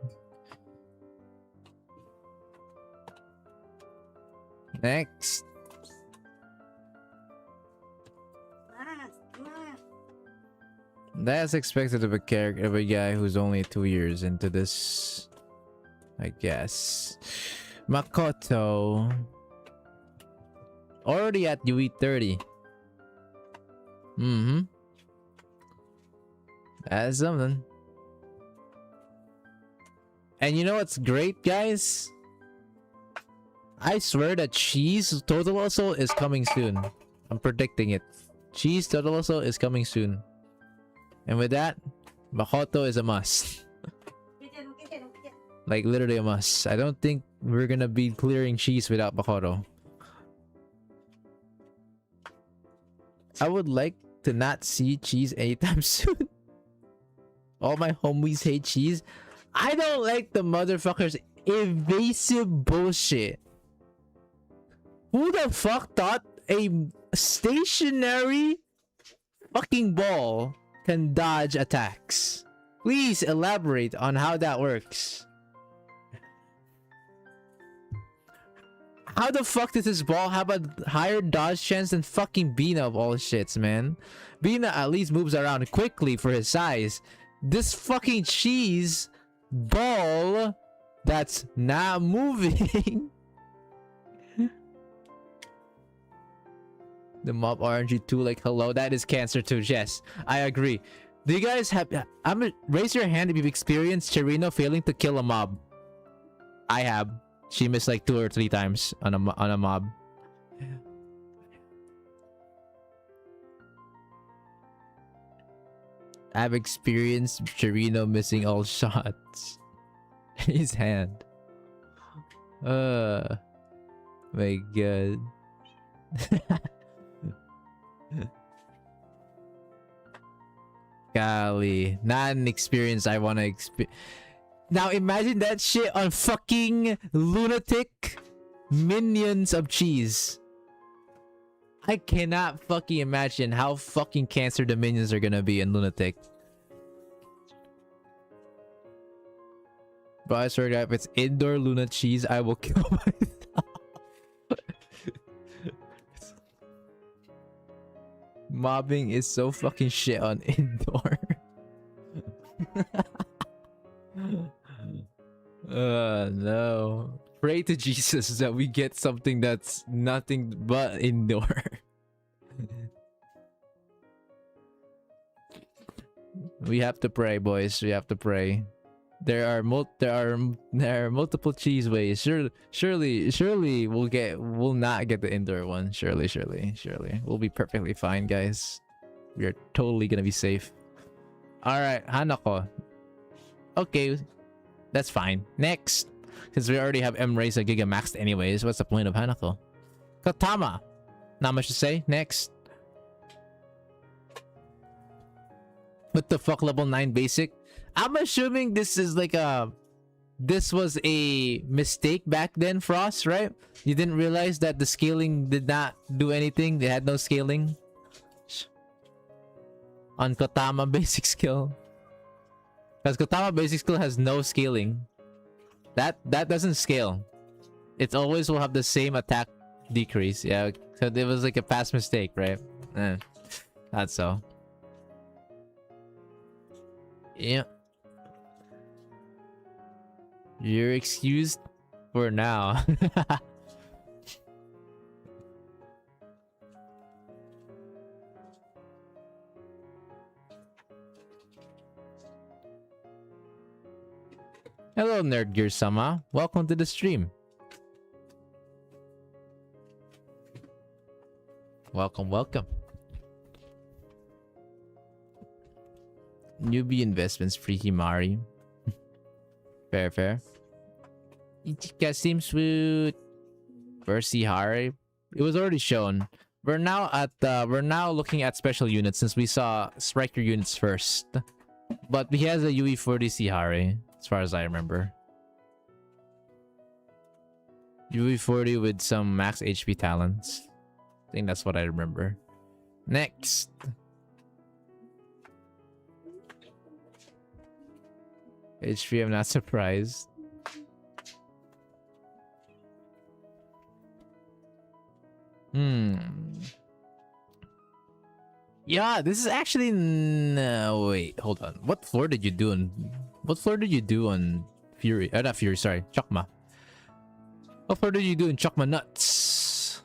Next. That's expected of a character, of a guy who's only 2 years into this, I guess. Makoto. Already at UE 30. That's something. And you know what's great, guys? I swear that Cheese Totoloso is coming soon. I'm predicting it. Cheese Totoloso is coming soon. And with that, Makoto is a must. Like literally a must. I don't think we're gonna be clearing Cheese without Makoto. I would like to not see Cheese anytime soon. All my homies hate Cheese. I don't like the motherfucker's evasive bullshit. Who the fuck thought a stationary fucking ball can dodge attacks? Please elaborate on how that works. How the fuck does this ball have a higher dodge chance than fucking Bina of all shits, man? Bina at least moves around quickly for his size. This fucking Cheese ball that's not moving. The mob RNG too, like hello, that is cancer too. Yes, I agree. Do you guys have? Raise your hand if you've experienced Chirino failing to kill a mob. I have. She missed like 2 or 3 times on a mob. I've experienced Chirino missing all shots. His hand. My god. Golly, not an experience I want to experience. Now imagine that shit on fucking lunatic minions of Cheese. I cannot fucking imagine how fucking cancer the minions are gonna be in lunatic. But I swear to God, if it's indoor Luna cheese, I will kill myself. Mobbing is so fucking shit on indoor. No. Pray to Jesus that we get something that's nothing but indoor. We have to pray, boys. We have to pray. There are multiple cheese ways. Surely we'll not get the indoor one. Surely. We'll be perfectly fine, guys. We are totally gonna be safe. Alright, Hanako. Okay. That's fine. Next. Because we already have M-Race Giga maxed anyways. What's the point of Hanako? Katama. Not much to say. Next. What the fuck, level 9 basic? I'm assuming this is like this was a mistake back then, Frost, right? You didn't realize that the scaling did not do anything. They had no scaling on Kotama basic skill. Because Kotama basic skill has no scaling. That doesn't scale. It always will have the same attack decrease. Yeah, so it was like a past mistake, right? That's so. Yeah. You're excused for now. Hello, Nerd Gear Sama. Welcome to the stream. Welcome. Newbie investments, free Himari. Fair. Ichika seems smooth. Versi Hari. It was already shown. We're now looking at special units since we saw striker units first. But he has a UE40 Sihari, as far as I remember. UE40 with some max HP talents. I think that's what I remember. Next. HP, I'm not surprised. Yeah, this is actually... No, wait, hold on. What floor did you do on... What floor did you do on Fury? Not Fury, sorry. Chakma. What floor did you do in Chakma Nuts?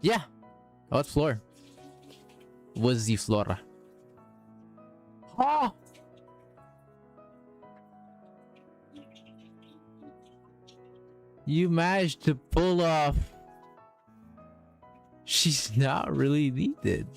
Yeah. What floor? Was the flora? Oh! You managed to pull off... She's not really needed.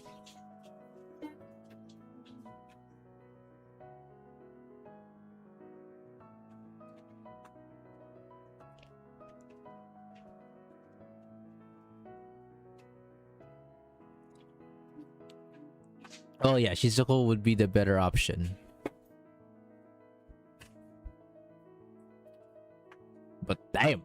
Oh yeah, Shizuko would be the better option. But damn.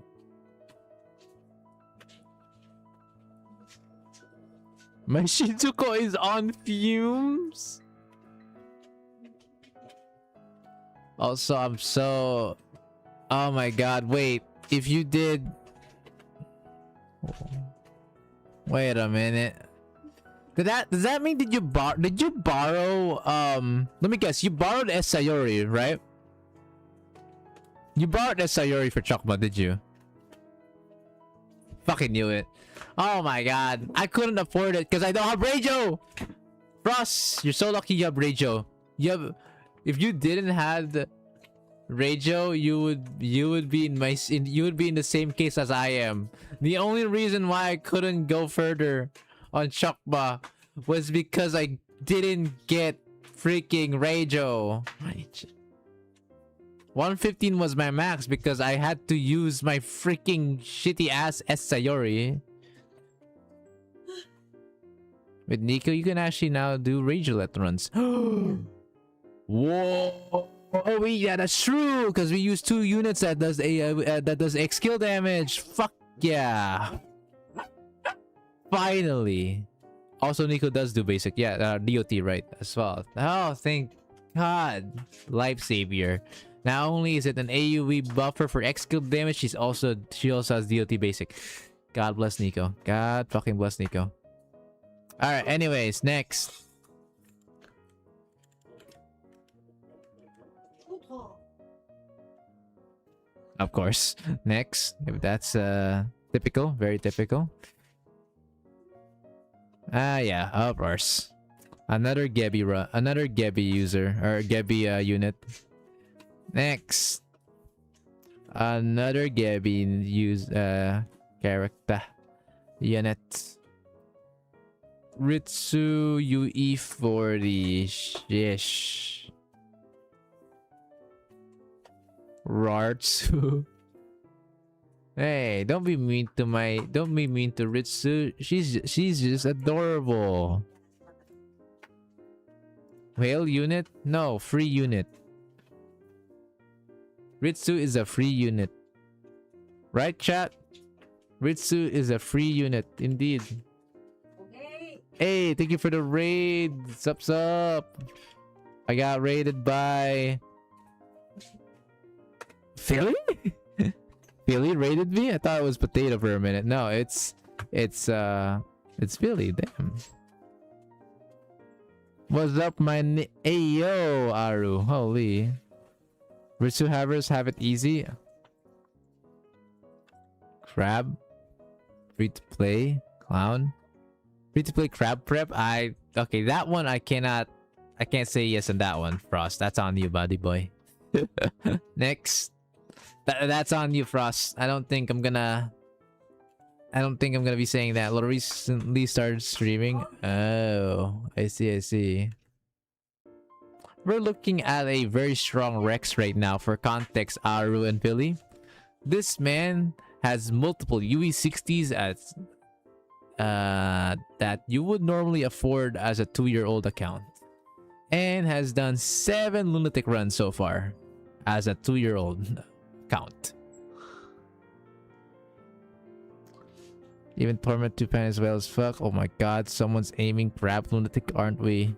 My Shizuko is on fumes. Also, I'm so... Oh my god, wait. If you did... Wait a minute. Does that mean did you borrow let me guess, you borrowed S Sayori, right? You borrowed S Sayori for Chokma, did you? Fucking knew it. Oh my god. I couldn't afford it because I don't have Reijo! Frost, you're so lucky you have Reijo. If you didn't have Reijo, you would be in the same case as I am. The only reason why I couldn't go further on Chokma was because I didn't get freaking Reijo. 115 was my max because I had to use my freaking shitty ass S Sayori. With Nico, you can actually now do Reijo runs. Whoa! Oh wait, yeah, that's true. Because we use 2 units that does X skill damage. Fuck yeah! Finally. Also, Nico does do basic. Yeah, DOT right as well. Oh, thank God, life savior. Not only is it an AoE buffer for X skill damage, she also has DOT basic. God bless Nico. God fucking bless Nico. All right. Anyways, next. Of course. Next. If that's typical, very typical. Yeah, of course. Another Gebby user or Gebby unit. Next. Another Gebby character unit. Ritsu UE40 shish. Rartsu. Hey, don't be mean to Ritsu. She's just adorable. Whale unit? No, free unit. Ritsu is a free unit. Right, chat? Ritsu is a free unit, indeed. Okay. Hey, thank you for the raid. Sup. I got raided by Philly? Philly raided me? I thought it was Potato for a minute. No, it's Philly. Damn. What's up, my Ayo, Aru? Holy. Ritsu havers have it easy. Crab. Free to play. Clown. Free to play crab prep. Okay, that one I can't say yes on that one, Frost. That's on you, buddy boy. Next. That's on you, Frost. I don't think I'm gonna be saying that. Little recently started streaming. Oh, I see. We're looking at a very strong Rex right now. For context, Aru and Philly. This man has multiple UE60s that you would normally afford as a 2-year-old account. And has done 7 lunatic runs so far as a 2-year-old account. Even Torment 2 pan as well as fuck. Oh my god, someone's aiming crab lunatic, aren't we?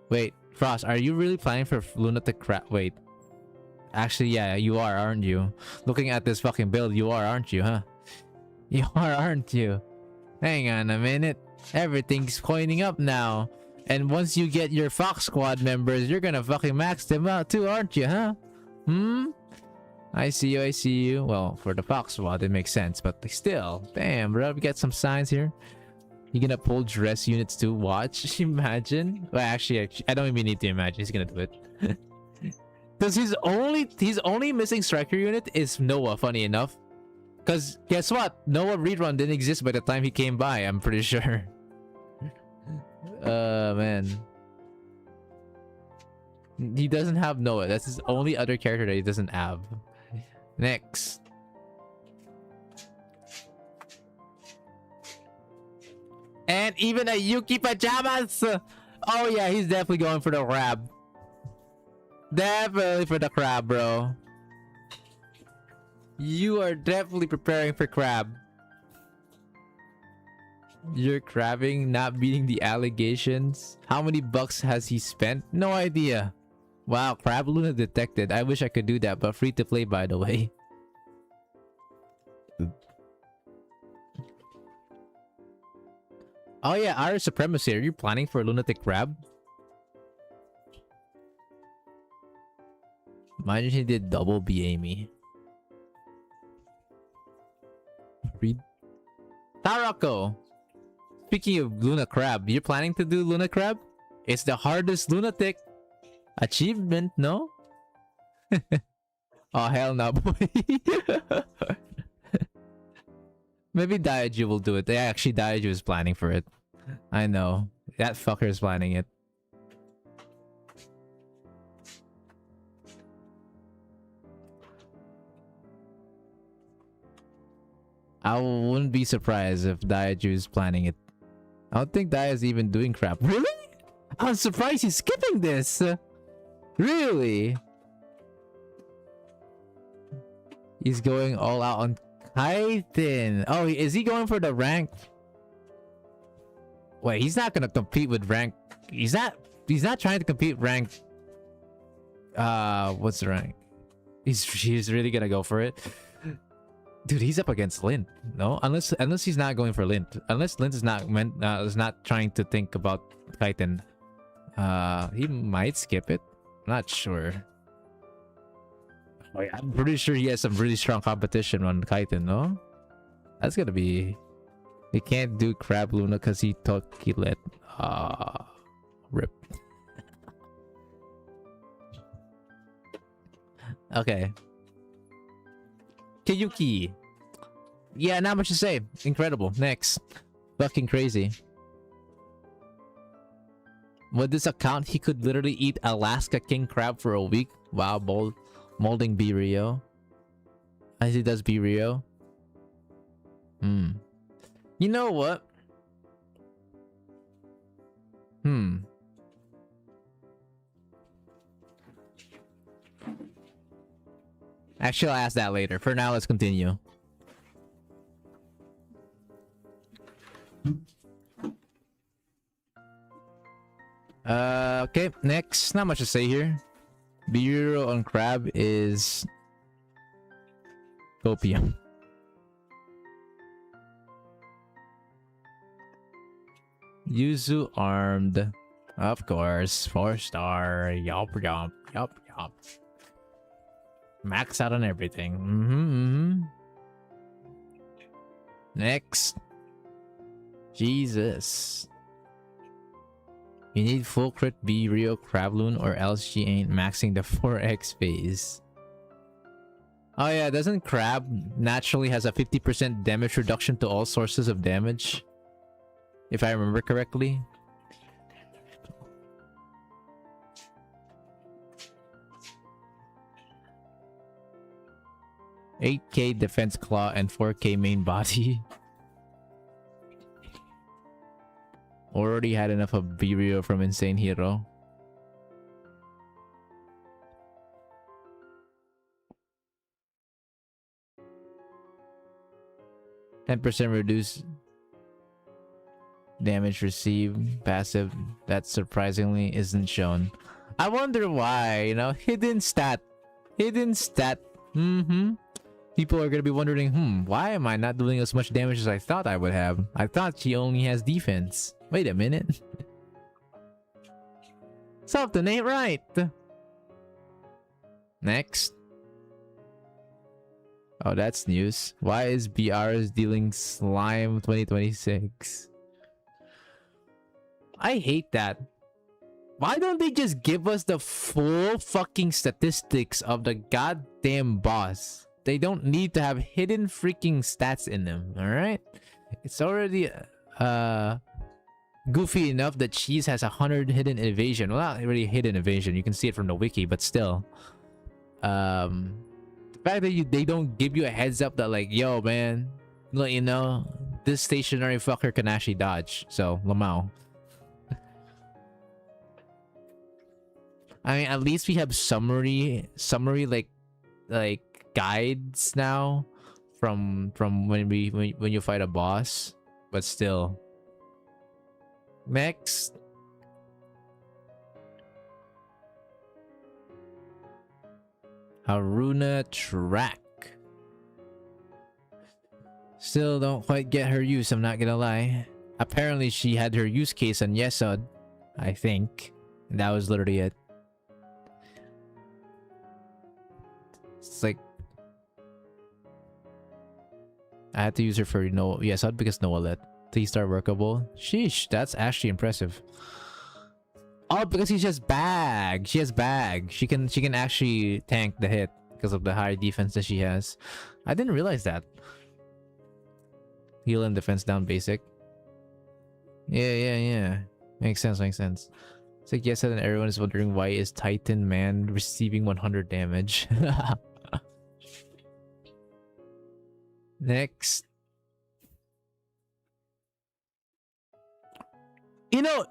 Wait, Frost, are you really planning for lunatic crab? Wait. Actually, yeah, you are, aren't you? Looking at this fucking build, you are, aren't you, huh? You are, aren't you? Hang on a minute. Everything's coining up now. And once you get your Fox Squad members, you're gonna fucking max them out too, aren't you, huh? I see you. Well, for the Fox Squad, it makes sense, but still. Damn, bro, we got some signs here. You gonna pull dress units to watch? Imagine? Well, actually, I don't even need to imagine. He's gonna do it. Because his only missing striker unit is Noah, funny enough. Because guess what? Noah rerun didn't exist by the time he came by, I'm pretty sure. Man. He doesn't have Noah. That's his only other character that he doesn't have. Next. And even a Yuki Pajamas! Oh yeah, he's definitely going for the crab. Definitely for the crab, bro. You are definitely preparing for crab. You're crabbing, not beating the allegations. How many bucks has he spent? No idea. Wow, crab Luna detected. I wish I could do that, but free to play, by the way. Oh yeah, our supremacy. Are you planning for lunatic crab? Imagine he did double BA me. Read. Tarako! Speaking of Luna Crab, you're planning to do Luna Crab? It's the hardest lunatic achievement, no? Oh, hell no, boy. Maybe Daiju will do it. Yeah, actually, Daiju is planning for it. I know. That fucker is planning it. I wouldn't be surprised if Daiju is planning it. I don't think Dai is even doing crap. Really? I'm surprised he's skipping this. Really? He's going all out on Titan. Oh, is he going for the rank? Wait, he's not gonna compete with rank. He's not trying to compete rank What's the rank? He's really gonna go for it. Dude, he's up against Lint. No, unless he's not going for Lint. Unless Lint is not trying to think about Titan. He might skip it. I'm not sure. Oh, yeah, I'm pretty sure he has some really strong competition on Titan, no? That's gonna be... He can't do Crab Luna because he took Kilet. Rip. Okay. Kiyuki. Yeah, not much to say. Incredible. Next. Fucking crazy. With this account, he could literally eat Alaska king crab for a week. Wow, molding B Rio. As he does B Rio. You know what? Actually, I'll ask that later. For now, let's continue. Okay, next. Not much to say here. Bureau on crab is opium. Yuzu armed. Of course. 4-star. Yup. Max out on everything. Next. Jesus. You need full crit B Rio Crabloon or else she ain't maxing the 4x phase. Oh yeah, doesn't Crab naturally has a 50% damage reduction to all sources of damage? If I remember correctly. $8K defense claw and 4K main body. Already had enough of Birio from Insane Hero. %, reduce damage received passive that surprisingly isn't shown. I wonder why, you know, hidden stat. People are gonna be wondering, why am I not doing as much damage as I thought I would have? I thought she only has defense. Wait a minute. Something ain't right. Next. Oh, that's news. Why is BR's dealing slime 2026? I hate that. Why don't they just give us the full fucking statistics of the goddamn boss? They don't need to have hidden freaking stats in them, alright? It's already goofy enough that Cheese has 100 hidden evasion. Well, not really hidden evasion. You can see it from the wiki, but still. The fact that they don't give you a heads up that like, yo, man, let you know, this stationary fucker can actually dodge. So, Lamau. I mean, at least we have summary like guides now from when you fight a boss, but still. Next. Haruna track. Still don't quite get her use, I'm not gonna lie. Apparently she had her use case on Yesod, I think. And that was literally it. It's like I had to use her for Yesod because Noah let 3-star workable. Sheesh, that's actually impressive. Oh, because she has bag. She has bag. She can actually tank the hit because of the high defense that she has. I didn't realize that. Heal and defense down basic. Yeah. Makes sense. It's like yes, and everyone is wondering why is Titan Man receiving 100 damage. Next. You know,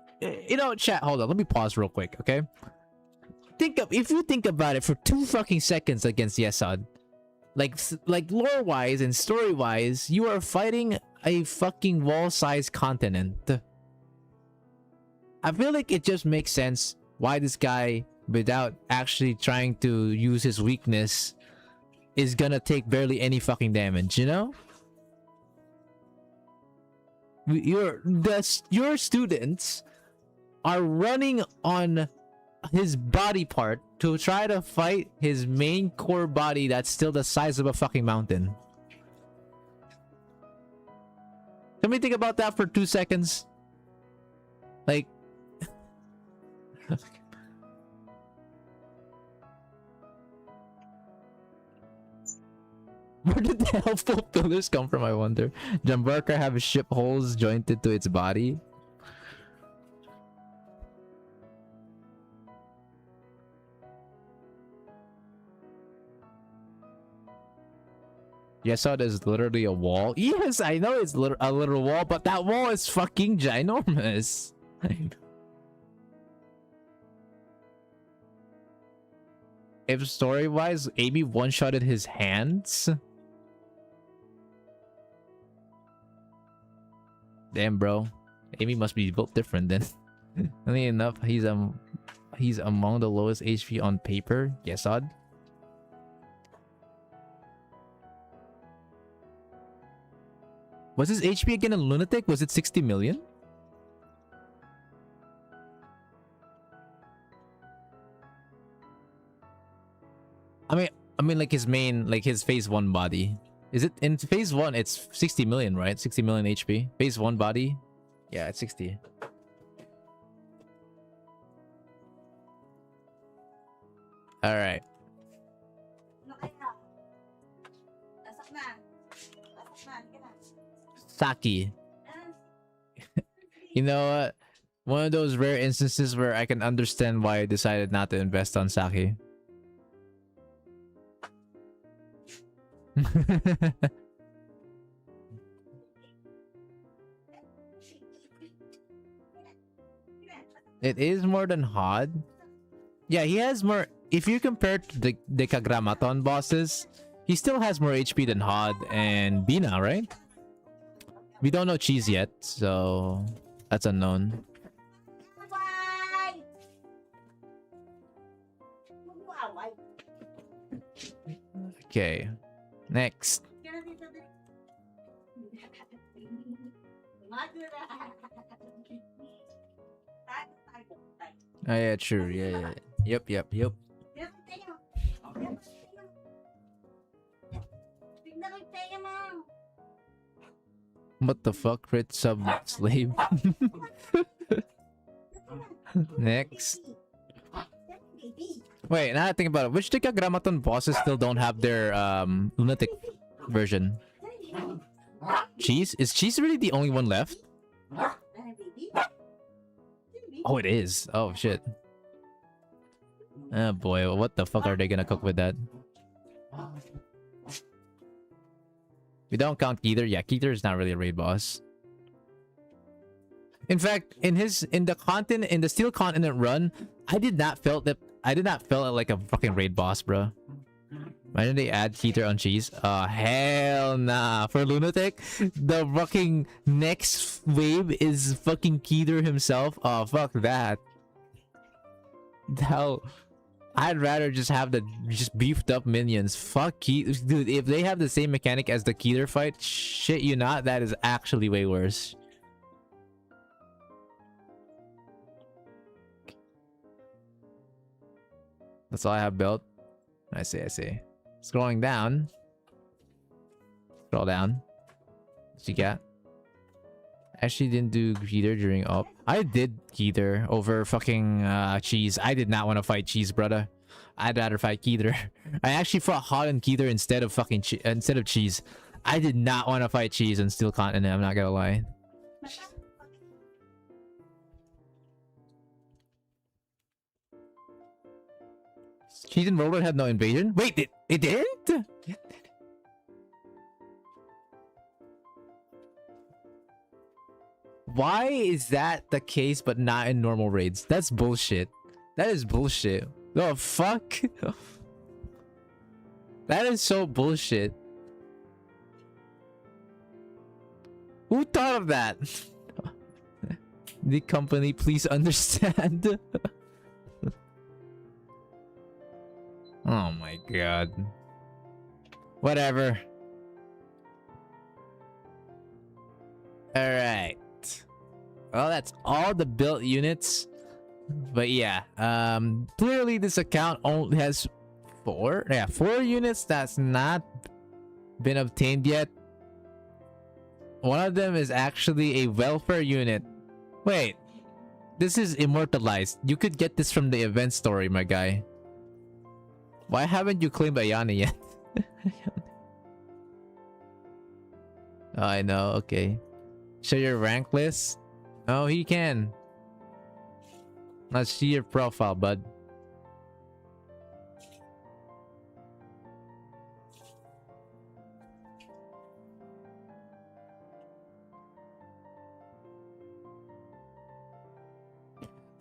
chat, hold on. Let me pause real quick, okay? If you think about it for 2 fucking seconds against Yesod, like lore-wise and story-wise, you are fighting a fucking wall-sized continent. I feel like it just makes sense why this guy without actually trying to use his weakness is gonna take barely any fucking damage, you know? Your students are running on his body part to try to fight his main core body that's still the size of a fucking mountain. Can we think about that for 2 seconds? Like... Where did the helpful pillars come from, I wonder? Jambarka have ship holes jointed to its body? Yes, so there's literally a wall. Yes, I know it's a little wall, but that wall is fucking ginormous. If story-wise, Amy one-shotted his hands. Damn, bro. Amy must be built different then. Funny enough, he's among the lowest HP on paper. Yes, odd. Was his HP again a lunatic? Was it 60 million? I mean like his main, like his phase 1 body. Is it in phase 1 it's 60 million, right? 60 million HP. Phase 1 body? Yeah, it's 60. Alright. Saki. You know what? One of those rare instances where I can understand why I decided not to invest on Saki. It is more than Hod. Yeah, he has more. If you compare to the Kagramaton bosses, he still has more HP than Hod and Bina, right? We don't know Cheese yet, so that's unknown. Okay, next. Oh yeah, true. Yeah. Yep. What the fuck, crit sub slave? Next. Wait, now I think about it. Which Kagramaton bosses still don't have their lunatic version? Cheese? Is Cheese really the only one left? Oh, it is. Oh shit. Oh boy, what the fuck are they gonna cook with that? We don't count Keither. Yeah, Keither is not really a raid boss. In fact, in the Steel Continent run, I did not felt it like a fucking raid boss, bro. Why didn't they add Keither on Cheese? Hell nah. For Lunatic, the fucking next wave is fucking Keither himself. Oh, fuck that. Hell, I'd rather just have the beefed up minions. Fuck Keither. Dude, if they have the same mechanic as the Keither fight, shit you not, that is actually way worse. That's all I have built. I see. Scrolling down. Scroll down. What you got? Actually didn't do Keither during up. I did Keither over fucking Cheese. I did not want to fight Cheese, brother. I'd rather fight Keither. I actually fought Hot and Keither instead of fucking Cheese. I did not want to fight Cheese on Steel Continent, I'm not gonna lie. Cheese and Roller had no invasion? Wait, it didn't? Why is that the case but not in normal raids? That's bullshit. That is bullshit. The fuck? That is so bullshit. Who thought of that? The company, please understand. god. Whatever. Alright. Well, that's all the built units. But yeah, clearly this account only has four units that's not been obtained yet. One of them is actually a welfare unit. Wait, this is immortalized. You could get this from the event story, my guy. Why haven't you claimed Ayana yet? Oh, I know, okay. Show your rank list? Oh, he can. Let's see your profile, bud.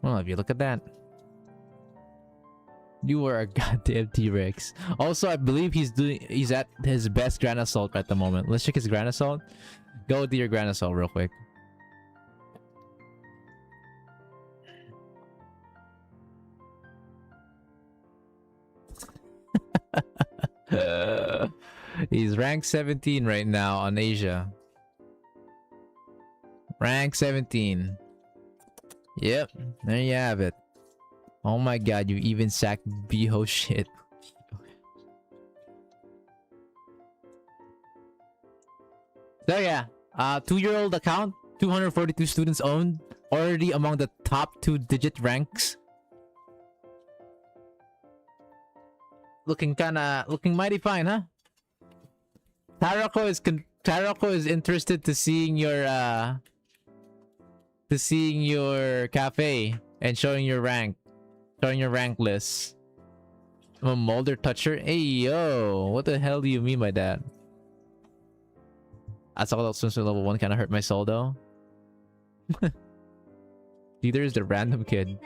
Well, if you look at that. You are a goddamn T-Rex. Also, I believe he's at his best Grand Assault at the moment. Let's check his Grand Assault. Go to your Grand Assault real quick. He's rank 17 right now on Asia. Rank 17. Yep, there you have it. Oh my god, you even sacked Biho shit. So yeah, 2-year-old account, 242 students owned, already among the top 2-digit ranks. Looking mighty fine, huh? Tarako is interested to seeing your cafe and showing your rank list. I'm a molder toucher. Hey yo, what the hell do you mean by that? I saw that swimsuit level 1 kind of hurt my soul though. Neither is the random kid.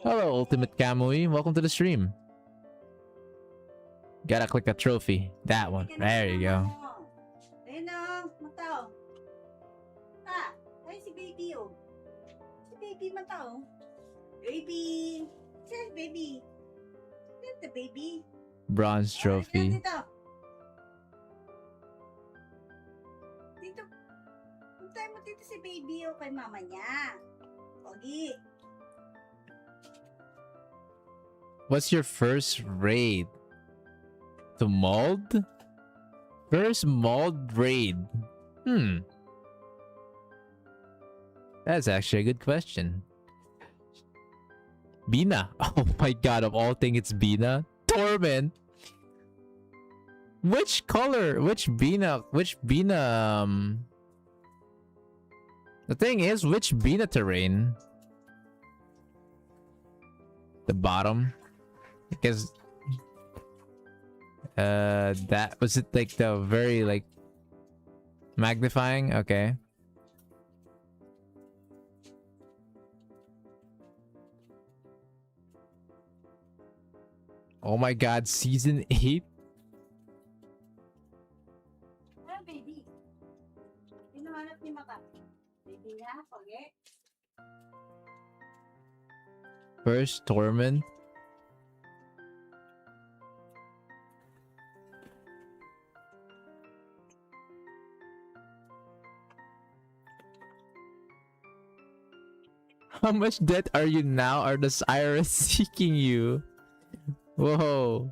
Hello, Ultimate Kamui. Welcome to the stream. Gotta click a trophy. That one. There you go. Si baby, oh. Si baby mata, oh. Baby. Say baby. That's the baby. Bronze trophy. Dito. Dito. Puntay mo dito si baby, oh, kay mama niya. Pogi. What's your first raid? To mold? First mold raid. That's actually a good question. Bina. Oh my god, of all things it's Bina. Torment. Which color? Which Bina? The thing is, which Bina terrain? The bottom? Because that was it, like the very like magnifying? Okay. Oh my god, season 8? Ah, baby. Pinuhanap ni Maka. Baby niya, pogi. First Torment? How much debt are you now? Are the Cyrus seeking you? Whoa.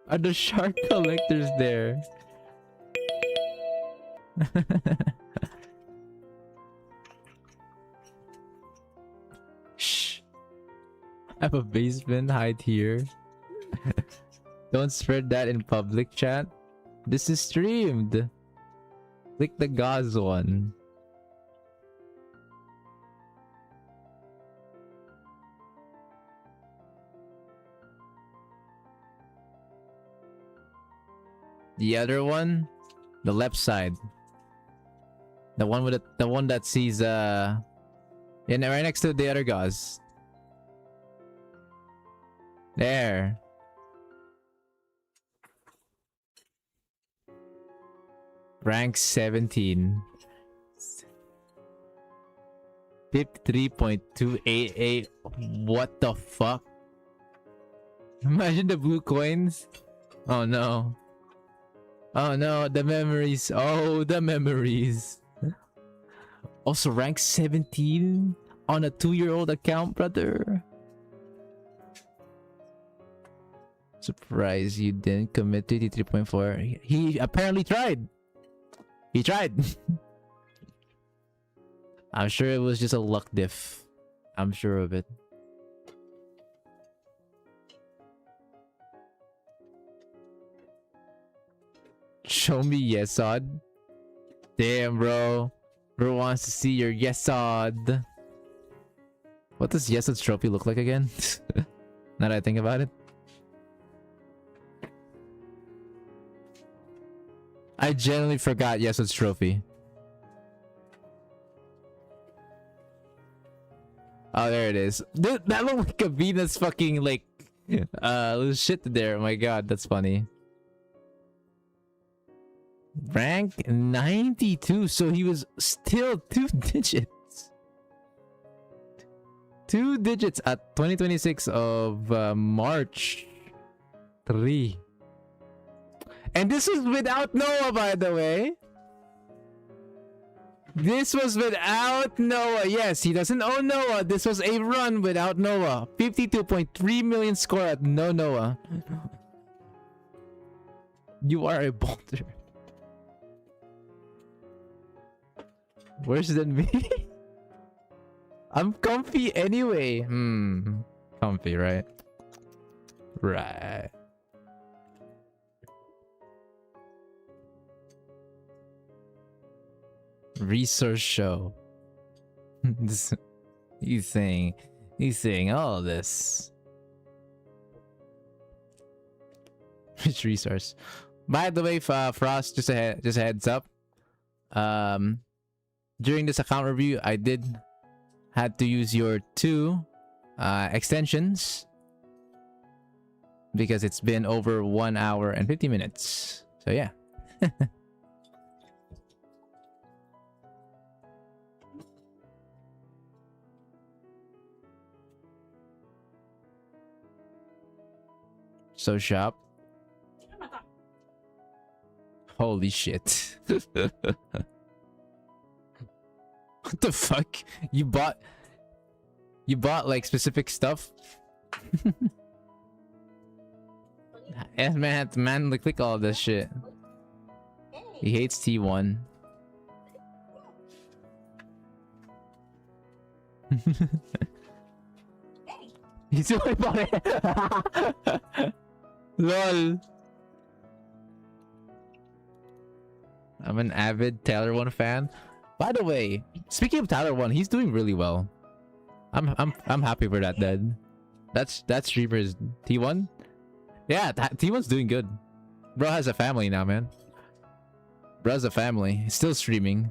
Are the shark collectors there? Shh. I have a basement, hide here. Don't spread that in public chat. This is streamed. Click the gauze one. The other one, the left side, the one with the one that sees right next to the other gauze. There. Rank 17. 53.288. What the fuck? Imagine the blue coins. Oh no. Oh no, the memories. Oh, the memories. Also rank 17 on a 2-year-old account, brother. Surprised you didn't commit to 3.4. He apparently tried. He tried. I'm sure it was just a luck diff. I'm sure of it. Show me Yesod. Damn, bro. Bro wants to see your Yesod. What does Yesod's trophy look like again? Now that I think about it. I genuinely forgot Yesod's trophy. Oh, there it is. Dude, that looked like a Venus fucking like little shit there. Oh my god, that's funny. Rank 92, so he was still 2 digits. 2 digits at 2026 of March 3. And this was without Noah, by the way. This was without Noah. Yes, he doesn't own Noah. This was a run without Noah. 52.3 million score at no Noah. You are a boulder. Worse than me? I'm comfy anyway. Comfy, right? Right. Resource show. He's saying all this. Which resource? By the way, Frost, just a heads up. During this account review, I had to use your 2 extensions because it's been over 1 hour and 50 minutes. So yeah. So shop. Holy shit. What the fuck? You bought like specific stuff? Yeah, man had to manually click all of this shit. He hates T1. He's only bought it. LOL. I'm an avid Taylor 1 fan. By the way, speaking of Tyler 1, he's doing really well. I'm happy for that, Dad. That streamer is T1. Yeah, T1's doing good. Bro has a family now, man. Bro has a family. He's still streaming.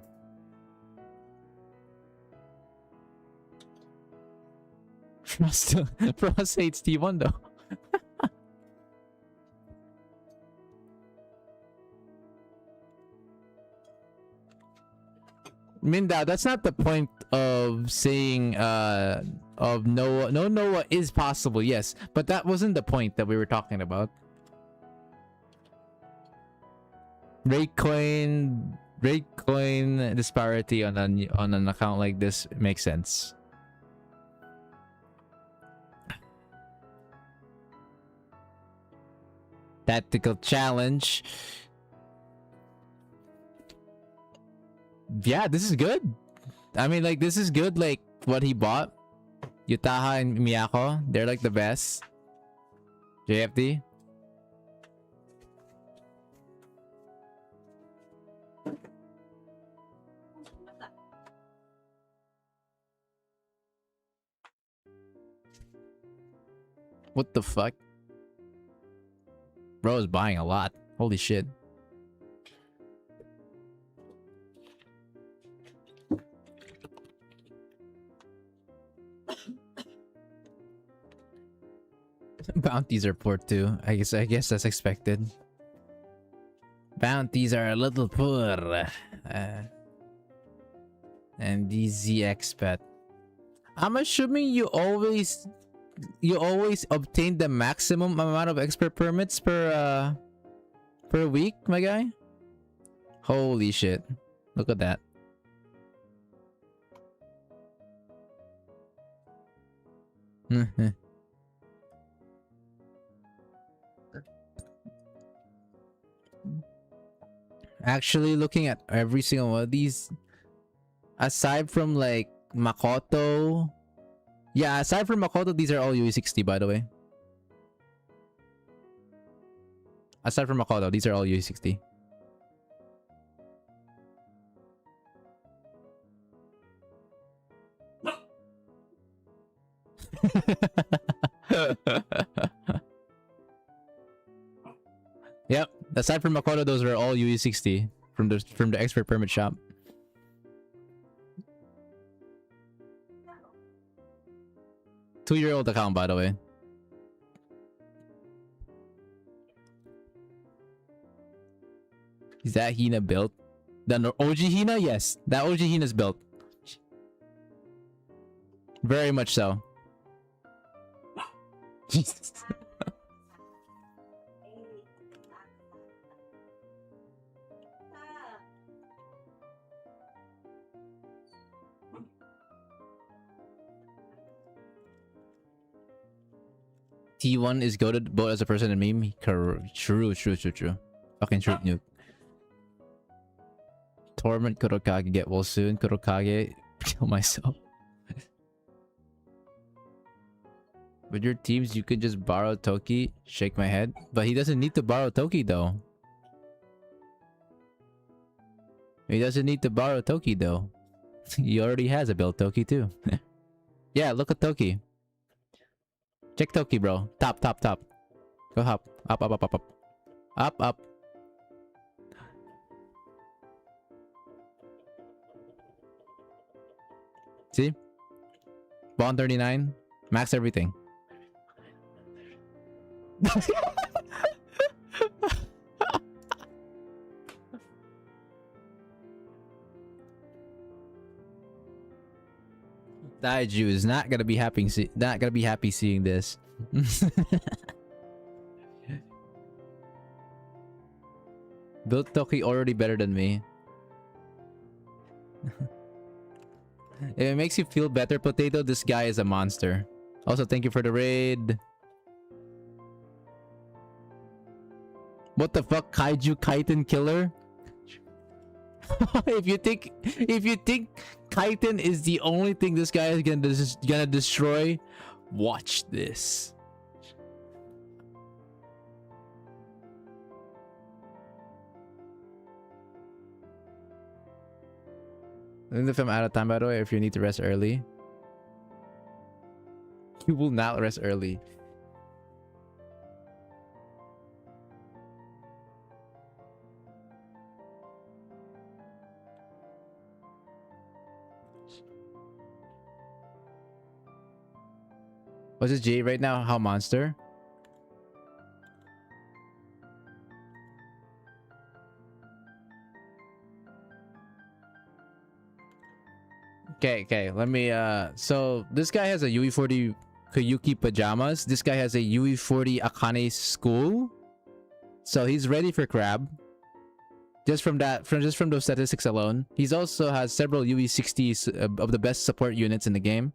Frost hates T1 though. Minda, that's not the point of saying of Noah. No, Noah is possible, yes, but that wasn't the point that we were talking about. Ratecoin disparity on an account like this makes sense. Tactical challenge. Yeah, this is good. I mean, like, this is good. Like what he bought, Yutaha and Miyako, they're like the best. JFD. What the fuck? Bro is buying a lot. Holy shit. Bounties are poor too. I guess that's expected. Bounties are a little poor. And DZ expat. I'm assuming you always you always obtain the maximum amount of expert permits per week, my guy? Holy shit. Look at that. Actually, looking at every single one of these, aside from like Makoto, yeah, aside from Makoto, these are all UE60, by the way. Aside from Makoto, these are all UE60. Yep. Aside from Makoto, those are all UE60 from the expert permit shop. Two-year-old account, by the way. Is that Hina built? The OG Hina? Yes. That OG Hina's built. Very much so. Jesus. T1 is goated both as a person and meme. True. Fucking true, nuke. Torment Kurokage get well soon. Kurokage kill myself. With your teams, you could just borrow Toki. Shake my head. But he doesn't need to borrow Toki though. He doesn't need to borrow Toki though. He already has a built Toki too. Yeah, look at Toki. Check Toki, bro. Top. Go hop. Up. See? Bond 39. Max everything. Daiju is not gonna be happy. Not gonna be happy seeing this. Built Toki already better than me. If it makes you feel better, Potato, this guy is a monster. Also, thank you for the raid. What the fuck, Kaiju Kaiten Killer? if you think Kaiten is the only thing this guy is gonna destroy, watch this. If I'm out of time, by the way, if you need to rest early, you will not rest early. What's his G right now? How monster? Okay, let me so this guy has a UE40 Koyuki pajamas. This guy has a UE40 Akane school. So he's ready for crab. Just from those statistics alone. He's also has several UE60s of the best support units in the game.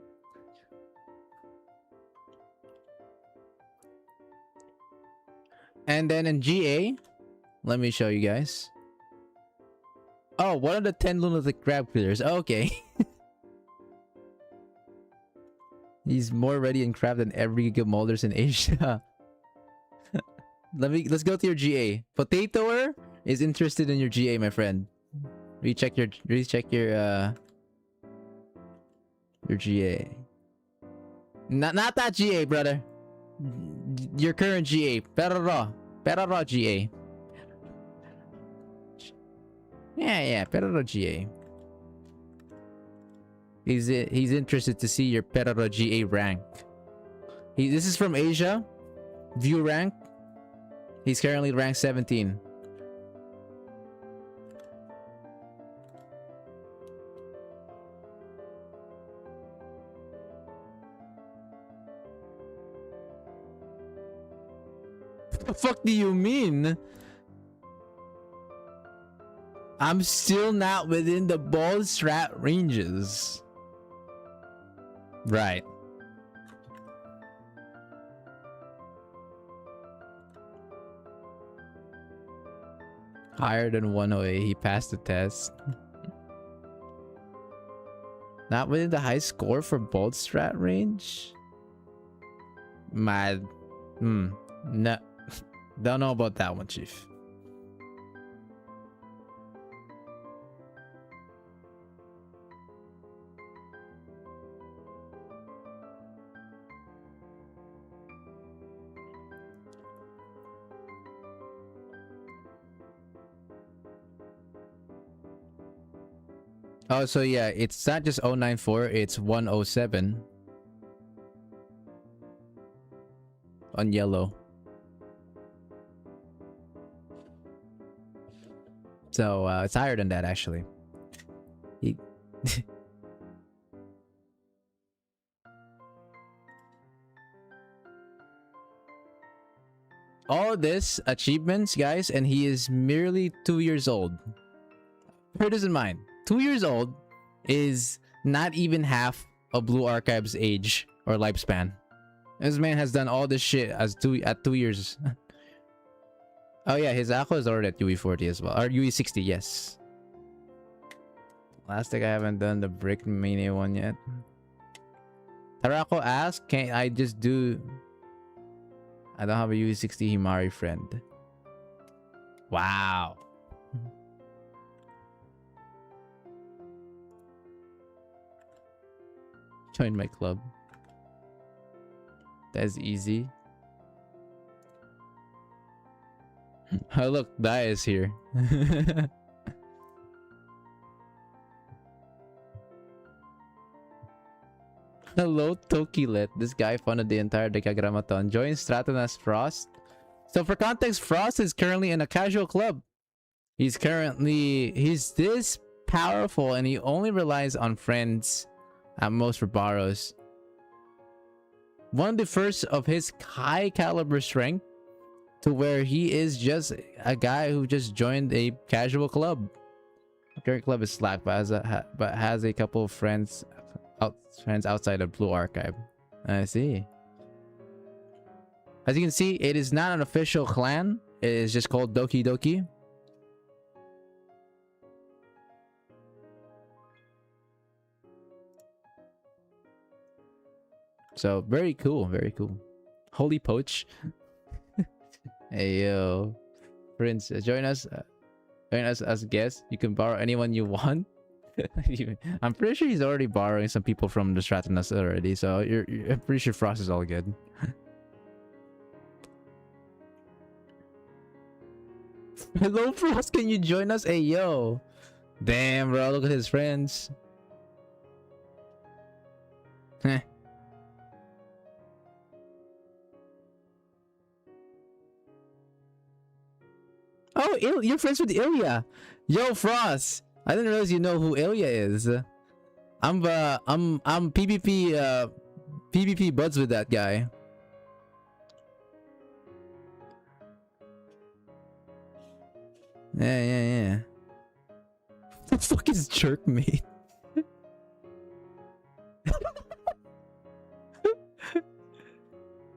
And then in GA, let me show you guys. Oh, one of the 10 lunatic crab clears. Okay. He's more ready in crab than every Giga Molders in Asia. Let's go to your GA. Potatoer is interested in your GA, my friend. Recheck your GA. Not that GA, brother. Your current GA. Perro GA. Yeah, Perro GA. He's interested to see your Perro GA rank. This is from Asia. View rank. He's currently ranked 17. the fuck do you mean? I'm still not within the ball strat ranges. Right. Higher than 108. He passed the test. Not within the high score for bold strat range? Mad. No. Don't know about that one, Chief. Oh, so yeah, it's not just 094, it's 107 on yellow. So it's higher than that actually. All this achievements, guys, and he is merely 2 years old. Bear this in mind. 2 years old is not even half of Blue Archive's age or lifespan. This man has done all this shit at 2 years. Oh yeah, his Aqua is already at UE40 as well. Or UE60, yes. Last thing, I haven't done the Brick Mania one yet. Tarako asked, can I just do... I don't have a UE60 Himari friend. Wow. Join my club. That's easy. Oh look, Dai is here. Hello, Tokilet. This guy funded the entire Decagramaton. Join Stratton as Frost. So for context, Frost is currently in a casual club. He's this powerful and he only relies on friends at most for borrows. One of the first of his high caliber strength to where he is just a guy who just joined a casual club. The current club is Slack, but has a couple of friends outside of Blue Archive. I see. As you can see, it is not an official clan. It is just called Doki Doki. So very cool, very cool. Holy Poach. Hey yo, Prince, join us as guests. You can borrow anyone you want. I'm pretty sure he's already borrowing some people from the Stratanus already, so I'm pretty sure Frost is all good. Hello Frost, can you join us? Hey yo. Damn bro, look at his friends. Heh. Oh, you're friends with Ilya. Yo, Frost. I didn't realize you know who Ilya is. I'm PvP buds with that guy. Yeah. What the fuck is Jerkmate?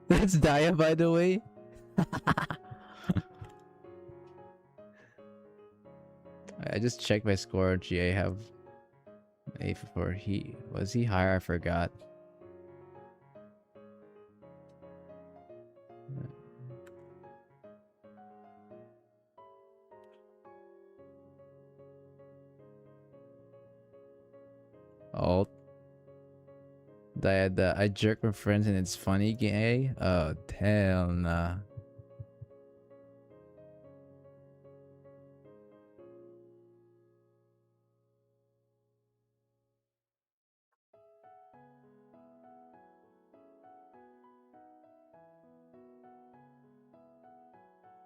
That's Daya, by the way. I just checked my score. GA have a for was he higher? I forgot. Oh, I jerk my friends and it's funny, gay. Oh hell nah.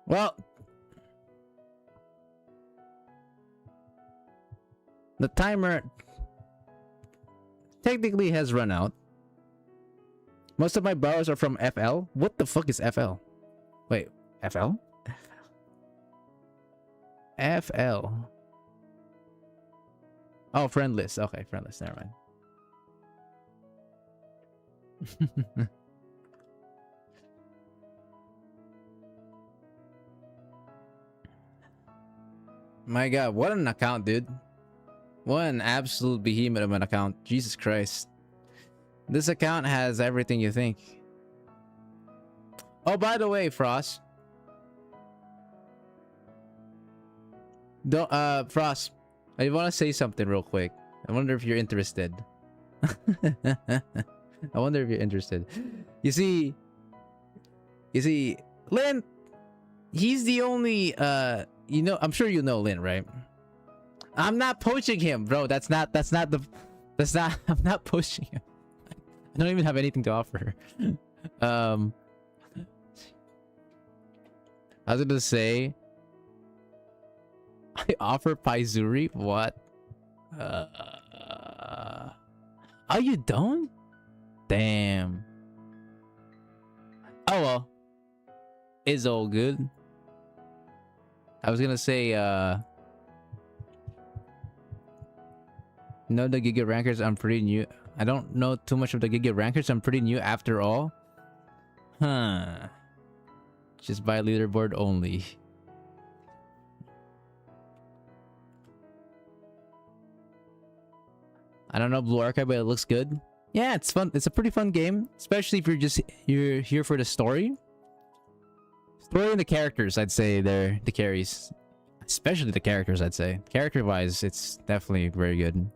Well, the timer technically has run out. Most of my borrows are from FL. What the fuck is FL? Wait, FL? FL. Oh, friend list. Okay, friend list. Never mind. My god, what an account, dude. What an absolute behemoth of an account. Jesus Christ. This account has everything you think. Oh, by the way, Frost. Frost, I want to say something real quick. I wonder if you're interested. I wonder if you're interested. You see, Lynn, he's the only, you know, I'm sure you know Lynn, right? I'm not poaching him, bro. I'm not poaching him. I don't even have anything to offer. I was gonna say, I offer Paizuri? What? Oh, you don't? Damn. Oh well. It's all good. I was gonna say, no, the Giga Rankers, I'm pretty new. I don't know too much of the Giga Rankers. I'm pretty new after all. Huh. Just by leaderboard only. I don't know Blue Archive, but it looks good. Yeah, it's fun. It's a pretty fun game, especially if you're here for the story. Story and the characters, I'd say they're the carries. Especially the characters, I'd say. Character-wise, it's definitely very good.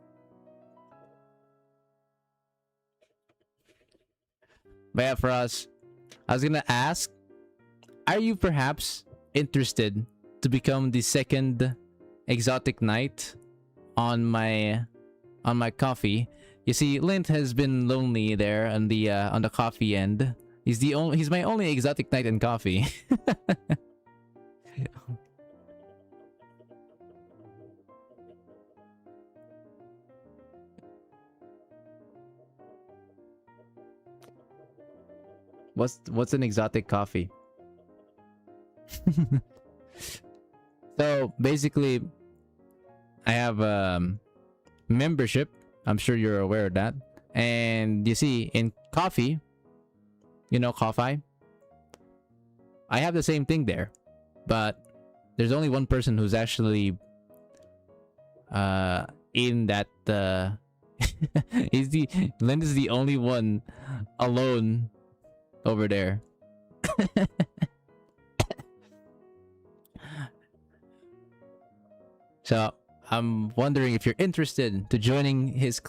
But yeah, for us, I was gonna ask, are you perhaps interested to become the second exotic knight on my coffee? You see, Lint has been lonely there on the coffee end. He's my only exotic knight in coffee. What's an exotic coffee? So basically, I have membership. I'm sure you're aware of that. And you see, in coffee, you know, coffee, I have the same thing there, but there's only one person who's actually in that. Lynn is the only one alone over there. So I'm wondering if you're interested to joining his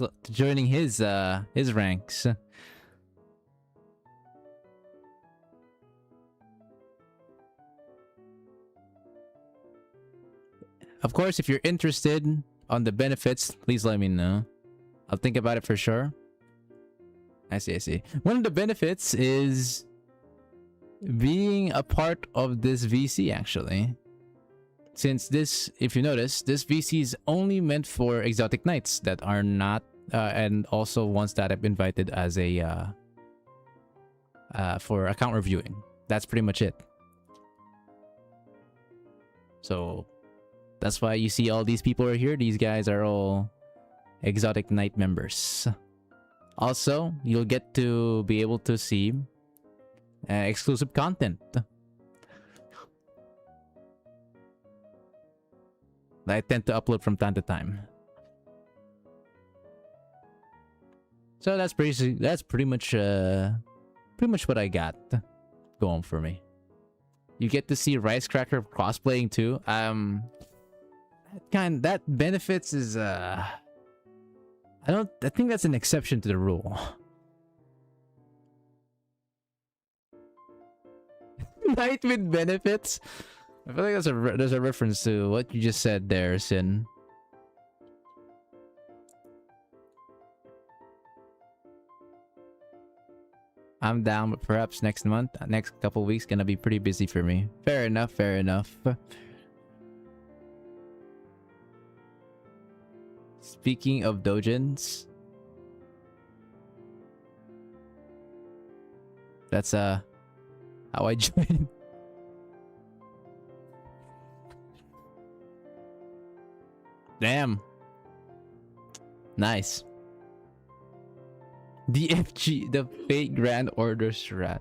ranks. Of course, if you're interested on the benefits, please let me know. I'll think about it for sure. I see. One of the benefits is being a part of this VC, actually. Since this, if you notice, this VC is only meant for exotic knights that are not, and also ones that I've invited as a, for account reviewing. That's pretty much it. So, that's why you see all these people are here. These guys are all exotic knight members. Also, you'll get to be able to see exclusive content that I tend to upload from time to time. So that's pretty much what I got going for me. You get to see Rice Cracker cosplaying too. That benefits is I think that's an exception to the rule. Night with benefits? I feel like there's a reference to what you just said there, Sin. I'm down, but perhaps next month, next couple weeks, gonna be pretty busy for me. Fair enough. Speaking of dojins, that's how I joined. Damn. Nice. DFG, the fake Grand Order strat.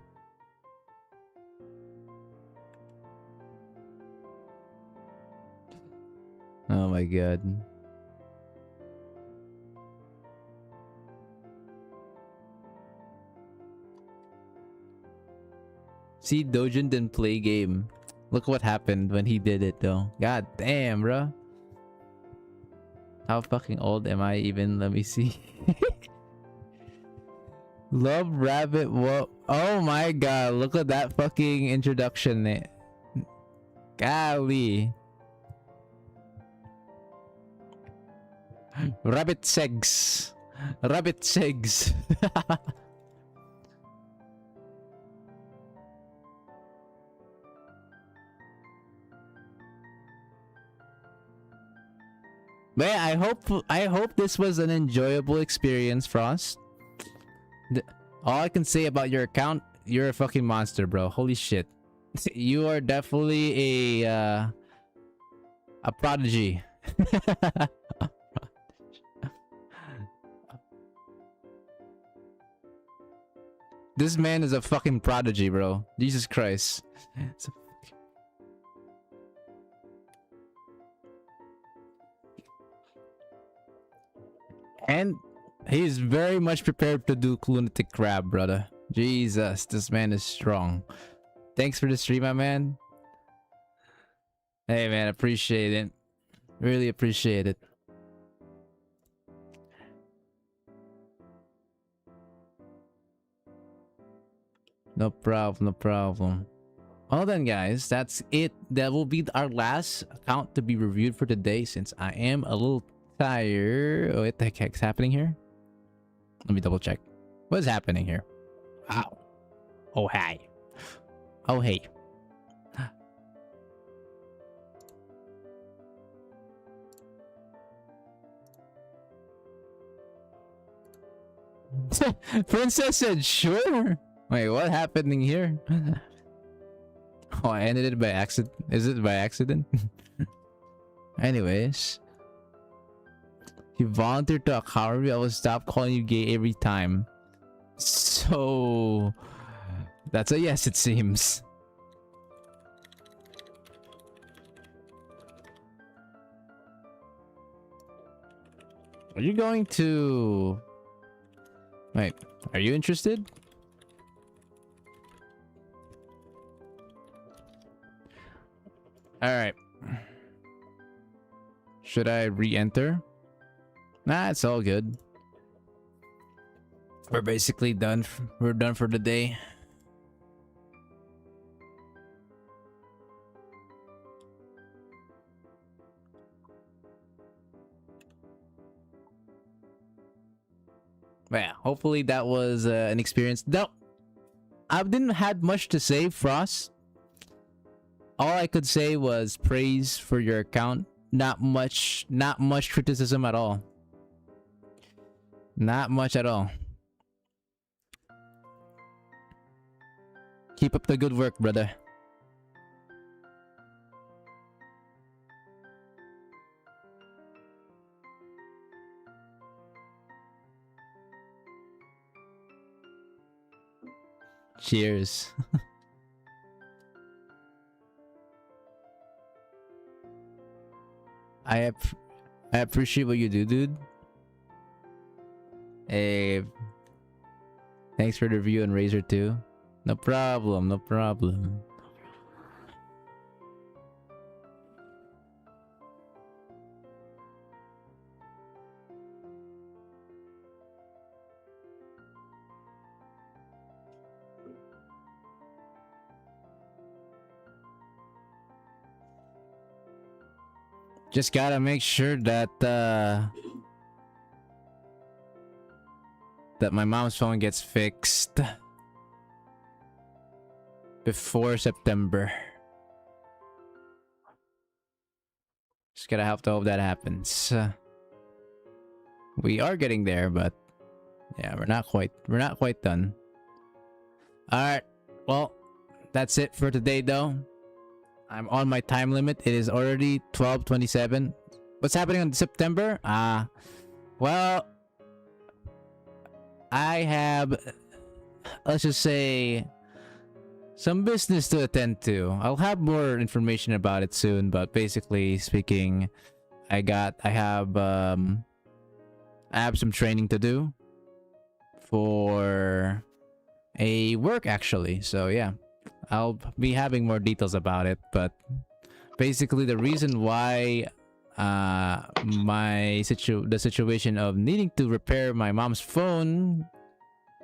Oh my god. See, Dojin didn't play game. Look what happened when he did it though. God damn, bro. How fucking old am I even? Let me see. Love Rabbit. Whoa. Oh my god. Look at that fucking introduction. Golly. Rabbit segs. Rabbit segs. But yeah, I hope this was an enjoyable experience, Frost. All I can say about your account, you're a fucking monster, bro. Holy shit. You are definitely a prodigy. This man is a fucking prodigy, bro. Jesus Christ. And he's very much prepared to do lunatic crab, brother. Jesus, this man is strong. Thanks for the stream, my man. Hey, man, appreciate it. Really appreciate it. No problem, no problem. Well then, guys, that's it. That will be our last account to be reviewed for today, since I am a little tired. Oh, what the heck's happening here? Let me double check. What is happening here? Wow. Oh, hi. Oh, hey. Princess said sure. Wait, what happening here? Oh, I ended it by accident. Is it by accident? Anyways. You volunteered to a coward. I will stop calling you gay every time. So that's a yes, it seems. Are you going to... Wait, are you interested? Alright. Should I re-enter? Nah, it's all good. We're basically done. We're done for the day. But yeah, hopefully that was an experience. No, I didn't have much to say, Frost. All I could say was praise for your account. Not much criticism at all. Not much at all. Keep up the good work, brother. Cheers. I appreciate what you do, dude. Hey, thanks for the review on Razor too. No problem, no problem. Just gotta make sure that that my mom's phone gets fixed before September. Just gotta have to hope that happens. We are getting there, but yeah, we're not quite done. All right, well, that's it for today, though. I'm on my time limit. It is already 12:27. What's happening in September? Well, I have, let's just say, some business to attend to. I'll have more information about it soon, but basically speaking, I have some training to do for a work actually. So yeah, I'll be having more details about it, but basically the reason why the situation of needing to repair my mom's phone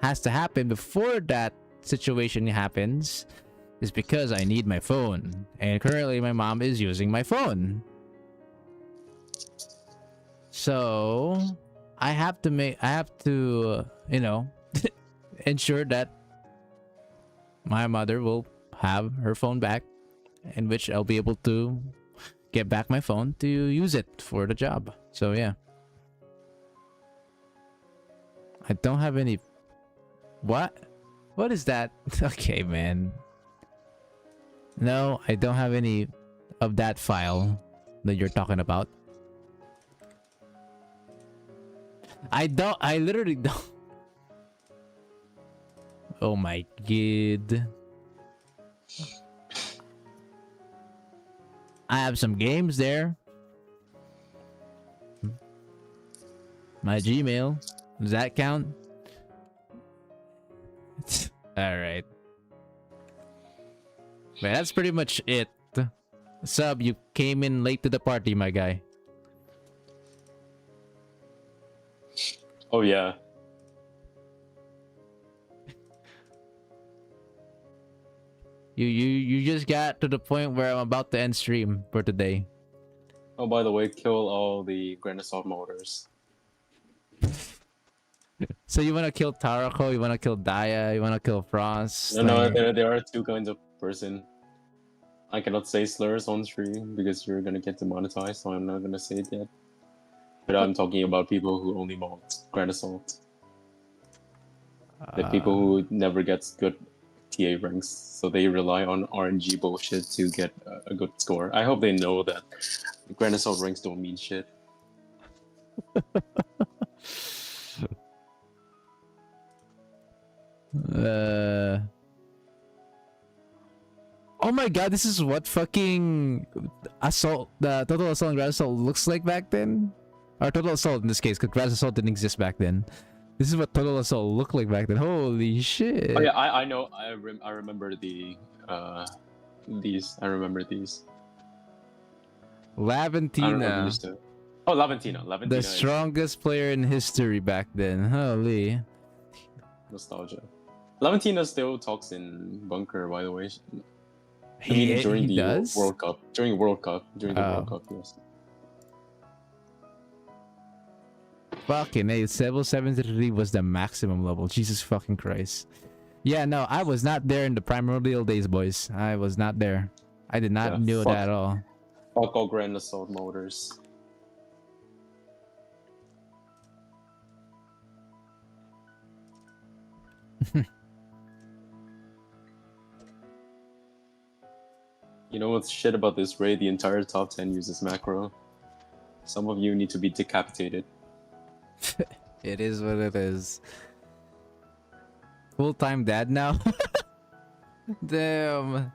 has to happen before that situation happens is because I need my phone, and currently my mom is using my phone. So I have to ensure that my mother will have her phone back, in which I'll be able to get back my phone to use it for the job. So yeah, I don't have any. What is that? Okay, man. No, I don't have any of that file that you're talking about. I literally don't. Oh my god. I have some games there. My Gmail. Does that count? Alright. But that's pretty much it. Sub, you came in late to the party, my guy. Oh yeah. You just got to the point where I'm about to end stream for today. Oh, by the way, kill all the Grand Assault motors. So you wanna kill Tarako, you wanna kill Daya, you wanna kill Frost? No, like- there are two kinds of person. I cannot say slurs on stream because you're gonna get demonetized, so I'm not gonna say it yet. But I'm talking about people who only mod Grand Assault. The people who never gets good TA ranks, so they rely on RNG bullshit to get a good score. I hope they know that Grand Assault ranks don't mean shit. Oh my god, this is what fucking assault, the total assault and Grand Assault looks like back then? Or total assault in this case, because Grand Assault didn't exist back then. This is what total assault looked like back then. Holy shit. Oh yeah, I know. I remember the these. I remember these. I don't know if you Laventina. used to. Oh, Laventina. Laventina The is strongest player in history back then. Holy. nostalgia. Laventina still talks in bunker, by the way. I mean, during He the does? World Cup. During the World Cup, Oh. yes. Fucking A, level 73 was the maximum level. Jesus fucking Christ. Yeah, no, I was not there in the primordial days, boys. I was not there. I did not Yeah, know fuck. that at all. Fuck all Grand Assault motors. You know what's shit about this raid? The entire top 10 uses macro. Some of you need to be decapitated. It is what it is. Full-time dad now? Damn.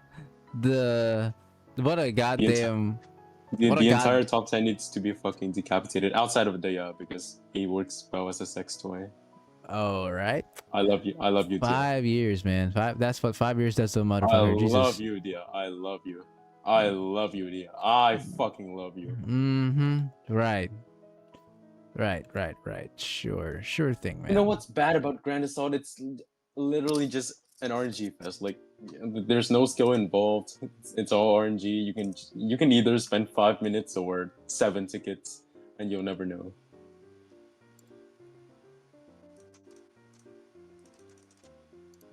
What a goddamn... The What a god- entire top 10 needs to be fucking decapitated outside of Daya because he works well as a sex toy. Oh, right. I love you. I love you, Dia. 5 years, man. That's what 5 years does to a I motherfucker. Jesus. love you, Dia. I love you. I love you, Dia. I fucking love you. Mm-hmm. Right. Right. Sure thing, man. You know what's bad about Grand Assault? It's literally just an RNG fest. Like, there's no skill involved. It's all RNG. You can either spend 5 minutes or 7 tickets, and you'll never know.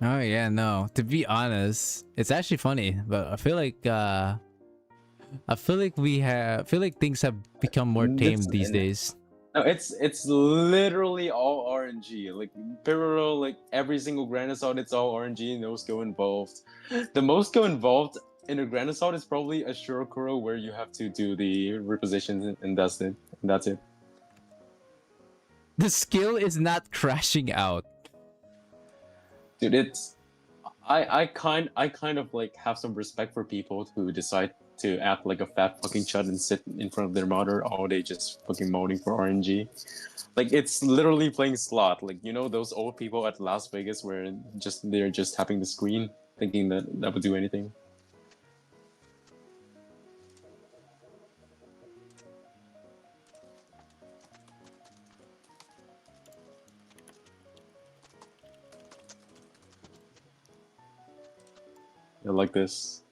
Oh yeah, no. To be honest, it's actually funny, but I feel like things have become more tame these days. No, it's literally all RNG. Like Pirro, like every single Grand Assault, it's all RNG, no skill involved. The most skill involved in a Grand Assault, it's probably a Shirokuro where you have to do the repositions and that's it. That's it. The skill is not crashing out. Dude, it's I kind of like have some respect for people who decide to act like a fat fucking chud and sit in front of their monitor all day just fucking moaning for RNG. Like it's literally playing slot. Like you know those old people at Las Vegas where they're just tapping the screen thinking that would do anything. Yeah, like this.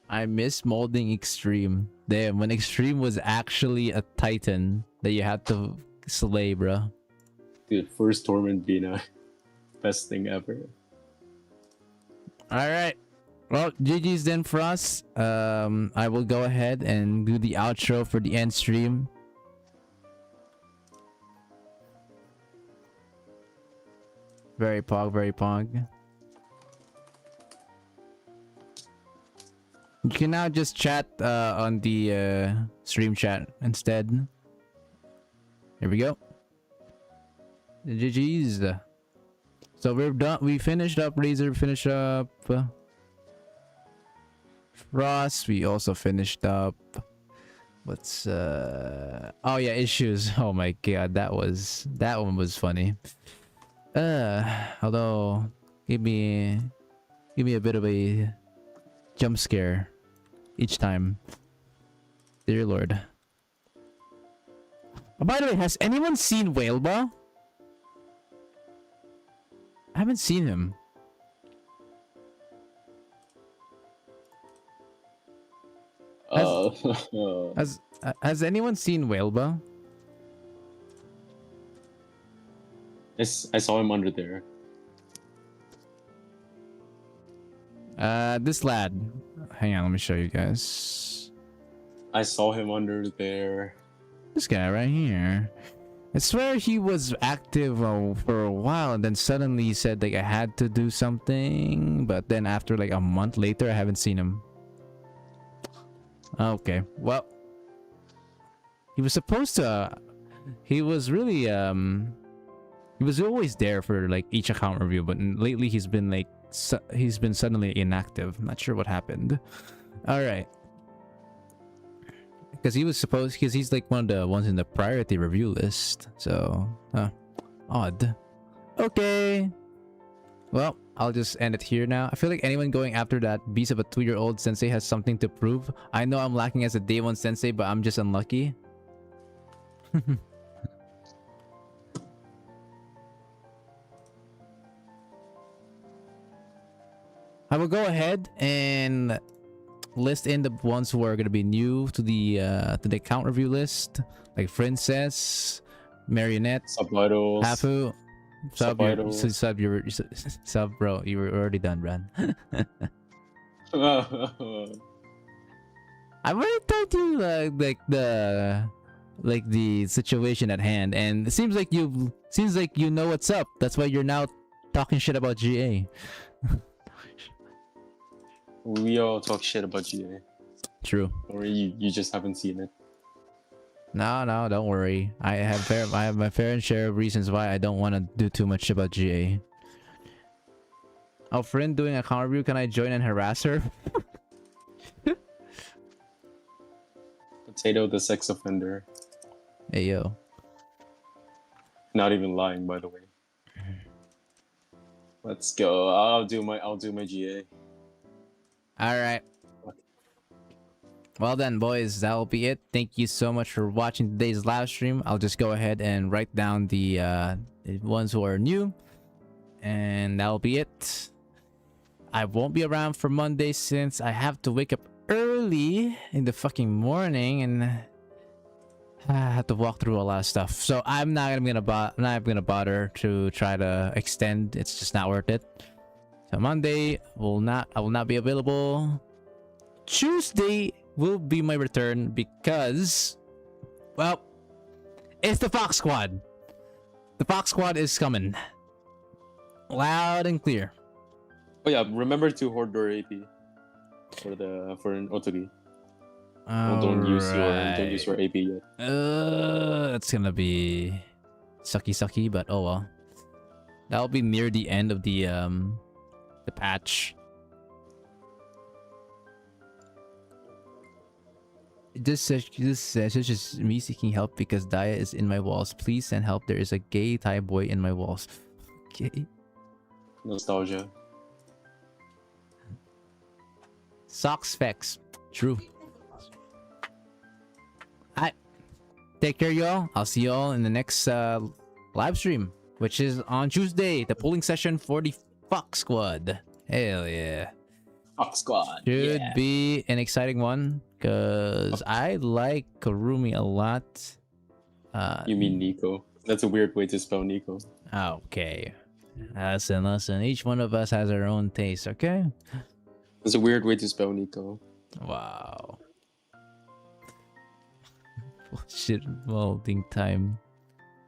I miss molding Extreme. Damn, when Extreme was actually a titan that you had to slay, bro. Dude, first Torment Bina. Best thing ever. Alright. Well, GG's then for us. I will go ahead and do the outro for the end stream. Very pog, very pog. You can now just chat on the stream chat instead. Here we go. GG's. So we're done. We finished up Razor. Finished up Frost. We also finished up. What's oh yeah, issues. Oh my god, that one was funny. Although give me a bit of a jump scare each time. Dear Lord. Oh, by the way, has anyone seen Whaleba? I haven't seen him. Has anyone seen Whaleba? I saw him under there. This lad. Hang on, let me show you guys. I saw him under there. This guy right here. I swear he was active for a while, and then suddenly he said like I had to do something, but then after like a month later I haven't seen him. Okay, well, he was supposed to he was really he was always there for like each account review, but lately he's been like he's been suddenly inactive. I'm not sure what happened. All right. Because he was supposed, because he's like one of the ones in the priority review list. So, odd. Okay. Well, I'll just end it here now. I feel like anyone going after that beast of a 2-year-old sensei has something to prove. I know I'm lacking as a day 1 sensei, but I'm just unlucky. I will go ahead and list in the ones who are going to be new to the account review list, like Princess, Marionette, Subtitles. Hafu, Subtitles. sub, bro. You were already done, Ran. I've already told you like the situation at hand, and it seems like you know what's up. That's why you're now talking shit about GA. We all talk shit about GA. True. Or you just haven't seen it. No, don't worry. I have my fair share of reasons why I don't want to do too much about GA. Oh, friend doing a account review, can I join and harass her? Potato the sex offender. Hey yo. Not even lying, by the way. Let's go. I'll do my GA. All right. Well then, boys, that'll be it. Thank you so much for watching today's live stream. I'll just go ahead and write down the ones who are new, and that'll be it. I won't be around for Monday since I have to wake up early in the fucking morning, and I have to walk through a lot of stuff. So I'm not gonna bother to try to extend. It's just not worth it. So Monday I will not be available. Tuesday will be my return because, well, It's the Fox Squad. The Fox Squad is coming. Loud and clear. Oh yeah, remember to hoard your AP for an Otogi. Don't use your AP yet. It's gonna be sucky, but oh well. That'll be near the end of the patch. This says it's just me seeking help because Daya is in my walls. Please send help. There is a gay Thai boy in my walls. Okay. Nostalgia. Socks Fex. True. Alright. Take care, y'all. I'll see y'all in the next live stream, which is on Tuesday. The polling session for the Fox Squad. Hell yeah. Fox Squad. Should Yeah. be an exciting one because I like Karumi a lot. You mean Nico? That's a weird way to spell Nico. Okay. Listen. Each one of us has our own taste, okay? That's a weird way to spell Nico. Wow. Bullshit molding time.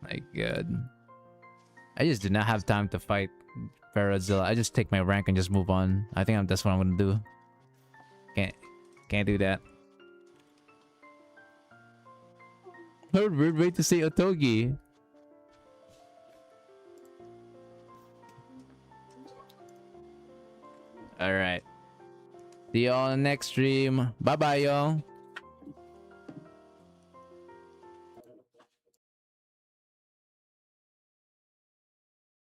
My god. I just did not have time to fight Ferrazilla. I just take my rank and just move on. I think that's what I'm gonna do. Can't do that. Weird way to say Otogi. Alright. See y'all on the next stream. Bye bye, y'all.